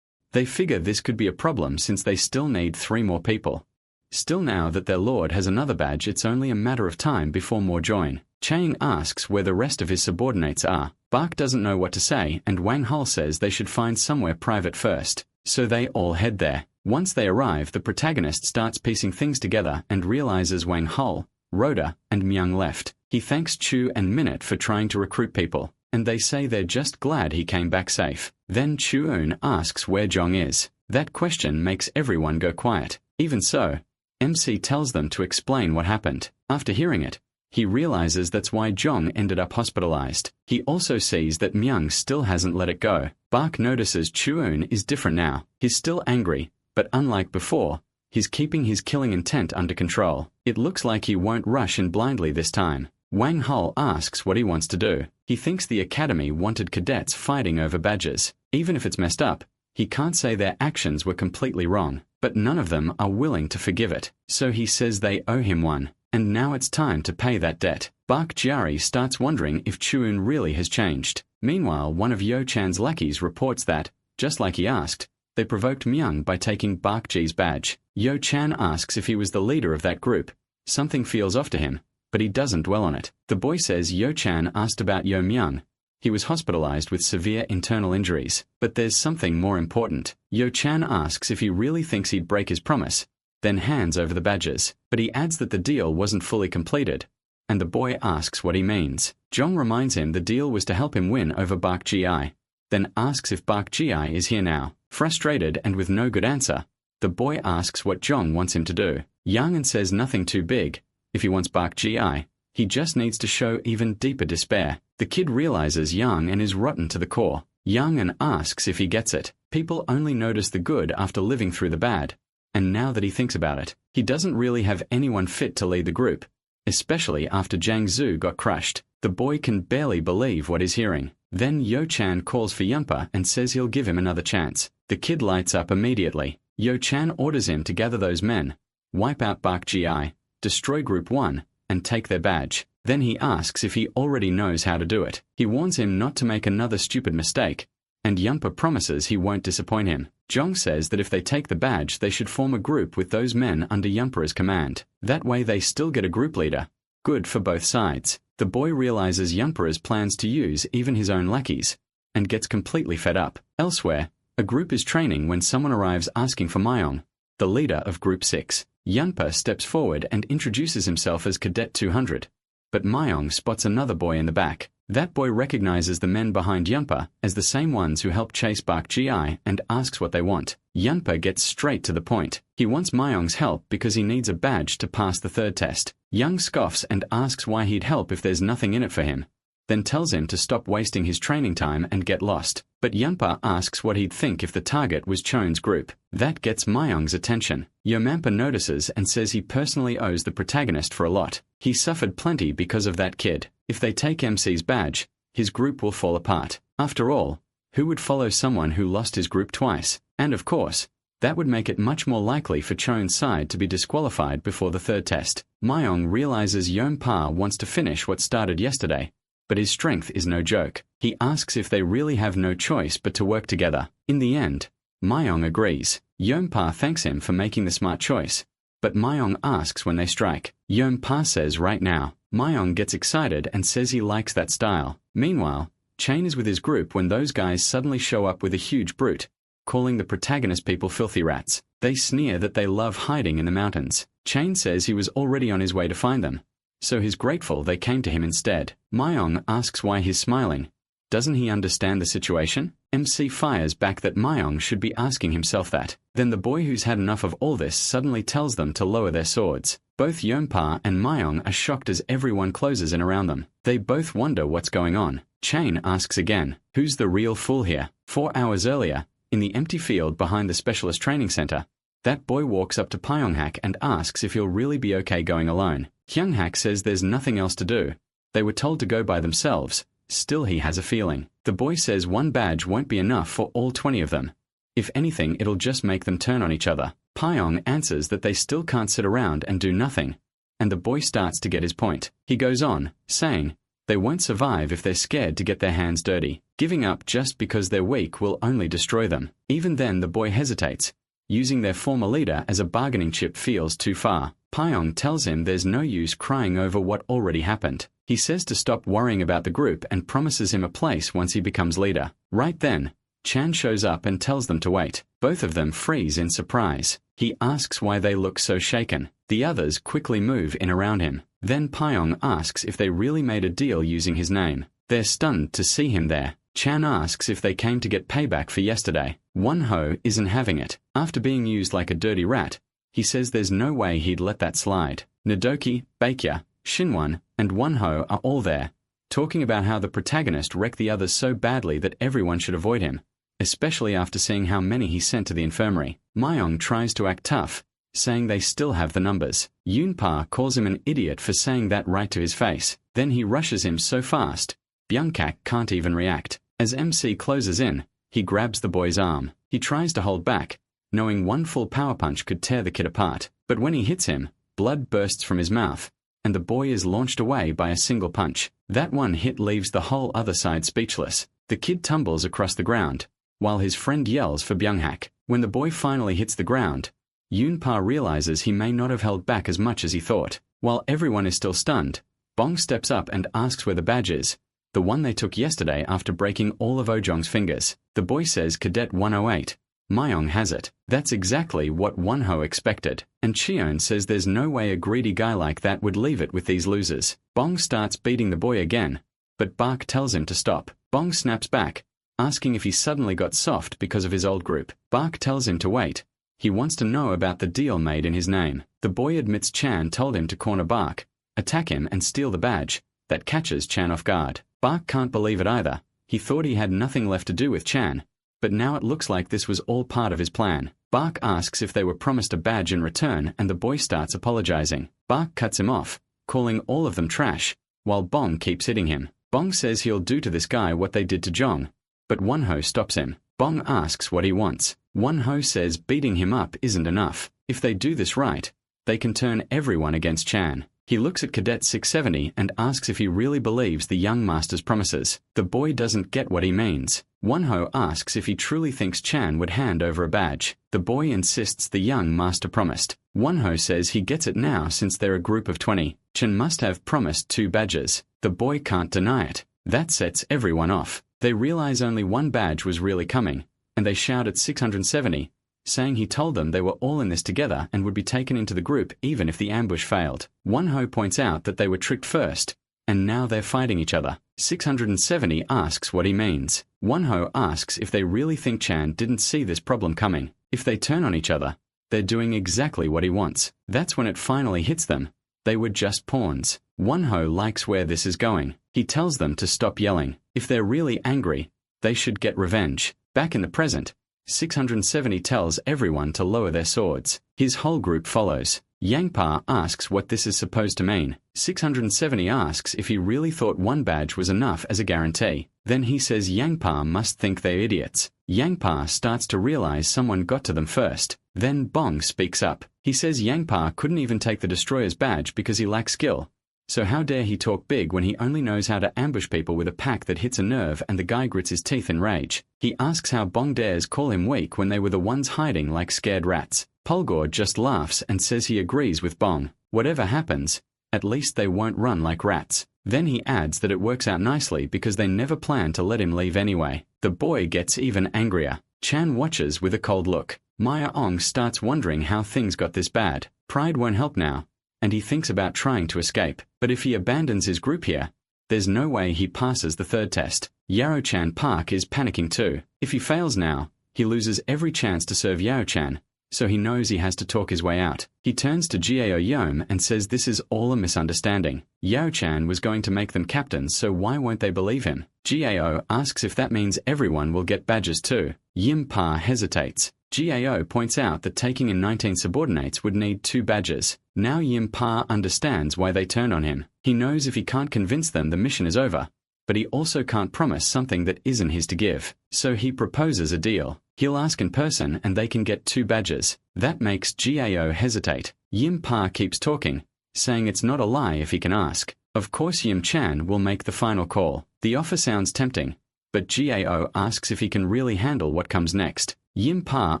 They figure this could be a problem since they still need 3 more people. Still, now that their lord has another badge it's only a matter of time before more join. Chang asks where the rest of his subordinates are. Bak doesn't know what to say, and Wang Hul says they should find somewhere private first. So they all head there. Once they arrive, the protagonist starts piecing things together and realizes Wang Hul, Rhoda, and Myung left. He thanks Chu and Minute for trying to recruit people, and they say they're just glad he came back safe. Then Chu-eun asks where Jong is. That question makes everyone go quiet. Even so, MC tells them to explain what happened. After hearing it, he realizes that's why Jong ended up hospitalized. He also sees that Myung still hasn't let it go. Bak notices Chu-eun is different now. He's still angry, but unlike before, he's keeping his killing intent under control. It looks like he won't rush in blindly this time. Wang Hul asks what he wants to do. He thinks the academy wanted cadets fighting over badges. Even if it's messed up, he can't say their actions were completely wrong, but none of them are willing to forgive it. So he says they owe him one, and now it's time to pay that debt. Bak Jiari starts wondering if Chu-eun really has changed. Meanwhile, one of Yo Chan's lackeys reports that, just like he asked, they provoked Myung by taking Bak Ji's badge. Yo Chan asks if he was the leader of that group. Something feels off to him, but he doesn't dwell on it. The boy says Yo Chan asked about Yo Myung. He was hospitalized with severe internal injuries. But there's something more important. Yo Chan asks if he really thinks he'd break his promise, then hands over the badges. But he adds that the deal wasn't fully completed, and the boy asks what he means. Jong reminds him the deal was to help him win over Bak Gi, then asks if Bak Gi is here now. Frustrated and with no good answer, the boy asks what Jong wants him to do. Yang says nothing too big. If he wants Bak Gi, he just needs to show even deeper despair. The kid realizes Yang is rotten to the core. Yang asks if he gets it. People only notice the good after living through the bad, and now that he thinks about it, he doesn't really have anyone fit to lead the group, especially after Jang Zhu got crushed. The boy can barely believe what he's hearing. Then Yo Chan calls for Yumpa and says he'll give him another chance. The kid lights up immediately. Yo Chan orders him to gather those men, wipe out Bak Gi, destroy Group 1, and take their badge. Then he asks if he already knows how to do it. He warns him not to make another stupid mistake, and Yumpa promises he won't disappoint him. Jong says that if they take the badge, they should form a group with those men under Yumpa's command. That way they still get a group leader. Good for both sides. The boy realizes Yumpa's plans to use even his own lackeys, and gets completely fed up. Elsewhere, a group is training when someone arrives asking for Myong, the leader of Group 6. Yumpa steps forward and introduces himself as Cadet 200. But Myong spots another boy in the back. That boy recognizes the men behind Yumpa as the same ones who helped chase Bak Gi and asks what they want. Yumpa gets straight to the point. He wants Myong's help because he needs a badge to pass the third test. Young scoffs and asks why he'd help if there's nothing in it for him, then tells him to stop wasting his training time and get lost. But Yumpa asks what he'd think if the target was Chon's group. That gets Myong's attention. Yomampa notices and says he personally owes the protagonist for a lot. He suffered plenty because of that kid. If they take MC's badge, his group will fall apart. After all, who would follow someone who lost his group twice? And of course, that would make it much more likely for Chon's side to be disqualified before the third test. Myong realizes Yompa wants to finish what started yesterday, but his strength is no joke. He asks if they really have no choice but to work together. In the end, Myong agrees. Yompa thanks him for making the smart choice, but Myong asks when they strike. Yompa says right now. Myong gets excited and says he likes that style. Meanwhile, Chain is with his group when those guys suddenly show up with a huge brute, calling the protagonist people filthy rats. They sneer that they love hiding in the mountains. Chain says he was already on his way to find them, so he's grateful they came to him instead. Myong asks why he's smiling. Doesn't he understand the situation? MC fires back that Myong should be asking himself that. Then the boy who's had enough of all this suddenly tells them to lower their swords. Both Yompa and Myong are shocked as everyone closes in around them. They both wonder what's going on. Chain asks again, who's the real fool here? 4 hours earlier, in the empty field behind the Specialist Training Center, that boy walks up to Pyonghak and asks if he'll really be okay going alone. Hyunghak says there's nothing else to do. They were told to go by themselves. Still he has a feeling. The boy says one badge won't be enough for all 20 of them. If anything, it'll just make them turn on each other. Pyong answers that they still can't sit around and do nothing, and the boy starts to get his point. He goes on, saying, they won't survive if they're scared to get their hands dirty. Giving up just because they're weak will only destroy them. Even then the boy hesitates. Using their former leader as a bargaining chip feels too far. Pyong tells him there's no use crying over what already happened. He says to stop worrying about the group and promises him a place once he becomes leader. Right then, Chan shows up and tells them to wait. Both of them freeze in surprise. He asks why they look so shaken. The others quickly move in around him. Then Pyong asks if they really made a deal using his name. They're stunned to see him there. Chan asks if they came to get payback for yesterday. Wonho isn't having it. After being used like a dirty rat, he says there's no way he'd let that slide. Nadoki, Baekya, Shinwon, and Wonho are all there, talking about how the protagonist wrecked the others so badly that everyone should avoid him, especially after seeing how many he sent to the infirmary. Myong tries to act tough, saying they still have the numbers. Yoonpa calls him an idiot for saying that right to his face. Then he rushes him so fast, Byungkak can't even react. As MC closes in, he grabs the boy's arm. He tries to hold back, knowing one full power punch could tear the kid apart. But when he hits him, blood bursts from his mouth, and the boy is launched away by a single punch. That one hit leaves the whole other side speechless. The kid tumbles across the ground, while his friend yells for Byunghak. When the boy finally hits the ground, Yoonpa realizes he may not have held back as much as he thought. While everyone is still stunned, Bong steps up and asks where the badge is, the one they took yesterday after breaking all of Ojong's fingers. The boy says Cadet 108. Myong has it. That's exactly what Wonho expected. And Cheon says there's no way a greedy guy like that would leave it with these losers. Bong starts beating the boy again, but Bark tells him to stop. Bong snaps back, asking if he suddenly got soft because of his old group. Bark tells him to wait. He wants to know about the deal made in his name. The boy admits Chan told him to corner Bark, attack him and steal the badge. That catches Chan off guard. Bark can't believe it either. He thought he had nothing left to do with Chan, but now it looks like this was all part of his plan. Bark asks if they were promised a badge in return, and the boy starts apologizing. Bark cuts him off, calling all of them trash, while Bong keeps hitting him. Bong says he'll do to this guy what they did to Jong, but Wonho stops him. Bong asks what he wants. Wonho says beating him up isn't enough. If they do this right, they can turn everyone against Chan. He looks at Cadet 670 and asks if he really believes the young master's promises. The boy doesn't get what he means. Wonho asks if he truly thinks Chan would hand over a badge. The boy insists the young master promised. Wonho says he gets it now since they're a group of 20. Chan must have promised 2 badges. The boy can't deny it. That sets everyone off. They realize only one badge was really coming, and they shout at 670, saying he told them they were all in this together and would be taken into the group even if the ambush failed. Wonho points out that they were tricked first, and now they're fighting each other. 670 asks what he means. Wonho asks if they really think Chan didn't see this problem coming. If they turn on each other, they're doing exactly what he wants. That's when it finally hits them. They were just pawns. Wonho likes where this is going. He tells them to stop yelling. If they're really angry, they should get revenge. Back in the present, 670 tells everyone to lower their swords. His whole group follows. Yangpa asks what this is supposed to mean. 670 asks if he really thought one badge was enough as a guarantee. Then he says Yangpa must think they're idiots. Yangpa starts to realize someone got to them first. Then Bong speaks up. He says Yangpa couldn't even take the destroyer's badge because he lacks skill. So how dare he talk big when he only knows how to ambush people with a pack that hits a nerve, and the guy grits his teeth in rage. He asks how Bong dares call him weak when they were the ones hiding like scared rats. Polgor just laughs and says he agrees with Bong. Whatever happens, at least they won't run like rats. Then he adds that it works out nicely because they never plan to let him leave anyway. The boy gets even angrier. Chan watches with a cold look. Maya Ong starts wondering how things got this bad. Pride won't help now, and he thinks about trying to escape. But if he abandons his group here, there's no way he passes the 3rd test. Yaro-chan Park is panicking too. If he fails now, he loses every chance to serve Yao-chan, so he knows he has to talk his way out. He turns to Gao Yom and says this is all a misunderstanding. Yao-chan was going to make them captains, so why won't they believe him? Gao asks if that means everyone will get badges too. Yim Pa hesitates. Gao points out that taking in 19 subordinates would need 2 badges. Now Yim Pa understands why they turn on him. He knows if he can't convince them the mission is over, but he also can't promise something that isn't his to give. So he proposes a deal. He'll ask in person and they can get 2 badges. That makes Gao hesitate. Yim Pa keeps talking, saying it's not a lie if he can ask. Of course Yim Chan will make the final call. The offer sounds tempting, but Gao asks if he can really handle what comes next. Yim Pa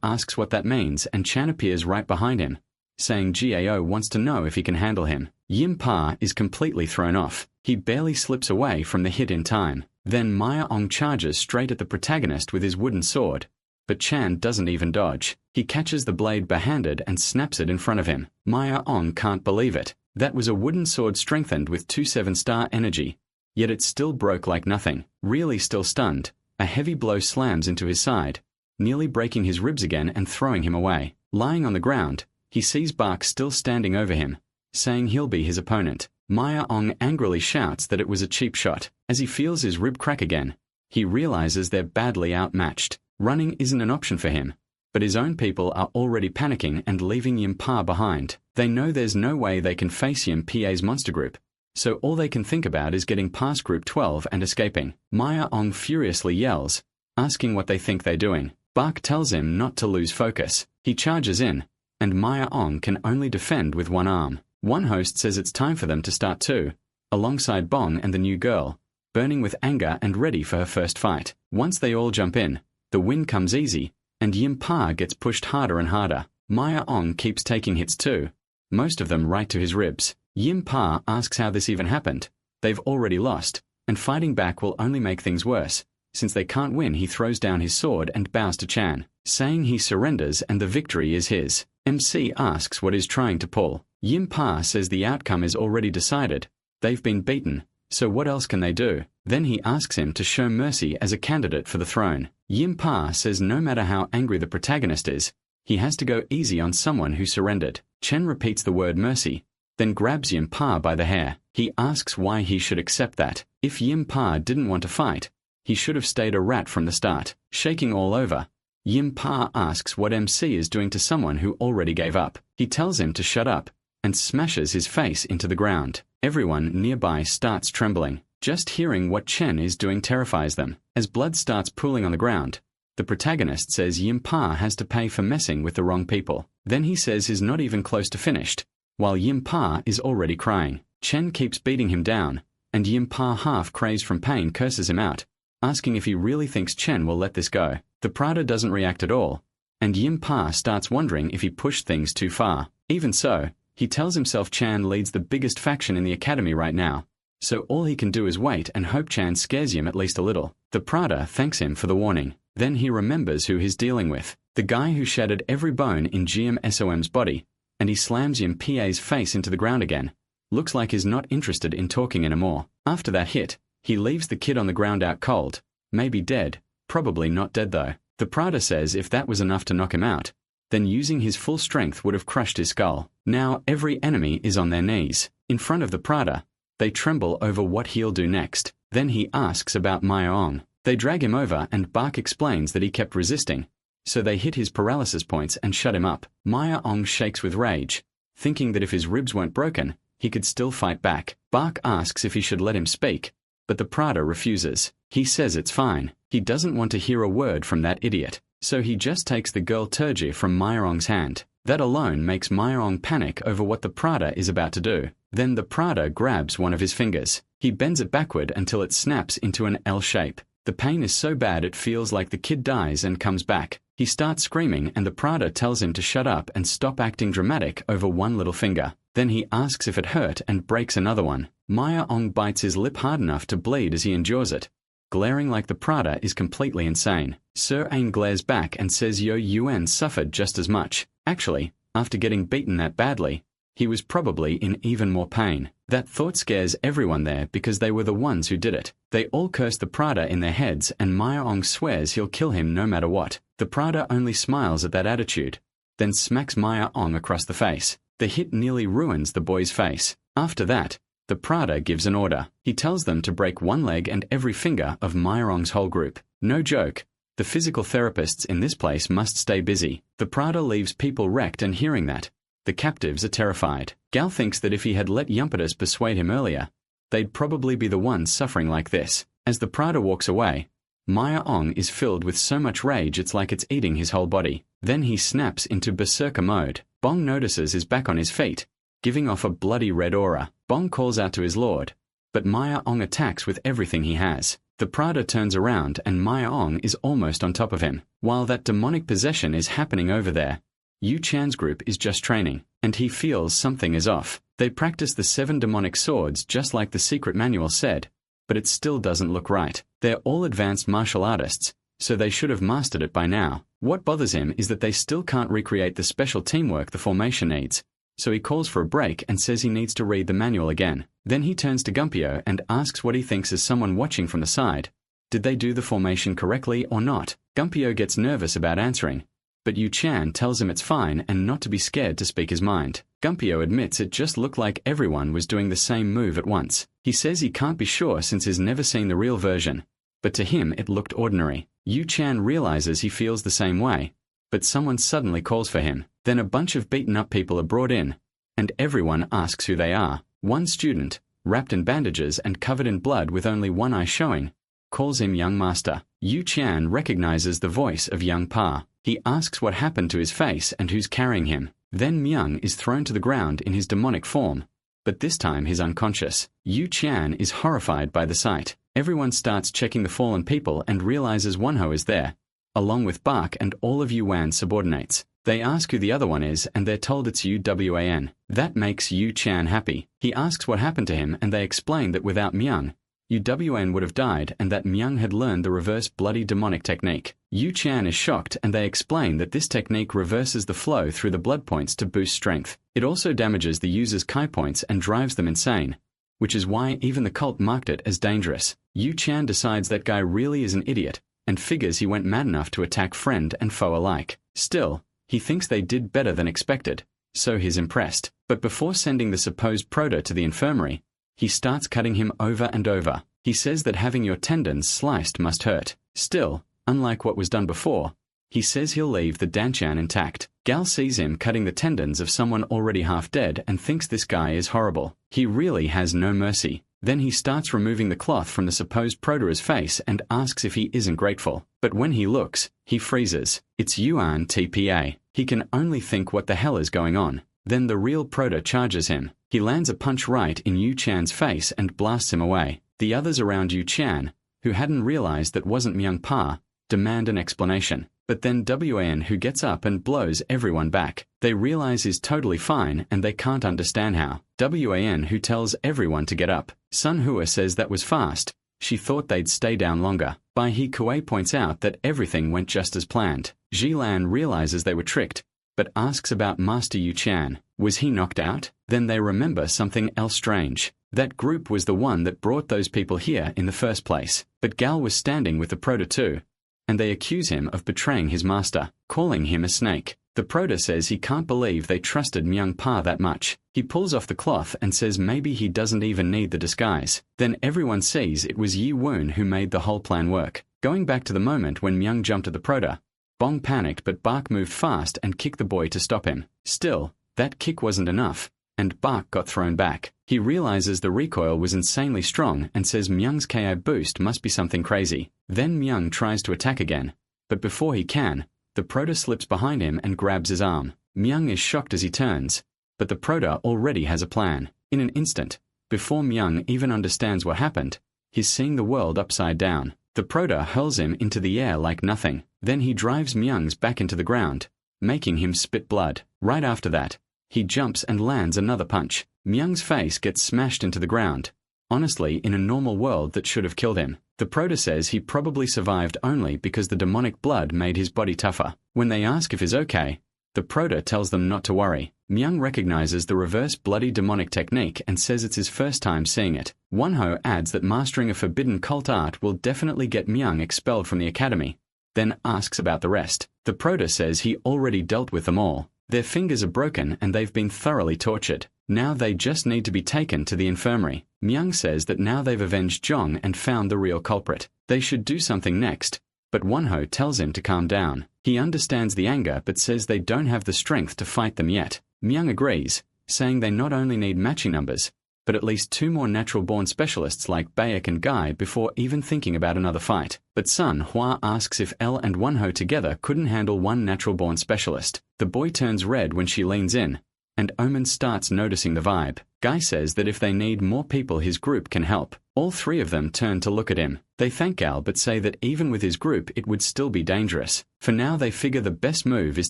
asks what that means and Chan appears right behind him, saying Gao wants to know if he can handle him. Yimpa is completely thrown off. He barely slips away from the hit in time. Then Maya Ong charges straight at the protagonist with his wooden sword. But Chan doesn't even dodge. He catches the blade barehanded and snaps it in front of him. Maya Ong can't believe it. That was a wooden sword strengthened with 2 7-star energy. Yet it still broke like nothing. Really still stunned, a heavy blow slams into his side, nearly breaking his ribs again and throwing him away. Lying on the ground, he sees Bark still standing over him, saying he'll be his opponent. Maya Ong angrily shouts that it was a cheap shot. As he feels his rib crack again, he realizes they're badly outmatched. Running isn't an option for him, but his own people are already panicking and leaving Yimpa behind. They know there's no way they can face Yimpa's monster group, so all they can think about is getting past Group 12 and escaping. Maya Ong furiously yells, asking what they think they're doing. Bark tells him not to lose focus. He charges in, and Maya Ong can only defend with one arm. One host says it's time for them to start too, alongside Bong and the new girl, burning with anger and ready for her first fight. Once they all jump in, the win comes easy, and Yimpa gets pushed harder and harder. Maya Ong keeps taking hits too, most of them right to his ribs. Yimpa asks how this even happened. They've already lost, and fighting back will only make things worse. Since they can't win, he throws down his sword and bows to Chan, saying he surrenders and the victory is his. MC asks what he's trying to pull. Yimpa says the outcome is already decided. They've been beaten, so what else can they do? Then he asks him to show mercy as a candidate for the throne. Yimpa says no matter how angry the protagonist is, he has to go easy on someone who surrendered. Chen repeats the word mercy, then grabs Yimpa by the hair. He asks why he should accept that. If Yimpa didn't want to fight, he should have stayed a rat from the start. Shaking all over, Yimpa asks what MC is doing to someone who already gave up. He tells him to shut up, and smashes his face into the ground. Everyone nearby starts trembling. Just hearing what Chen is doing terrifies them. As blood starts pooling on the ground, the protagonist says Yimpa has to pay for messing with the wrong people. Then he says he's not even close to finished, while Yimpa is already crying. Chen keeps beating him down, and Yimpa, half crazed from pain, curses him out, asking if he really thinks Chen will let this go. The Prada doesn't react at all, and Yimpa starts wondering if he pushed things too far. Even so, he tells himself Chan leads the biggest faction in the academy right now, so all he can do is wait and hope Chan scares him at least a little. The Prada thanks him for the warning. Then he remembers who he's dealing with. The guy who shattered every bone in GMSOM's body, and he slams Yimpa's face into the ground again. Looks like he's not interested in talking anymore. After that hit, he leaves the kid on the ground out cold. Maybe dead, probably not dead though. The Prada says if that was enough to knock him out, then using his full strength would have crushed his skull. Now every enemy is on their knees. In front of the Prada, they tremble over what he'll do next. Then he asks about Maya Ong. They drag him over and Bark explains that he kept resisting, so they hit his paralysis points and shut him up. Maya Ong shakes with rage, thinking that if his ribs weren't broken, he could still fight back. Bark asks if he should let him speak, but the Prada refuses. He says it's fine. He doesn't want to hear a word from that idiot, so he just takes the girl Turji from Maya Ong's hand. That alone makes Maya Ong panic over what the Prada is about to do. Then the Prada grabs one of his fingers. He bends it backward until it snaps into an L shape. The pain is so bad it feels like the kid dies and comes back. He starts screaming and the Prada tells him to shut up and stop acting dramatic over one little finger. Then he asks if it hurt and breaks another one. Maya Ong bites his lip hard enough to bleed as he endures it, glaring like the Prada is completely insane. Sir Ain glares back and says Yo Yuan suffered just as much. Actually, after getting beaten that badly, he was probably in even more pain. That thought scares everyone there because they were the ones who did it. They all curse the Prada in their heads and Maya Ong swears he'll kill him no matter what. The Prada only smiles at that attitude, then smacks Maya Ong across the face. The hit nearly ruins the boy's face. After that, the Prada gives an order. He tells them to break one leg and every finger of Maya Ong's whole group. No joke. The physical therapists in this place must stay busy. The Prada leaves people wrecked, and hearing that, the captives are terrified. Gal thinks that if he had let Yumpadus persuade him earlier, they'd probably be the ones suffering like this. As the Prada walks away, Maya Ong is filled with so much rage it's like it's eating his whole body. Then he snaps into berserker mode. Bong notices his back on his feet, giving off a bloody red aura. Bong calls out to his lord, but Maya Ong attacks with everything he has. The Prada turns around and Maya Ong is almost on top of him. While that demonic possession is happening over there, Yu Chan's group is just training, and he feels something is off. They practice the 7 demonic swords just like the secret manual said, but it still doesn't look right. They're all advanced martial artists, so they should have mastered it by now. What bothers him is that they still can't recreate the special teamwork the formation needs, so he calls for a break and says he needs to read the manual again. Then he turns to Gumpio and asks what he thinks is someone watching from the side. Did they do the formation correctly or not? Gumpio gets nervous about answering, but Yu Chan tells him it's fine and not to be scared to speak his mind. Gumpio admits it just looked like everyone was doing the same move at once. He says he can't be sure since he's never seen the real version, but to him it looked ordinary. Yu Chan realizes he feels the same way, but someone suddenly calls for him. Then a bunch of beaten-up people are brought in, and everyone asks who they are. One student, wrapped in bandages and covered in blood with only one eye showing, calls him Young Master. Yu Chan recognizes the voice of Young Pa. He asks what happened to his face and who's carrying him. Then Myung is thrown to the ground in his demonic form, but this time he's unconscious. Yu Chan is horrified by the sight. Everyone starts checking the fallen people and realizes Wonho is there, along with Bark and all of Yuan's subordinates. They ask who the other one is and they're told it's Yuan. That makes Yu Chan happy. He asks what happened to him and they explain that without Myung, Yuan would have died and that Myung had learned the reverse bloody demonic technique. Yu Chan is shocked and they explain that this technique reverses the flow through the blood points to boost strength. It also damages the user's Kai points and drives them insane, which is why even the cult marked it as dangerous. Yu Chan decides that guy really is an idiot and figures he went mad enough to attack friend and foe alike. Still, he thinks they did better than expected, so he's impressed. But before sending the supposed Proto to the infirmary, he starts cutting him over and over. He says that having your tendons sliced must hurt. Still, unlike what was done before, he says he'll leave the Danchan intact. Gal sees him cutting the tendons of someone already half dead and thinks this guy is horrible. He really has no mercy. Then he starts removing the cloth from the supposed Proto's face and asks if he isn't grateful. But when he looks, he freezes. It's Yuan TPA. He can only think what the hell is going on. Then the real Proto charges him. He lands a punch right in Yu Chan's face and blasts him away. The others around Yu Chan, who hadn't realized that wasn't Myung Pa, demand an explanation. But then Wan, who gets up and blows everyone back. They realize he's totally fine and they can't understand how. Wan, who tells everyone to get up. Sun Hua says that was fast. She thought they'd stay down longer. Bai He Kuei points out that everything went just as planned. Jilan realizes they were tricked, but asks about Master Yu Chan. Was he knocked out? Then they remember something else strange. That group was the one that brought those people here in the first place. But Gal was standing with the Proto too, and they accuse him of betraying his master, calling him a snake. The Proto says he can't believe they trusted Myung Pa that much. He pulls off the cloth and says maybe he doesn't even need the disguise. Then everyone sees it was Yi Woon who made the whole plan work. Going back to the moment when Myung jumped at the Proto, Bong panicked but Bark moved fast and kicked the boy to stop him. Still, that kick wasn't enough, and Bark got thrown back. He realizes the recoil was insanely strong and says Myung's KI boost must be something crazy. Then Myung tries to attack again, but before he can, the Proto slips behind him and grabs his arm. Myung is shocked as he turns, but the Proto already has a plan. In an instant, before Myung even understands what happened, he's seeing the world upside down. The Proto hurls him into the air like nothing. Then he drives Myung's back into the ground, making him spit blood. Right after that, he jumps and lands another punch. Myung's face gets smashed into the ground. Honestly, in a normal world that should have killed him. The Proto says he probably survived only because the demonic blood made his body tougher. When they ask if he's okay, the Proto tells them not to worry. Myung recognizes the reverse bloody demonic technique and says it's his first time seeing it. Wonho adds that mastering a forbidden cult art will definitely get Myung expelled from the academy, then asks about the rest. The Proto says he already dealt with them all. Their fingers are broken and they've been thoroughly tortured. Now they just need to be taken to the infirmary. Myung says that now they've avenged Zhong and found the real culprit, they should do something next, but Wonho tells him to calm down. He understands the anger but says they don't have the strength to fight them yet. Myung agrees, saying they not only need matching numbers, but at least 2 more natural-born specialists like Bayek and Guy before even thinking about another fight. But Sun Hua asks if Elle and Wonho together couldn't handle one natural-born specialist. The boy turns red when she leans in, and Omen starts noticing the vibe. Guy says that if they need more people his group can help. All three of them turn to look at him. They thank Gal but say that even with his group it would still be dangerous. For now they figure the best move is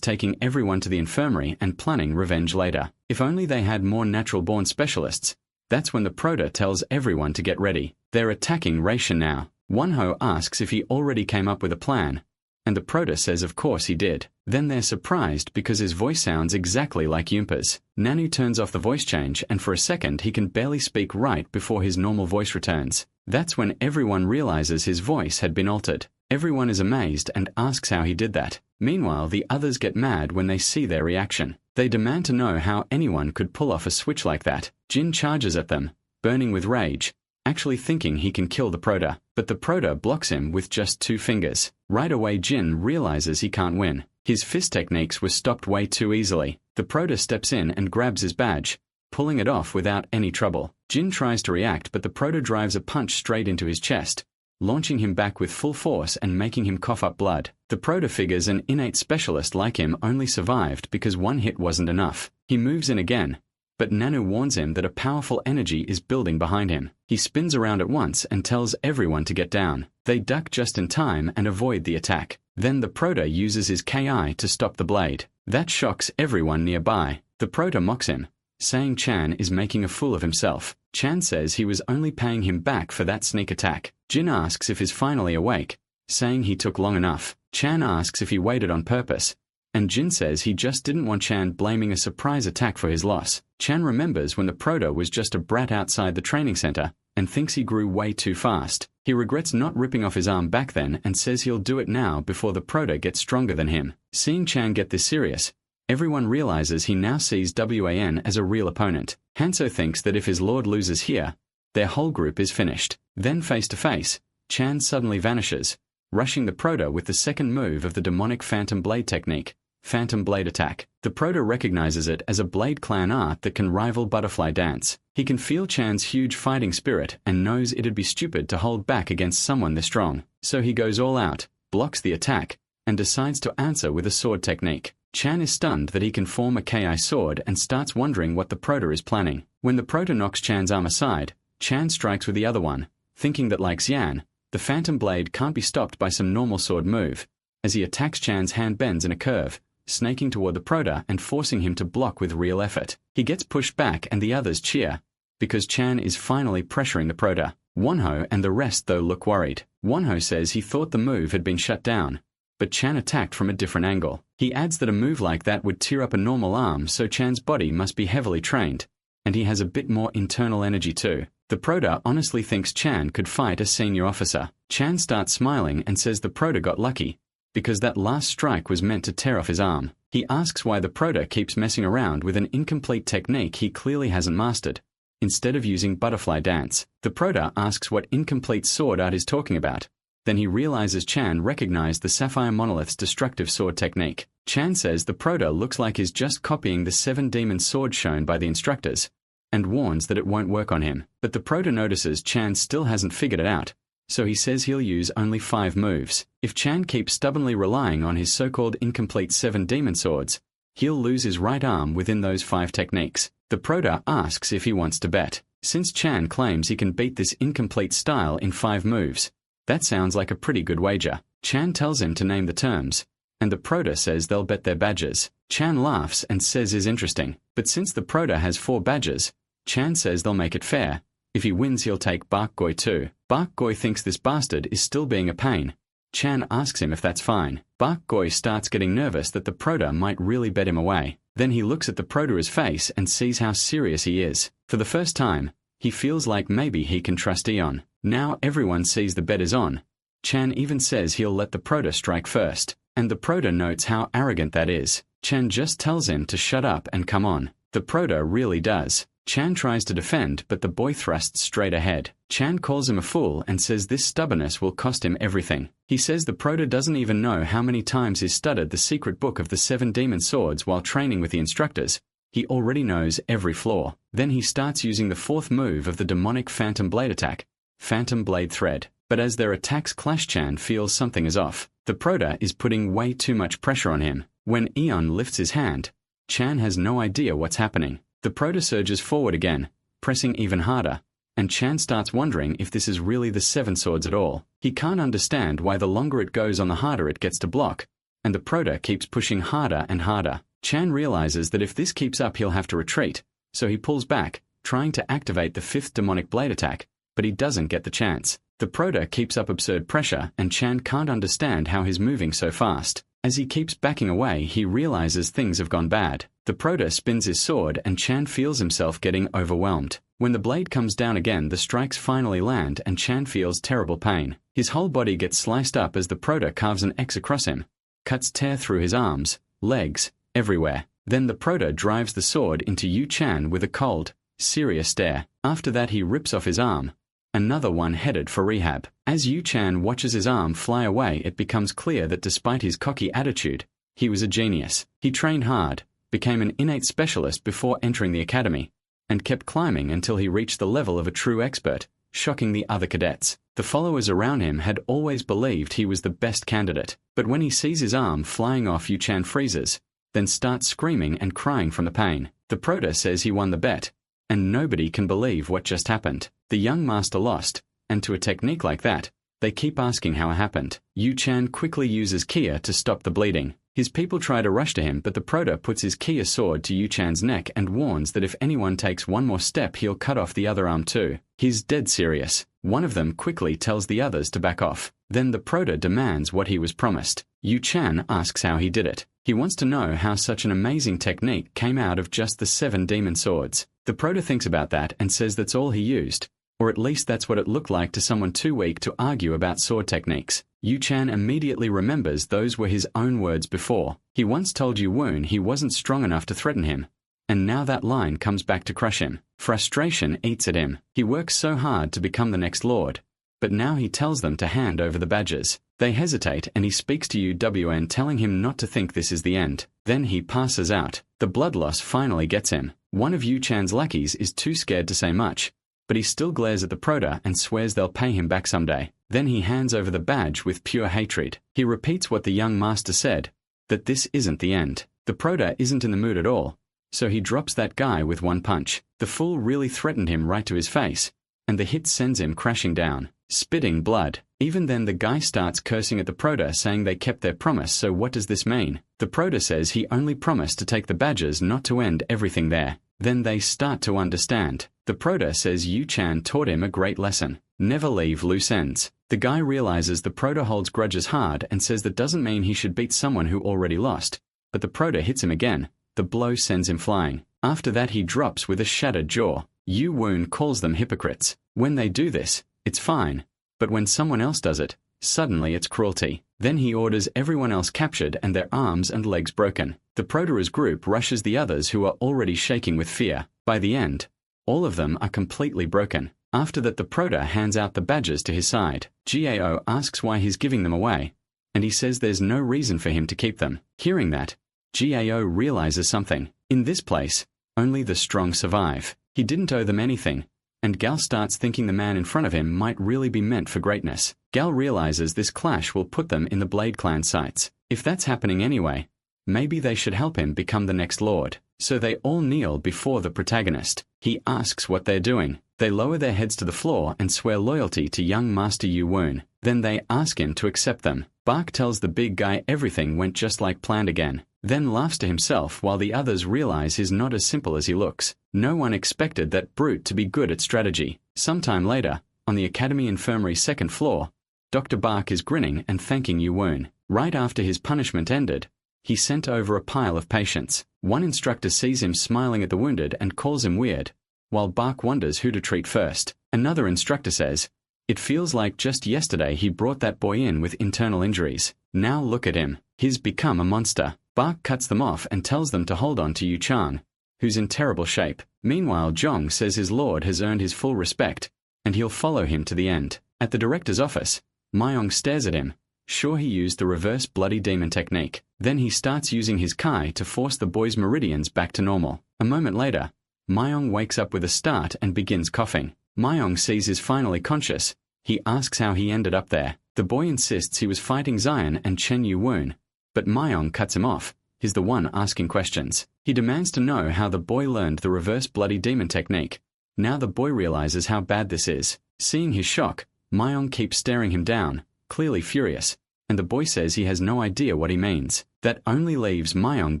taking everyone to the infirmary and planning revenge later. If only they had more natural-born specialists. That's when the Prota tells everyone to get ready. They're attacking Ration now. Wonho asks if he already came up with a plan, and the Prota says of course he did. Then they're surprised because his voice sounds exactly like Yumpa's. Nanu turns off the voice change and for a second he can barely speak right before his normal voice returns. That's when everyone realizes his voice had been altered. Everyone is amazed and asks how he did that. Meanwhile, the others get mad when they see their reaction. They demand to know how anyone could pull off a switch like that. Jin charges at them, burning with rage, actually thinking he can kill the Prota, but the Prota blocks him with just 2 fingers. Right away Jin realizes he can't win. His fist techniques were stopped way too easily. The Prota steps in and grabs his badge, pulling it off without any trouble. Jin tries to react but the Prota drives a punch straight into his chest, launching him back with full force and making him cough up blood. The Prota figures an innate specialist like him only survived because 1 hit wasn't enough. He moves in again, but Nanu warns him that a powerful energy is building behind him. He spins around at once and tells everyone to get down. They duck just in time and avoid the attack. Then the Prota uses his KI to stop the blade. That shocks everyone nearby. The Prota mocks him, saying Chan is making a fool of himself. Chan says he was only paying him back for that sneak attack. Jin asks if he's finally awake, saying he took long enough. Chan asks if he waited on purpose, and Jin says he just didn't want Chan blaming a surprise attack for his loss. Chan remembers when the Prota was just a brat outside the training center and thinks he grew way too fast. He regrets not ripping off his arm back then and says he'll do it now before the Prota gets stronger than him. Seeing Chan get this serious, everyone realizes he now sees WAN as a real opponent. Hanso thinks that if his lord loses here, their whole group is finished. Then face to face, Chan suddenly vanishes, rushing the Prota with the second move of the demonic Phantom Blade technique, Phantom Blade Attack. The Prota recognizes it as a Blade Clan art that can rival Butterfly Dance. He can feel Chan's huge fighting spirit and knows it'd be stupid to hold back against someone this strong. So he goes all out, blocks the attack, and decides to answer with a sword technique. Chan is stunned that he can form a KI sword and starts wondering what the Prota is planning. When the Prota knocks Chan's arm aside, Chan strikes with the other one, thinking that like Xian, the Phantom Blade can't be stopped by some normal sword move. As he attacks, Chan's hand bends in a curve, snaking toward the Prota and forcing him to block with real effort. He gets pushed back and the others cheer, because Chan is finally pressuring the Prota. Wonho and the rest though look worried. Wonho says he thought the move had been shut down, but Chan attacked from a different angle. He adds that a move like that would tear up a normal arm, so Chan's body must be heavily trained, and he has a bit more internal energy too. The Prota honestly thinks Chan could fight a senior officer. Chan starts smiling and says the Prota got lucky, because that last strike was meant to tear off his arm. He asks why the Prota keeps messing around with an incomplete technique he clearly hasn't mastered, instead of using Butterfly Dance. The Prota asks what incomplete sword art is talking about. Then he realizes Chan recognized the Sapphire Monolith's destructive sword technique. Chan says the Prota looks like he's just copying the 7 demon sword shown by the instructors, and warns that it won't work on him. But the Prota notices Chan still hasn't figured it out, so he says he'll use only 5 moves. If Chan keeps stubbornly relying on his so-called incomplete 7 demon swords, he'll lose his right arm within those 5 techniques. The Prota asks if he wants to bet. Since Chan claims he can beat this incomplete style in 5 moves, that sounds like a pretty good wager. Chan tells him to name the terms, and the Prota says they'll bet their badges. Chan laughs and says is interesting, but since the Prota has 4 badges, Chan says they'll make it fair. If he wins he'll take Bak Goi too. Bak Goi thinks this bastard is still being a pain. Chan asks him if that's fine. Bak Goi starts getting nervous that the Prota might really bet him away. Then he looks at the Prota's face and sees how serious he is. For the first time, he feels like maybe he can trust Eon. Now everyone sees the bet is on. Chan even says he'll let the Prota strike first, and the Prota notes how arrogant that is. Chan just tells him to shut up and come on. The Prota really does. Chan tries to defend, but the boy thrusts straight ahead. Chan calls him a fool and says this stubbornness will cost him everything. He says the Prota doesn't even know how many times he's studied the secret book of the 7 demon swords while training with the instructors. He already knows every flaw. Then he starts using the 4th move of the demonic Phantom Blade attack, Phantom Blade Thread. But as their attacks clash, Chan feels something is off. The Prota is putting way too much pressure on him. When Eon lifts his hand, Chan has no idea what's happening. The Prota surges forward again, pressing even harder, and Chan starts wondering if this is really the Seven Swords at all. He can't understand why the longer it goes on the harder it gets to block, and the Prota keeps pushing harder and harder. Chan realizes that if this keeps up he'll have to retreat, so he pulls back, trying to activate the 5th demonic blade attack, but he doesn't get the chance. The Prota keeps up absurd pressure and Chan can't understand how he's moving so fast. As he keeps backing away he realizes things have gone bad. The Prota spins his sword and Chan feels himself getting overwhelmed. When the blade comes down again the strikes finally land and Chan feels terrible pain. His whole body gets sliced up as the Prota carves an X across him. Cuts tear through his arms, legs, everywhere. Then the Prota drives the sword into Yu Chan with a cold, serious stare. After that he rips off his arm. Another one headed for rehab. As Yu Chan watches his arm fly away it becomes clear that despite his cocky attitude, he was a genius. He trained hard, became an innate specialist before entering the academy, and kept climbing until he reached the level of a true expert, shocking the other cadets. The followers around him had always believed he was the best candidate, but when he sees his arm flying off Yu Chan freezes, then starts screaming and crying from the pain. The Prota says he won the bet, and nobody can believe what just happened. The young master lost, and to a technique like that, they keep asking how it happened. Yu Chan quickly uses Kia to stop the bleeding. His people try to rush to him but the Prota puts his Kia sword to Yu Chan's neck and warns that if anyone takes one more step he'll cut off the other arm too. He's dead serious. One of them quickly tells the others to back off. Then the Prota demands what he was promised. Yu Chan asks how he did it. He wants to know how such an amazing technique came out of just the 7 demon swords. The Prota thinks about that and says that's all he used, or at least that's what it looked like to someone too weak to argue about sword techniques. Yu Chan immediately remembers those were his own words before. He once told Yu Woon he wasn't strong enough to threaten him, and now that line comes back to crush him. Frustration eats at him. He works so hard to become the next lord, but now he tells them to hand over the badges. They hesitate and he speaks to Yu Wn telling him not to think this is the end. Then he passes out. The blood loss finally gets him. One of Yu Chan's lackeys is too scared to say much, but he still glares at the Prota and swears they'll pay him back someday. Then he hands over the badge with pure hatred. He repeats what the young master said, that this isn't the end. The Prota isn't in the mood at all, so he drops that guy with one punch. The fool really threatened him right to his face, and the hit sends him crashing down, spitting blood. Even then the guy starts cursing at the Prota saying they kept their promise, so what does this mean? The Prota says he only promised to take the badges, not to end everything there. Then they start to understand. The Prota says Yu Chan taught him a great lesson. Never leave loose ends. The guy realizes the Prota holds grudges hard and says that doesn't mean he should beat someone who already lost, but the Prota hits him again. The blow sends him flying. After that he drops with a shattered jaw. Yu Woon calls them hypocrites. When they do this, it's fine, but when someone else does it, suddenly it's cruelty. Then he orders everyone else captured and their arms and legs broken. The Prota's group rushes the others who are already shaking with fear. By the end, all of them are completely broken. After that the Prota hands out the badges to his side. Gao asks why he's giving them away, and he says there's no reason for him to keep them. Hearing that, Gao realizes something. In this place, only the strong survive. He didn't owe them anything, and Gal starts thinking the man in front of him might really be meant for greatness. Gal realizes this clash will put them in the Blade Clan sights. If that's happening anyway, maybe they should help him become the next lord. So they all kneel before the protagonist. He asks what they're doing. They lower their heads to the floor and swear loyalty to young Master Yu Woon. Then they ask him to accept them. Bark tells the big guy everything went just like planned again, then laughs to himself while the others realize he's not as simple as he looks. No one expected that brute to be good at strategy. Sometime later, on the Academy Infirmary's 2nd floor, Dr. Bark is grinning and thanking Yu Woon. Right after his punishment ended, he sent over a pile of patients. One instructor sees him smiling at the wounded and calls him weird, while Bark wonders who to treat first. Another instructor says, "It feels like just yesterday he brought that boy in with internal injuries. Now look at him. He's become a monster." Bark cuts them off and tells them to hold on to Yu Chang, who's in terrible shape. Meanwhile, Zhong says his lord has earned his full respect, and he'll follow him to the end. At the director's office, Myong stares at him, sure he used the reverse bloody demon technique. Then he starts using his Kai to force the boy's meridians back to normal. A moment later, Myong wakes up with a start and begins coughing. Myong sees he's finally conscious. He asks how he ended up there. The boy insists he was fighting Zion and Chen Yu Woon, but Myong cuts him off, he's the one asking questions. He demands to know how the boy learned the reverse bloody demon technique. Now the boy realizes how bad this is. Seeing his shock, Myung keeps staring him down, clearly furious, and the boy says he has no idea what he means. That only leaves Myung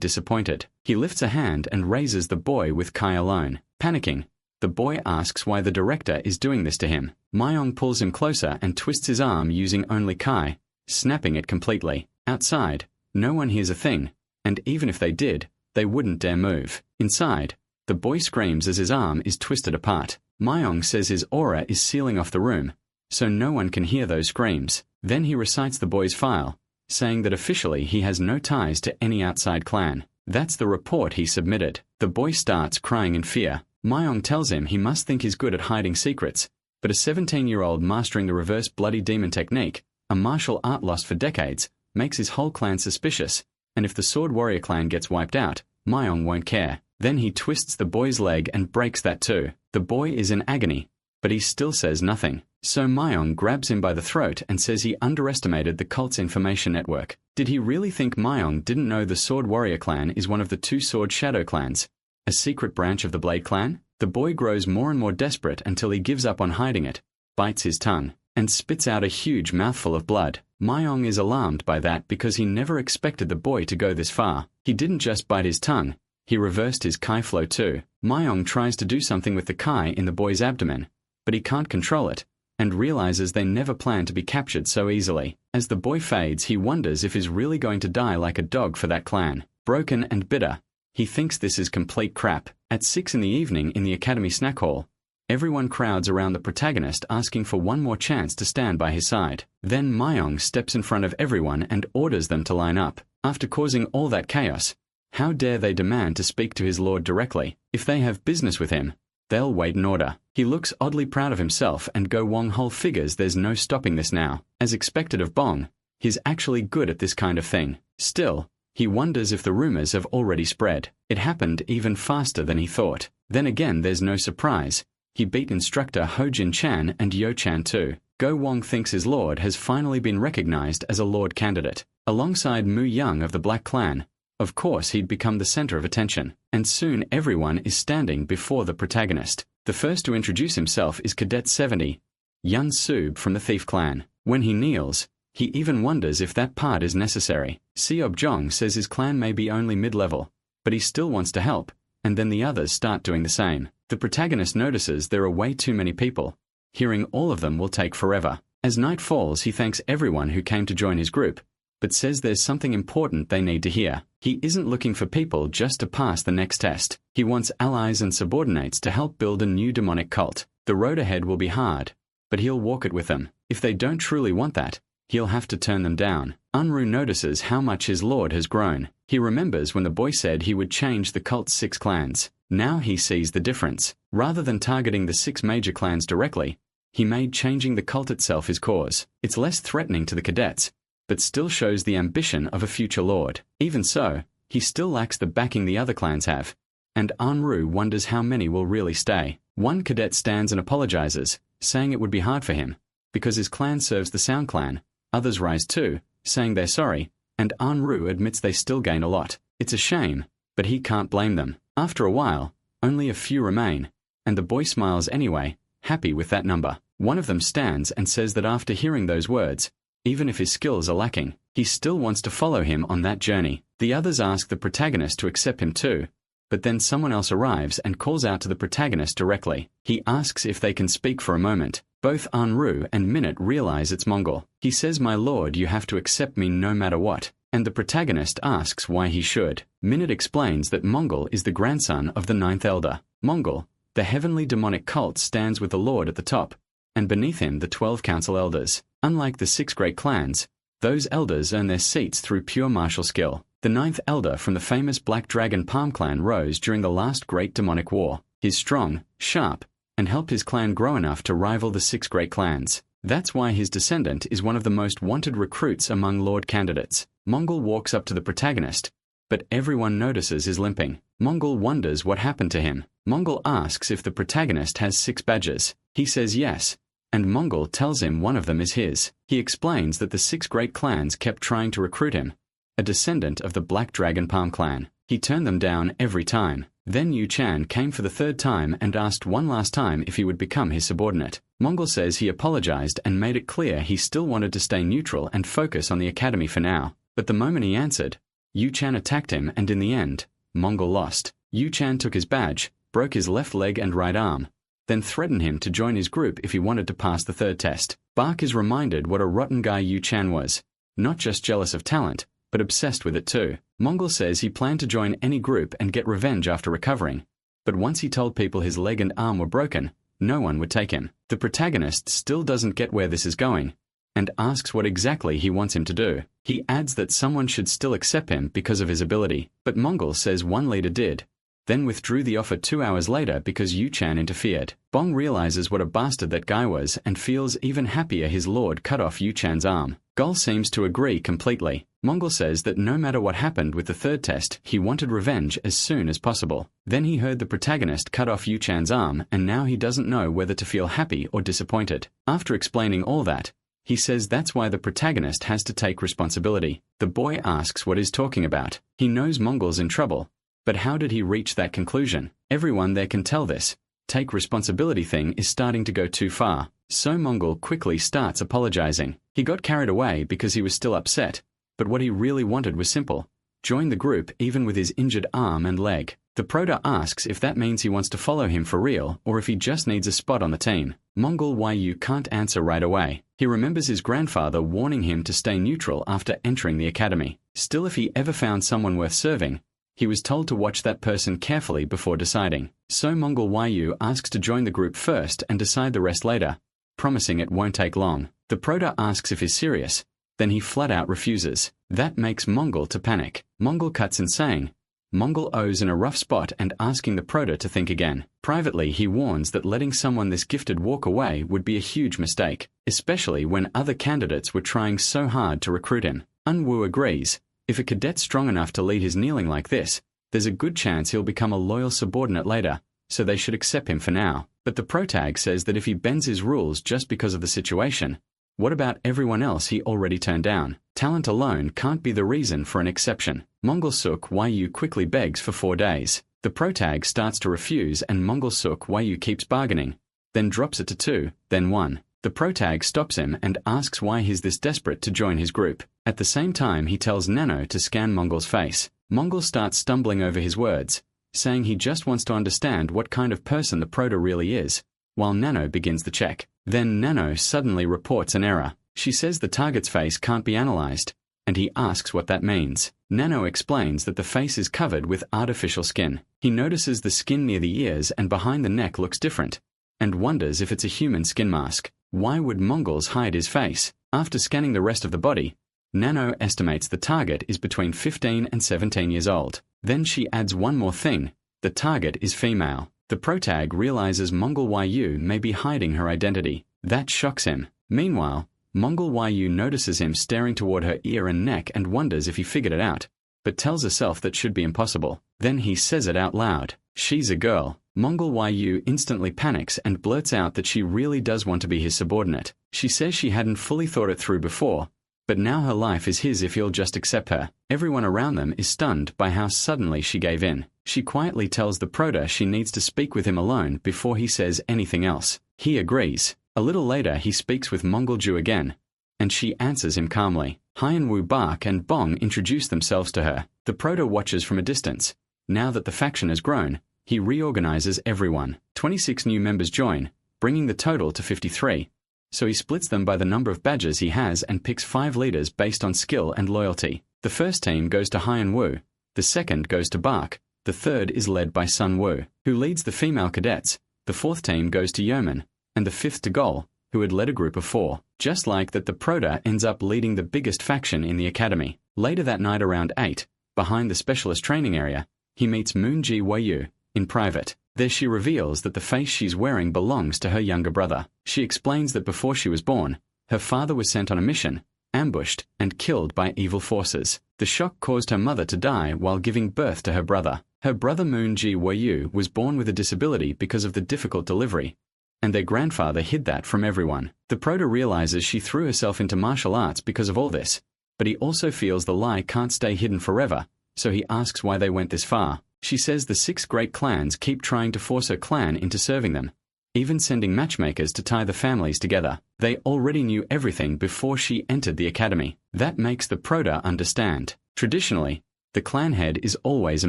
disappointed. He lifts a hand and raises the boy with Kai alone. Panicking, the boy asks why the director is doing this to him. Myung pulls him closer and twists his arm using only Kai, snapping it completely. Outside, no one hears a thing, and even if they did, they wouldn't dare move. Inside, the boy screams as his arm is twisted apart. Myung says his aura is sealing off the room, so no one can hear those screams. Then he recites the boy's file, saying that officially he has no ties to any outside clan. That's the report he submitted. The boy starts crying in fear. Myung tells him he must think he's good at hiding secrets, but a 17-year-old mastering the reverse bloody demon technique, a martial art lost for decades, makes his whole clan suspicious, and if the Sword Warrior clan gets wiped out, Myung won't care. Then he twists the boy's leg and breaks that too. The boy is in agony, but he still says nothing. So Myung grabs him by the throat and says he underestimated the cult's information network. Did he really think Myung didn't know the Sword Warrior clan is one of the two Sword Shadow clans, a secret branch of the Blade clan? The boy grows more and more desperate until he gives up on hiding it, bites his tongue, and spits out a huge mouthful of blood. Myung is alarmed by that because he never expected the boy to go this far. He didn't just bite his tongue, he reversed his Kai flow too. Myung tries to do something with the Kai in the boy's abdomen, but he can't control it, and realizes they never planned to be captured so easily. As the boy fades, he wonders if he's really going to die like a dog for that clan. Broken and bitter, he thinks this is complete crap. At 6 in the evening in the academy snack hall, everyone crowds around the protagonist asking for one more chance to stand by his side. Then Myung steps in front of everyone and orders them to line up. After causing all that chaos, how dare they demand to speak to his lord directly? If they have business with him, they'll wait in order. He looks oddly proud of himself, and Go Wong Hol figures there's no stopping this now. As expected of Bong, he's actually good at this kind of thing. Still, he wonders if the rumors have already spread. It happened even faster than he thought. Then again, there's no surprise. He beat instructor Ho Jin Chan and Yo Chan too. Go Wong thinks his lord has finally been recognized as a lord candidate. Alongside Mu Young of the Black Clan, of course he'd become the center of attention, and soon everyone is standing before the protagonist. The first to introduce himself is Cadet 70, Yun Soob from the Thief Clan. When he kneels, he even wonders if that part is necessary. Seob Jong says his clan may be only mid-level, but he still wants to help, and then the others start doing the same. The protagonist notices there are way too many people. Hearing all of them will take forever. As night falls, he thanks everyone who came to join his group, but says there's something important they need to hear. He isn't looking for people just to pass the next test. He wants allies and subordinates to help build a new demonic cult. The road ahead will be hard, but he'll walk it with them. If they don't truly want that, he'll have to turn them down. Unru notices how much his lord has grown. He remembers when the boy said he would change the cult's 6 clans. Now he sees the difference. Rather than targeting the 6 major clans directly, he made changing the cult itself his cause. It's less threatening to the cadets, but still shows the ambition of a future lord. Even so, he still lacks the backing the other clans have, and Anru wonders how many will really stay. One cadet stands and apologizes, saying it would be hard for him, because his clan serves the Sound clan. Others rise too, saying they're sorry, and Anru admits they still gain a lot. It's a shame, but he can't blame them. After a while, only a few remain, and the boy smiles anyway, happy with that number. One of them stands and says that after hearing those words, even if his skills are lacking, he still wants to follow him on that journey. The others ask the protagonist to accept him too, but then someone else arrives and calls out to the protagonist directly. He asks if they can speak for a moment. Both Anru and Minute realize it's Mongol. He says, "My lord, you have to accept me no matter what," and the protagonist asks why he should. Minute explains that Mongol is the grandson of the 9th Elder. Mongol, the heavenly demonic cult, stands with the lord at the top, and beneath him the 12 council elders. Unlike the 6 great clans, those elders earn their seats through pure martial skill. The 9th elder from the famous Black Dragon Palm clan rose during the last great demonic war. He's strong, sharp, and helped his clan grow enough to rival the 6 great clans. That's why his descendant is one of the most wanted recruits among lord candidates. Mongol walks up to the protagonist, but everyone notices his limping. Mongol wonders what happened to him. Mongol asks if the protagonist has 6 badges. He says yes, and Mongol tells him one of them is his. He explains that the 6 great clans kept trying to recruit him, a descendant of the Black Dragon Palm clan. He turned them down every time. Then Yu Chan came for the third time and asked one last time if he would become his subordinate. Mongol says he apologized and made it clear he still wanted to stay neutral and focus on the academy for now. But the moment he answered, Yu Chan attacked him, and in the end, Mongol lost. Yu Chan took his badge, broke his left leg and right arm, then threatened him to join his group if he wanted to pass the third test. Bark is reminded what a rotten guy Yu Chan was, not just jealous of talent, but obsessed with it too. Mongol says he planned to join any group and get revenge after recovering, but once he told people his leg and arm were broken, no one would take him. The protagonist still doesn't get where this is going, and asks what exactly he wants him to do. He adds that someone should still accept him because of his ability, but Mongol says one leader did, then withdrew the offer 2 hours later because Yu Chan interfered. Bong realizes what a bastard that guy was and feels even happier his lord cut off Yu Chan's arm. Gol seems to agree completely. Mongol says that no matter what happened with the third test, he wanted revenge as soon as possible. Then he heard the protagonist cut off Yu Chan's arm, and now he doesn't know whether to feel happy or disappointed. After explaining all that, he says that's why the protagonist has to take responsibility. The boy asks what he's talking about. He knows Mongol's in trouble, but how did he reach that conclusion? Everyone there can tell this take responsibility thing is starting to go too far. So Mongol quickly starts apologizing. He got carried away because he was still upset, but what he really wanted was simple: join the group even with his injured arm and leg. The Prota asks if that means he wants to follow him for real or if he just needs a spot on the team. Mongol Yu can't answer right away. He remembers his grandfather warning him to stay neutral after entering the academy. Still, if he ever found someone worth serving, he was told to watch that person carefully before deciding. So Mongol Yu asks to join the group first and decide the rest later, promising it won't take long. The Prota asks if he's serious, then he flat out refuses. That makes Mongol to panic. Mongol cuts in saying Mongol owes in a rough spot and asking the Prota to think again. Privately, he warns that letting someone this gifted walk away would be a huge mistake, especially when other candidates were trying so hard to recruit him. Unwoo agrees. If a cadet's strong enough to lead his kneeling like this, there's a good chance he'll become a loyal subordinate later, so they should accept him for now. But the protag says that if he bends his rules just because of the situation, what about everyone else he already turned down? Talent alone can't be the reason for an exception. Mongol Suk Yu quickly begs for 4 days. The protag starts to refuse and Mongol Suk Yu keeps bargaining, then drops it to 2, then 1. The protag stops him and asks why he's this desperate to join his group. At the same time, he tells Nano to scan Mongol's face. Mongol starts stumbling over his words, saying he just wants to understand what kind of person the Prota really is, while Nano begins the check. Then Nano suddenly reports an error. She says the target's face can't be analyzed, and he asks what that means. Nano explains that the face is covered with artificial skin. He notices the skin near the ears and behind the neck looks different, and wonders if it's a human skin mask. Why would Mongols hide his face? After scanning the rest of the body, Nano estimates the target is between 15 and 17 years old. Then she adds one more thing: the target is female. The protag realizes Mongol Yu may be hiding her identity. That shocks him. Meanwhile, Mongol Yu notices him staring toward her ear and neck and wonders if he figured it out, but tells herself that should be impossible. Then he says it out loud. She's a girl. Mongol Yu instantly panics and blurts out that she really does want to be his subordinate. She says she hadn't fully thought it through before, but now her life is his if he'll just accept her. Everyone around them is stunned by how suddenly she gave in. She quietly tells the Prota she needs to speak with him alone before he says anything else. He agrees. A little later he speaks with Mongol Ju again, and she answers him calmly. Hyenwoo Bark and Bong introduce themselves to her. The Prota watches from a distance. Now that the faction has grown, he reorganizes everyone. 26 new members join, bringing the total to 53. So he splits them by the number of badges he has and picks 5 leaders based on skill and loyalty. The first team goes to Hyenwoo, the second goes to Bark, the third is led by Sun Woo, who leads the female cadets, the fourth team goes to Yeoman, and the fifth to Gol, who had led a group of 4. Just like that, the Prota ends up leading the biggest faction in the academy. Later that night around 8, behind the specialist training area, he meets Moonji Wayu in private. There she reveals that the face she's wearing belongs to her younger brother. She explains that before she was born, her father was sent on a mission, ambushed, and killed by evil forces. The shock caused her mother to die while giving birth to her brother. Her brother Moonji Wayu was born with a disability because of the difficult delivery, and their grandfather hid that from everyone. The Prota realizes she threw herself into martial arts because of all this, but he also feels the lie can't stay hidden forever, so he asks why they went this far. She says the 6 great clans keep trying to force her clan into serving them, even sending matchmakers to tie the families together. They already knew everything before she entered the academy. That makes the Prota understand. Traditionally, the clan head is always a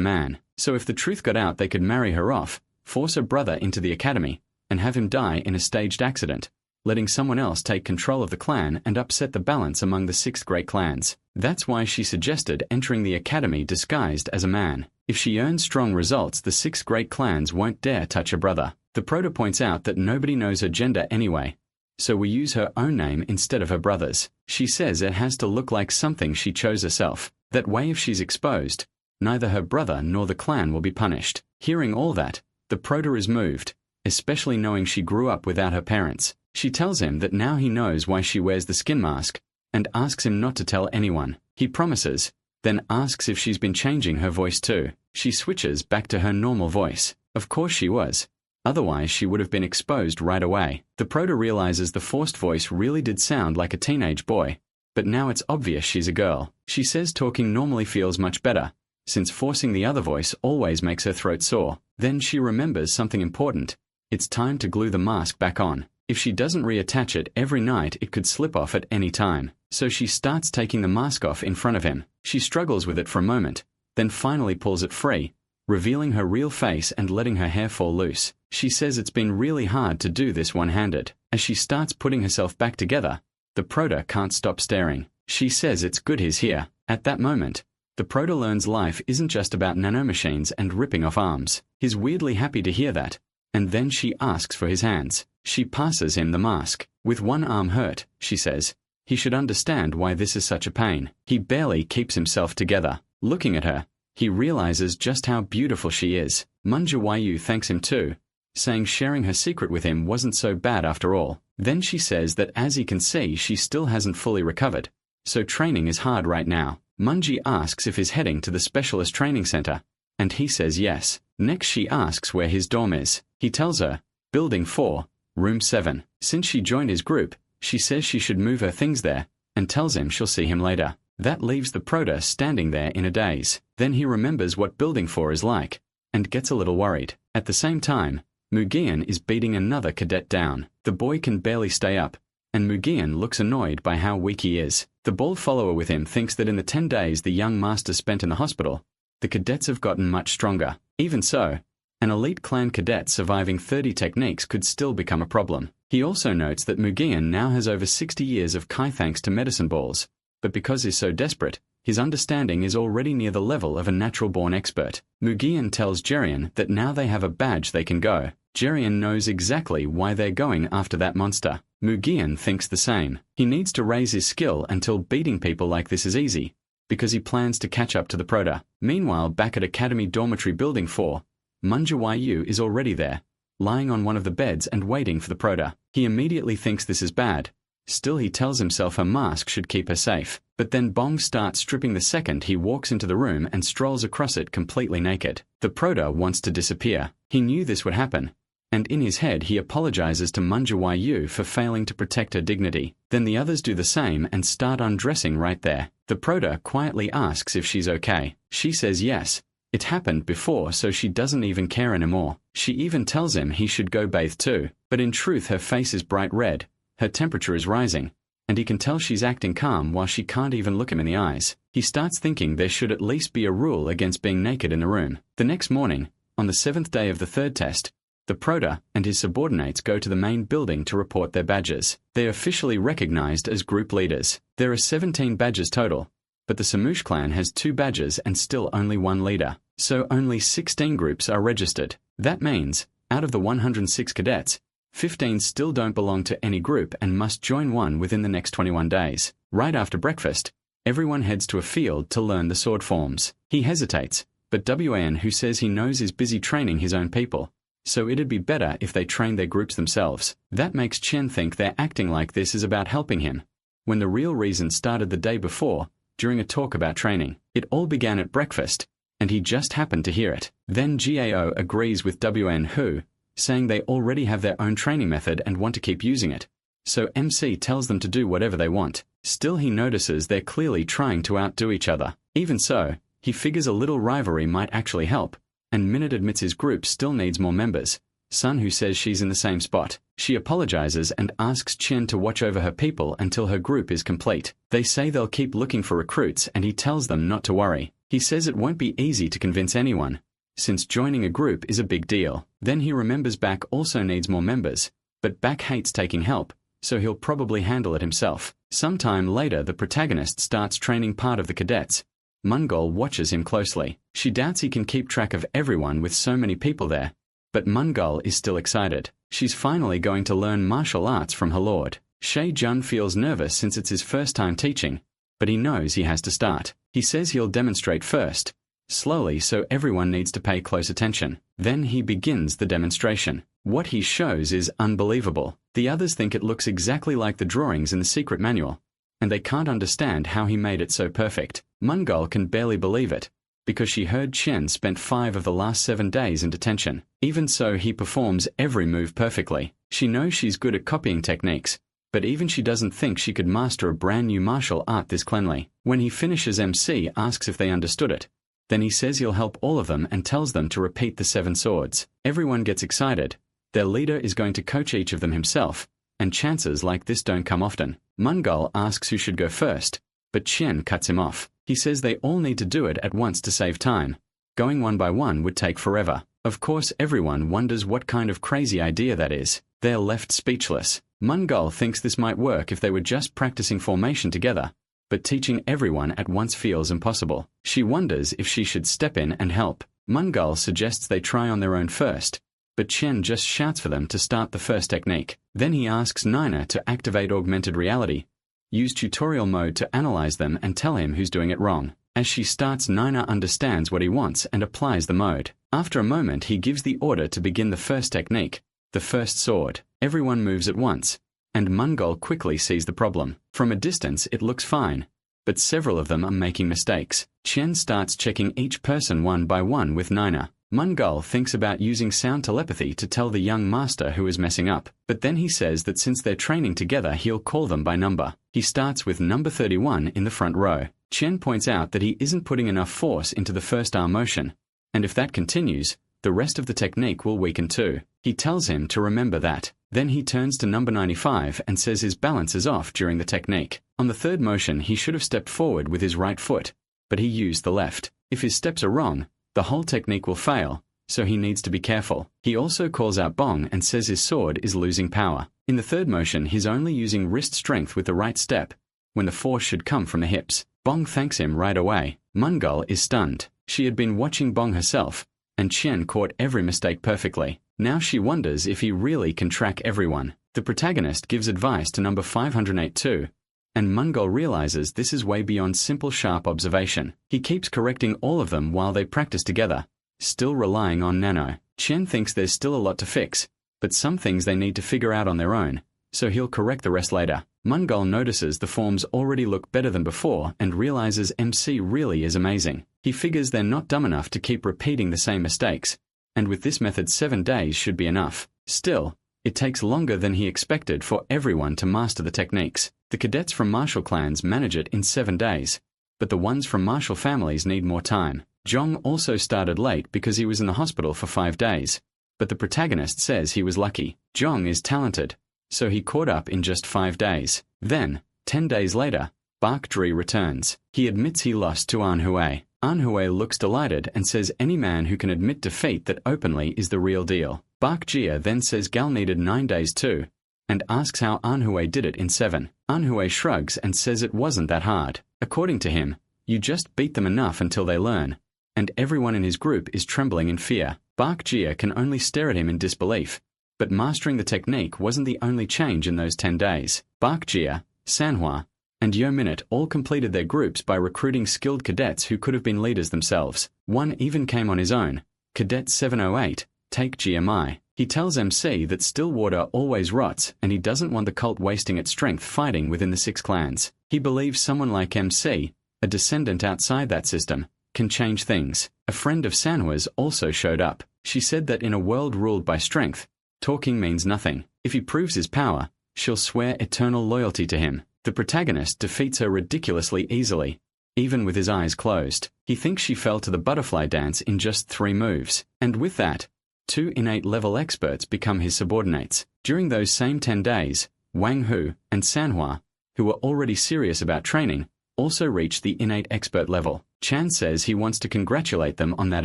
man, so if the truth got out they could marry her off, force her brother into the academy, and have him die in a staged accident, letting someone else take control of the clan and upset the balance among the 6 great clans. That's why she suggested entering the academy disguised as a man. If she earns strong results, the 6 great clans won't dare touch her brother. The Prota points out that nobody knows her gender anyway, so we use her own name instead of her brother's. She says it has to look like something she chose herself. That way if she's exposed, neither her brother nor the clan will be punished. Hearing all that, the Prota is moved, especially knowing she grew up without her parents. She tells him that now he knows why she wears the skin mask, and asks him not to tell anyone. He promises, then asks if she's been changing her voice too. She switches back to her normal voice. Of course she was. Otherwise she would have been exposed right away. The Prota realizes the forced voice really did sound like a teenage boy, but now it's obvious she's a girl. She says talking normally feels much better, since forcing the other voice always makes her throat sore. Then she remembers something important. It's time to glue the mask back on. If she doesn't reattach it every night, it could slip off at any time. So she starts taking the mask off in front of him. She struggles with it for a moment, then finally pulls it free, revealing her real face and letting her hair fall loose. She says it's been really hard to do this one-handed. As she starts putting herself back together, the Prota can't stop staring. She says it's good he's here. At that moment, the Prota learns life isn't just about nanomachines and ripping off arms. He's weirdly happy to hear that, and then she asks for his hands. She passes him the mask. With one arm hurt, she says, he should understand why this is such a pain. He barely keeps himself together. Looking at her, he realizes just how beautiful she is. ManhwaCapped thanks him too, saying sharing her secret with him wasn't so bad after all. Then she says that as he can see, she still hasn't fully recovered, so training is hard right now. Manji asks if he's heading to the specialist training center, and he says yes. Next she asks where his dorm is. He tells her, Building 4, Room 7. Since she joined his group, she says she should move her things there, and tells him she'll see him later. That leaves the Prota standing there in a daze. Then he remembers what Building 4 is like, and gets a little worried. At the same time, Mugian is beating another cadet down. The boy can barely stay up, and Mugian looks annoyed by how weak he is. The bald follower with him thinks that in the 10 days the young master spent in the hospital, the cadets have gotten much stronger. Even so, an elite clan cadet surviving 30 techniques could still become a problem. He also notes that Mugian now has over 60 years of Kai thanks to medicine balls, but because he's so desperate, his understanding is already near the level of a natural-born expert. Mugian tells Jerian that now they have a badge they can go. Jerian knows exactly why they're going after that monster. Mugian thinks the same. He needs to raise his skill until beating people like this is easy, because he plans to catch up to the Prota. Meanwhile, back at Academy Dormitory Building 4, ManhwaCapped is already there, lying on one of the beds and waiting for the Prota. He immediately thinks this is bad. Still, he tells himself her mask should keep her safe. But then Bong starts stripping the second he walks into the room and strolls across it completely naked. The Prota wants to disappear. He knew this would happen, and in his head he apologizes to ManhwaCapped for failing to protect her dignity. Then the others do the same and start undressing right there. The Prota quietly asks if she's okay. She says yes. It happened before, so she doesn't even care anymore. She even tells him he should go bathe too. But in truth her face is bright red, her temperature is rising, and he can tell she's acting calm while she can't even look him in the eyes. He starts thinking there should at least be a rule against being naked in the room. The next morning, on the 7th day of the 3rd test, the Prota and his subordinates go to the main building to report their badges. They are officially recognized as group leaders. There are 17 badges total, but the Samoosh clan has 2 badges and still only 1 leader, so only 16 groups are registered. That means, out of the 106 cadets, 15 still don't belong to any group and must join one within the next 21 days. Right after breakfast, everyone heads to a field to learn the sword forms. He hesitates, but Wan, who says he knows, is busy training his own people, so it'd be better if they train their groups themselves. That makes Chen think they're acting like this is about helping him, when the real reason started the day before, during a talk about training. It all began at breakfast, and he just happened to hear it. Then Gao agrees with Wan, who, saying they already have their own training method and want to keep using it, so MC tells them to do whatever they want. Still, he notices they're clearly trying to outdo each other. Even so, he figures a little rivalry might actually help, and Minute admits his group still needs more members. Sun, who says she's in the same spot. She apologizes and asks Chen to watch over her people until her group is complete. They say they'll keep looking for recruits, and he tells them not to worry. He says it won't be easy to convince anyone, since joining a group is a big deal. Then he remembers Bak also needs more members, but Bak hates taking help, so he'll probably handle it himself. Sometime later, the protagonist starts training part of the cadets. Mungol watches him closely. She doubts he can keep track of everyone with so many people there, but Mungol is still excited. She's finally going to learn martial arts from her lord. Shay Jun feels nervous since it's his first time teaching, but he knows he has to start. He says he'll demonstrate first, slowly, so everyone needs to pay close attention. Then he begins the demonstration. What he shows is unbelievable. The others think it looks exactly like the drawings in the secret manual, and they can't understand how he made it so perfect. Mungol can barely believe it, because she heard Chen spent 5 of the last 7 days in detention. Even so, he performs every move perfectly. She knows she's good at copying techniques, but even she doesn't think she could master a brand new martial art this cleanly. When he finishes, MC asks if they understood it. Then he says he'll help all of them and tells them to repeat the 7 swords. Everyone gets excited. Their leader is going to coach each of them himself, and chances like this don't come often. Mungol asks who should go first, but Chen cuts him off. He says they all need to do it at once to save time. Going one by one would take forever. Of course, everyone wonders what kind of crazy idea that is. They're left speechless. Mungol thinks this might work if they were just practicing formation together, but teaching everyone at once feels impossible. She wonders if she should step in and help. Mungol suggests they try on their own first, but Chen just shouts for them to start the first technique. Then he asks Nina to activate augmented reality, use tutorial mode to analyze them and tell him who's doing it wrong. As she starts, Nina understands what he wants and applies the mode. After a moment, he gives the order to begin the first technique, the first sword. Everyone moves at once, and Mungol quickly sees the problem. From a distance, it looks fine, but several of them are making mistakes. Chen starts checking each person one by one with Nina. Mungol thinks about using sound telepathy to tell the young master who is messing up, but then he says that since they're training together, he'll call them by number. He starts with number 31 in the front row. Chen points out that he isn't putting enough force into the first arm motion, and if that continues, the rest of the technique will weaken too. He tells him to remember that. Then he turns to number 95 and says his balance is off during the technique. On the third motion, he should have stepped forward with his right foot, but he used the left. If his steps are wrong, the whole technique will fail, so he needs to be careful. He also calls out Bong and says his sword is losing power. In the third motion, he's only using wrist strength with the right step, when the force should come from the hips. Bong thanks him right away. Mungol is stunned. She had been watching Bong herself, and Chen caught every mistake perfectly. Now she wonders if he really can track everyone. The protagonist gives advice to number 508 too, and Mungol realizes this is way beyond simple sharp observation. He keeps correcting all of them while they practice together, still relying on Nano. Chen thinks there's still a lot to fix, but some things they need to figure out on their own, so he'll correct the rest later. Mungol notices the forms already look better than before and realizes MC really is amazing. He figures they're not dumb enough to keep repeating the same mistakes, and with this method 7 days should be enough. Still, it takes longer than he expected for everyone to master the techniques. The cadets from martial clans manage it in 7 days, but the ones from martial families need more time. Zhong also started late because he was in the hospital for 5 days, but the protagonist says he was lucky. Zhong is talented, so he caught up in just 5 days. Then, 10 days later, Bak Dri returns. He admits he lost to Anhua. Anhua looks delighted and says any man who can admit defeat that openly is the real deal. Bak Jia then says Gal needed 9 days too, and asks how Anhua did it in 7. Anhua shrugs and says it wasn't that hard. According to him, you just beat them enough until they learn, and everyone in his group is trembling in fear. Bak Jia can only stare at him in disbelief, but mastering the technique wasn't the only change in those 10 days. Bak Jia, Sanhua, and Yo Minute all completed their groups by recruiting skilled cadets who could have been leaders themselves. One even came on his own, Cadet 708, take GMI. He tells MC that Stillwater always rots and he doesn't want the cult wasting its strength fighting within the 6 clans. He believes someone like MC, a descendant outside that system, can change things. A friend of Sanhua's also showed up. She said that in a world ruled by strength, talking means nothing. If he proves his power, she'll swear eternal loyalty to him. The protagonist defeats her ridiculously easily, even with his eyes closed. He thinks she fell to the butterfly dance in just 3 moves. And with that, 2 innate level experts become his subordinates. During those same 10 days, Wang Hu and Sanhua, who were already serious about training, also reached the innate expert level. Chan says he wants to congratulate them on that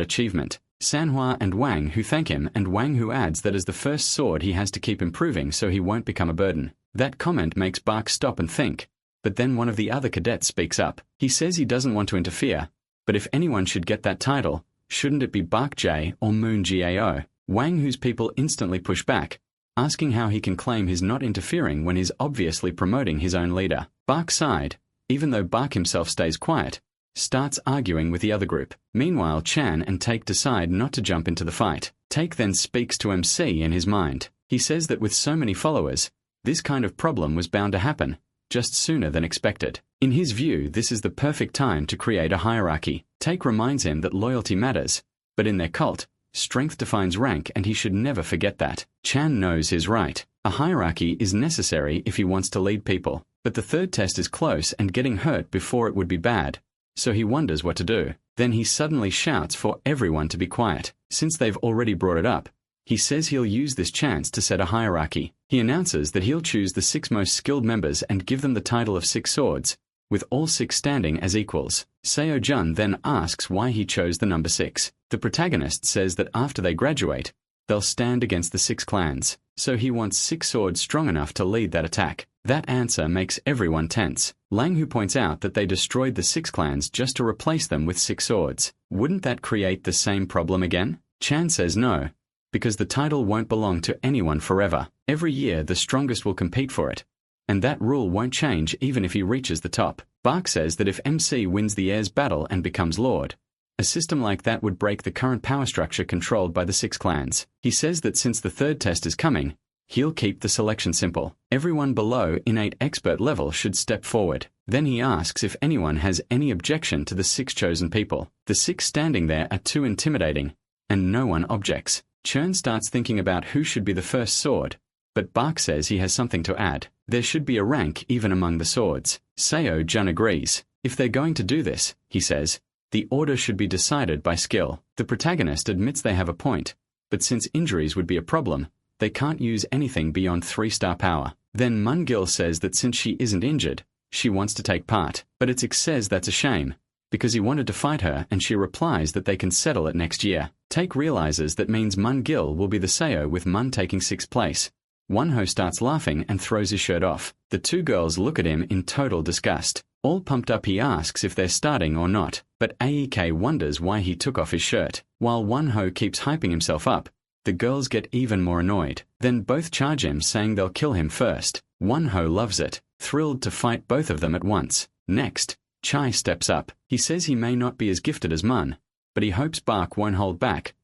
achievement. Sanhua and Wang Hu thank him, and Wang Hu adds that as the first sword he has to keep improving so he won't become a burden. That comment makes Bark stop and think, but then one of the other cadets speaks up. He says he doesn't want to interfere, but if anyone should get that title, shouldn't it be Bark J or Moon Gao? Wang Hu's people instantly push back, asking how he can claim he's not interfering when he's obviously promoting his own leader. Bark's side, even though Bark himself stays quiet, starts arguing with the other group. Meanwhile, Chan and Take decide not to jump into the fight. Take then speaks to MC in his mind. He says that with so many followers, this kind of problem was bound to happen, just sooner than expected. In his view, this is the perfect time to create a hierarchy. Take reminds him that loyalty matters, but in their cult, strength defines rank and he should never forget that. Chan knows he's right. A hierarchy is necessary if he wants to lead people, but the third test is close and getting hurt before it would be bad, so he wonders what to do. Then he suddenly shouts for everyone to be quiet. Since they've already brought it up, he says he'll use this chance to set a hierarchy. He announces that he'll choose the 6 most skilled members and give them the title of 6 swords, with all 6 standing as equals. Seo Jun then asks why he chose the number 6. The protagonist says that after they graduate, they'll stand against the 6 clans, so he wants 6 swords strong enough to lead that attack. That answer makes everyone tense. Lang Hu points out that they destroyed the 6 clans just to replace them with 6 swords. Wouldn't that create the same problem again? Chan says no, because the title won't belong to anyone forever. Every year the strongest will compete for it, and that rule won't change even if he reaches the top. Bark says that if MC wins the heirs battle and becomes lord, a system like that would break the current power structure controlled by the 6 clans. He says that since the third test is coming, he'll keep the selection simple. Everyone below innate expert level should step forward. Then he asks if anyone has any objection to the 6 chosen people. The 6 standing there are too intimidating, and no one objects. Churn starts thinking about who should be the first sword, but Bark says he has something to add. There should be a rank even among the swords. Seo Jun agrees. If they're going to do this, he says, the order should be decided by skill. The protagonist admits they have a point, but since injuries would be a problem, they can't use anything beyond 3-star power. Then Mungil says that since she isn't injured, she wants to take part, but Itzik says that's a shame, because he wanted to fight her, and she replies that they can settle it next year. Take realizes that means Mungil will be the Seo, with Mun taking 6th place. Wonho starts laughing and throws his shirt off. The 2 girls look at him in total disgust. All pumped up, he asks if they're starting or not, but Aek wonders why he took off his shirt. While Wonho keeps hyping himself up, the girls get even more annoyed. Then both charge him, saying they'll kill him first. Wonho loves it, thrilled to fight both of them at once. Next, Chai steps up. He says he may not be as gifted as Mun, but he hopes Bark won't hold back.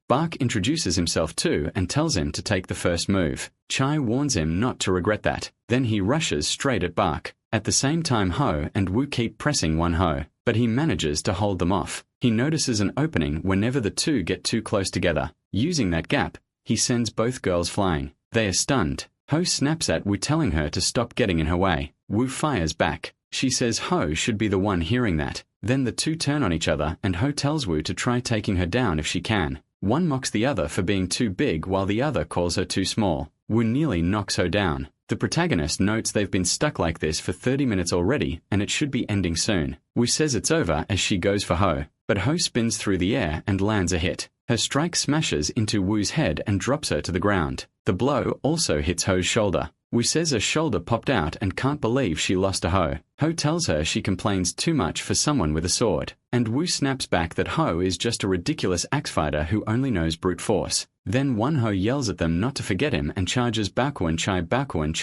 Bark introduces himself too and tells him to take the first move. Chai warns him not to regret that. Then he rushes straight at Bark. At the same time, Ho and Wu keep pressing Wonho, but he manages to hold them off. He notices an opening whenever the 2 get too close together. Using that gap, he sends both girls flying. They are stunned. Ho snaps at Wu, telling her to stop getting in her way. Wu fires back. She says Ho should be the one hearing that. Then the 2 turn on each other and Ho tells Wu to try taking her down if she can. One mocks the other for being too big while the other calls her too small. Wu nearly knocks Ho down. The protagonist notes they've been stuck like this for 30 minutes already and it should be ending soon. Wu says it's over as she goes for Ho, but Ho spins through the air and lands a hit. Her strike smashes into Wu's head and drops her to the ground. The blow also hits Ho's shoulder. Wu says her shoulder popped out and can't believe she lost to Ho. Ho tells her she complains too much for someone with a sword, and Wu snaps back that Ho is just a ridiculous axe fighter who only knows brute force. Then Wonho yells at them not to forget him and charges Bakuan Chai Bakuan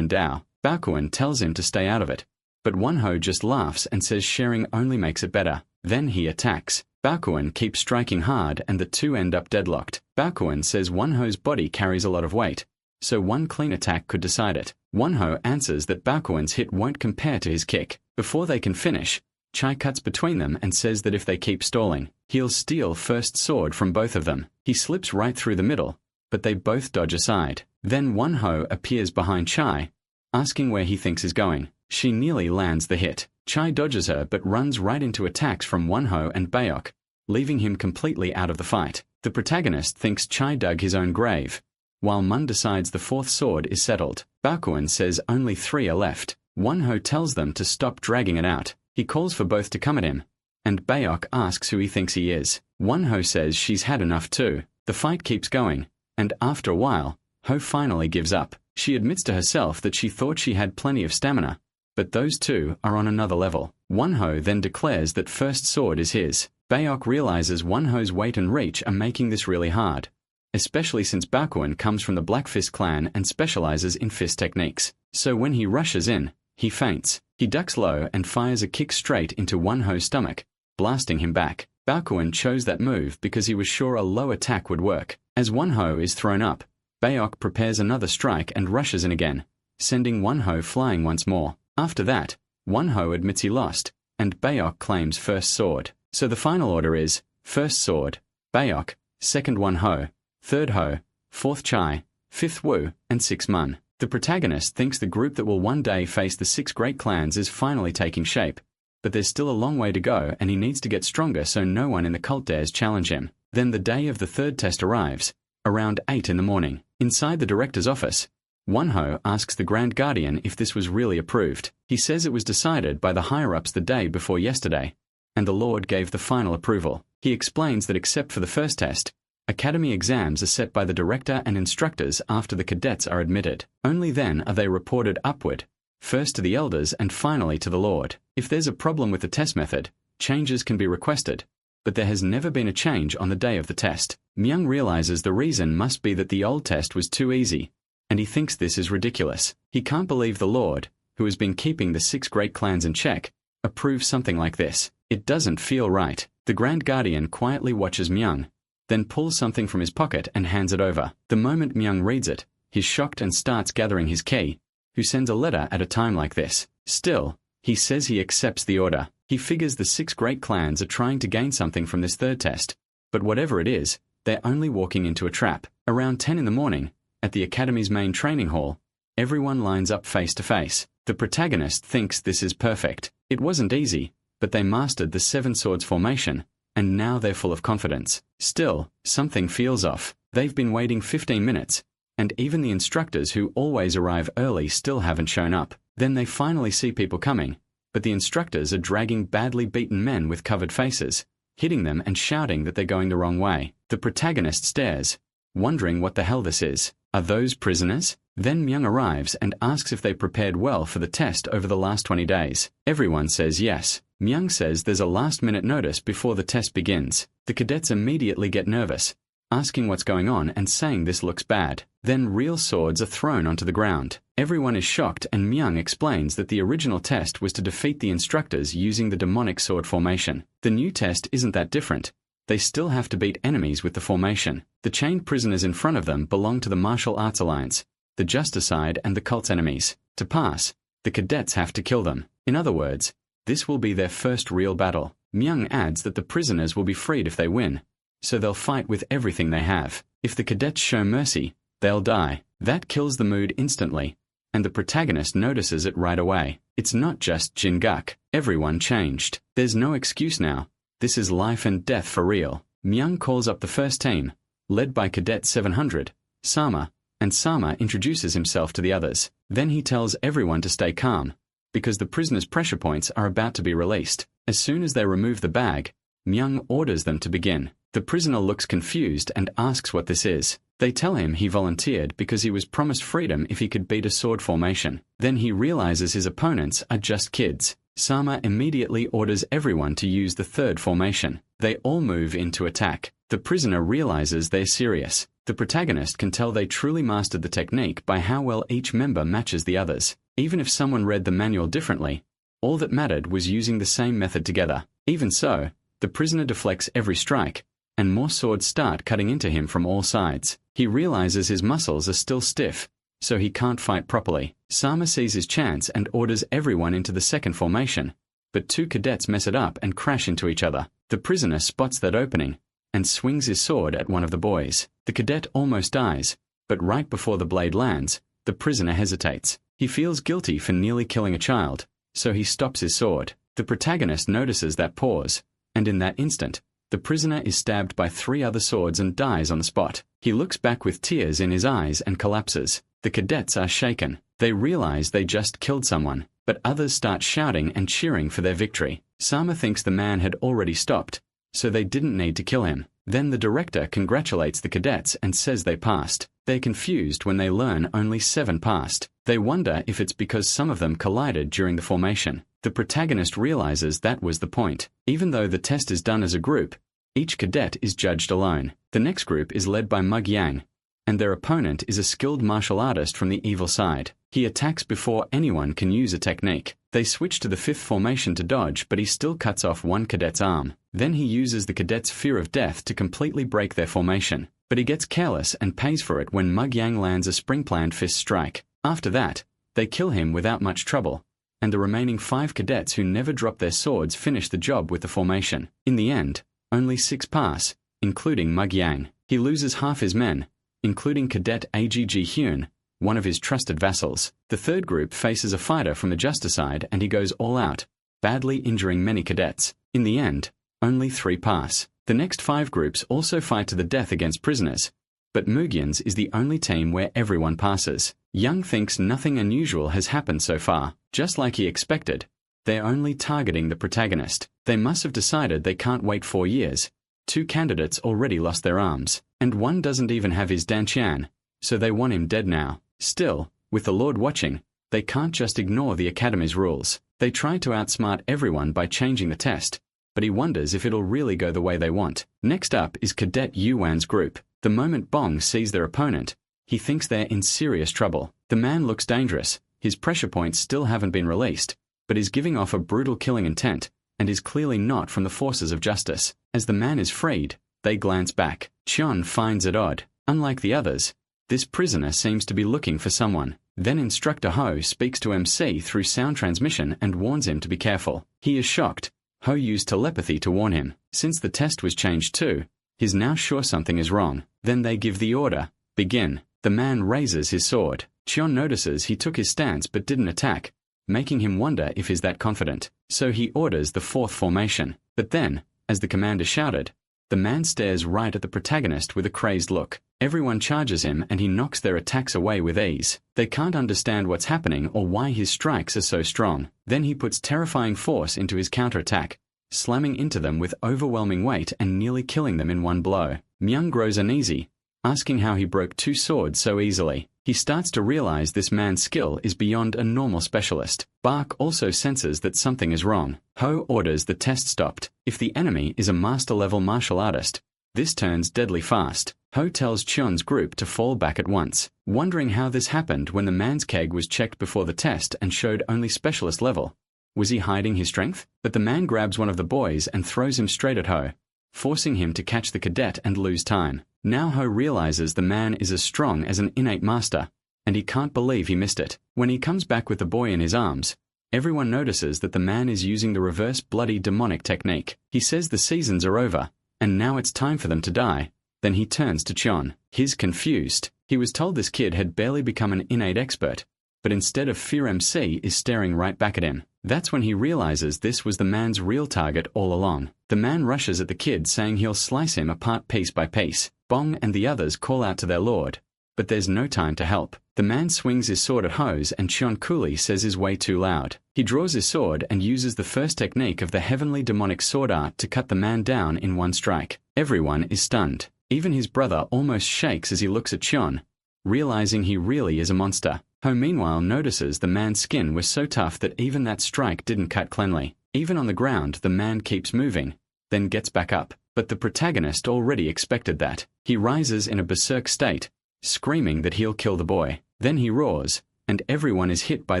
Dao. Bakuan tells him to stay out of it, but Wonho just laughs and says sharing only makes it better. Then he attacks. Bakuan keeps striking hard and the 2 end up deadlocked. Bakuan says Wonho's body carries a lot of weight, so one clean attack could decide it. Wonho answers that Bakuan's hit won't compare to his kick. Before they can finish, Chai cuts between them and says that if they keep stalling, he'll steal first sword from both of them. He slips right through the middle, but they both dodge aside. Then Wonho appears behind Chai, asking where he thinks is going. She nearly lands the hit. Chai dodges her but runs right into attacks from Wonho and Baek, leaving him completely out of the fight. The protagonist thinks Chai dug his own grave, while Mun decides the fourth sword is settled. Bakuan says only 3 are left. Wonho tells them to stop dragging it out. He calls for both to come at him, and Baek asks who he thinks he is. Wonho says she's had enough too. The fight keeps going, and after a while, Ho finally gives up. She admits to herself that she thought she had plenty of stamina, but those two are on another level. Wonho then declares that first sword is his. Baek realizes Wonho's weight and reach are making this really hard, especially since Bakuan comes from the Black Fist clan and specializes in fist techniques. So when he rushes in, he faints. He ducks low and fires a kick straight into Wonho's stomach, blasting him back. Bakuan chose that move because he was sure a low attack would work. As Wonho is thrown up, Baek prepares another strike and rushes in again, sending Wonho flying once more. After that, Wonho admits he lost, and Baek claims first sword. So the final order is first sword, Baek, second Wonho, third Ho, fourth Chai, fifth Wu, and sixth Mun. The protagonist thinks the group that will one day face the 6 great clans is finally taking shape, but there's still a long way to go and he needs to get stronger so no one in the cult dares challenge him. Then the day of the third test arrives, around 8 in the morning. Inside the director's office, Wonho asks the Grand Guardian if this was really approved. He says it was decided by the higher-ups the day before yesterday, and the Lord gave the final approval. He explains that except for the first test, academy exams are set by the director and instructors after the cadets are admitted. Only then are they reported upward, first to the elders and finally to the Lord. If there's a problem with the test method, changes can be requested, but there has never been a change on the day of the test. Myung realizes the reason must be that the old test was too easy, and he thinks this is ridiculous. He can't believe the Lord, who has been keeping the 6 great clans in check, approves something like this. It doesn't feel right. The Grand Guardian quietly watches Myung, then pulls something from his pocket and hands it over. The moment Myung reads it, he's shocked and starts gathering his key. Who sends a letter at a time like this? Still, he says he accepts the order. He figures the 6 great clans are trying to gain something from this third test, but whatever it is, they're only walking into a trap. Around 10 in the morning, at the Academy's main training hall, everyone lines up face to face. The protagonist thinks this is perfect. It wasn't easy, but they mastered the 7 swords formation, and now they're full of confidence. Still, something feels off. They've been waiting 15 minutes, and even the instructors who always arrive early still haven't shown up. Then they finally see people coming, but the instructors are dragging badly beaten men with covered faces, hitting them and shouting that they're going the wrong way. The protagonist stares, wondering what the hell this is. Are those prisoners? Then Myung arrives and asks if they prepared well for the test over the last 20 days. Everyone says yes. Myung says there's a last-minute notice before the test begins. The cadets immediately get nervous, asking what's going on and saying this looks bad. Then real swords are thrown onto the ground. Everyone is shocked and Myung explains that the original test was to defeat the instructors using the demonic sword formation. The new test isn't that different. They still have to beat enemies with the formation. The chained prisoners in front of them belong to the Martial Arts Alliance, the Justicide and the cult's enemies. To pass, the cadets have to kill them. In other words, this will be their first real battle. Myung adds that the prisoners will be freed if they win, so they'll fight with everything they have. If the cadets show mercy, they'll die. That kills the mood instantly, and the protagonist notices it right away. It's not just Jin-guk. Everyone changed. There's no excuse now. This is life and death for real. Myung calls up the first team, led by Cadet 700, Sama, and Sama introduces himself to the others. Then he tells everyone to stay calm, because the prisoners' pressure points are about to be released. As soon as they remove the bag, Myung orders them to begin. The prisoner looks confused and asks what this is. They tell him he volunteered because he was promised freedom if he could beat a sword formation. Then he realizes his opponents are just kids. Sama immediately orders everyone to use the third formation. They all move into attack. The prisoner realizes they're serious. The protagonist can tell they truly mastered the technique by how well each member matches the others. Even if someone read the manual differently, all that mattered was using the same method together. Even so, the prisoner deflects every strike, and more swords start cutting into him from all sides. He realizes his muscles are still stiff, so he can't fight properly. Sama sees his chance and orders everyone into the second formation, but 2 cadets mess it up and crash into each other. The prisoner spots that opening and swings his sword at one of the boys. The cadet almost dies, but right before the blade lands, the prisoner hesitates. He feels guilty for nearly killing a child, so he stops his sword. The protagonist notices that pause, and in that instant, the prisoner is stabbed by 3 other swords and dies on the spot. He looks back with tears in his eyes and collapses. The cadets are shaken. They realize they just killed someone, but others start shouting and cheering for their victory. Sama thinks the man had already stopped, so they didn't need to kill him. Then the director congratulates the cadets and says they passed. They're confused when they learn only 7 passed. They wonder if it's because some of them collided during the formation. The protagonist realizes that was the point. Even though the test is done as a group, each cadet is judged alone. The next group is led by Mug Yang, and their opponent is a skilled martial artist from the evil side. He attacks before anyone can use a technique. They switch to the 5th formation to dodge, but he still cuts off one cadet's arm. Then he uses the cadet's fear of death to completely break their formation, but he gets careless and pays for it when Mug Yang lands a spring-planned fist strike. After that, they kill him without much trouble, and the remaining 5 cadets who never drop their swords finish the job with the formation. In the end, only 6 pass, including Mug Yang. He loses half his men, including Cadet Agg Hyun, one of his trusted vassals. The third group faces a fighter from the Justice side and he goes all out, badly injuring many cadets. In the end, only 3 pass. The next 5 groups also fight to the death against prisoners, but Mugyans is the only team where everyone passes. Young thinks nothing unusual has happened so far. Just like he expected, they're only targeting the protagonist. They must have decided they can't wait 4 years. 2 candidates already lost their arms, and one doesn't even have his dantian, so they want him dead now. Still, with the Lord watching, they can't just ignore the Academy's rules. They try to outsmart everyone by changing the test, but he wonders if it'll really go the way they want. Next up is Cadet Yuan's group. The moment Bong sees their opponent, he thinks they're in serious trouble. The man looks dangerous. His pressure points still haven't been released, but is giving off a brutal killing intent, and is clearly not from the forces of justice. As the man is freed, they glance back. Cheon finds it odd. Unlike the others, this prisoner seems to be looking for someone. Then Instructor Ho speaks to MC through sound transmission and warns him to be careful. He is shocked. Ho used telepathy to warn him. Since the test was changed too, he's now sure something is wrong. Then they give the order, begin. The man raises his sword. Cheon notices he took his stance but didn't attack, making him wonder if he's that confident. So he orders the 4th formation. But then, as the commander shouted, the man stares right at the protagonist with a crazed look. Everyone charges him and he knocks their attacks away with ease. They can't understand what's happening or why his strikes are so strong. Then he puts terrifying force into his counterattack, slamming into them with overwhelming weight and nearly killing them in one blow. Myung grows uneasy, asking how he broke 2 swords so easily. He starts to realize this man's skill is beyond a normal specialist. Bark also senses that something is wrong. Ho orders the test stopped. If the enemy is a master-level martial artist, this turns deadly fast. Ho tells Cheon's group to fall back at once, wondering how this happened when the man's keg was checked before the test and showed only specialist level. Was he hiding his strength? But the man grabs one of the boys and throws him straight at Ho, forcing him to catch the cadet and lose time. Now Ho realizes the man is as strong as an innate master, and he can't believe he missed it. When he comes back with the boy in his arms, everyone notices that the man is using the reverse bloody demonic technique. He says the seasons are over, and now it's time for them to die. Then he turns to Cheon. He's confused. He was told this kid had barely become an innate expert, but instead of fear MC is staring right back at him. That's when he realizes this was the man's real target all along. The man rushes at the kid saying he'll slice him apart piece by piece. Bong and the others call out to their lord, but there's no time to help. The man swings his sword at Hose and Cheon coolly says is way too loud. He draws his sword and uses the first technique of the heavenly demonic sword art to cut the man down in one strike. Everyone is stunned. Even his brother almost shakes as he looks at Cheon, realizing he really is a monster. Ho meanwhile notices the man's skin was so tough that even that strike didn't cut cleanly. Even on the ground the man keeps moving, then gets back up. But the protagonist already expected that. He rises in a berserk state, screaming that he'll kill the boy. Then he roars, and everyone is hit by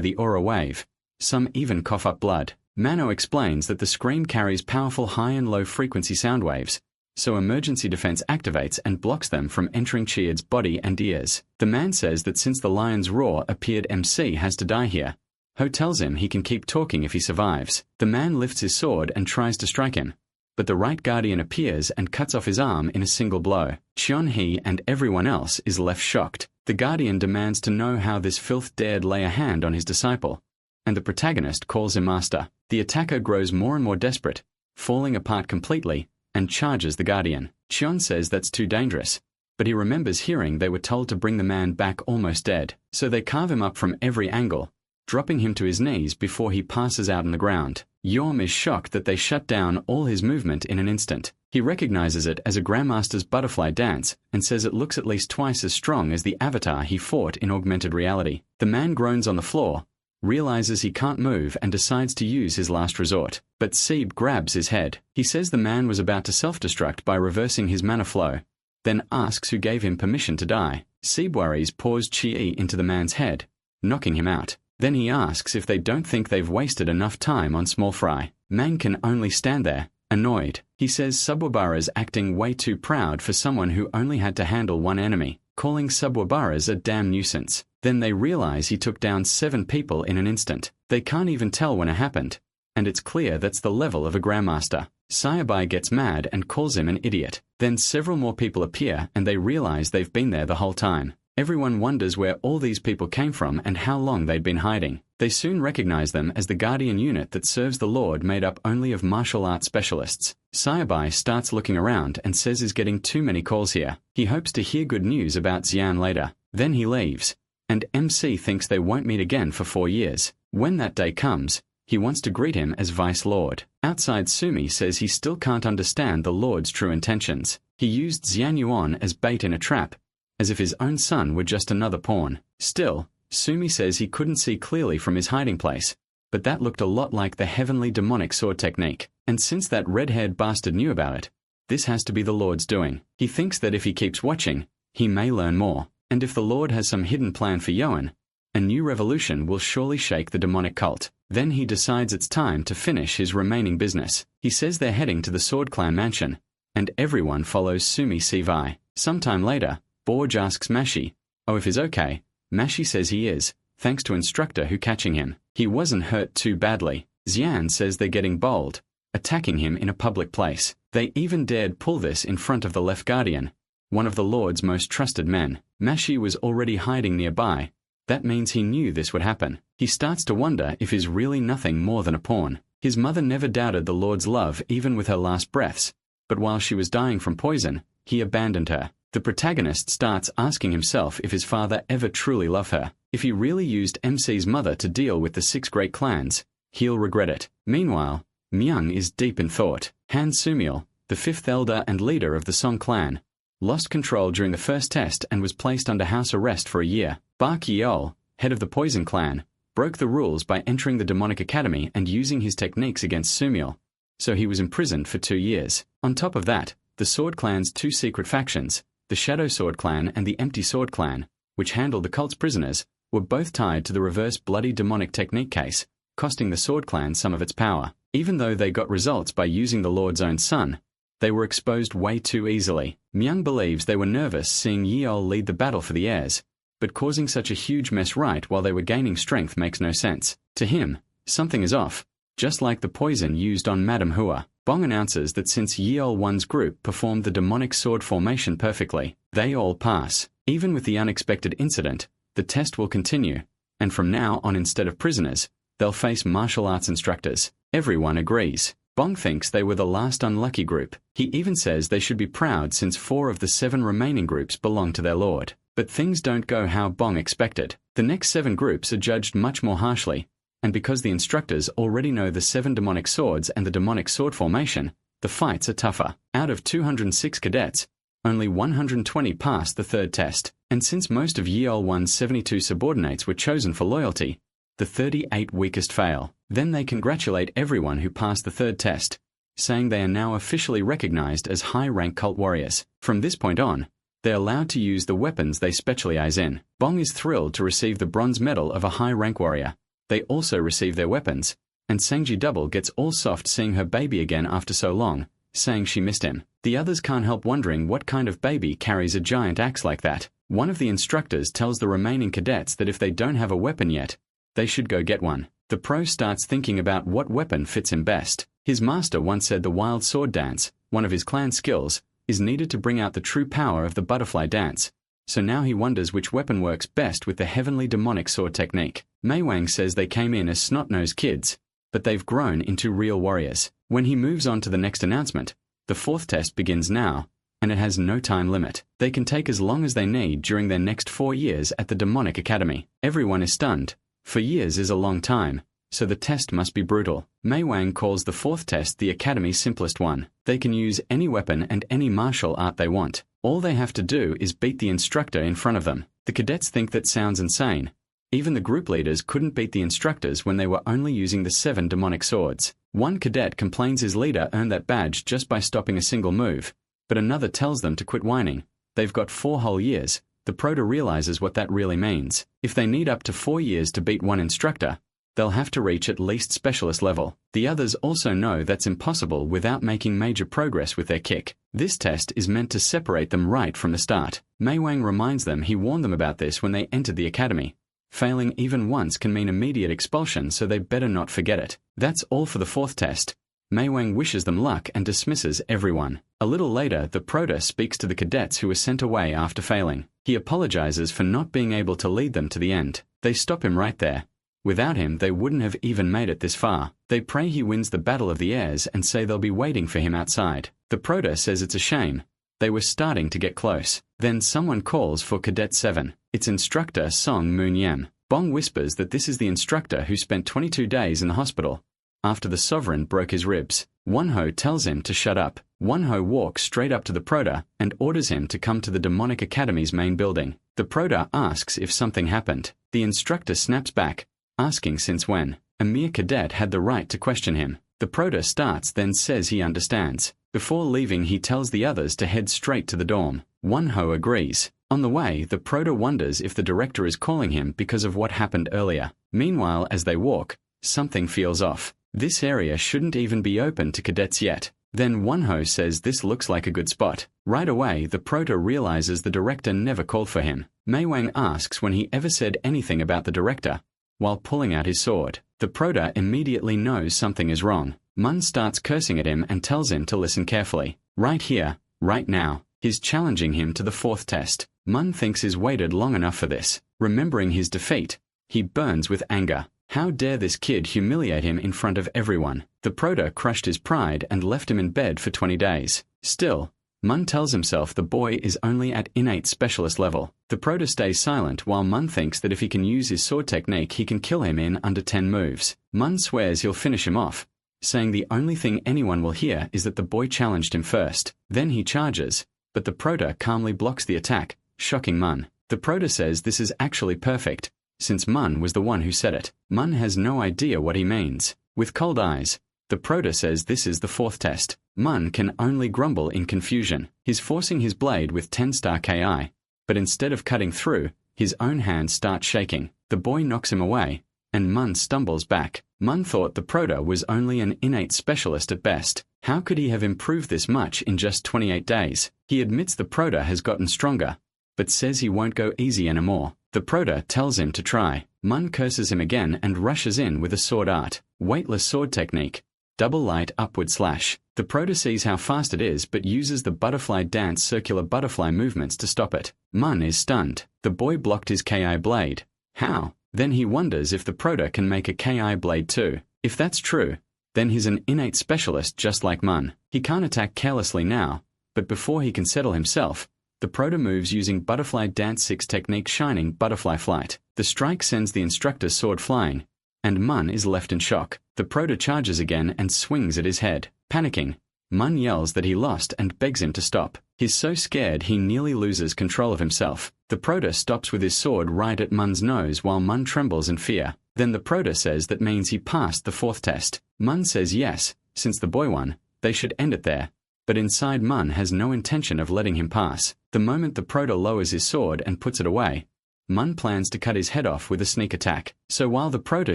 the aura wave. Some even cough up blood. Mano explains that the scream carries powerful high and low frequency sound waves, so emergency defense activates and blocks them from entering Chiad's body and ears. The man says that since the lion's roar appeared, MC has to die here. Ho tells him he can keep talking if he survives. The man lifts his sword and tries to strike him, but the right guardian appears and cuts off his arm in a single blow. Cheon-hee and everyone else is left shocked. The guardian demands to know how this filth dared lay a hand on his disciple, and the protagonist calls him master. The attacker grows more and more desperate, falling apart completely, and charges the guardian. Cheon says that's too dangerous, but he remembers hearing they were told to bring the man back almost dead. So they carve him up from every angle, dropping him to his knees before he passes out on the ground. Yorm is shocked that they shut down all his movement in an instant. He recognizes it as a Grandmaster's butterfly dance and says it looks at least twice as strong as the avatar he fought in augmented reality. The man groans on the floor, realizes he can't move and decides to use his last resort. But Sebe grabs his head. He says the man was about to self-destruct by reversing his mana flow, then asks who gave him permission to die. Sebe worries pours chi into the man's head, knocking him out. Then he asks if they don't think they've wasted enough time on small fry. Mang can only stand there, annoyed. He says Subwabara's acting way too proud for someone who only had to handle one enemy, calling Subwabara's a damn nuisance. Then they realize he took down 7 people in an instant. They can't even tell when it happened, and it's clear that's the level of a Grandmaster. Sayabai gets mad and calls him an idiot. Then several more people appear and they realize they've been there the whole time. Everyone wonders where all these people came from and how long they'd been hiding. They soon recognize them as the Guardian unit that serves the Lord, made up only of martial arts specialists. Sayabai starts looking around and says he's getting too many calls here. He hopes to hear good news about Xian later. Then he leaves, and MC thinks they won't meet again for 4 years. When that day comes, he wants to greet him as Vice Lord. Outside, Sumi says he still can't understand the Lord's true intentions. He used Xian Yuan as bait in a trap, as if his own son were just another pawn. Still, Sumi says he couldn't see clearly from his hiding place, but that looked a lot like the heavenly demonic sword technique, and since that red-haired bastard knew about it, this has to be the Lord's doing. He thinks that if he keeps watching, he may learn more, and if the Lord has some hidden plan for Yoan, a new revolution will surely shake the demonic cult. Then he decides it's time to finish his remaining business. He says they're heading to the Sword Clan mansion, and everyone follows Sumi Sivai. Sometime later, Borge asks Mashi, if he's okay. Mashi says he is, thanks to instructor who catching him. He wasn't hurt too badly. Xian says they're getting bold, attacking him in a public place. They even dared pull this in front of the Left Guardian, one of the Lord's most trusted men. Mashi was already hiding nearby. That means he knew this would happen. He starts to wonder if he's really nothing more than a pawn. His mother never doubted the Lord's love even with her last breaths, but while she was dying from poison, he abandoned her. The protagonist starts asking himself if his father ever truly loved her. If he really used MC's mother to deal with the 6 great clans, he'll regret it. Meanwhile, Myung is deep in thought. Han Sumiel, the 5th elder and leader of the Song clan, lost control during the first test and was placed under house arrest for a year. Bark Yeol, head of the Poison clan, broke the rules by entering the demonic academy and using his techniques against Sumiel, so he was imprisoned for 2 years. On top of that, the Sword clan's 2 secret factions, the Shadow Sword clan and the Empty Sword clan, which handled the cult's prisoners, were both tied to the reverse bloody demonic technique case, costing the Sword clan some of its power. Even though they got results by using the Lord's own son, they were exposed way too easily. Myung believes they were nervous seeing Yeol lead the battle for the heirs, but causing such a huge mess right while they were gaining strength makes no sense. To him, something is off, just like the poison used on Madame Hua. Bong announces that since Yeol One's group performed the demonic sword formation perfectly, they all pass. Even with the unexpected incident, the test will continue, and from now on, instead of prisoners, they'll face martial arts instructors. Everyone agrees. Bong thinks they were the last unlucky group. He even says they should be proud since 4 of the 7 remaining groups belong to their lord. But things don't go how Bong expected. The next 7 groups are judged much more harshly, and because the instructors already know the 7 demonic swords and the demonic sword formation, the fights are tougher. Out of 206 cadets, only 120 passed the 3rd test, and since most of Yeol One's 72 subordinates were chosen for loyalty, the 38 weakest fail. Then they congratulate everyone who passed the 3rd test, saying they are now officially recognized as high-rank cult warriors. From this point on, they're allowed to use the weapons they specialize in. Bong is thrilled to receive the bronze medal of a high-rank warrior. They also receive their weapons, and Sangji Double gets all soft seeing her baby again after so long, saying she missed him. The others can't help wondering what kind of baby carries a giant axe like that. One of the instructors tells the remaining cadets that if they don't have a weapon yet, they should go get one. The pro starts thinking about what weapon fits him best. His master once said the wild sword dance, one of his clan skills, is needed to bring out the true power of the butterfly dance. So now he wonders which weapon works best with the heavenly demonic sword technique. Mei says they came in as snot-nosed kids, but they've grown into real warriors. When he moves on to the next announcement, the fourth test begins now, and it has no time limit. They can take as long as they need during their next 4 years at the Demonic Academy. Everyone is stunned. 4 years is a long time, so the test must be brutal. Mei calls the fourth test the Academy's simplest one. They can use any weapon and any martial art they want. All they have to do is beat the instructor in front of them. The cadets think that sounds insane. Even the group leaders couldn't beat the instructors when they were only using the 7 demonic swords. One cadet complains his leader earned that badge just by stopping a single move, but another tells them to quit whining. They've got 4 whole years. The Proto realizes what that really means. If they need up to 4 years to beat one instructor, they'll have to reach at least specialist level. The others also know that's impossible without making major progress with their kick. This test is meant to separate them right from the start. Mei reminds them he warned them about this when they entered the academy. Failing even once can mean immediate expulsion, so they better not forget it. That's all for the fourth test. Mei wishes them luck and dismisses everyone. A little later, the Proto speaks to the cadets who were sent away after failing. He apologizes for not being able to lead them to the end. They stop him right there. Without him, they wouldn't have even made it this far. They pray he wins the Battle of the Airs and say they'll be waiting for him outside. The Proto says it's a shame. They were starting to get close. Then someone calls for Cadet 7. It's instructor Song Moon Yem. Bong whispers that this is the instructor who spent 22 days in the hospital after the sovereign broke his ribs. Wonho tells him to shut up. Wonho walks straight up to the Proto and orders him to come to the Demonic Academy's main building. The Proto asks if something happened. The instructor snaps back, asking since when. A mere cadet had the right to question him. The Proto starts, then says he understands. Before leaving, he tells the others to head straight to the dorm. Wonho agrees. On the way, the Proto wonders if the director is calling him because of what happened earlier. Meanwhile, as they walk, something feels off. This area shouldn't even be open to cadets yet. Then Wonho says this looks like a good spot. Right away, the Proto realizes the director never called for him. Mei asks when he ever said anything about the director, while pulling out his sword. The Proto immediately knows something is wrong. Mun starts cursing at him and tells him to listen carefully. Right here, right now. He's challenging him to the fourth test. Mun thinks he's waited long enough for this. Remembering his defeat, he burns with anger. How dare this kid humiliate him in front of everyone? The Proto crushed his pride and left him in bed for 20 days. Still, Mun tells himself the boy is only at innate specialist level. The Proto stays silent while Mun thinks that if he can use his sword technique he can kill him in under 10 moves. Mun swears he'll finish him off, saying the only thing anyone will hear is that the boy challenged him first. Then he charges, but the Proto calmly blocks the attack, shocking Mun. The Proto says this is actually perfect, since Mun was the one who said it. Mun has no idea what he means. With cold eyes, the Proto says this is the fourth test. Mun can only grumble in confusion. He's forcing his blade with 10-star KI, but instead of cutting through, his own hand starts shaking. The boy knocks him away, and Mun stumbles back. Mun thought the Proto was only an innate specialist at best. How could he have improved this much in just 28 days? He admits the Proto has gotten stronger, but says he won't go easy anymore. The Proto tells him to try. Mun curses him again and rushes in with a sword art. Weightless sword technique. Double light upward slash. The Proto sees how fast it is but uses the butterfly dance circular butterfly movements to stop it. Mun is stunned. The boy blocked his KI blade. How? Then he wonders if the Proto can make a KI blade too. If that's true, then he's an innate specialist just like Mun. He can't attack carelessly now, but before he can settle himself, the Proto moves using Butterfly Dance 6 technique shining Butterfly Flight. The strike sends the instructor's sword flying, and Mun is left in shock. The Proto charges again and swings at his head. Panicking, Mun yells that he lost and begs him to stop. He's so scared he nearly loses control of himself. The Proto stops with his sword right at Mun's nose while Mun trembles in fear. Then the Proto says that means he passed the fourth test. Mun says yes, since the boy won, they should end it there. But inside Mun has no intention of letting him pass. The moment the Proto lowers his sword and puts it away, Mun plans to cut his head off with a sneak attack. So while the Proto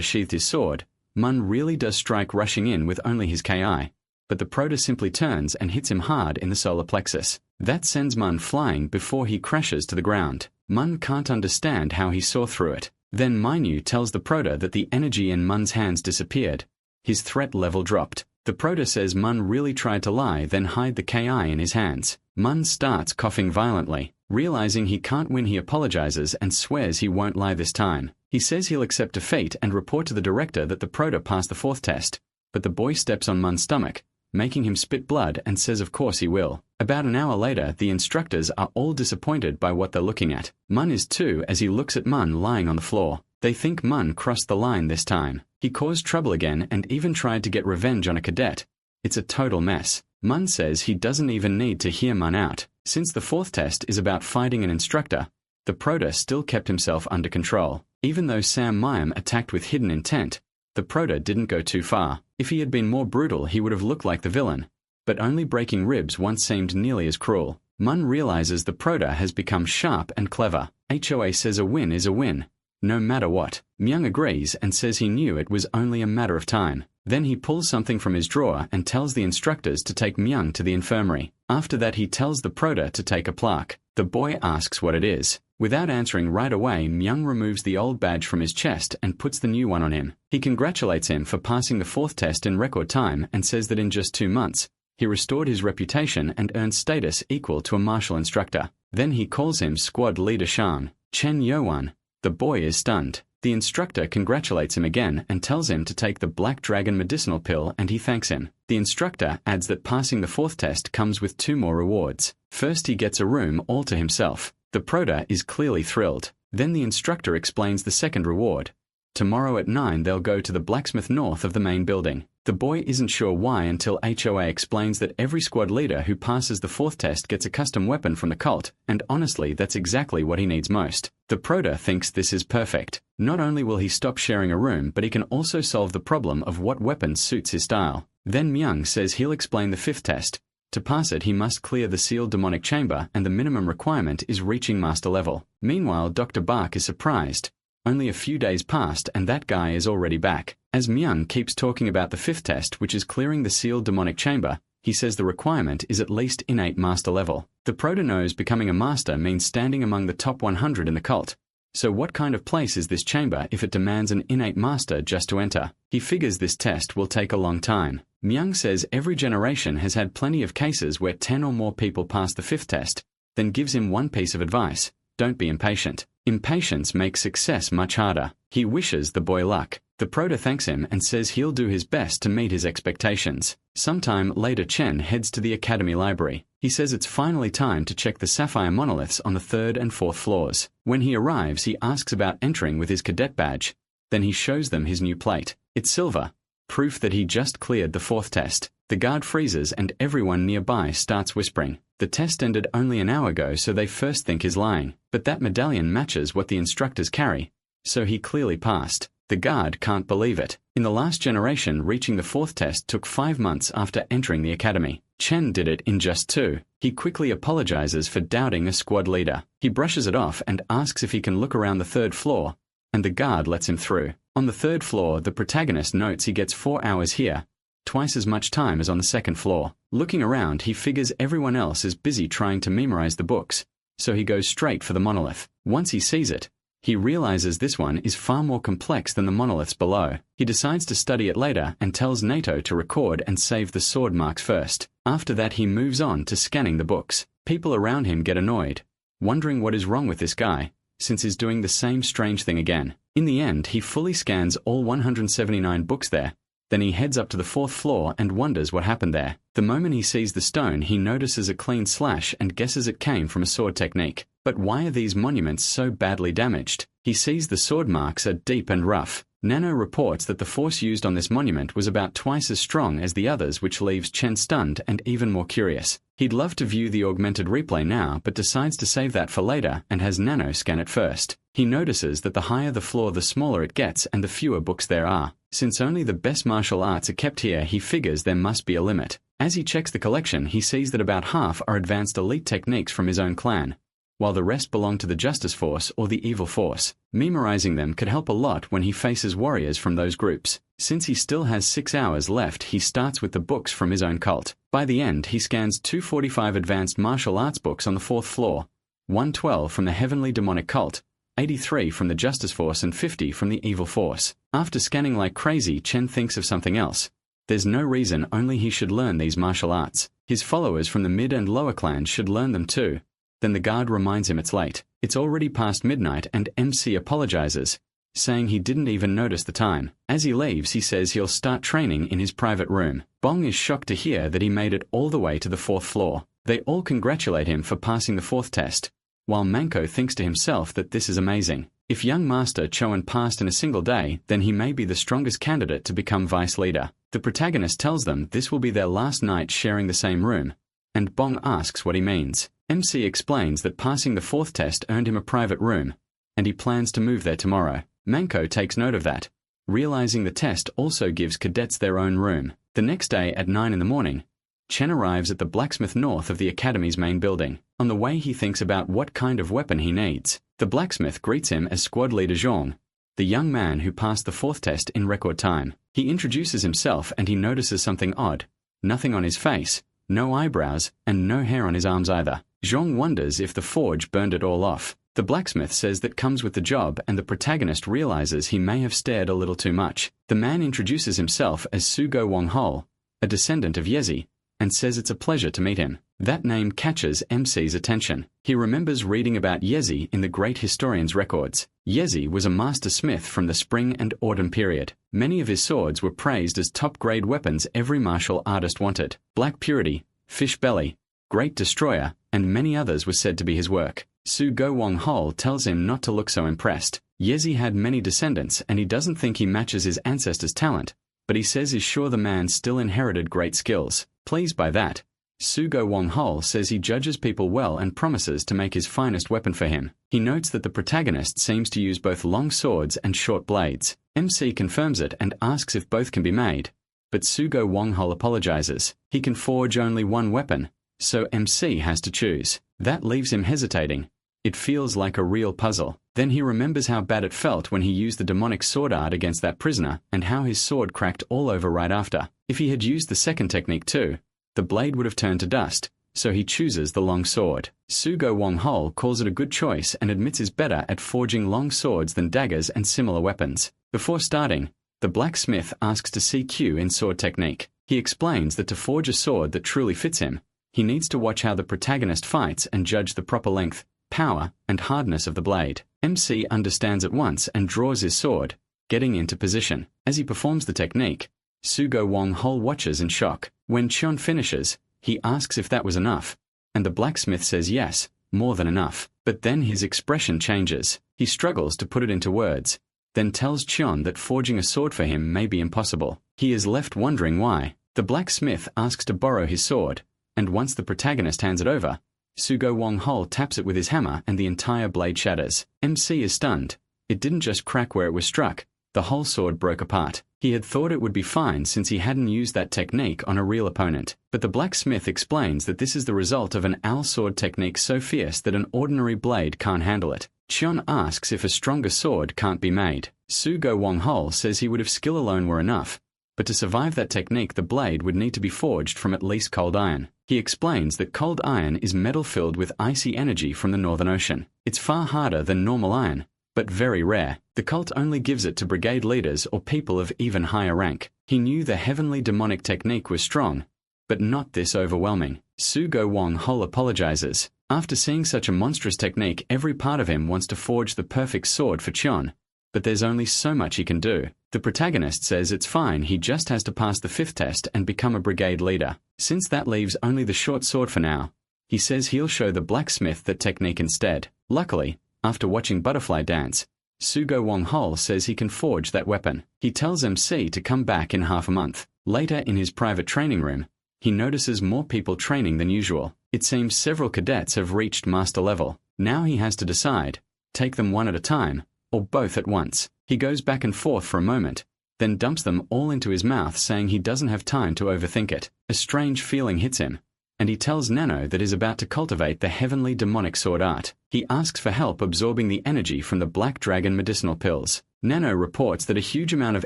sheathed his sword, Mun really does strike rushing in with only his KI. But the Proto simply turns and hits him hard in the solar plexus. That sends Mun flying before he crashes to the ground. Mun can't understand how he saw through it. Then Minyu tells the Proto that the energy in Mun's hands disappeared. His threat level dropped. The Prota says Mun really tried to lie, then hide the KI in his hands. Mun starts coughing violently. Realizing he can't win, he apologizes and swears he won't lie this time. He says he'll accept defeat and report to the director that the Prota passed the 4th test. But the boy steps on Mun's stomach, making him spit blood, and says of course he will. About an hour later, the instructors are all disappointed by what they're looking at. Mun is too, as he looks at Mun lying on the floor. They think Mun crossed the line this time. He caused trouble again and even tried to get revenge on a cadet. It's a total mess. Mun says he doesn't even need to hear Mun out. Since the 4th test is about fighting an instructor, the Prota still kept himself under control. Even though Sam Mayim attacked with hidden intent, the Prota didn't go too far. If he had been more brutal, he would have looked like the villain. But only breaking ribs once seemed nearly as cruel. Mun realizes the Prota has become sharp and clever. HOA says a win is a win, no matter what. Myung agrees and says he knew it was only a matter of time. Then he pulls something from his drawer and tells the instructors to take Myung to the infirmary. After that, he tells the Prota to take a plaque. The boy asks what it is. Without answering right away, Myung removes the old badge from his chest and puts the new one on him. He congratulates him for passing the 4th test in record time and says that in just 2 months, he restored his reputation and earned status equal to a martial instructor. Then he calls him Squad Leader Shan. Chen Yowan. The boy is stunned. The instructor congratulates him again and tells him to take the Black Dragon medicinal pill, and he thanks him. The instructor adds that passing the 4th test comes with 2 more rewards. First, he gets a room all to himself. The Prota is clearly thrilled. Then the instructor explains the second reward. Tomorrow at 9 they'll go to the blacksmith north of the main building. The boy isn't sure why until HOA explains that every squad leader who passes the 4th test gets a custom weapon from the cult, and honestly that's exactly what he needs most. The Prota thinks this is perfect. Not only will he stop sharing a room, but he can also solve the problem of what weapon suits his style. Then Myung says he'll explain the 5th test. To pass it, he must clear the sealed demonic chamber, and the minimum requirement is reaching master level. Meanwhile, Dr. Bark is surprised. Only a few days passed and that guy is already back. As Myung keeps talking about the 5th test, which is clearing the sealed demonic chamber, he says the requirement is at least innate master level. The Prota knows becoming a master means standing among the top 100 in the cult. So what kind of place is this chamber if it demands an innate master just to enter? He figures this test will take a long time. Myung says every generation has had plenty of cases where 10 or more people pass the 5th test, then gives him one piece of advice: don't be impatient. Impatience makes success much harder. He wishes the boy luck. The Prota thanks him and says he'll do his best to meet his expectations. Sometime later, Chen heads to the academy library. He says it's finally time to check the sapphire monoliths on the 3rd and 4th floors. When he arrives, he asks about entering with his cadet badge. Then he shows them his new plate. It's silver, proof that he just cleared the 4th test. The guard freezes and everyone nearby starts whispering. The test ended only an hour ago, so they first think he's lying. But that medallion matches what the instructors carry, so he clearly passed. The guard can't believe it. In the last generation, reaching the 4th test took 5 months after entering the academy. Chen did it in just 2. He quickly apologizes for doubting a squad leader. He brushes it off and asks if he can look around the 3rd floor, and the guard lets him through. On the 3rd floor, the protagonist notes he gets 4 hours here, twice as much time as on the 2nd floor. Looking around, he figures everyone else is busy trying to memorize the books, so he goes straight for the monolith. Once he sees it, he realizes this one is far more complex than the monoliths below. He decides to study it later and tells NATO to record and save the sword marks first. After that, he moves on to scanning the books. People around him get annoyed, wondering what is wrong with this guy, since he's doing the same strange thing again. In the end, he fully scans all 179 books there. Then he heads up to the 4th floor and wonders what happened there. The moment he sees the stone, he notices a clean slash and guesses it came from a sword technique. But why are these monuments so badly damaged? He sees the sword marks are deep and rough. Nano reports that the force used on this monument was about twice as strong as the others, which leaves Chen stunned and even more curious. He'd love to view the augmented replay now, but decides to save that for later and has Nano scan it first. He notices that the higher the floor, the smaller it gets and the fewer books there are. Since only the best martial arts are kept here, he figures there must be a limit. As he checks the collection, he sees that about half are advanced elite techniques from his own clan, while the rest belong to the Justice Force or the Evil Force. Memorizing them could help a lot when he faces warriors from those groups. Since he still has 6 hours left, he starts with the books from his own cult. By the end, he scans 245 advanced martial arts books on the 4th floor, 112 from the Heavenly Demonic Cult, 83 from the Justice Force and 50 from the Evil Force. After scanning like crazy, Chen thinks of something else. There's no reason only he should learn these martial arts. His followers from the mid and lower clans should learn them too. Then the guard reminds him it's late. It's already past midnight and MC apologizes, saying he didn't even notice the time. As he leaves, he says he'll start training in his private room. Bong is shocked to hear that he made it all the way to the 4th floor. They all congratulate him for passing the 4th test, while Manko thinks to himself that this is amazing. If young Master Choan passed in a single day, then he may be the strongest candidate to become vice leader. The protagonist tells them this will be their last night sharing the same room, and Bong asks what he means. MC explains that passing the 4th test earned him a private room, and he plans to move there tomorrow. Manko takes note of that, realizing the test also gives cadets their own room. The next day at 9 in the morning, Chen arrives at the blacksmith north of the academy's main building. On the way, he thinks about what kind of weapon he needs. The blacksmith greets him as squad leader Zhong, the young man who passed the 4th test in record time. He introduces himself and he notices something odd. Nothing on his face, no eyebrows, and no hair on his arms either. Zhong wonders if the forge burned it all off. The blacksmith says that comes with the job, and the protagonist realizes he may have stared a little too much. The man introduces himself as Sugo Wonghol, a descendant of Yezi, and says it's a pleasure to meet him. That name catches MC's attention. He remembers reading about Yezi in the Great Historian's records. Yezi was a master smith from the spring and autumn period. Many of his swords were praised as top-grade weapons every martial artist wanted. Black Purity, Fish Belly, Great Destroyer, and many others were said to be his work. Sugo Wonghol tells him not to look so impressed. Yezi had many descendants and he doesn't think he matches his ancestors' talent, but he says he's sure the man still inherited great skills. Pleased by that, Sugo Wonghol says he judges people well and promises to make his finest weapon for him. He notes that the protagonist seems to use both long swords and short blades. MC confirms it and asks if both can be made, but Sugo Wonghol apologizes. He can forge only one weapon, so MC has to choose. That leaves him hesitating. It feels like a real puzzle. Then he remembers how bad it felt when he used the demonic sword art against that prisoner, and how his sword cracked all over right after. If he had used the second technique too, the blade would have turned to dust, so he chooses the long sword. Sugo Wonghol calls it a good choice and admits he's better at forging long swords than daggers and similar weapons. Before starting, the blacksmith asks to see Q in sword technique. He explains that to forge a sword that truly fits him, he needs to watch how the protagonist fights and judge the proper length, power, and hardness of the blade. MC understands at once and draws his sword, getting into position. As he performs the technique, Sugo Wonghol watches in shock. When Cheon finishes, he asks if that was enough, and the blacksmith says yes, more than enough. But then his expression changes. He struggles to put it into words, then tells Cheon that forging a sword for him may be impossible. He is left wondering why. The blacksmith asks to borrow his sword, and once the protagonist hands it over, Sugo Wonghol taps it with his hammer and the entire blade shatters. MC is stunned. It didn't just crack where it was struck, the whole sword broke apart. He had thought it would be fine since he hadn't used that technique on a real opponent. But the blacksmith explains that this is the result of an owl sword technique so fierce that an ordinary blade can't handle it. Cheon asks if a stronger sword can't be made. Sugo Wonghol says he would if skill alone were enough, but to survive that technique the blade would need to be forged from at least cold iron. He explains that cold iron is metal filled with icy energy from the Northern Ocean. It's far harder than normal iron, but very rare. The cult only gives it to brigade leaders or people of even higher rank. He knew the heavenly demonic technique was strong, but not this overwhelming. Sugo Wonghol apologizes. After seeing such a monstrous technique, every part of him wants to forge the perfect sword for Cheon, but there's only so much he can do. The protagonist says it's fine, he just has to pass the 5th test and become a brigade leader. Since that leaves only the short sword for now, he says he'll show the blacksmith that technique instead. Luckily, after watching Butterfly Dance, Sugo Wonghol says he can forge that weapon. He tells MC to come back in half a month. Later in his private training room, he notices more people training than usual. It seems several cadets have reached master level. Now he has to decide, take them one at a time, or both at once. He goes back and forth for a moment, then dumps them all into his mouth, saying he doesn't have time to overthink it. A strange feeling hits him, and he tells Nano that he's about to cultivate the heavenly demonic sword art. He asks for help absorbing the energy from the Black Dragon medicinal pills. Nano reports that a huge amount of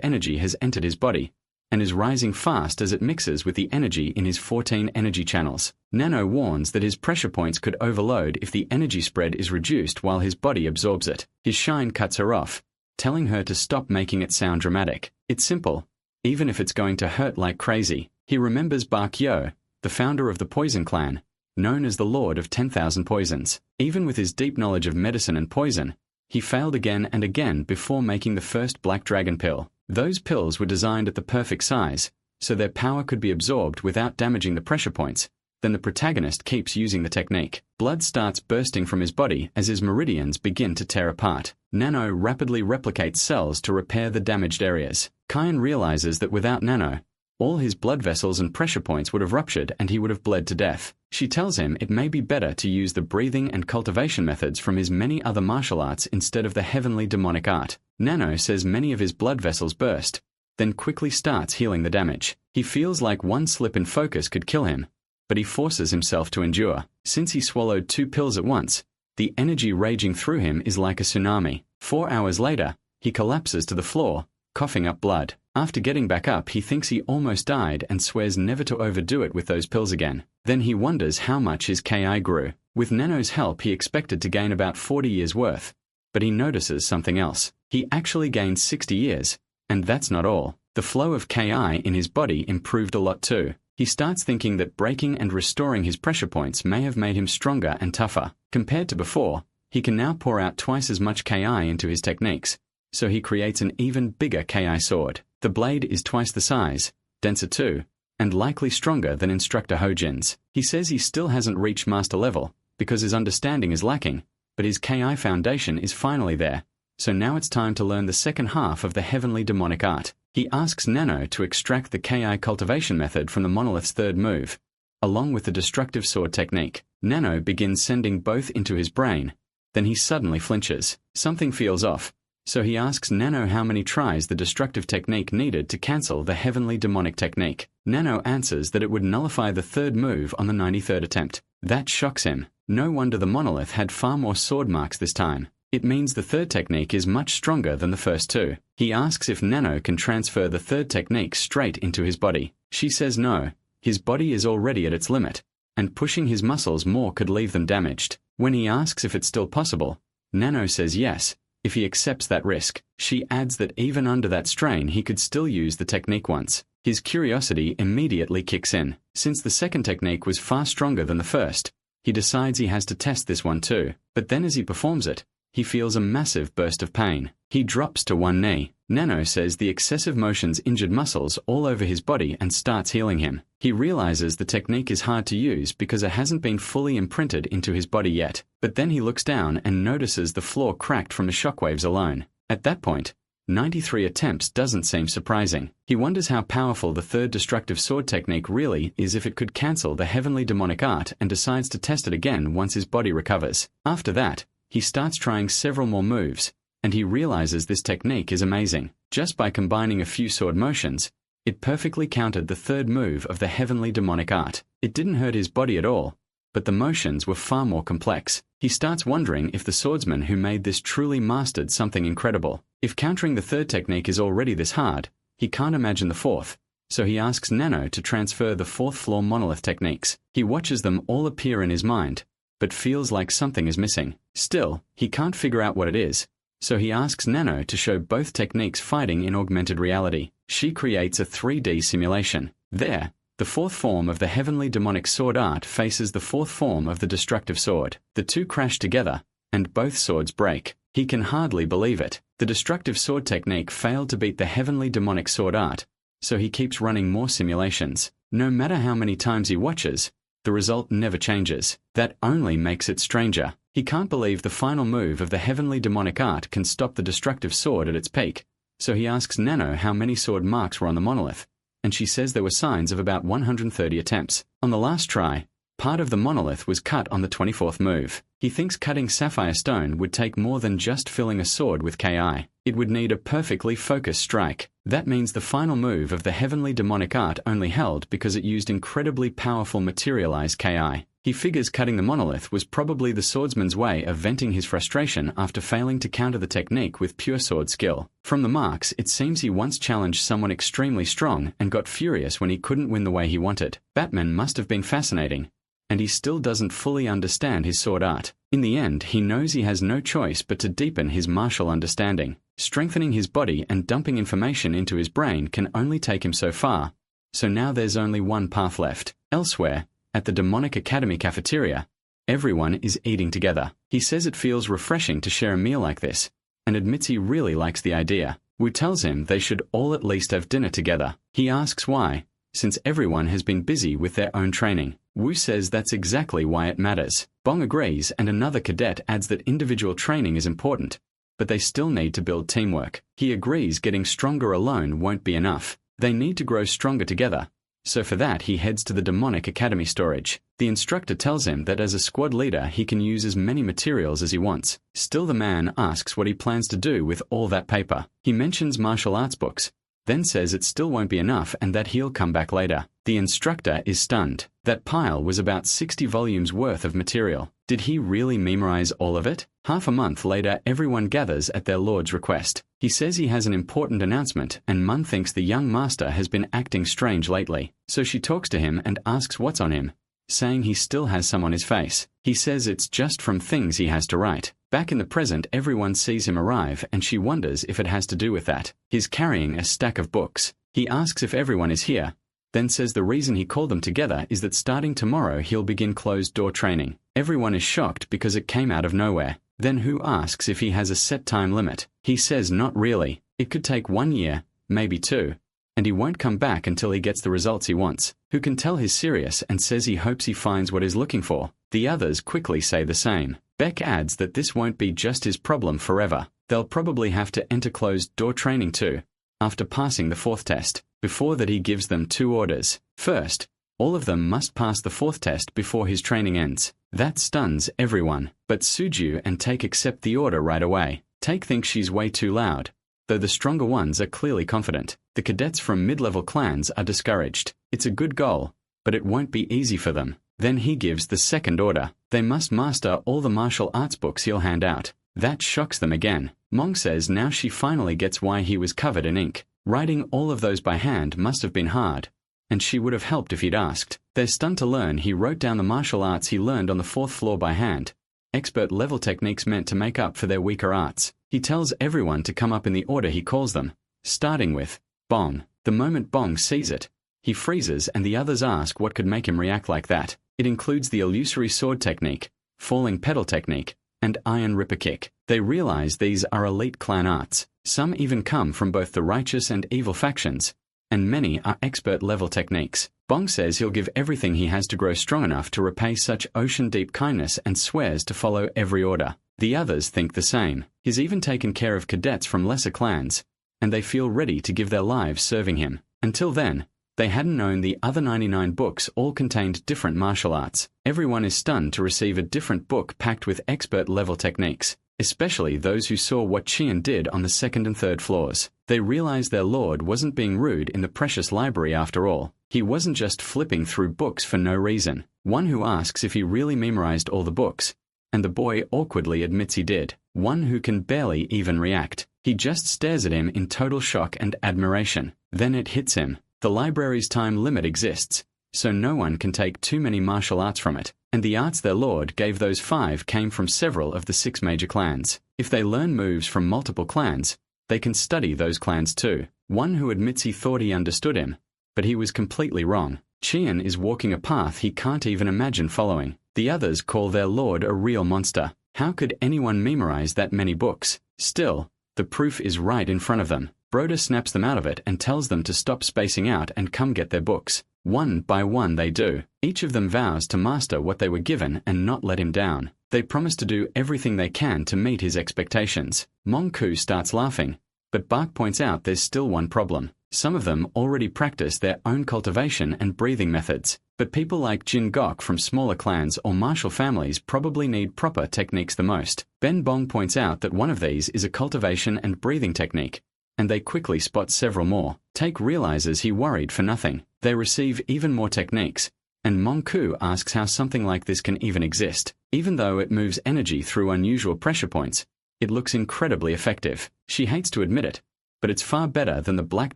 energy has entered his body, and is rising fast as it mixes with the energy in his 14 energy channels. Nano warns that his pressure points could overload if the energy spread is reduced while his body absorbs it. His shine cuts her off, telling her to stop making it sound dramatic. It's simple, even if it's going to hurt like crazy. He remembers Bak Yo, the founder of the Poison Clan, known as the Lord of 10,000 Poisons. Even with his deep knowledge of medicine and poison, he failed again and again before making the first Black Dragon pill. Those pills were designed at the perfect size, so their power could be absorbed without damaging the pressure points. Then the protagonist keeps using the technique. Blood starts bursting from his body as his meridians begin to tear apart. Nano rapidly replicates cells to repair the damaged areas. Kyan realizes that without Nano, all his blood vessels and pressure points would have ruptured and he would have bled to death. She tells him it may be better to use the breathing and cultivation methods from his many other martial arts instead of the heavenly demonic art. Nano says many of his blood vessels burst, then quickly starts healing the damage. He feels like one slip in focus could kill him, but he forces himself to endure. Since he swallowed 2 pills at once, the energy raging through him is like a tsunami. 4 hours later, he collapses to the floor, coughing up blood. After getting back up, he thinks he almost died and swears never to overdo it with those pills again. Then he wonders how much his KI grew. With Nano's help, he expected to gain about 40 years worth, but he notices something else. He actually gained 60 years, and that's not all. The flow of KI in his body improved a lot too. He starts thinking that breaking and restoring his pressure points may have made him stronger and tougher. Compared to before, he can now pour out twice as much KI into his techniques, so he creates an even bigger KI sword. The blade is twice the size, denser too, and likely stronger than Instructor Hojin's. He says he still hasn't reached master level, because his understanding is lacking, but his KI foundation is finally there, so now it's time to learn the second half of the heavenly demonic art. He asks Nano to extract the KI cultivation method from the monolith's third move, along with the destructive sword technique. Nano begins sending both into his brain, then he suddenly flinches. Something feels off, so he asks Nano how many tries the destructive technique needed to cancel the heavenly demonic technique. Nano answers that it would nullify the third move on the 93rd attempt. That shocks him. No wonder the monolith had far more sword marks this time. It means the third technique is much stronger than the first two. He asks if Nano can transfer the third technique straight into his body. She says no, his body is already at its limit, and pushing his muscles more could leave them damaged. When he asks if it's still possible, Nano says yes, if he accepts that risk. She adds that even under that strain he could still use the technique once. His curiosity immediately kicks in. Since the second technique was far stronger than the first, he decides he has to test this one too. But then as he performs it, he feels a massive burst of pain. He drops to one knee. Nano says the excessive motions injured muscles all over his body and starts healing him. He realizes the technique is hard to use because it hasn't been fully imprinted into his body yet. But then he looks down and notices the floor cracked from the shockwaves alone. At that point, 93 attempts doesn't seem surprising. He wonders how powerful the third destructive sword technique really is if it could cancel the heavenly demonic art, and decides to test it again once his body recovers. After that, he starts trying several more moves, and he realizes this technique is amazing. Just by combining a few sword motions, it perfectly countered the third move of the heavenly demonic art. It didn't hurt his body at all, but the motions were far more complex. He starts wondering if the swordsman who made this truly mastered something incredible. If countering the third technique is already this hard, he can't imagine the fourth, so he asks Nano to transfer the fourth floor monolith techniques. He watches them all appear in his mind, but feels like something is missing. Still, he can't figure out what it is, so he asks Nano to show both techniques fighting in augmented reality. She creates a 3D simulation. There, the fourth form of the heavenly demonic sword art faces the fourth form of the destructive sword. The two crash together, and both swords break. He can hardly believe it. The destructive sword technique failed to beat the heavenly demonic sword art, so he keeps running more simulations. No matter how many times he watches, the result never changes. That only makes it stranger. He can't believe the final move of the heavenly demonic art can stop the destructive sword at its peak, so he asks Nano how many sword marks were on the monolith, and she says there were signs of about 130 attempts. On the last try, part of the monolith was cut on the 24th move. He thinks cutting sapphire stone would take more than just filling a sword with KI. It would need a perfectly focused strike. That means the final move of the heavenly demonic art only held because it used incredibly powerful materialized KI. He figures cutting the monolith was probably the swordsman's way of venting his frustration after failing to counter the technique with pure sword skill. From the marks, it seems he once challenged someone extremely strong and got furious when he couldn't win the way he wanted. Batman must have been fascinating, and he still doesn't fully understand his sword art. In the end, he knows he has no choice but to deepen his martial understanding. Strengthening his body and dumping information into his brain can only take him so far, so now there's only one path left. Elsewhere, at the Demonic Academy cafeteria, everyone is eating together. He says it feels refreshing to share a meal like this, and admits he really likes the idea. Wu tells him they should all at least have dinner together. He asks why, since everyone has been busy with their own training. Wu says that's exactly why it matters. Bong agrees, and another cadet adds that individual training is important, but they still need to build teamwork. He agrees getting stronger alone won't be enough. They need to grow stronger together. So for that he heads to the Demonic Academy storage. The instructor tells him that as a squad leader he can use as many materials as he wants. Still the man asks what he plans to do with all that paper. He mentions martial arts books, then says it still won't be enough and that he'll come back later. The instructor is stunned. That pile was about 60 volumes worth of material. Did he really memorize all of it? Half a month later, everyone gathers at their lord's request. He says he has an important announcement, and Mun thinks the young master has been acting strange lately. So she talks to him and asks what's on him, saying he still has some on his face. He says it's just from things he has to write. Back in the present, everyone sees him arrive, and she wonders if it has to do with that. He's carrying a stack of books. He asks if everyone is here, then says the reason he called them together is that starting tomorrow he'll begin closed-door training. Everyone is shocked because it came out of nowhere. Then Hu asks if he has a set time limit. He says not really. It could take 1 year, maybe 2, and he won't come back until he gets the results he wants. Hu can tell he's serious and says he hopes he finds what he's looking for. The others quickly say the same. Beck adds that this won't be just his problem forever. They'll probably have to enter closed-door training too, after passing the 4th test. Before that he gives them 2 orders. First, all of them must pass the 4th test before his training ends. That stuns everyone, but Suju and Take accept the order right away. Take thinks she's way too loud, though the stronger ones are clearly confident. The cadets from mid-level clans are discouraged. It's a good goal, but it won't be easy for them. Then he gives the 2nd order. They must master all the martial arts books he'll hand out. That shocks them again. Mong says now she finally gets why he was covered in ink. Writing all of those by hand must have been hard, and she would have helped if he'd asked. They're stunned to learn he wrote down the martial arts he learned on the 4th floor by hand, expert-level techniques meant to make up for their weaker arts. He tells everyone to come up in the order he calls them, starting with Bong. The moment Bong sees it, he freezes and the others ask what could make him react like that. It includes the illusory sword technique, falling pedal technique, and iron ripper kick. They realize these are elite clan arts. Some even come from both the righteous and evil factions, and many are expert-level techniques. Bong says he'll give everything he has to grow strong enough to repay such ocean-deep kindness and swears to follow every order. The others think the same. He's even taken care of cadets from lesser clans, and they feel ready to give their lives serving him. Until then, they hadn't known the other 99 books all contained different martial arts. Everyone is stunned to receive a different book packed with expert-level techniques, especially those who saw what Qian did on the 2nd and 3rd floors. They realized their lord wasn't being rude in the precious library after all. He wasn't just flipping through books for no reason. One who asks if he really memorized all the books, and the boy awkwardly admits he did. One who can barely even react. He just stares at him in total shock and admiration. Then it hits him. The library's time limit exists, so no one can take too many martial arts from it, and the arts their lord gave those 5 came from several of the 6 major clans. If they learn moves from multiple clans, they can study those clans too. One who admits he thought he understood him, but he was completely wrong. Qian is walking a path he can't even imagine following. The others call their lord a real monster. How could anyone memorize that many books? Still, the proof is right in front of them. Broda snaps them out of it and tells them to stop spacing out and come get their books. One by one they do. Each of them vows to master what they were given and not let him down. They promise to do everything they can to meet his expectations. Mongku starts laughing, but Bark points out there's still one problem. Some of them already practice their own cultivation and breathing methods, but people like Jin Gok from smaller clans or martial families probably need proper techniques the most. Ben Bong points out that one of these is a cultivation and breathing technique, and they quickly spot several more. Take realizes he worried for nothing. They receive even more techniques, and Mongku asks how something like this can even exist. Even though it moves energy through unusual pressure points, it looks incredibly effective. She hates to admit it, but it's far better than the Black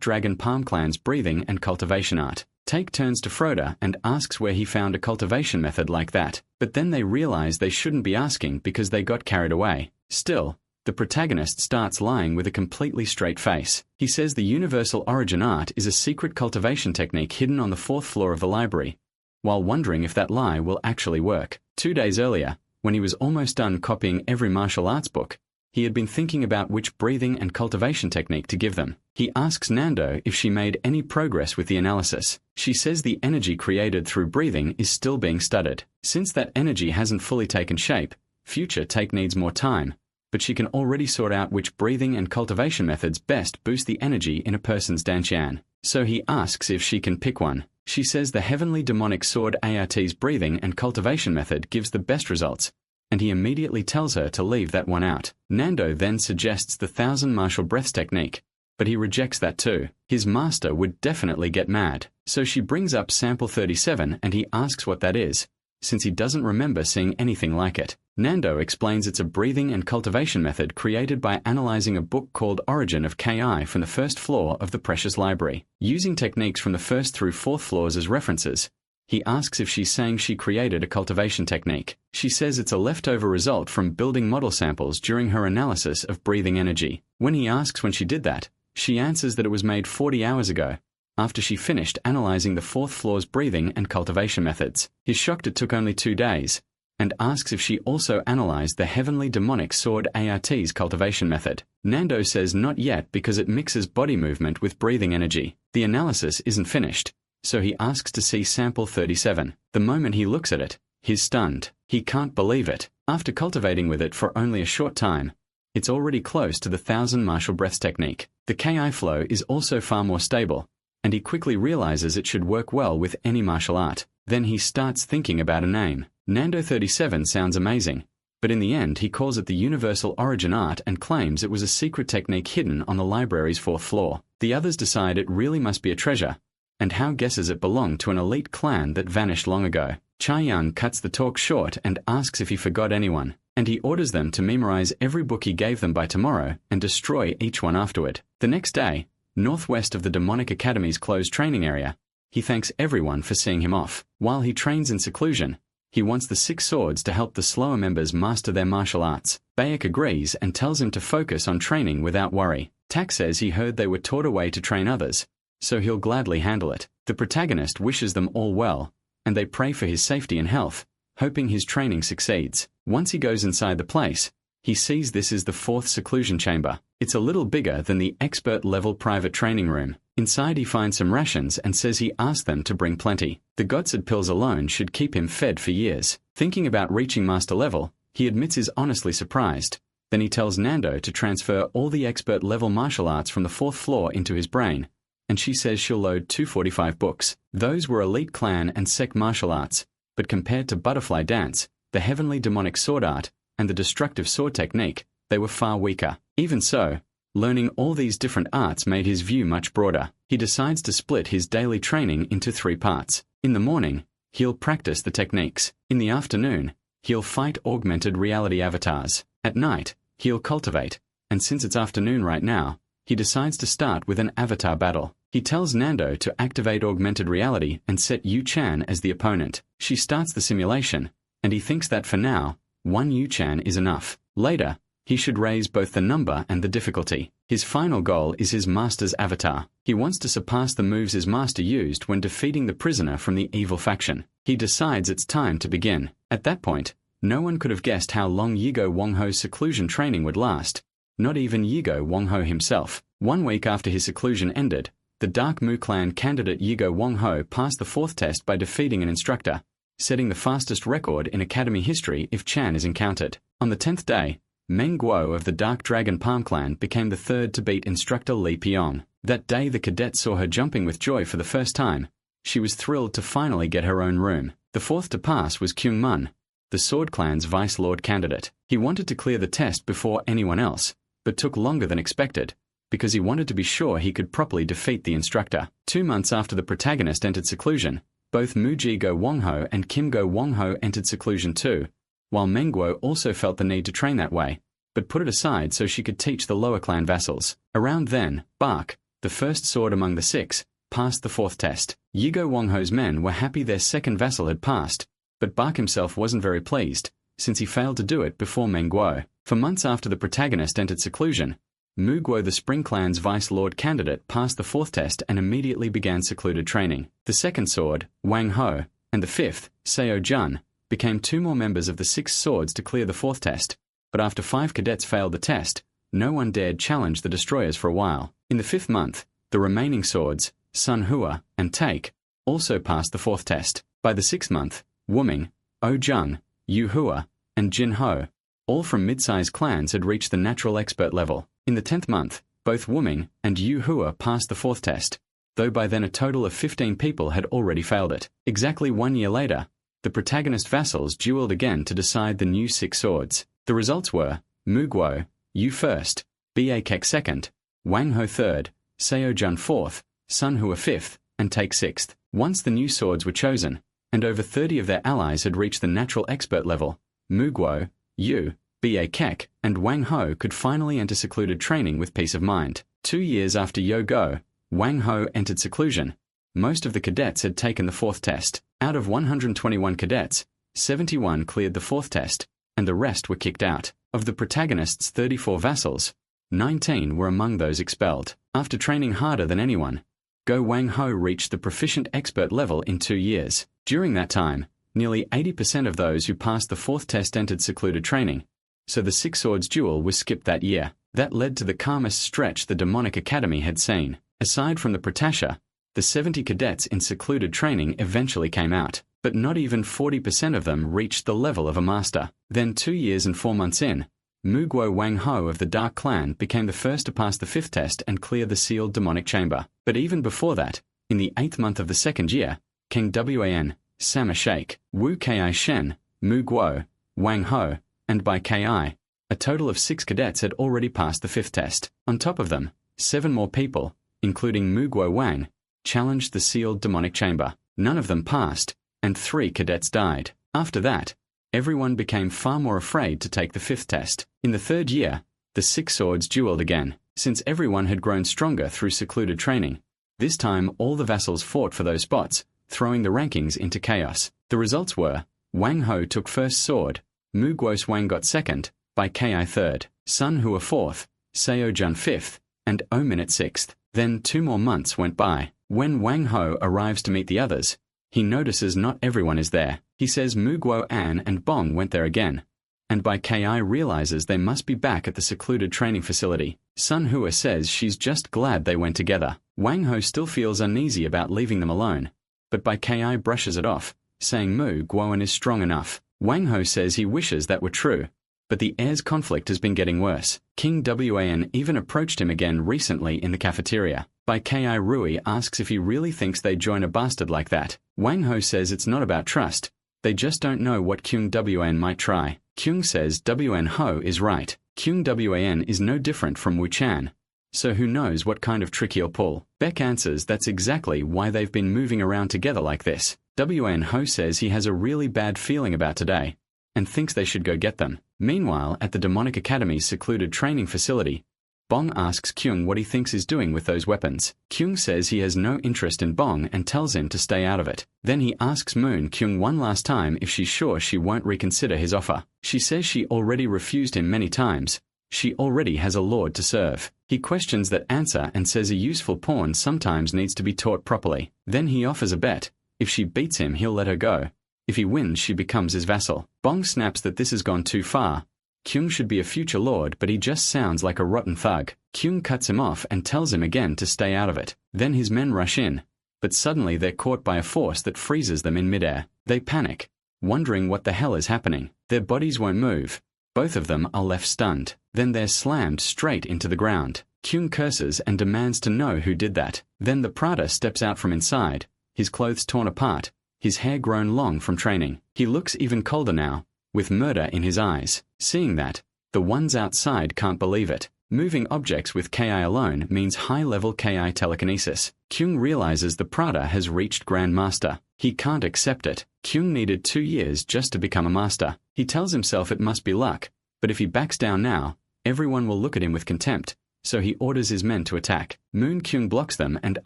Dragon Palm Clan's breathing and cultivation art. Take turns to Froda and asks where he found a cultivation method like that, but then they realize they shouldn't be asking because they got carried away. Still, the protagonist starts lying with a completely straight face. He says the universal origin art is a secret cultivation technique hidden on the 4th floor of the library, while wondering if that lie will actually work. 2 days earlier, when he was almost done copying every martial arts book, he had been thinking about which breathing and cultivation technique to give them. He asks Nando if she made any progress with the analysis. She says the energy created through breathing is still being studied. Since that energy hasn't fully taken shape, future take needs more time, but she can already sort out which breathing and cultivation methods best boost the energy in a person's dantian. So he asks if she can pick one. She says the Heavenly Demonic Sword ART's breathing and cultivation method gives the best results, and he immediately tells her to leave that one out. Nando then suggests the 1,000 martial breaths technique, but he rejects that too. His master would definitely get mad. So she brings up sample 37 and he asks what that is, since he doesn't remember seeing anything like it. Nando explains it's a breathing and cultivation method created by analyzing a book called Origin of Ki from the 1st floor of the Precious Library. Using techniques from the 1st through 4th floors as references, he asks if she's saying she created a cultivation technique. She says it's a leftover result from building model samples during her analysis of breathing energy. When he asks when she did that, she answers that it was made 40 hours ago, after she finished analyzing the 4th floor's breathing and cultivation methods. He's shocked it took only 2 days, and asks if she also analyzed the Heavenly Demonic Sword ART's cultivation method. Nando says not yet because it mixes body movement with breathing energy. The analysis isn't finished, so he asks to see sample 37. The moment he looks at it, he's stunned. He can't believe it. After cultivating with it for only a short time, it's already close to the 1,000 martial breaths technique. The Ki flow is also far more stable, and he quickly realizes it should work well with any martial art. Then he starts thinking about a name. Nando 37 sounds amazing, but in the end he calls it the Universal Origin Art and claims it was a secret technique hidden on the library's 4th floor. The others decide it really must be a treasure, and Hao guesses it belonged to an elite clan that vanished long ago. Cha-Young cuts the talk short and asks if he forgot anyone, and he orders them to memorize every book he gave them by tomorrow and destroy each one afterward. The next day, northwest of the Demonic Academy's closed training area, he thanks everyone for seeing him off. While he trains in seclusion, he wants the 6 swords to help the slower members master their martial arts. Bayek agrees and tells him to focus on training without worry. Tak says he heard they were taught away to train others, so he'll gladly handle it. The protagonist wishes them all well, and they pray for his safety and health, hoping his training succeeds. Once he goes inside the place, he sees this is the 4th seclusion chamber. It's a little bigger than the expert-level private training room. Inside he finds some rations and says he asked them to bring plenty. The Godsend pills alone should keep him fed for years. Thinking about reaching master level, he admits he's honestly surprised. Then he tells Nando to transfer all the expert-level martial arts from the 4th floor into his brain, and she says she'll load 245 books. Those were elite clan and sect martial arts, but compared to butterfly dance, the Heavenly Demonic Sword art, and the destructive sword technique, they were far weaker. Even so, learning all these different arts made his view much broader. He decides to split his daily training into 3 parts. In the morning, he'll practice the techniques. In the afternoon, he'll fight augmented reality avatars. At night, he'll cultivate, and since it's afternoon right now, he decides to start with an avatar battle. He tells Nando to activate augmented reality and set Yu-chan as the opponent. She starts the simulation, and he thinks that for now, 1 Yu-chan is enough. Later, he should raise both the number and the difficulty. His final goal is his master's avatar. He wants to surpass the moves his master used when defeating the prisoner from the evil faction. He decides it's time to begin. At that point, no one could have guessed how long Yigo Wongho's seclusion training would last. Not even Yigo Wongho himself. 1 week after his seclusion ended, the Dark Mu clan candidate Yigo Wongho passed the 4th test by defeating an instructor, setting the fastest record in academy history if Chan is encountered. On the 10th day, Meng Guo of the Dark Dragon Palm Clan became the 3rd to beat instructor Li Piong. That day the cadet saw her jumping with joy for the first time. She was thrilled to finally get her own room. The 4th to pass was Kyung Mun, the Sword Clan's Vice Lord candidate. He wanted to clear the test before anyone else, but took longer than expected, because he wanted to be sure he could properly defeat the instructor. 2 months after the protagonist entered seclusion, both Muji-go Wongho and Kim-go Wongho entered seclusion too, while Meng Guo also felt the need to train that way, but put it aside so she could teach the lower clan vassals. Around then, Bark, the first sword among the six, passed the fourth test. Yigo Wangho's men were happy their second vassal had passed, but Bark himself wasn't very pleased, since he failed to do it before Mengguo. For months after the protagonist entered seclusion, Muguo, the Spring Clan's Vice Lord candidate, passed the fourth test and immediately began secluded training. The second sword, Wang Ho, and the fifth, Seo Jun, became two more members of the six swords to clear the fourth test, but after 5 cadets failed the test, no one dared challenge the destroyers for a while. In the 5th month, the remaining swords, Sun Hua and Take, also passed the fourth test. By the 6th month, Wuming, O Jung, Yu Hua, and Jin Ho, all from mid-sized clans, had reached the natural expert level. In the 10th month, both Wuming and Yu Hua passed the fourth test, though by then a total of 15 people had already failed it. Exactly 1 year later, the protagonist vassals duelled again to decide the new 6 swords. The results were Muguo, Yu first, Ba Kek second, Wang Ho third, Seo Jun fourth, Sun Hua fifth, and Take sixth. Once the new swords were chosen, and over 30 of their allies had reached the natural expert level, Muguo, Yu, Ba Kek, and Wang Ho could finally enter secluded training with peace of mind. 2 years after Yo Go, Wang Ho entered seclusion. Most of the cadets had taken the fourth test. Out of 121 cadets, 71 cleared the fourth test, and the rest were kicked out. Of the protagonist's 34 vassals, 19 were among those expelled. After training harder than anyone, Go Wang Ho reached the proficient expert level in 2 years. During that time, nearly 80% of those who passed the fourth test entered secluded training, so the Six Swords duel was skipped that year. That led to the calmest stretch the Demonic Academy had seen. Aside from the Protasha, the 70 cadets in secluded training eventually came out, but not even 40% of them reached the level of a master. Then 2 years and 4 months in, Muguo Wang Ho of the Dark Clan became the first to pass the 5th test and clear the sealed demonic chamber. But even before that, in the 8th month of the 2nd year, King Wan, Sama Sheikh, Wu Ki Shen, Muguo, Wang Ho, and by Ki, a total of 6 cadets had already passed the 5th test. On top of them, 7 more people, including Muguo Wang, challenged the sealed demonic chamber. None of them passed, and 3 cadets died. After that, everyone became far more afraid to take the 5th test. In the 3rd year, the 6 swords duelled again. Since everyone had grown stronger through secluded training, this time all the vassals fought for those spots, throwing the rankings into chaos. The results were, Wang Ho took first sword, Muguo Wang got second, by Ki 3rd, Sun Hua 4th, Seo Jun 5th, and Ominate 6th. Then 2 more months went by. When Wang Ho arrives to meet the others, he notices not everyone is there. He says Muguo An and Bong went there again, and by Ki realizes they must be back at the secluded training facility. Sun Hua says she's just glad they went together. Wang Ho still feels uneasy about leaving them alone, but by Ki brushes it off, saying Muguo is strong enough. Wang Ho says he wishes that were true, but the heir's conflict has been getting worse. King Wan even approached him again recently in the cafeteria. By Ki Rui asks if he really thinks they'd join a bastard like that. Wang Ho says it's not about trust, they just don't know what Kyung Wan might try. Kyung says Wan Ho is right. Kyung Wan is no different from Wu Chan, so who knows what kind of trick he'll pull. Beck answers that's exactly why they've been moving around together like this. Wan Ho says he has a really bad feeling about today, and thinks they should go get them. Meanwhile, at the Demonic Academy's secluded training facility, Bong asks Kyung what he thinks he's doing with those weapons. Kyung says he has no interest in Bong and tells him to stay out of it. Then he asks Moon Kyung one last time if she's sure she won't reconsider his offer. She says she already refused him many times. She already has a lord to serve. He questions that answer and says a useful pawn sometimes needs to be taught properly. Then he offers a bet. If she beats him, he'll let her go. If he wins, she becomes his vassal. Bong snaps that this has gone too far. Kyung should be a future lord, but he just sounds like a rotten thug. Kyung cuts him off and tells him again to stay out of it. Then his men rush in, but suddenly they're caught by a force that freezes them in midair. They panic, wondering what the hell is happening. Their bodies won't move. Both of them are left stunned. Then they're slammed straight into the ground. Kyung curses and demands to know who did that. Then the Prada steps out from inside, his clothes torn apart, his hair grown long from training. He looks even colder now, with murder in his eyes. Seeing that, the ones outside can't believe it. Moving objects with Ki alone means high-level Ki telekinesis. Kyung realizes the Prada has reached Grand Master. He can't accept it. Kyung needed 2 years just to become a master. He tells himself it must be luck, but if he backs down now, everyone will look at him with contempt, so he orders his men to attack. Moon Kyung blocks them and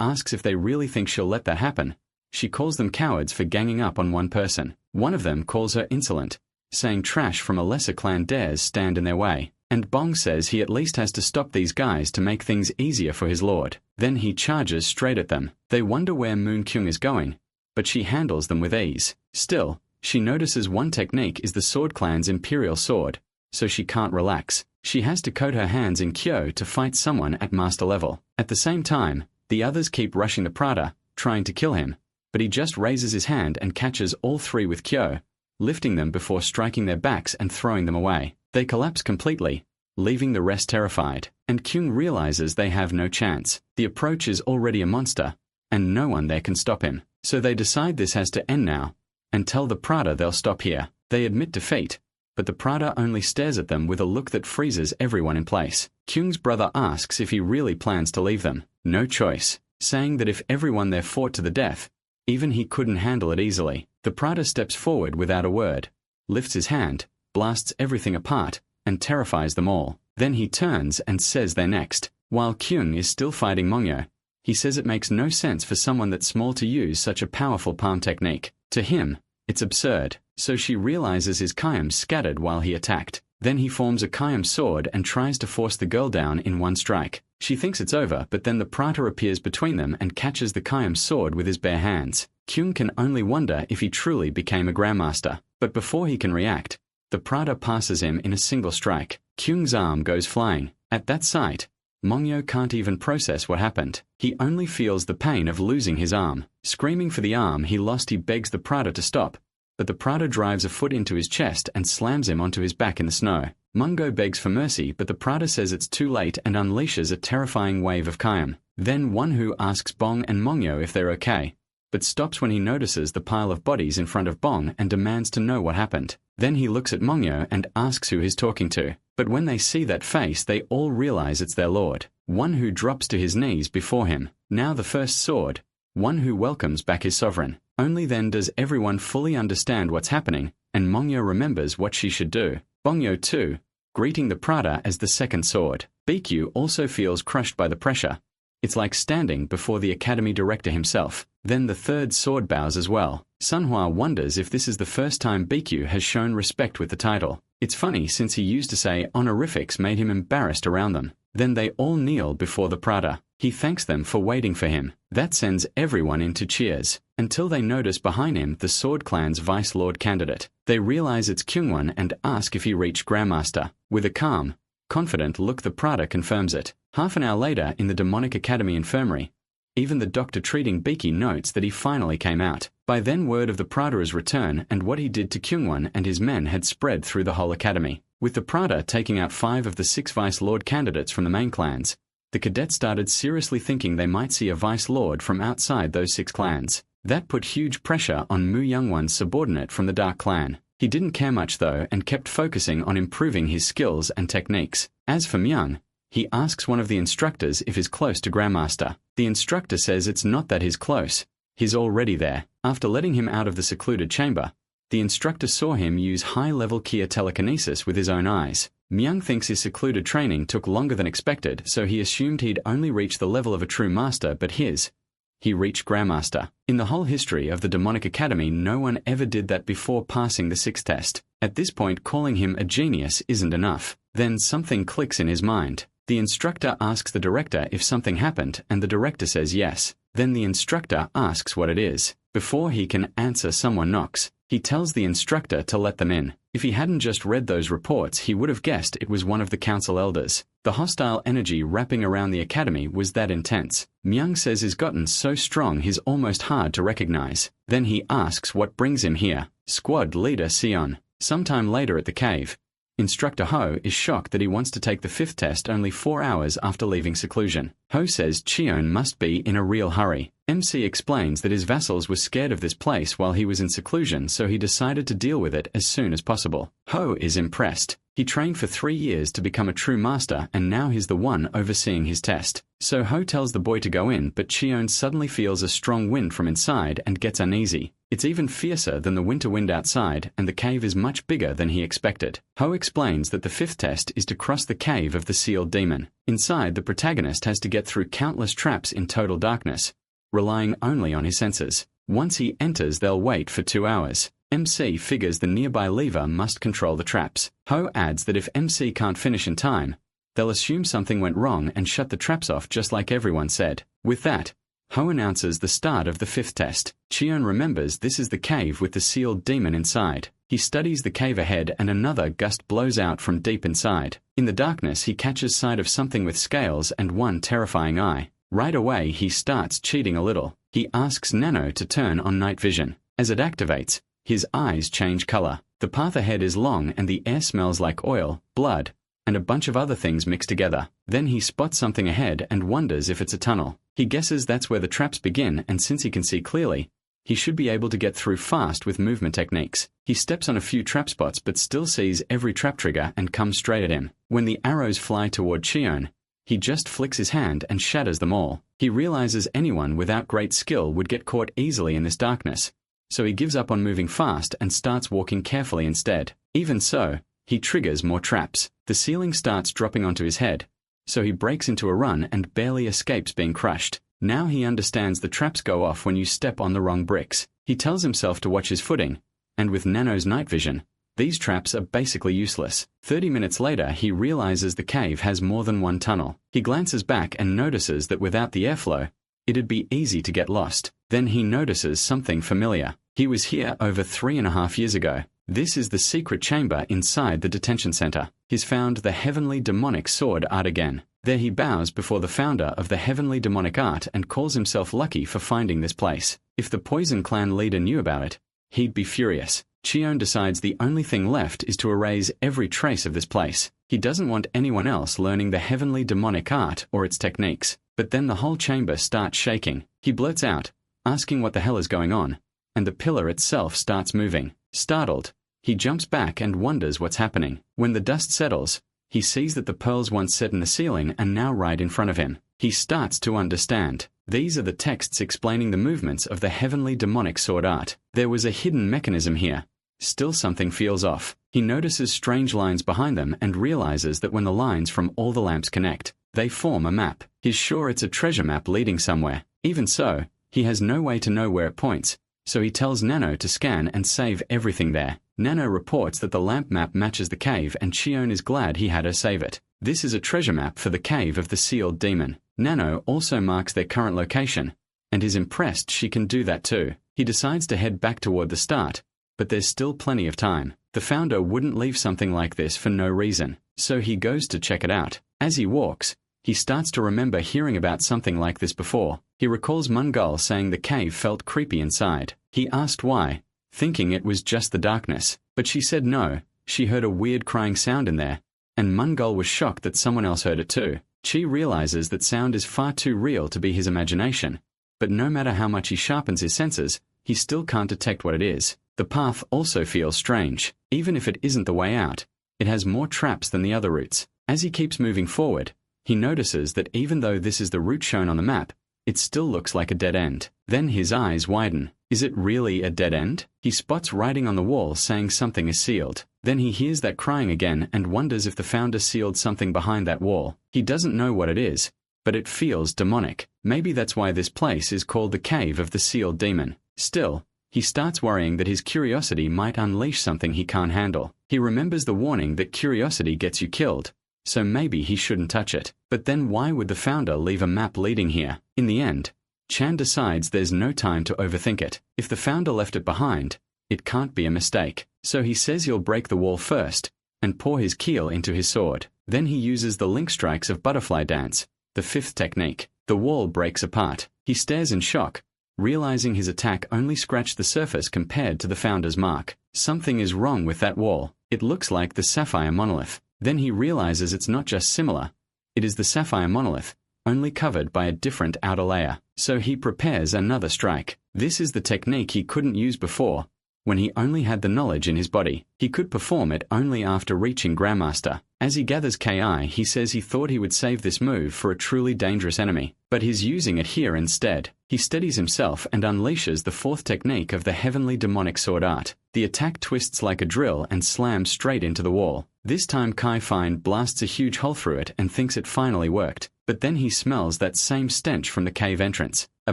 asks if they really think she'll let that happen. She calls them cowards for ganging up on one person. One of them calls her insolent, saying trash from a lesser clan dares stand in their way, and Bong says he at least has to stop these guys to make things easier for his lord. Then he charges straight at them. They wonder where Moon Kyung is going, but she handles them with ease. Still, she notices one technique is the Sword Clan's Imperial Sword, so she can't relax. She has to coat her hands in Kyo to fight someone at master level. At the same time, the others keep rushing the Prada, trying to kill him, but he just raises his hand and catches all three with Kyo, lifting them before striking their backs and throwing them away. They collapse completely, leaving the rest terrified, and Kyung realizes they have no chance. The approach is already a monster, and no one there can stop him. So they decide this has to end now, and tell the Prada they'll stop here. They admit defeat, but the Prada only stares at them with a look that freezes everyone in place. Kyung's brother asks if he really plans to leave them. No choice, saying that if everyone there fought to the death, even he couldn't handle it easily. The Prada steps forward without a word, lifts his hand, blasts everything apart, and terrifies them all. Then he turns and says they're next. While Kyung is still fighting Mongyo, he says it makes no sense for someone that small to use such a powerful palm technique. To him, it's absurd, so she realizes his Kayam scattered while he attacked. Then he forms a Kayam sword and tries to force the girl down in one strike. She thinks it's over, but then the Prata appears between them and catches the Kayam sword with his bare hands. Kyung can only wonder if he truly became a Grandmaster. But before he can react, the Prata passes him in a single strike. Kyung's arm goes flying. At that sight, Mongyo can't even process what happened. He only feels the pain of losing his arm. Screaming for the arm he lost, he begs the Prada to stop, but the Prada drives a foot into his chest and slams him onto his back in the snow. Mungo begs for mercy, but the Prada says it's too late and unleashes a terrifying wave of Kayam. Then Wonhu asks Bong and Mongyo if they're okay, but stops when he notices the pile of bodies in front of Bong and demands to know what happened. Then he looks at Mongyo and asks who he's talking to, but when they see that face they all realize it's their lord. Wonhu drops to his knees before him. Now the first sword, Wonhu welcomes back his sovereign. Only then does everyone fully understand what's happening, and Mongyo remembers what she should do. Bongyo too, greeting the Prada as the second sword. BQ also feels crushed by the pressure. It's like standing before the academy director himself. Then the third sword bows as well. Sunhwa wonders if this is the first time BQ has shown respect with the title. It's funny since he used to say honorifics made him embarrassed around them. Then they all kneel before the Prada. He thanks them for waiting for him. That sends everyone into cheers, until they notice behind him the Sword Clan's Vice Lord candidate. They realize it's Kyungwon and ask if he reached Grandmaster. With a calm, confident look the Prada confirms it. Half an hour later in the Demonic Academy infirmary, even the doctor treating Beaky notes that he finally came out. By then word of the Prada's return and what he did to Kyungwon and his men had spread through the whole academy. With the Prada taking out 5 of the 6 Vice Lord candidates from the main clans, the cadets started seriously thinking they might see a Vice Lord from outside those 6 clans. That put huge pressure on Mu Youngwon's subordinate from the Dark Clan. He didn't care much though and kept focusing on improving his skills and techniques. As for Myung, he asks one of the instructors if he's close to Grandmaster. The instructor says it's not that he's close, he's already there. After letting him out of the secluded chamber, the instructor saw him use high-level Kia telekinesis with his own eyes. Myung thinks his secluded training took longer than expected, so he assumed he'd only reached the level of a true master, but he reached Grandmaster. In the whole history of the Demonic Academy, no one ever did that before passing the 6th test. At this point, calling him a genius isn't enough. Then something clicks in his mind. The instructor asks the director if something happened, and the director says yes. Then the instructor asks what it is. Before he can answer, someone knocks. He tells the instructor to let them in. If he hadn't just read those reports, he would have guessed it was one of the council elders. The hostile energy wrapping around the academy was that intense. Myung says he's gotten so strong he's almost hard to recognize. Then he asks what brings him here. Squad leader Sion. Sometime later at the cave, Instructor Ho is shocked that he wants to take the 5th test only 4 hours after leaving seclusion. Ho says Cheon must be in a real hurry. MC explains that his vassals were scared of this place while he was in seclusion, so he decided to deal with it as soon as possible. Ho is impressed. He trained for 3 years to become a true master and now he's the one overseeing his test. So Ho tells the boy to go in, but Cheon suddenly feels a strong wind from inside and gets uneasy. It's even fiercer than the winter wind outside, and the cave is much bigger than he expected. Ho explains that the fifth test is to cross the cave of the sealed demon. Inside, the protagonist has to get through countless traps in total darkness, relying only on his senses. Once he enters, they'll wait for 2 hours. MC figures the nearby lever must control the traps. Ho adds that if MC can't finish in time, they'll assume something went wrong and shut the traps off just like everyone said. With that, Ho announces the start of the fifth test. Cheon remembers this is the cave with the sealed demon inside. He studies the cave ahead and another gust blows out from deep inside. In the darkness, he catches sight of something with scales and one terrifying eye. Right away, he starts cheating a little. He asks Nano to turn on night vision. As it activates, his eyes change color. The path ahead is long and the air smells like oil, blood, and a bunch of other things mixed together. Then he spots something ahead and wonders if it's a tunnel. He guesses that's where the traps begin, and since he can see clearly, he should be able to get through fast with movement techniques. He steps on a few trap spots but still sees every trap trigger and comes straight at him. When the arrows fly toward Cheon, he just flicks his hand and shatters them all. He realizes anyone without great skill would get caught easily in this darkness, so he gives up on moving fast and starts walking carefully instead. Even so, he triggers more traps. The ceiling starts dropping onto his head, so he breaks into a run and barely escapes being crushed. Now he understands the traps go off when you step on the wrong bricks. He tells himself to watch his footing, and with Nano's night vision, these traps are basically useless. 30 minutes later, he realizes the cave has more than one tunnel. He glances back and notices that without the airflow, it'd be easy to get lost. Then he notices something familiar. He was here over 3.5 years ago. This is the secret chamber inside the detention center. He's found the heavenly demonic sword art again. There he bows before the founder of the heavenly demonic art and calls himself lucky for finding this place. If the Poison Clan leader knew about it, he'd be furious. Cheon decides the only thing left is to erase every trace of this place. He doesn't want anyone else learning the heavenly demonic art or its techniques. But then the whole chamber starts shaking. He blurts out, asking what the hell is going on, and the pillar itself starts moving. Startled, he jumps back and wonders what's happening. When the dust settles, he sees that the pearls once set in the ceiling are now right in front of him. He starts to understand. These are the texts explaining the movements of the heavenly demonic sword art. There was a hidden mechanism here. Still something feels off. He notices strange lines behind them and realizes that when the lines from all the lamps connect, they form a map. He's sure it's a treasure map leading somewhere. Even so, he has no way to know where it points, so he tells Nano to scan and save everything there. Nano reports that the lamp map matches the cave and Cheon is glad he had her save it. This is a treasure map for the cave of the sealed demon. Nano also marks their current location, and is impressed she can do that too. He decides to head back toward the start, but there's still plenty of time. The founder wouldn't leave something like this for no reason, so he goes to check it out. As he walks, he starts to remember hearing about something like this before. He recalls Mungul saying the cave felt creepy inside. He asked why, thinking it was just the darkness, but she said no, she heard a weird crying sound in there, and Mungul was shocked that someone else heard it too. Chi realizes that sound is far too real to be his imagination, but no matter how much he sharpens his senses, he still can't detect what it is. The path also feels strange. Even if it isn't the way out, it has more traps than the other routes. As he keeps moving forward, he notices that even though this is the route shown on the map, it still looks like a dead end. Then his eyes widen. Is it really a dead end? He spots writing on the wall saying something is sealed. Then he hears that crying again and wonders if the founder sealed something behind that wall. He doesn't know what it is, but it feels demonic. Maybe that's why this place is called the Cave of the Sealed Demon. Still, he starts worrying that his curiosity might unleash something he can't handle. He remembers the warning that curiosity gets you killed, so maybe he shouldn't touch it. But then why would the founder leave a map leading here? In the end, Chan decides there's no time to overthink it. If the founder left it behind, it can't be a mistake. So he says he'll break the wall first, and pour his keel into his sword. Then he uses the link strikes of butterfly dance, the fifth technique. The wall breaks apart. He stares in shock, realizing his attack only scratched the surface compared to the founder's mark. Something is wrong with that wall. It looks like the sapphire monolith. Then he realizes it's not just similar, it is the sapphire monolith, only covered by a different outer layer. So he prepares another strike. This is the technique he couldn't use before, when he only had the knowledge in his body. He could perform it only after reaching Grandmaster. As he gathers Ki, he says he thought he would save this move for a truly dangerous enemy, but he's using it here instead. He steadies himself and unleashes the fourth technique of the heavenly demonic sword art. The attack twists like a drill and slams straight into the wall. This time Kai Fine blasts a huge hole through it and thinks it finally worked, but then he smells that same stench from the cave entrance. A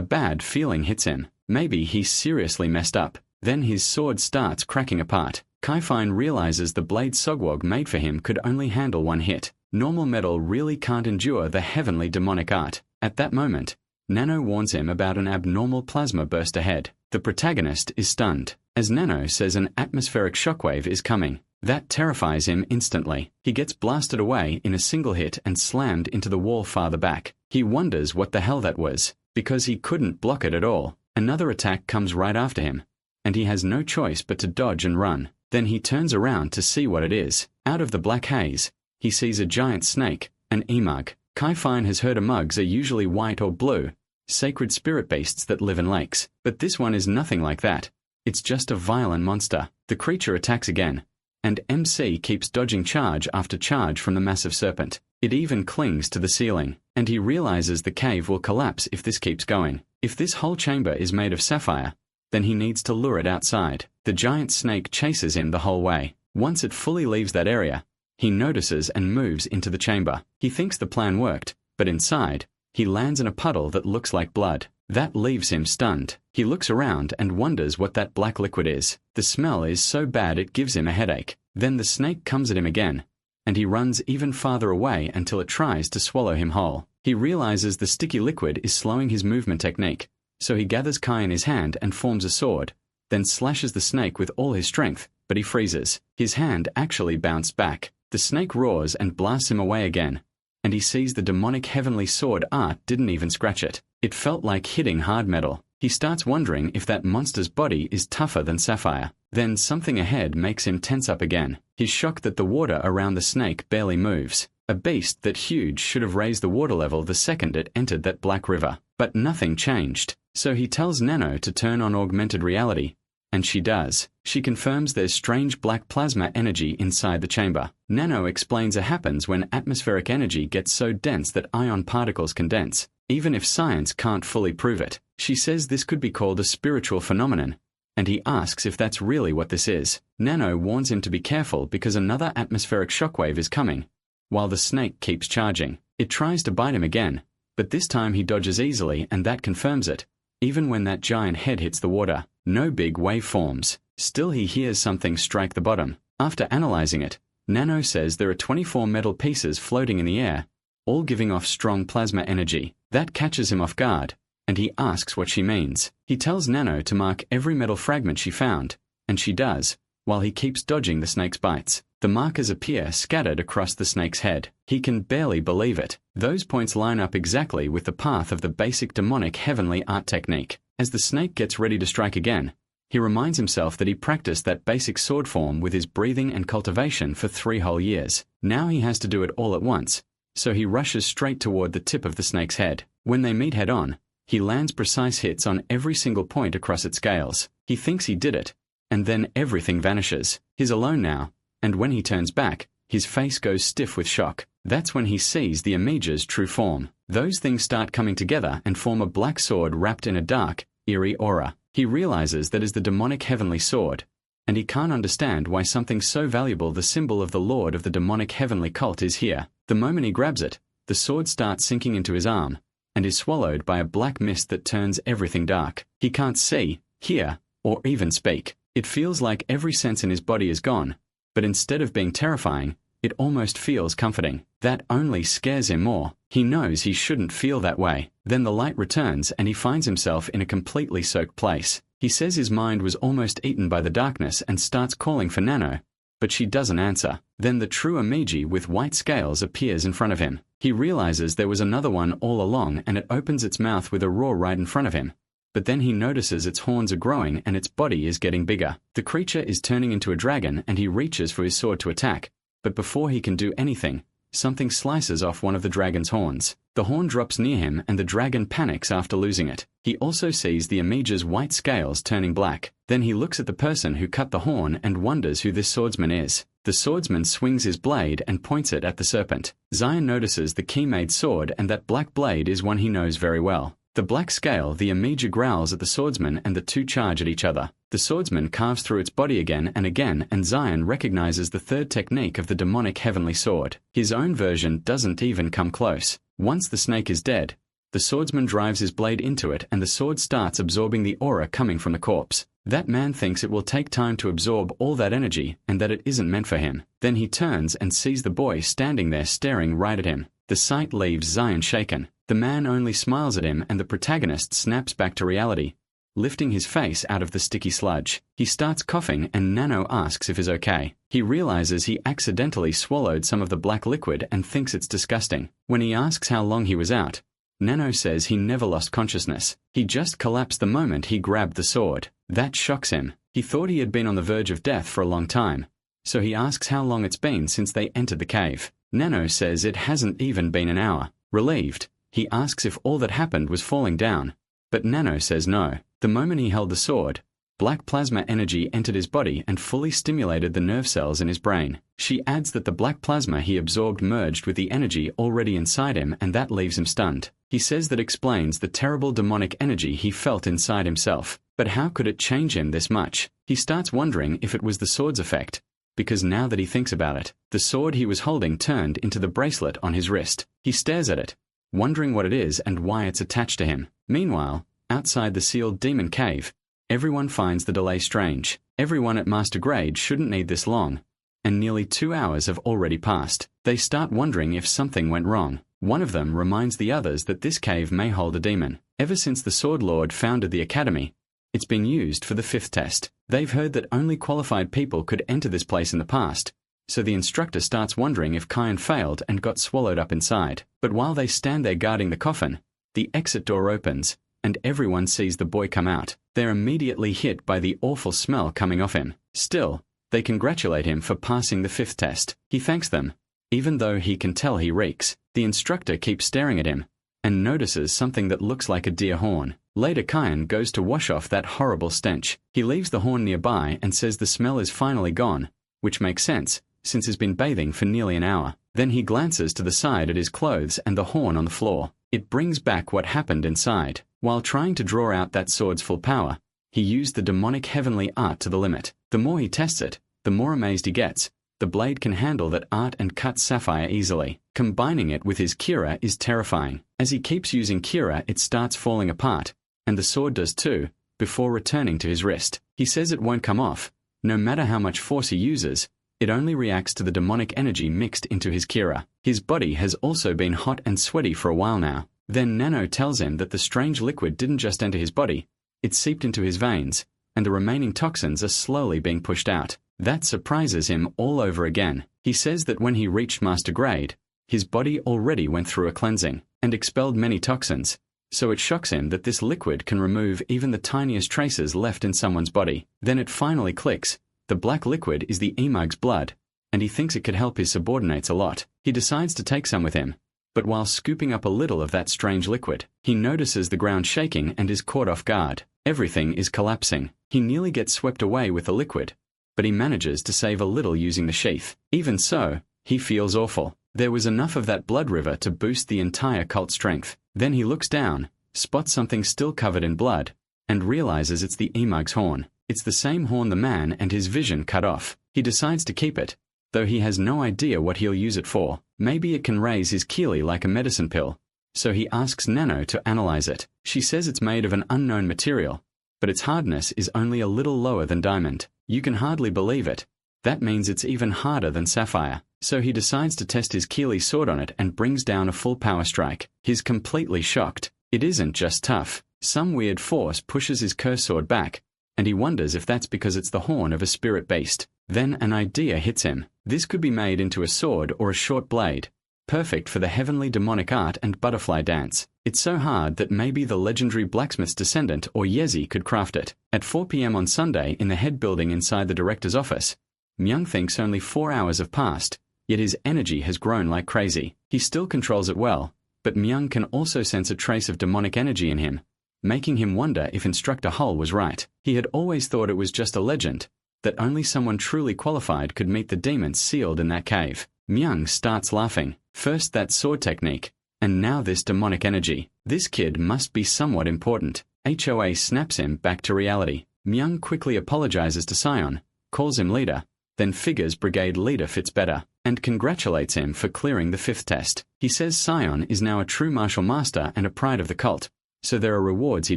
bad feeling hits him. Maybe he's seriously messed up. Then his sword starts cracking apart. Kai Fine realizes the blade Sogwog made for him could only handle one hit. Normal metal really can't endure the heavenly demonic art. At that moment, Nano warns him about an abnormal plasma burst ahead. The protagonist is stunned, as Nano says an atmospheric shockwave is coming. That terrifies him instantly. He gets blasted away in a single hit and slammed into the wall farther back. He wonders what the hell that was, because he couldn't block it at all. Another attack comes right after him, and he has no choice but to dodge and run. Then he turns around to see what it is. Out of the black haze, he sees a giant snake, an emug. Kai Fine has heard emugs are usually white or blue, sacred spirit beasts that live in lakes, but this one is nothing like that. It's just a violent monster. The creature attacks again, and MC keeps dodging charge after charge from the massive serpent. It even clings to the ceiling, and he realizes the cave will collapse if this keeps going. If this whole chamber is made of sapphire, then he needs to lure it outside. The giant snake chases him the whole way. Once it fully leaves that area, he notices and moves into the chamber. He thinks the plan worked, but inside, he lands in a puddle that looks like blood. That leaves him stunned. He looks around and wonders what that black liquid is. The smell is so bad it gives him a headache. Then the snake comes at him again, and he runs even farther away until it tries to swallow him whole. He realizes the sticky liquid is slowing his movement technique, so he gathers Kai in his hand and forms a sword, then slashes the snake with all his strength, but he freezes. His hand actually bounced back. The snake roars and blasts him away again, and he sees the demonic heavenly sword art didn't even scratch it. It felt like hitting hard metal. He starts wondering if that monster's body is tougher than sapphire. Then something ahead makes him tense up again. He's shocked that the water around the snake barely moves. A beast that huge should have raised the water level the second it entered that black river. But nothing changed. So he tells Nano to turn on augmented reality, and she does. She confirms there's strange black plasma energy inside the chamber. Nano explains it happens when atmospheric energy gets so dense that ion particles condense, even if science can't fully prove it. She says this could be called a spiritual phenomenon, and he asks if that's really what this is. Nano warns him to be careful because another atmospheric shockwave is coming, while the snake keeps charging. It tries to bite him again, but this time he dodges easily and that confirms it. Even when that giant head hits the water, no big wave forms. Still he hears something strike the bottom. After analyzing it, Nano says there are 24 metal pieces floating in the air, all giving off strong plasma energy. That catches him off guard, and he asks what she means. He tells Nano to mark every metal fragment she found, and she does, while he keeps dodging the snake's bites. The markers appear scattered across the snake's head. He can barely believe it. Those points line up exactly with the path of the basic demonic heavenly art technique. As the snake gets ready to strike again, he reminds himself that he practiced that basic sword form with his breathing and cultivation for 3 whole years. Now he has to do it all at once, so he rushes straight toward the tip of the snake's head. When they meet head-on, he lands precise hits on every single point across its scales. He thinks he did it, and then everything vanishes. He's alone now, and when he turns back, his face goes stiff with shock. That's when he sees the Amiga's true form. Those things start coming together and form a black sword wrapped in a dark, eerie aura. He realizes that is the demonic heavenly sword, and he can't understand why something so valuable, the symbol of the lord of the demonic heavenly cult, is here. The moment he grabs it, the sword starts sinking into his arm, and is swallowed by a black mist that turns everything dark. He can't see, hear, or even speak. It feels like every sense in his body is gone, but instead of being terrifying, it almost feels comforting. That only scares him more. He knows he shouldn't feel that way. Then the light returns and he finds himself in a completely soaked place. He says his mind was almost eaten by the darkness and starts calling for Nano, but she doesn't answer. Then the true Amiji with white scales appears in front of him. He realizes there was another one all along and it opens its mouth with a roar right in front of him. But then he notices its horns are growing and its body is getting bigger. The creature is turning into a dragon and he reaches for his sword to attack, but before he can do anything, something slices off one of the dragon's horns. The horn drops near him and the dragon panics after losing it. He also sees the Amija's white scales turning black. Then he looks at the person who cut the horn and wonders who this swordsman is. The swordsman swings his blade and points it at the serpent. Zion notices the key-made sword and that black blade is one he knows very well. The black scale, the Amija growls at the swordsman and the two charge at each other. The swordsman carves through its body again and Zion recognizes the third technique of the demonic heavenly sword. His own version doesn't even come close. Once the snake is dead, the swordsman drives his blade into it and the sword starts absorbing the aura coming from the corpse. That man thinks it will take time to absorb all that energy and that it isn't meant for him. Then he turns and sees the boy standing there staring right at him. The sight leaves Zion shaken. The man only smiles at him and the protagonist snaps back to reality, lifting his face out of the sticky sludge. He starts coughing and Nano asks if he's okay. He realizes he accidentally swallowed some of the black liquid and thinks it's disgusting. When he asks how long he was out, Nano says he never lost consciousness. He just collapsed the moment he grabbed the sword. That shocks him. He thought he had been on the verge of death for a long time, so he asks how long it's been since they entered the cave. Nano says it hasn't even been an hour. Relieved, he asks if all that happened was falling down, but Nano says no. The moment he held the sword, black plasma energy entered his body and fully stimulated the nerve cells in his brain. She adds that the black plasma he absorbed merged with the energy already inside him and that leaves him stunned. He says that explains the terrible demonic energy he felt inside himself. But how could it change him this much? He starts wondering if it was the sword's effect, because now that he thinks about it, the sword he was holding turned into the bracelet on his wrist. He stares at it, wondering what it is and why it's attached to him. Meanwhile, outside the sealed demon cave, everyone finds the delay strange. Everyone at Master Grade shouldn't need this long, and nearly 2 hours have already passed. They start wondering if something went wrong. One of them reminds the others that this cave may hold a demon. Ever since the Sword Lord founded the academy, it's been used for the 5th test. They've heard that only qualified people could enter this place in the past, so the instructor starts wondering if Kyan failed and got swallowed up inside. But while they stand there guarding the coffin, the exit door opens, and everyone sees the boy come out. They're immediately hit by the awful smell coming off him. Still, they congratulate him for passing the 5th test. He thanks them, even though he can tell he reeks. The instructor keeps staring at him, and notices something that looks like a deer horn. Later Kyan goes to wash off that horrible stench. He leaves the horn nearby and says the smell is finally gone, which makes sense, since he's been bathing for nearly an hour. Then he glances to the side at his clothes and the horn on the floor. It brings back what happened inside. While trying to draw out that sword's full power, he used the demonic heavenly art to the limit. The more he tests it, the more amazed he gets. The blade can handle that art and cut sapphire easily. Combining it with his Kira is terrifying. As he keeps using Kira, it starts falling apart, and the sword does too, before returning to his wrist. He says it won't come off. No matter how much force he uses, it only reacts to the demonic energy mixed into his Kira. His body has also been hot and sweaty for a while now. Then Nano tells him that the strange liquid didn't just enter his body, it seeped into his veins, and the remaining toxins are slowly being pushed out. That surprises him all over again. He says that when he reached Master Grade, his body already went through a cleansing, and expelled many toxins, so it shocks him that this liquid can remove even the tiniest traces left in someone's body. Then it finally clicks. The black liquid is the Emug's blood, and he thinks it could help his subordinates a lot. He decides to take some with him, but while scooping up a little of that strange liquid, he notices the ground shaking and is caught off guard. Everything is collapsing. He nearly gets swept away with the liquid, but he manages to save a little using the sheath. Even so, he feels awful. There was enough of that blood river to boost the entire cult strength. Then he looks down, spots something still covered in blood, and realizes it's the Emug's horn. It's the same horn the man and his vision cut off. He decides to keep it, though he has no idea what he'll use it for. Maybe it can raise his Keely like a medicine pill, so he asks Nano to analyze it. She says it's made of an unknown material, but its hardness is only a little lower than diamond. You can hardly believe it. That means it's even harder than sapphire. So he decides to test his Keely sword on it and brings down a full power strike. He's completely shocked. It isn't just tough. Some weird force pushes his curse sword back, and he wonders if that's because it's the horn of a spirit beast. Then an idea hits him. This could be made into a sword or a short blade, perfect for the heavenly demonic art and butterfly dance. It's so hard that maybe the legendary blacksmith's descendant or Yezi could craft it. At 4 p.m. on Sunday in the head building inside the director's office, Myung thinks only 4 hours have passed, yet his energy has grown like crazy. He still controls it well, but Myung can also sense a trace of demonic energy in him, making him wonder if Instructor Hull was right. He had always thought it was just a legend, that only someone truly qualified could meet the demons sealed in that cave. Myung starts laughing. First that sword technique, and now this demonic energy. This kid must be somewhat important. HOA snaps him back to reality. Myung quickly apologizes to Sion, calls him leader, then figures brigade leader fits better, and congratulates him for clearing the 5th test. He says Sion is now a true martial master and a pride of the cult, so there are rewards he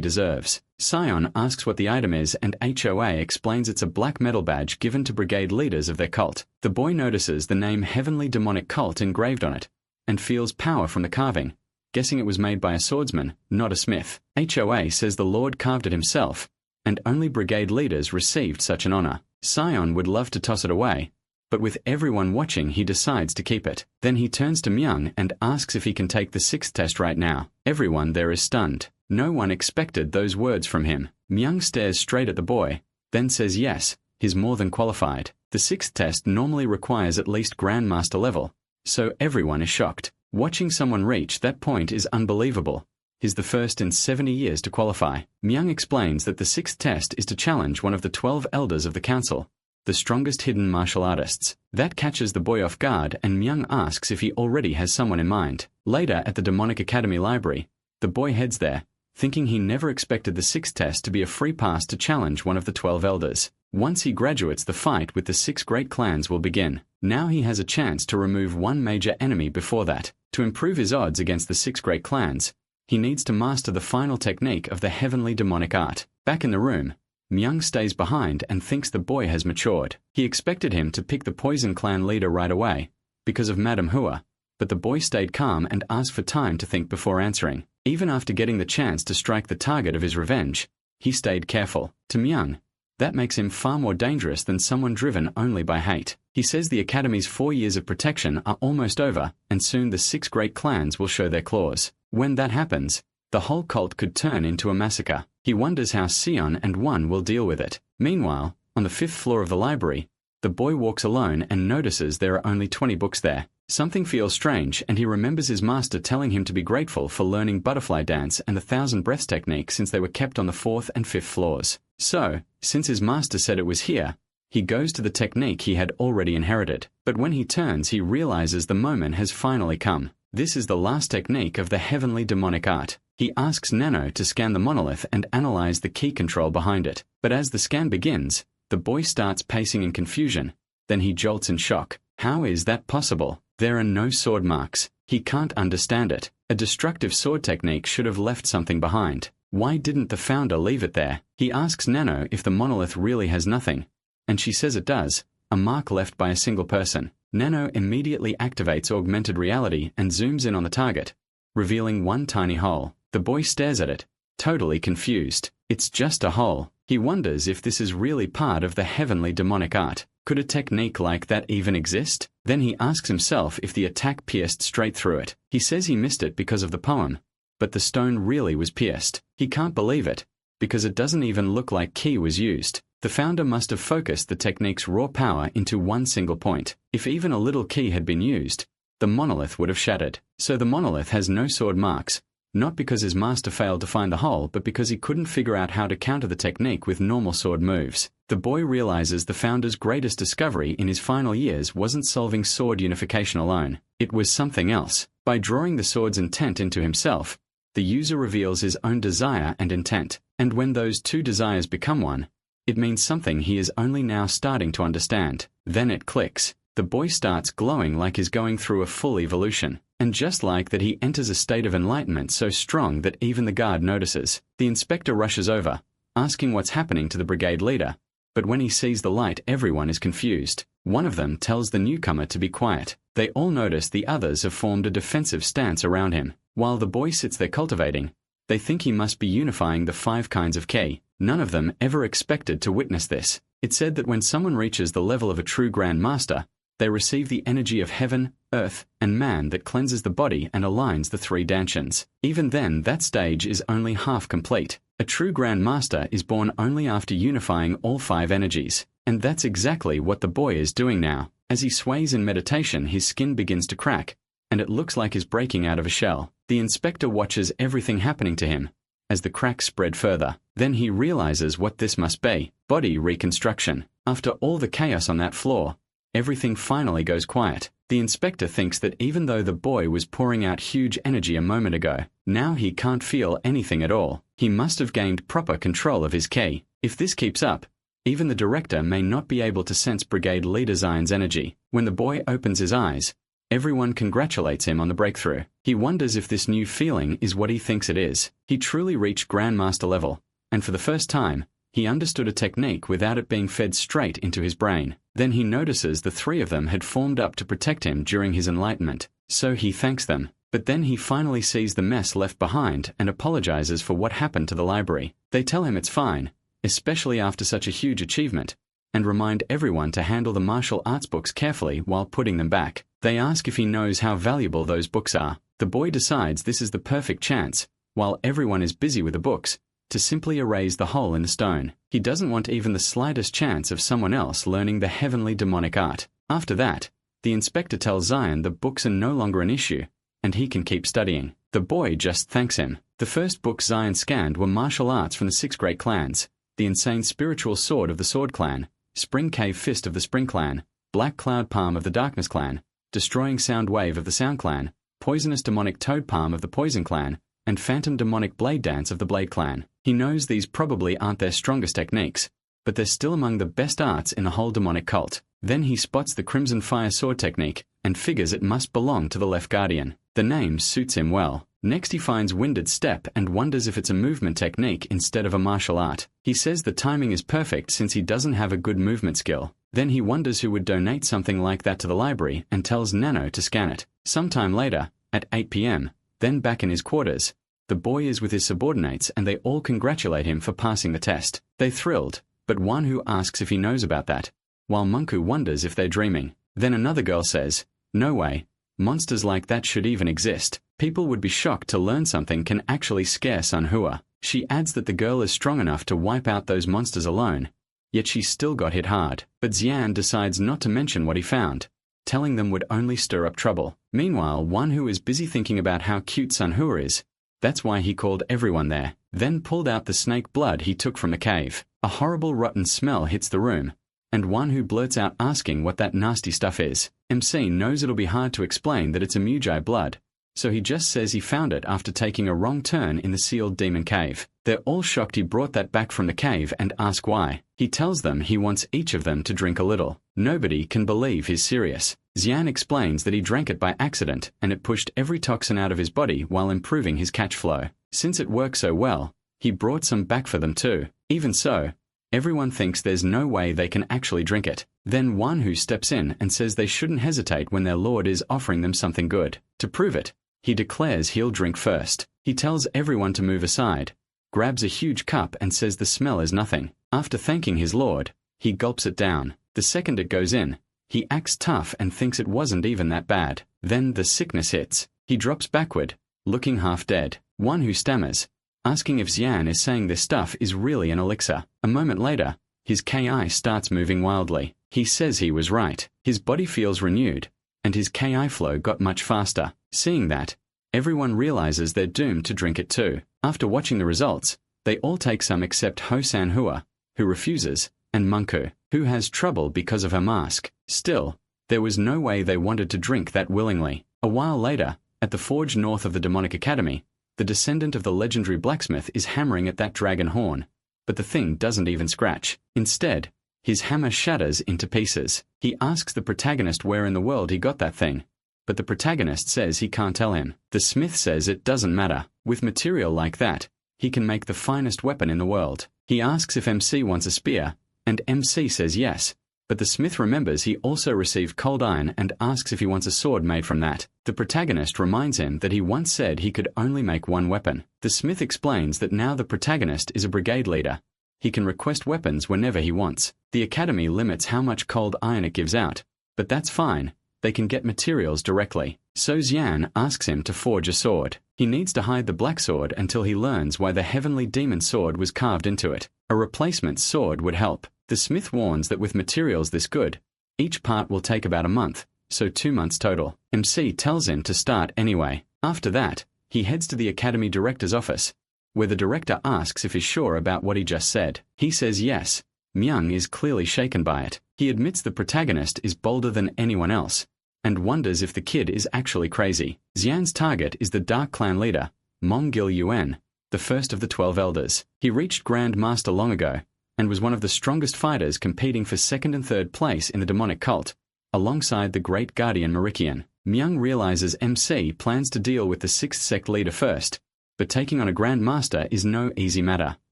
deserves. Sion asks what the item is, and HOA explains it's a black metal badge given to brigade leaders of their cult. The boy notices the name Heavenly Demonic Cult engraved on it, and feels power from the carving, guessing it was made by a swordsman, not a smith. HOA says the Lord carved it himself, and only brigade leaders received such an honor. Sion would love to toss it away, but with everyone watching he decides to keep it. Then he turns to Myung and asks if he can take the 6th test right now. Everyone there is stunned. No one expected those words from him. Myung stares straight at the boy, then says yes, he's more than qualified. The 6th test normally requires at least Grandmaster level, so everyone is shocked. Watching someone reach that point is unbelievable. He's the first in 70 years to qualify. Myung explains that the 6th test is to challenge one of the 12 elders of the council, the strongest hidden martial artists. That catches the boy off guard, and Myung asks if he already has someone in mind. Later at the Demonic Academy library, the boy heads there, thinking he never expected the 6th test to be a free pass to challenge one of the 12 elders. Once he graduates, the fight with the 6 great clans will begin. Now he has a chance to remove one major enemy before that. To improve his odds against the 6 great clans, he needs to master the final technique of the heavenly demonic art. Back in the room, Myung stays behind and thinks the boy has matured. He expected him to pick the Poison Clan leader right away, because of Madame Hua, but the boy stayed calm and asked for time to think before answering. Even after getting the chance to strike the target of his revenge, he stayed careful. To Myung, that makes him far more dangerous than someone driven only by hate. He says the Academy's 4 years of protection are almost over, and soon the 6 great clans will show their claws. When that happens, the whole cult could turn into a massacre. He wonders how Sion and One will deal with it. Meanwhile, on the 5th floor of the library, the boy walks alone and notices there are only 20 books there. Something feels strange, and he remembers his master telling him to be grateful for learning butterfly dance and the 1,000 breaths technique since they were kept on the 4th and 5th floors. So, since his master said it was here, he goes to the technique he had already inherited. But when he turns, he realizes the moment has finally come. This is the last technique of the heavenly demonic art. He asks Nano to scan the monolith and analyze the key control behind it. But as the scan begins, the boy starts pacing in confusion. Then he jolts in shock. How is that possible? There are no sword marks. He can't understand it. A destructive sword technique should have left something behind. Why didn't the founder leave it there? He asks Nano if the monolith really has nothing, and she says it does, a mark left by a single person. Nano immediately activates augmented reality and zooms in on the target, revealing one tiny hole. The boy stares at it, totally confused. It's just a hole. He wonders if this is really part of the heavenly demonic art. Could a technique like that even exist? Then he asks himself if the attack pierced straight through it. He says he missed it because of the poem, but the stone really was pierced. He can't believe it, because it doesn't even look like ki was used. The founder must have focused the technique's raw power into one single point. If even a little ki had been used, the monolith would have shattered. So the monolith has no sword marks, not because his master failed to find the hole, but because he couldn't figure out how to counter the technique with normal sword moves. The boy realizes the founder's greatest discovery in his final years wasn't solving sword unification alone. It was something else. By drawing the sword's intent into himself, the user reveals his own desire and intent. And when those two desires become one, it means something he is only now starting to understand. Then it clicks. The boy starts glowing like he's going through a full evolution. And just like that, he enters a state of enlightenment so strong that even the guard notices. The inspector rushes over, asking what's happening to the brigade leader. But when he sees the light, everyone is confused. One of them tells the newcomer to be quiet. They all notice the others have formed a defensive stance around him. While the boy sits there cultivating, they think he must be unifying the 5 kinds of ki. None of them ever expected to witness this. It's said that when someone reaches the level of a true Grand Master, they receive the energy of heaven, earth, and man that cleanses the body and aligns the 3 dansons. Even then, that stage is only half complete. A true Grand Master is born only after unifying all 5 energies. And that's exactly what the boy is doing now. As he sways in meditation, his skin begins to crack, and it looks like he's breaking out of a shell. The inspector watches everything happening to him as the cracks spread further. Then he realizes what this must be: body reconstruction. After all the chaos on that floor, everything finally goes quiet. The inspector thinks that even though the boy was pouring out huge energy a moment ago, now he can't feel anything at all. He must have gained proper control of his ki. If this keeps up, even the director may not be able to sense Brigade Leader Zion's energy. When the boy opens his eyes, everyone congratulates him on the breakthrough. He wonders if this new feeling is what he thinks it is. He truly reached Grandmaster level, and for the first time, he understood a technique without it being fed straight into his brain. Then he notices the three of them had formed up to protect him during his enlightenment, so he thanks them. But then he finally sees the mess left behind and apologizes for what happened to the library. They tell him it's fine, especially after such a huge achievement, and remind everyone to handle the martial arts books carefully while putting them back. They ask if he knows how valuable those books are. The boy decides this is the perfect chance, while everyone is busy with the books, to simply erase the hole in the stone. He doesn't want even the slightest chance of someone else learning the heavenly demonic art. After that, the inspector tells Zion the books are no longer an issue, and he can keep studying. The boy just thanks him. The first books Zion scanned were martial arts from the 6 great clans: the insane spiritual sword of the Sword Clan, Spring Cave Fist of the Spring Clan, Black Cloud Palm of the Darkness Clan, Destroying Sound Wave of the Sound Clan, Poisonous Demonic Toad Palm of the Poison Clan, and Phantom Demonic Blade Dance of the Blade Clan. He knows these probably aren't their strongest techniques, but they're still among the best arts in the whole demonic cult. Then he spots the Crimson Fire Sword technique, and figures it must belong to the Left Guardian. The name suits him well. Next he finds Winded Step and wonders if it's a movement technique instead of a martial art. He says the timing is perfect since he doesn't have a good movement skill. Then he wonders who would donate something like that to the library and tells Nano to scan it. Sometime later, at 8 p.m., then back in his quarters, the boy is with his subordinates and they all congratulate him for passing the test. They're thrilled, but one who asks if he knows about that, while Munku wonders if they're dreaming. Then another girl says, "No way, monsters like that should even exist. People would be shocked to learn something can actually scare Sanhua." She adds that the girl is strong enough to wipe out those monsters alone, yet she still got hit hard. But Xian decides not to mention what he found, telling them would only stir up trouble. Meanwhile, one who is busy thinking about how cute Sanhua is, that's why he called everyone there, then pulled out the snake blood he took from the cave. A horrible rotten smell hits the room, and one who blurts out asking what that nasty stuff is. MC knows it'll be hard to explain that it's a Mujai blood, so he just says he found it after taking a wrong turn in the sealed demon cave. They're all shocked he brought that back from the cave and ask why. He tells them he wants each of them to drink a little. Nobody can believe he's serious. Xian explains that he drank it by accident and it pushed every toxin out of his body while improving his catch flow. Since it worked so well, he brought some back for them too. Even so, everyone thinks there's no way they can actually drink it. Then one who steps in and says they shouldn't hesitate when their lord is offering them something good. To prove it, he declares he'll drink first. He tells everyone to move aside, grabs a huge cup and says the smell is nothing. After thanking his lord, he gulps it down. The second it goes in, he acts tough and thinks it wasn't even that bad. Then the sickness hits. He drops backward, looking half dead. One who stammers, asking if Xian is saying this stuff is really an elixir. A moment later, his Ki starts moving wildly. He says he was right. His body feels renewed, and his Ki flow got much faster. Seeing that, everyone realizes they're doomed to drink it too. After watching the results, they all take some except Ho Sanhua, who refuses, and Munku, who has trouble because of her mask. Still, there was no way they wanted to drink that willingly. A while later, at the forge north of the Demonic Academy, the descendant of the legendary blacksmith is hammering at that dragon horn, but the thing doesn't even scratch. Instead, his hammer shatters into pieces. He asks the protagonist where in the world he got that thing, but the protagonist says he can't tell him. The smith says it doesn't matter. With material like that, he can make the finest weapon in the world. He asks if MC wants a spear, and MC says yes, but the smith remembers he also received cold iron and asks if he wants a sword made from that. The protagonist reminds him that he once said he could only make one weapon. The smith explains that now the protagonist is a brigade leader, he can request weapons whenever he wants. The academy limits how much cold iron it gives out, but that's fine. They can get materials directly. So Xian asks him to forge a sword. He needs to hide the black sword until he learns why the heavenly demon sword was carved into it. A replacement sword would help. The smith warns that with materials this good, each part will take about a month, so 2 months total. MC tells him to start anyway. After that, he heads to the academy director's office, where the director asks if he's sure about what he just said. He says yes. Myung is clearly shaken by it. He admits the protagonist is bolder than anyone else, and wonders if the kid is actually crazy. Xian's target is the Dark Clan leader, Mongil Yuan, the first of the 12 elders. He reached Grand Master long ago, and was one of the strongest fighters competing for 2nd and 3rd place in the demonic cult, alongside the great guardian Marikian. Myung realizes MC plans to deal with the 6th sect leader first, but taking on a Grand Master is no easy matter.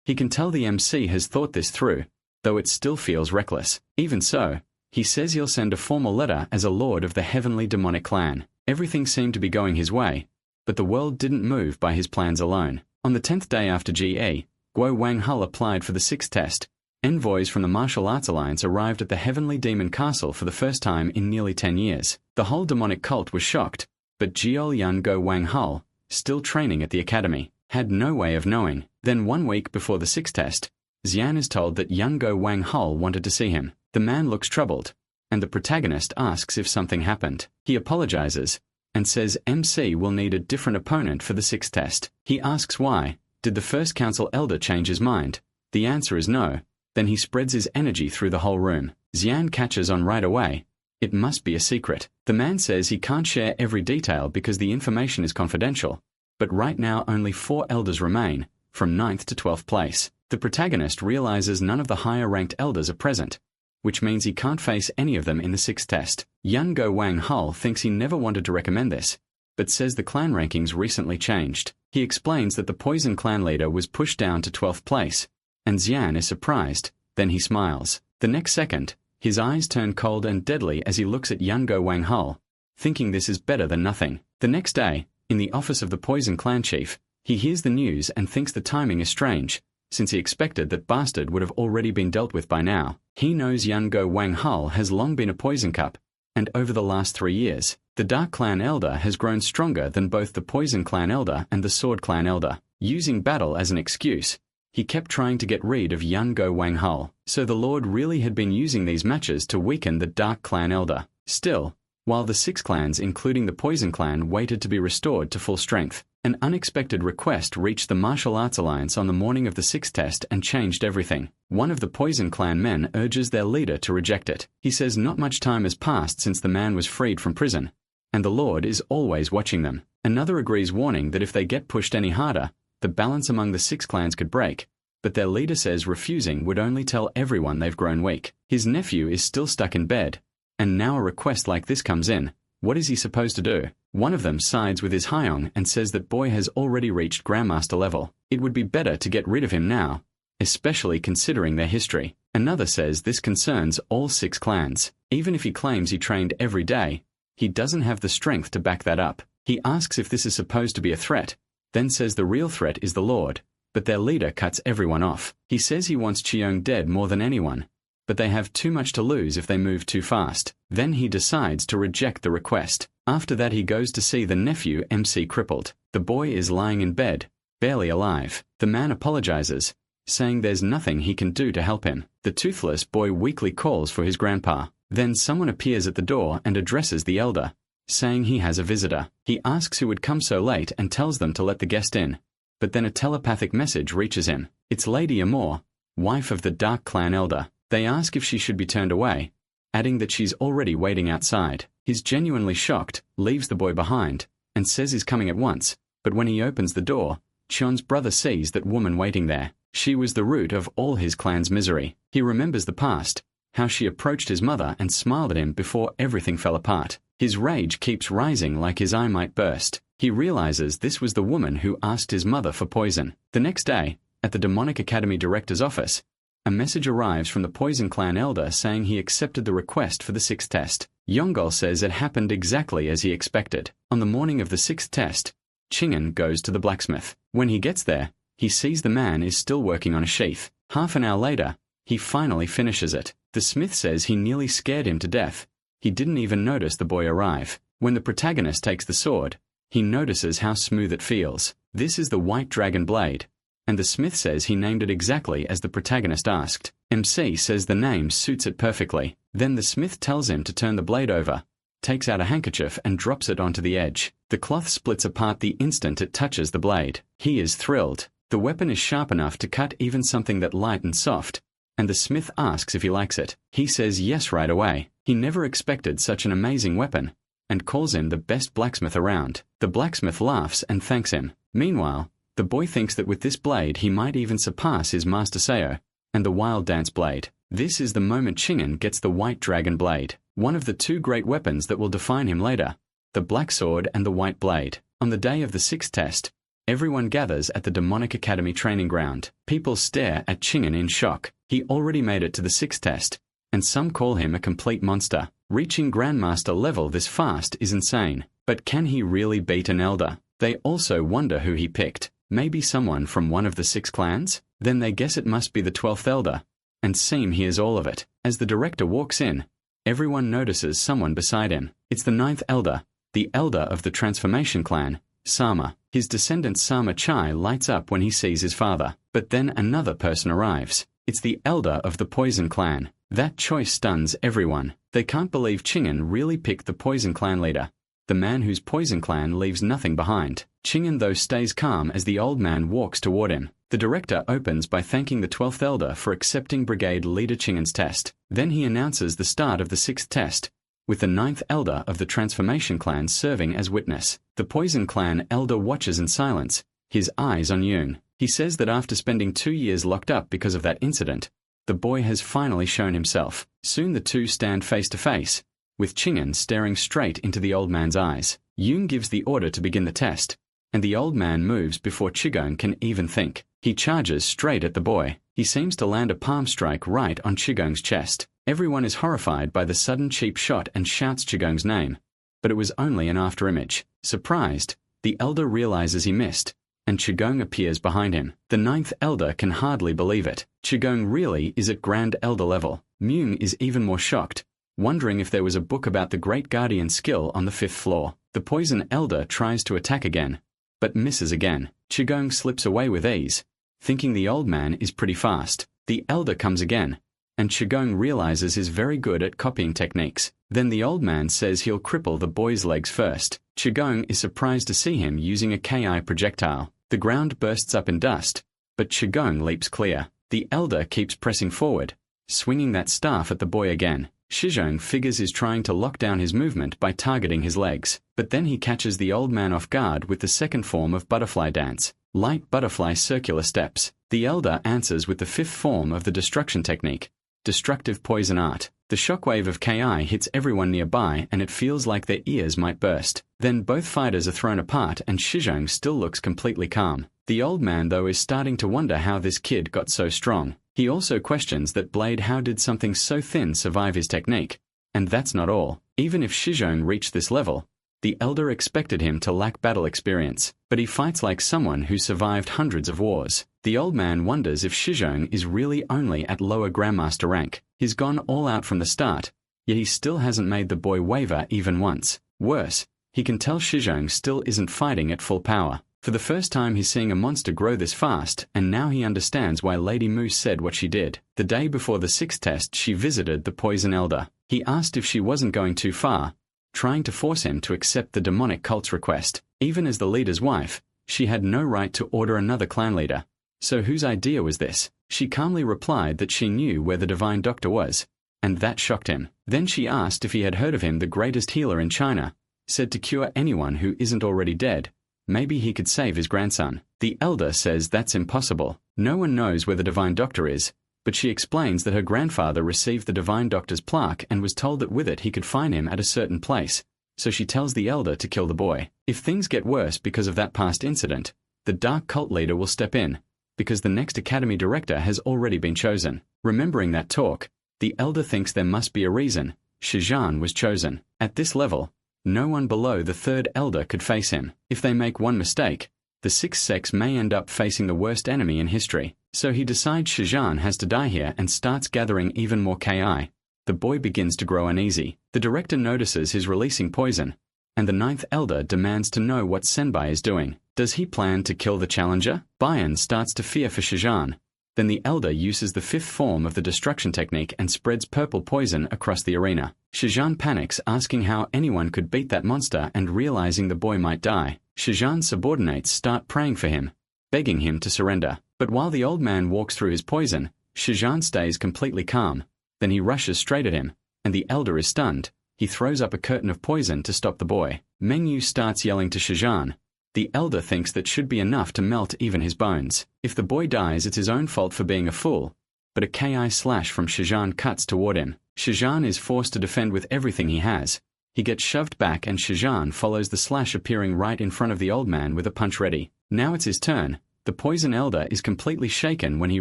He can tell the MC has thought this through, though it still feels reckless. Even so, he says he'll send a formal letter as a lord of the heavenly demonic clan. Everything seemed to be going his way, but the world didn't move by his plans alone. On the 10th day after GE, Guo Wang Hul applied for the 6th test. Envoys from the Martial Arts Alliance arrived at the Heavenly Demon Castle for the first time in nearly 10 years. The whole demonic cult was shocked, but Jiol Yun Go Wang Hul, still training at the academy, had no way of knowing. Then 1 week before the 6th test, Xian is told that Yungo Wang Hul wanted to see him. The man looks troubled, and the protagonist asks if something happened. He apologizes, and says MC will need a different opponent for the 6th test. He asks why. Did the first council elder change his mind? The answer is no. Then he spreads his energy through the whole room. Xian catches on right away. It must be a secret. The man says he can't share every detail because the information is confidential, but right now only 4 elders remain, from 9th to 12th place. The protagonist realizes none of the higher-ranked elders are present, which means he can't face any of them in the 6th test. Yungo Wang Hul thinks he never wanted to recommend this, but says the clan rankings recently changed. He explains that the Poison clan leader was pushed down to 12th place, and Xian is surprised. Then he smiles. The next second, his eyes turn cold and deadly as he looks at Yungo Wang Hul, thinking this is better than nothing. The next day, in the office of the Poison clan chief, he hears the news and thinks the timing is strange, since he expected that Bastard would have already been dealt with by now. He knows Yungo Wang Hul has long been a Poison Cup, and over the last 3 years, the Dark Clan Elder has grown stronger than both the Poison Clan Elder and the Sword Clan Elder. Using battle as an excuse, he kept trying to get rid of Yungo Wang Hul, so the Lord really had been using these matches to weaken the Dark Clan Elder. Still, while the 6 clans including the Poison Clan waited to be restored to full strength, an unexpected request reached the Martial Arts Alliance on the morning of the 6th test and changed everything. One of the Poison Clan men urges their leader to reject it. He says not much time has passed since the man was freed from prison, and the Lord is always watching them. Another agrees, warning that if they get pushed any harder, the balance among the 6 clans could break, but their leader says refusing would only tell everyone they've grown weak. His nephew is still stuck in bed, and now a request like this comes in. What is he supposed to do? One of them sides with his Hyong and says that boy has already reached Grandmaster level. It would be better to get rid of him now, especially considering their history. Another says this concerns all 6 clans. Even if he claims he trained every day, he doesn't have the strength to back that up. He asks if this is supposed to be a threat, then says the real threat is the Lord, but their leader cuts everyone off. He says he wants Cheong dead more than anyone, but they have too much to lose if they move too fast. Then he decides to reject the request. After that he goes to see the nephew MC crippled. The boy is lying in bed, barely alive. The man apologizes, saying there's nothing he can do to help him. The toothless boy weakly calls for his grandpa. Then someone appears at the door and addresses the elder, saying he has a visitor. He asks who would come so late and tells them to let the guest in, but then a telepathic message reaches him. It's Lady Amor, wife of the Dark Clan Elder. They ask if she should be turned away, adding that she's already waiting outside. He's genuinely shocked, leaves the boy behind, and says he's coming at once, but when he opens the door, Chion's brother sees that woman waiting there. She was the root of all his clan's misery. He remembers the past, how she approached his mother and smiled at him before everything fell apart. His rage keeps rising like his eye might burst. He realizes this was the woman who asked his mother for poison. The next day, at the Demonic Academy director's office, a message arrives from the Poison Clan Elder saying he accepted the request for the 6th test. Yonggol says it happened exactly as he expected. On the morning of the 6th test, Chingen goes to the blacksmith. When he gets there, he sees the man is still working on a sheath. Half an hour later, he finally finishes it. The smith says he nearly scared him to death. He didn't even notice the boy arrive. When the protagonist takes the sword, he notices how smooth it feels. This is the White Dragon Blade, and the smith says he named it exactly as the protagonist asked. MC says the name suits it perfectly. Then the smith tells him to turn the blade over, takes out a handkerchief and drops it onto the edge. The cloth splits apart the instant it touches the blade. He is thrilled. The weapon is sharp enough to cut even something that light and soft, and the smith asks if he likes it. He says yes right away. He never expected such an amazing weapon, and calls him the best blacksmith around. The blacksmith laughs and thanks him. Meanwhile, the boy thinks that with this blade he might even surpass his master Seo and the wild dance blade. This is the moment Chingen gets the white dragon blade, one of the two great weapons that will define him later, the black sword and the white blade. On the day of the 6th test, everyone gathers at the Demonic Academy training ground. People stare at Chingen in shock. He already made it to the 6th test, and some call him a complete monster. Reaching Grandmaster level this fast is insane. But can he really beat an elder? They also wonder who he picked. Maybe someone from one of the 6 clans? Then they guess it must be the 12th elder, and Seem hears all of it. As the director walks in, everyone notices someone beside him. It's the 9th elder, the elder of the Transformation clan, Sama. His descendant Sama Chai lights up when he sees his father. But then another person arrives. It's the elder of the Poison clan. That choice stuns everyone. They can't believe Chingen really picked the Poison clan leader, the man whose Poison clan leaves nothing behind. Chingen though stays calm as the old man walks toward him. The director opens by thanking the 12th elder for accepting brigade leader Chingen's test. Then he announces the start of the 6th test, with the 9th elder of the Transformation clan serving as witness. The Poison clan elder watches in silence, his eyes on Yoon. He says that after spending 2 years locked up because of that incident, the boy has finally shown himself. Soon the two stand face to face, with Chingen staring straight into the old man's eyes. Yoon gives the order to begin the test, and the old man moves before Chigong can even think. He charges straight at the boy. He seems to land a palm strike right on Chigong's chest. Everyone is horrified by the sudden cheap shot and shouts Chigong's name, but it was only an afterimage. Surprised, the elder realizes he missed, and Chigong appears behind him. The 9th elder can hardly believe it. Chigong really is at Grand Elder level. Myung is even more shocked, wondering if there was a book about the Great Guardian skill on the 5th floor. The Poison elder tries to attack again, but misses again. Chigong slips away with ease, thinking the old man is pretty fast. The elder comes again, and Chigong realizes he's very good at copying techniques. Then the old man says he'll cripple the boy's legs first. Chigong is surprised to see him using a Ki projectile. The ground bursts up in dust, but Chigong leaps clear. The elder keeps pressing forward, swinging that staff at the boy again. Shizhong figures he's trying to lock down his movement by targeting his legs, but then he catches the old man off guard with the 2nd form of butterfly dance, light butterfly circular steps. The elder answers with the 5th form of the destruction technique, destructive poison art. The shockwave of Ki hits everyone nearby and it feels like their ears might burst. Then both fighters are thrown apart and Shizhong still looks completely calm. The old man though is starting to wonder how this kid got so strong. He also questions that blade how did something so thin survive his technique. And that's not all. Even if Shizhong reached this level, the elder expected him to lack battle experience, but he fights like someone who survived hundreds of wars. The old man wonders if Shizhong is really only at lower Grandmaster rank. He's gone all out from the start, yet he still hasn't made the boy waver even once. Worse, he can tell Shizhong still isn't fighting at full power. For the first time he's seeing a monster grow this fast, and now he understands why Lady Moose said what she did. The day before the 6th test she visited the Poison Elder. He asked if she wasn't going too far, trying to force him to accept the demonic cult's request. Even as the leader's wife, she had no right to order another clan leader. So whose idea was this? She calmly replied that she knew where the divine doctor was, and that shocked him. Then she asked if he had heard of him, the greatest healer in China, said to cure anyone who isn't already dead. Maybe he could save his grandson. The elder says that's impossible. No one knows where the divine doctor is, but she explains that her grandfather received the divine doctor's plaque and was told that with it he could find him at a certain place, so she tells the elder to kill the boy. If things get worse because of that past incident, the dark cult leader will step in, because the next academy director has already been chosen. Remembering that talk, the elder thinks there must be a reason Shizhan was chosen. At this level, no one below the 3rd elder could face him. If they make one mistake, the 6th sex may end up facing the worst enemy in history. So he decides Shizhan has to die here and starts gathering even more Ki. The boy begins to grow uneasy. The director notices his releasing poison, and the 9th elder demands to know what Senbai is doing. Does he plan to kill the challenger? Bayan starts to fear for Shizhan. Then the elder uses the fifth form of the destruction technique and spreads purple poison across the arena. Shizhan panics, asking how anyone could beat that monster and realizing the boy might die. Shizhan's subordinates start praying for him, begging him to surrender. But while the old man walks through his poison, Shizhan stays completely calm. Then he rushes straight at him, and the elder is stunned. He throws up a curtain of poison to stop the boy. Mengyu starts yelling to Shizhan. The elder thinks that should be enough to melt even his bones. If the boy dies, it's his own fault for being a fool. But a ki slash from Shizhan cuts toward him. Shizhan is forced to defend with everything he has. He gets shoved back and Shizhan follows the slash, appearing right in front of the old man with a punch ready. Now it's his turn. The poison elder is completely shaken when he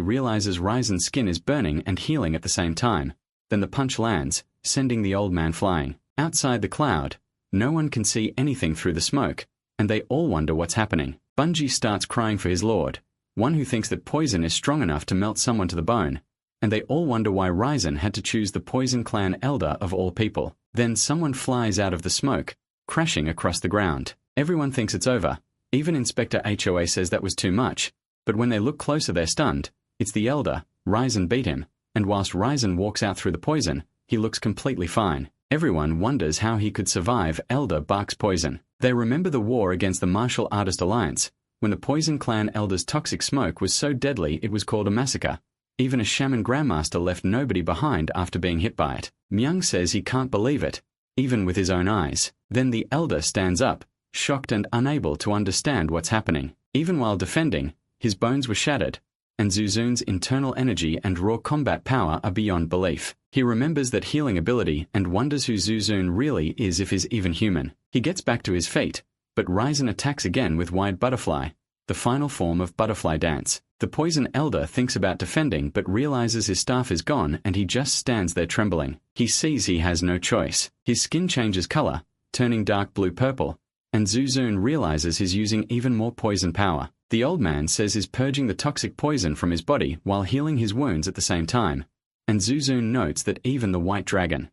realizes Ryzen's skin is burning and healing at the same time. Then the punch lands, sending the old man flying. Outside the cloud, no one can see anything through the smoke, and they all wonder what's happening. Bungie starts crying for his lord, one who thinks that poison is strong enough to melt someone to the bone, and they all wonder why Ryzen had to choose the Poison Clan elder of all people. Then someone flies out of the smoke, crashing across the ground. Everyone thinks it's over. Even Inspector HOA says that was too much, but when they look closer they're stunned. It's the elder. Ryzen beat him, and whilst Ryzen walks out through the poison, he looks completely fine. Everyone wonders how he could survive Elder Bark's poison. They remember the war against the Martial Artist Alliance, when the Poison Clan elder's toxic smoke was so deadly it was called a massacre. Even a shaman grandmaster left nobody behind after being hit by it. Myung says he can't believe it, even with his own eyes. Then the elder stands up, shocked and unable to understand what's happening. Even while defending, his bones were shattered, and Zuzun's internal energy and raw combat power are beyond belief. He remembers that healing ability and wonders who Zuzun really is, if he's even human. He gets back to his feet, but Ryzen attacks again with Wide Butterfly, the final form of Butterfly Dance. The Poison Elder thinks about defending but realizes his staff is gone and he just stands there trembling. He sees he has no choice. His skin changes color, turning dark blue-purple, and Zuzun realizes he's using even more poison power. The old man says he's purging the toxic poison from his body while healing his wounds at the same time, and Zuzun notes that even the White Dragon,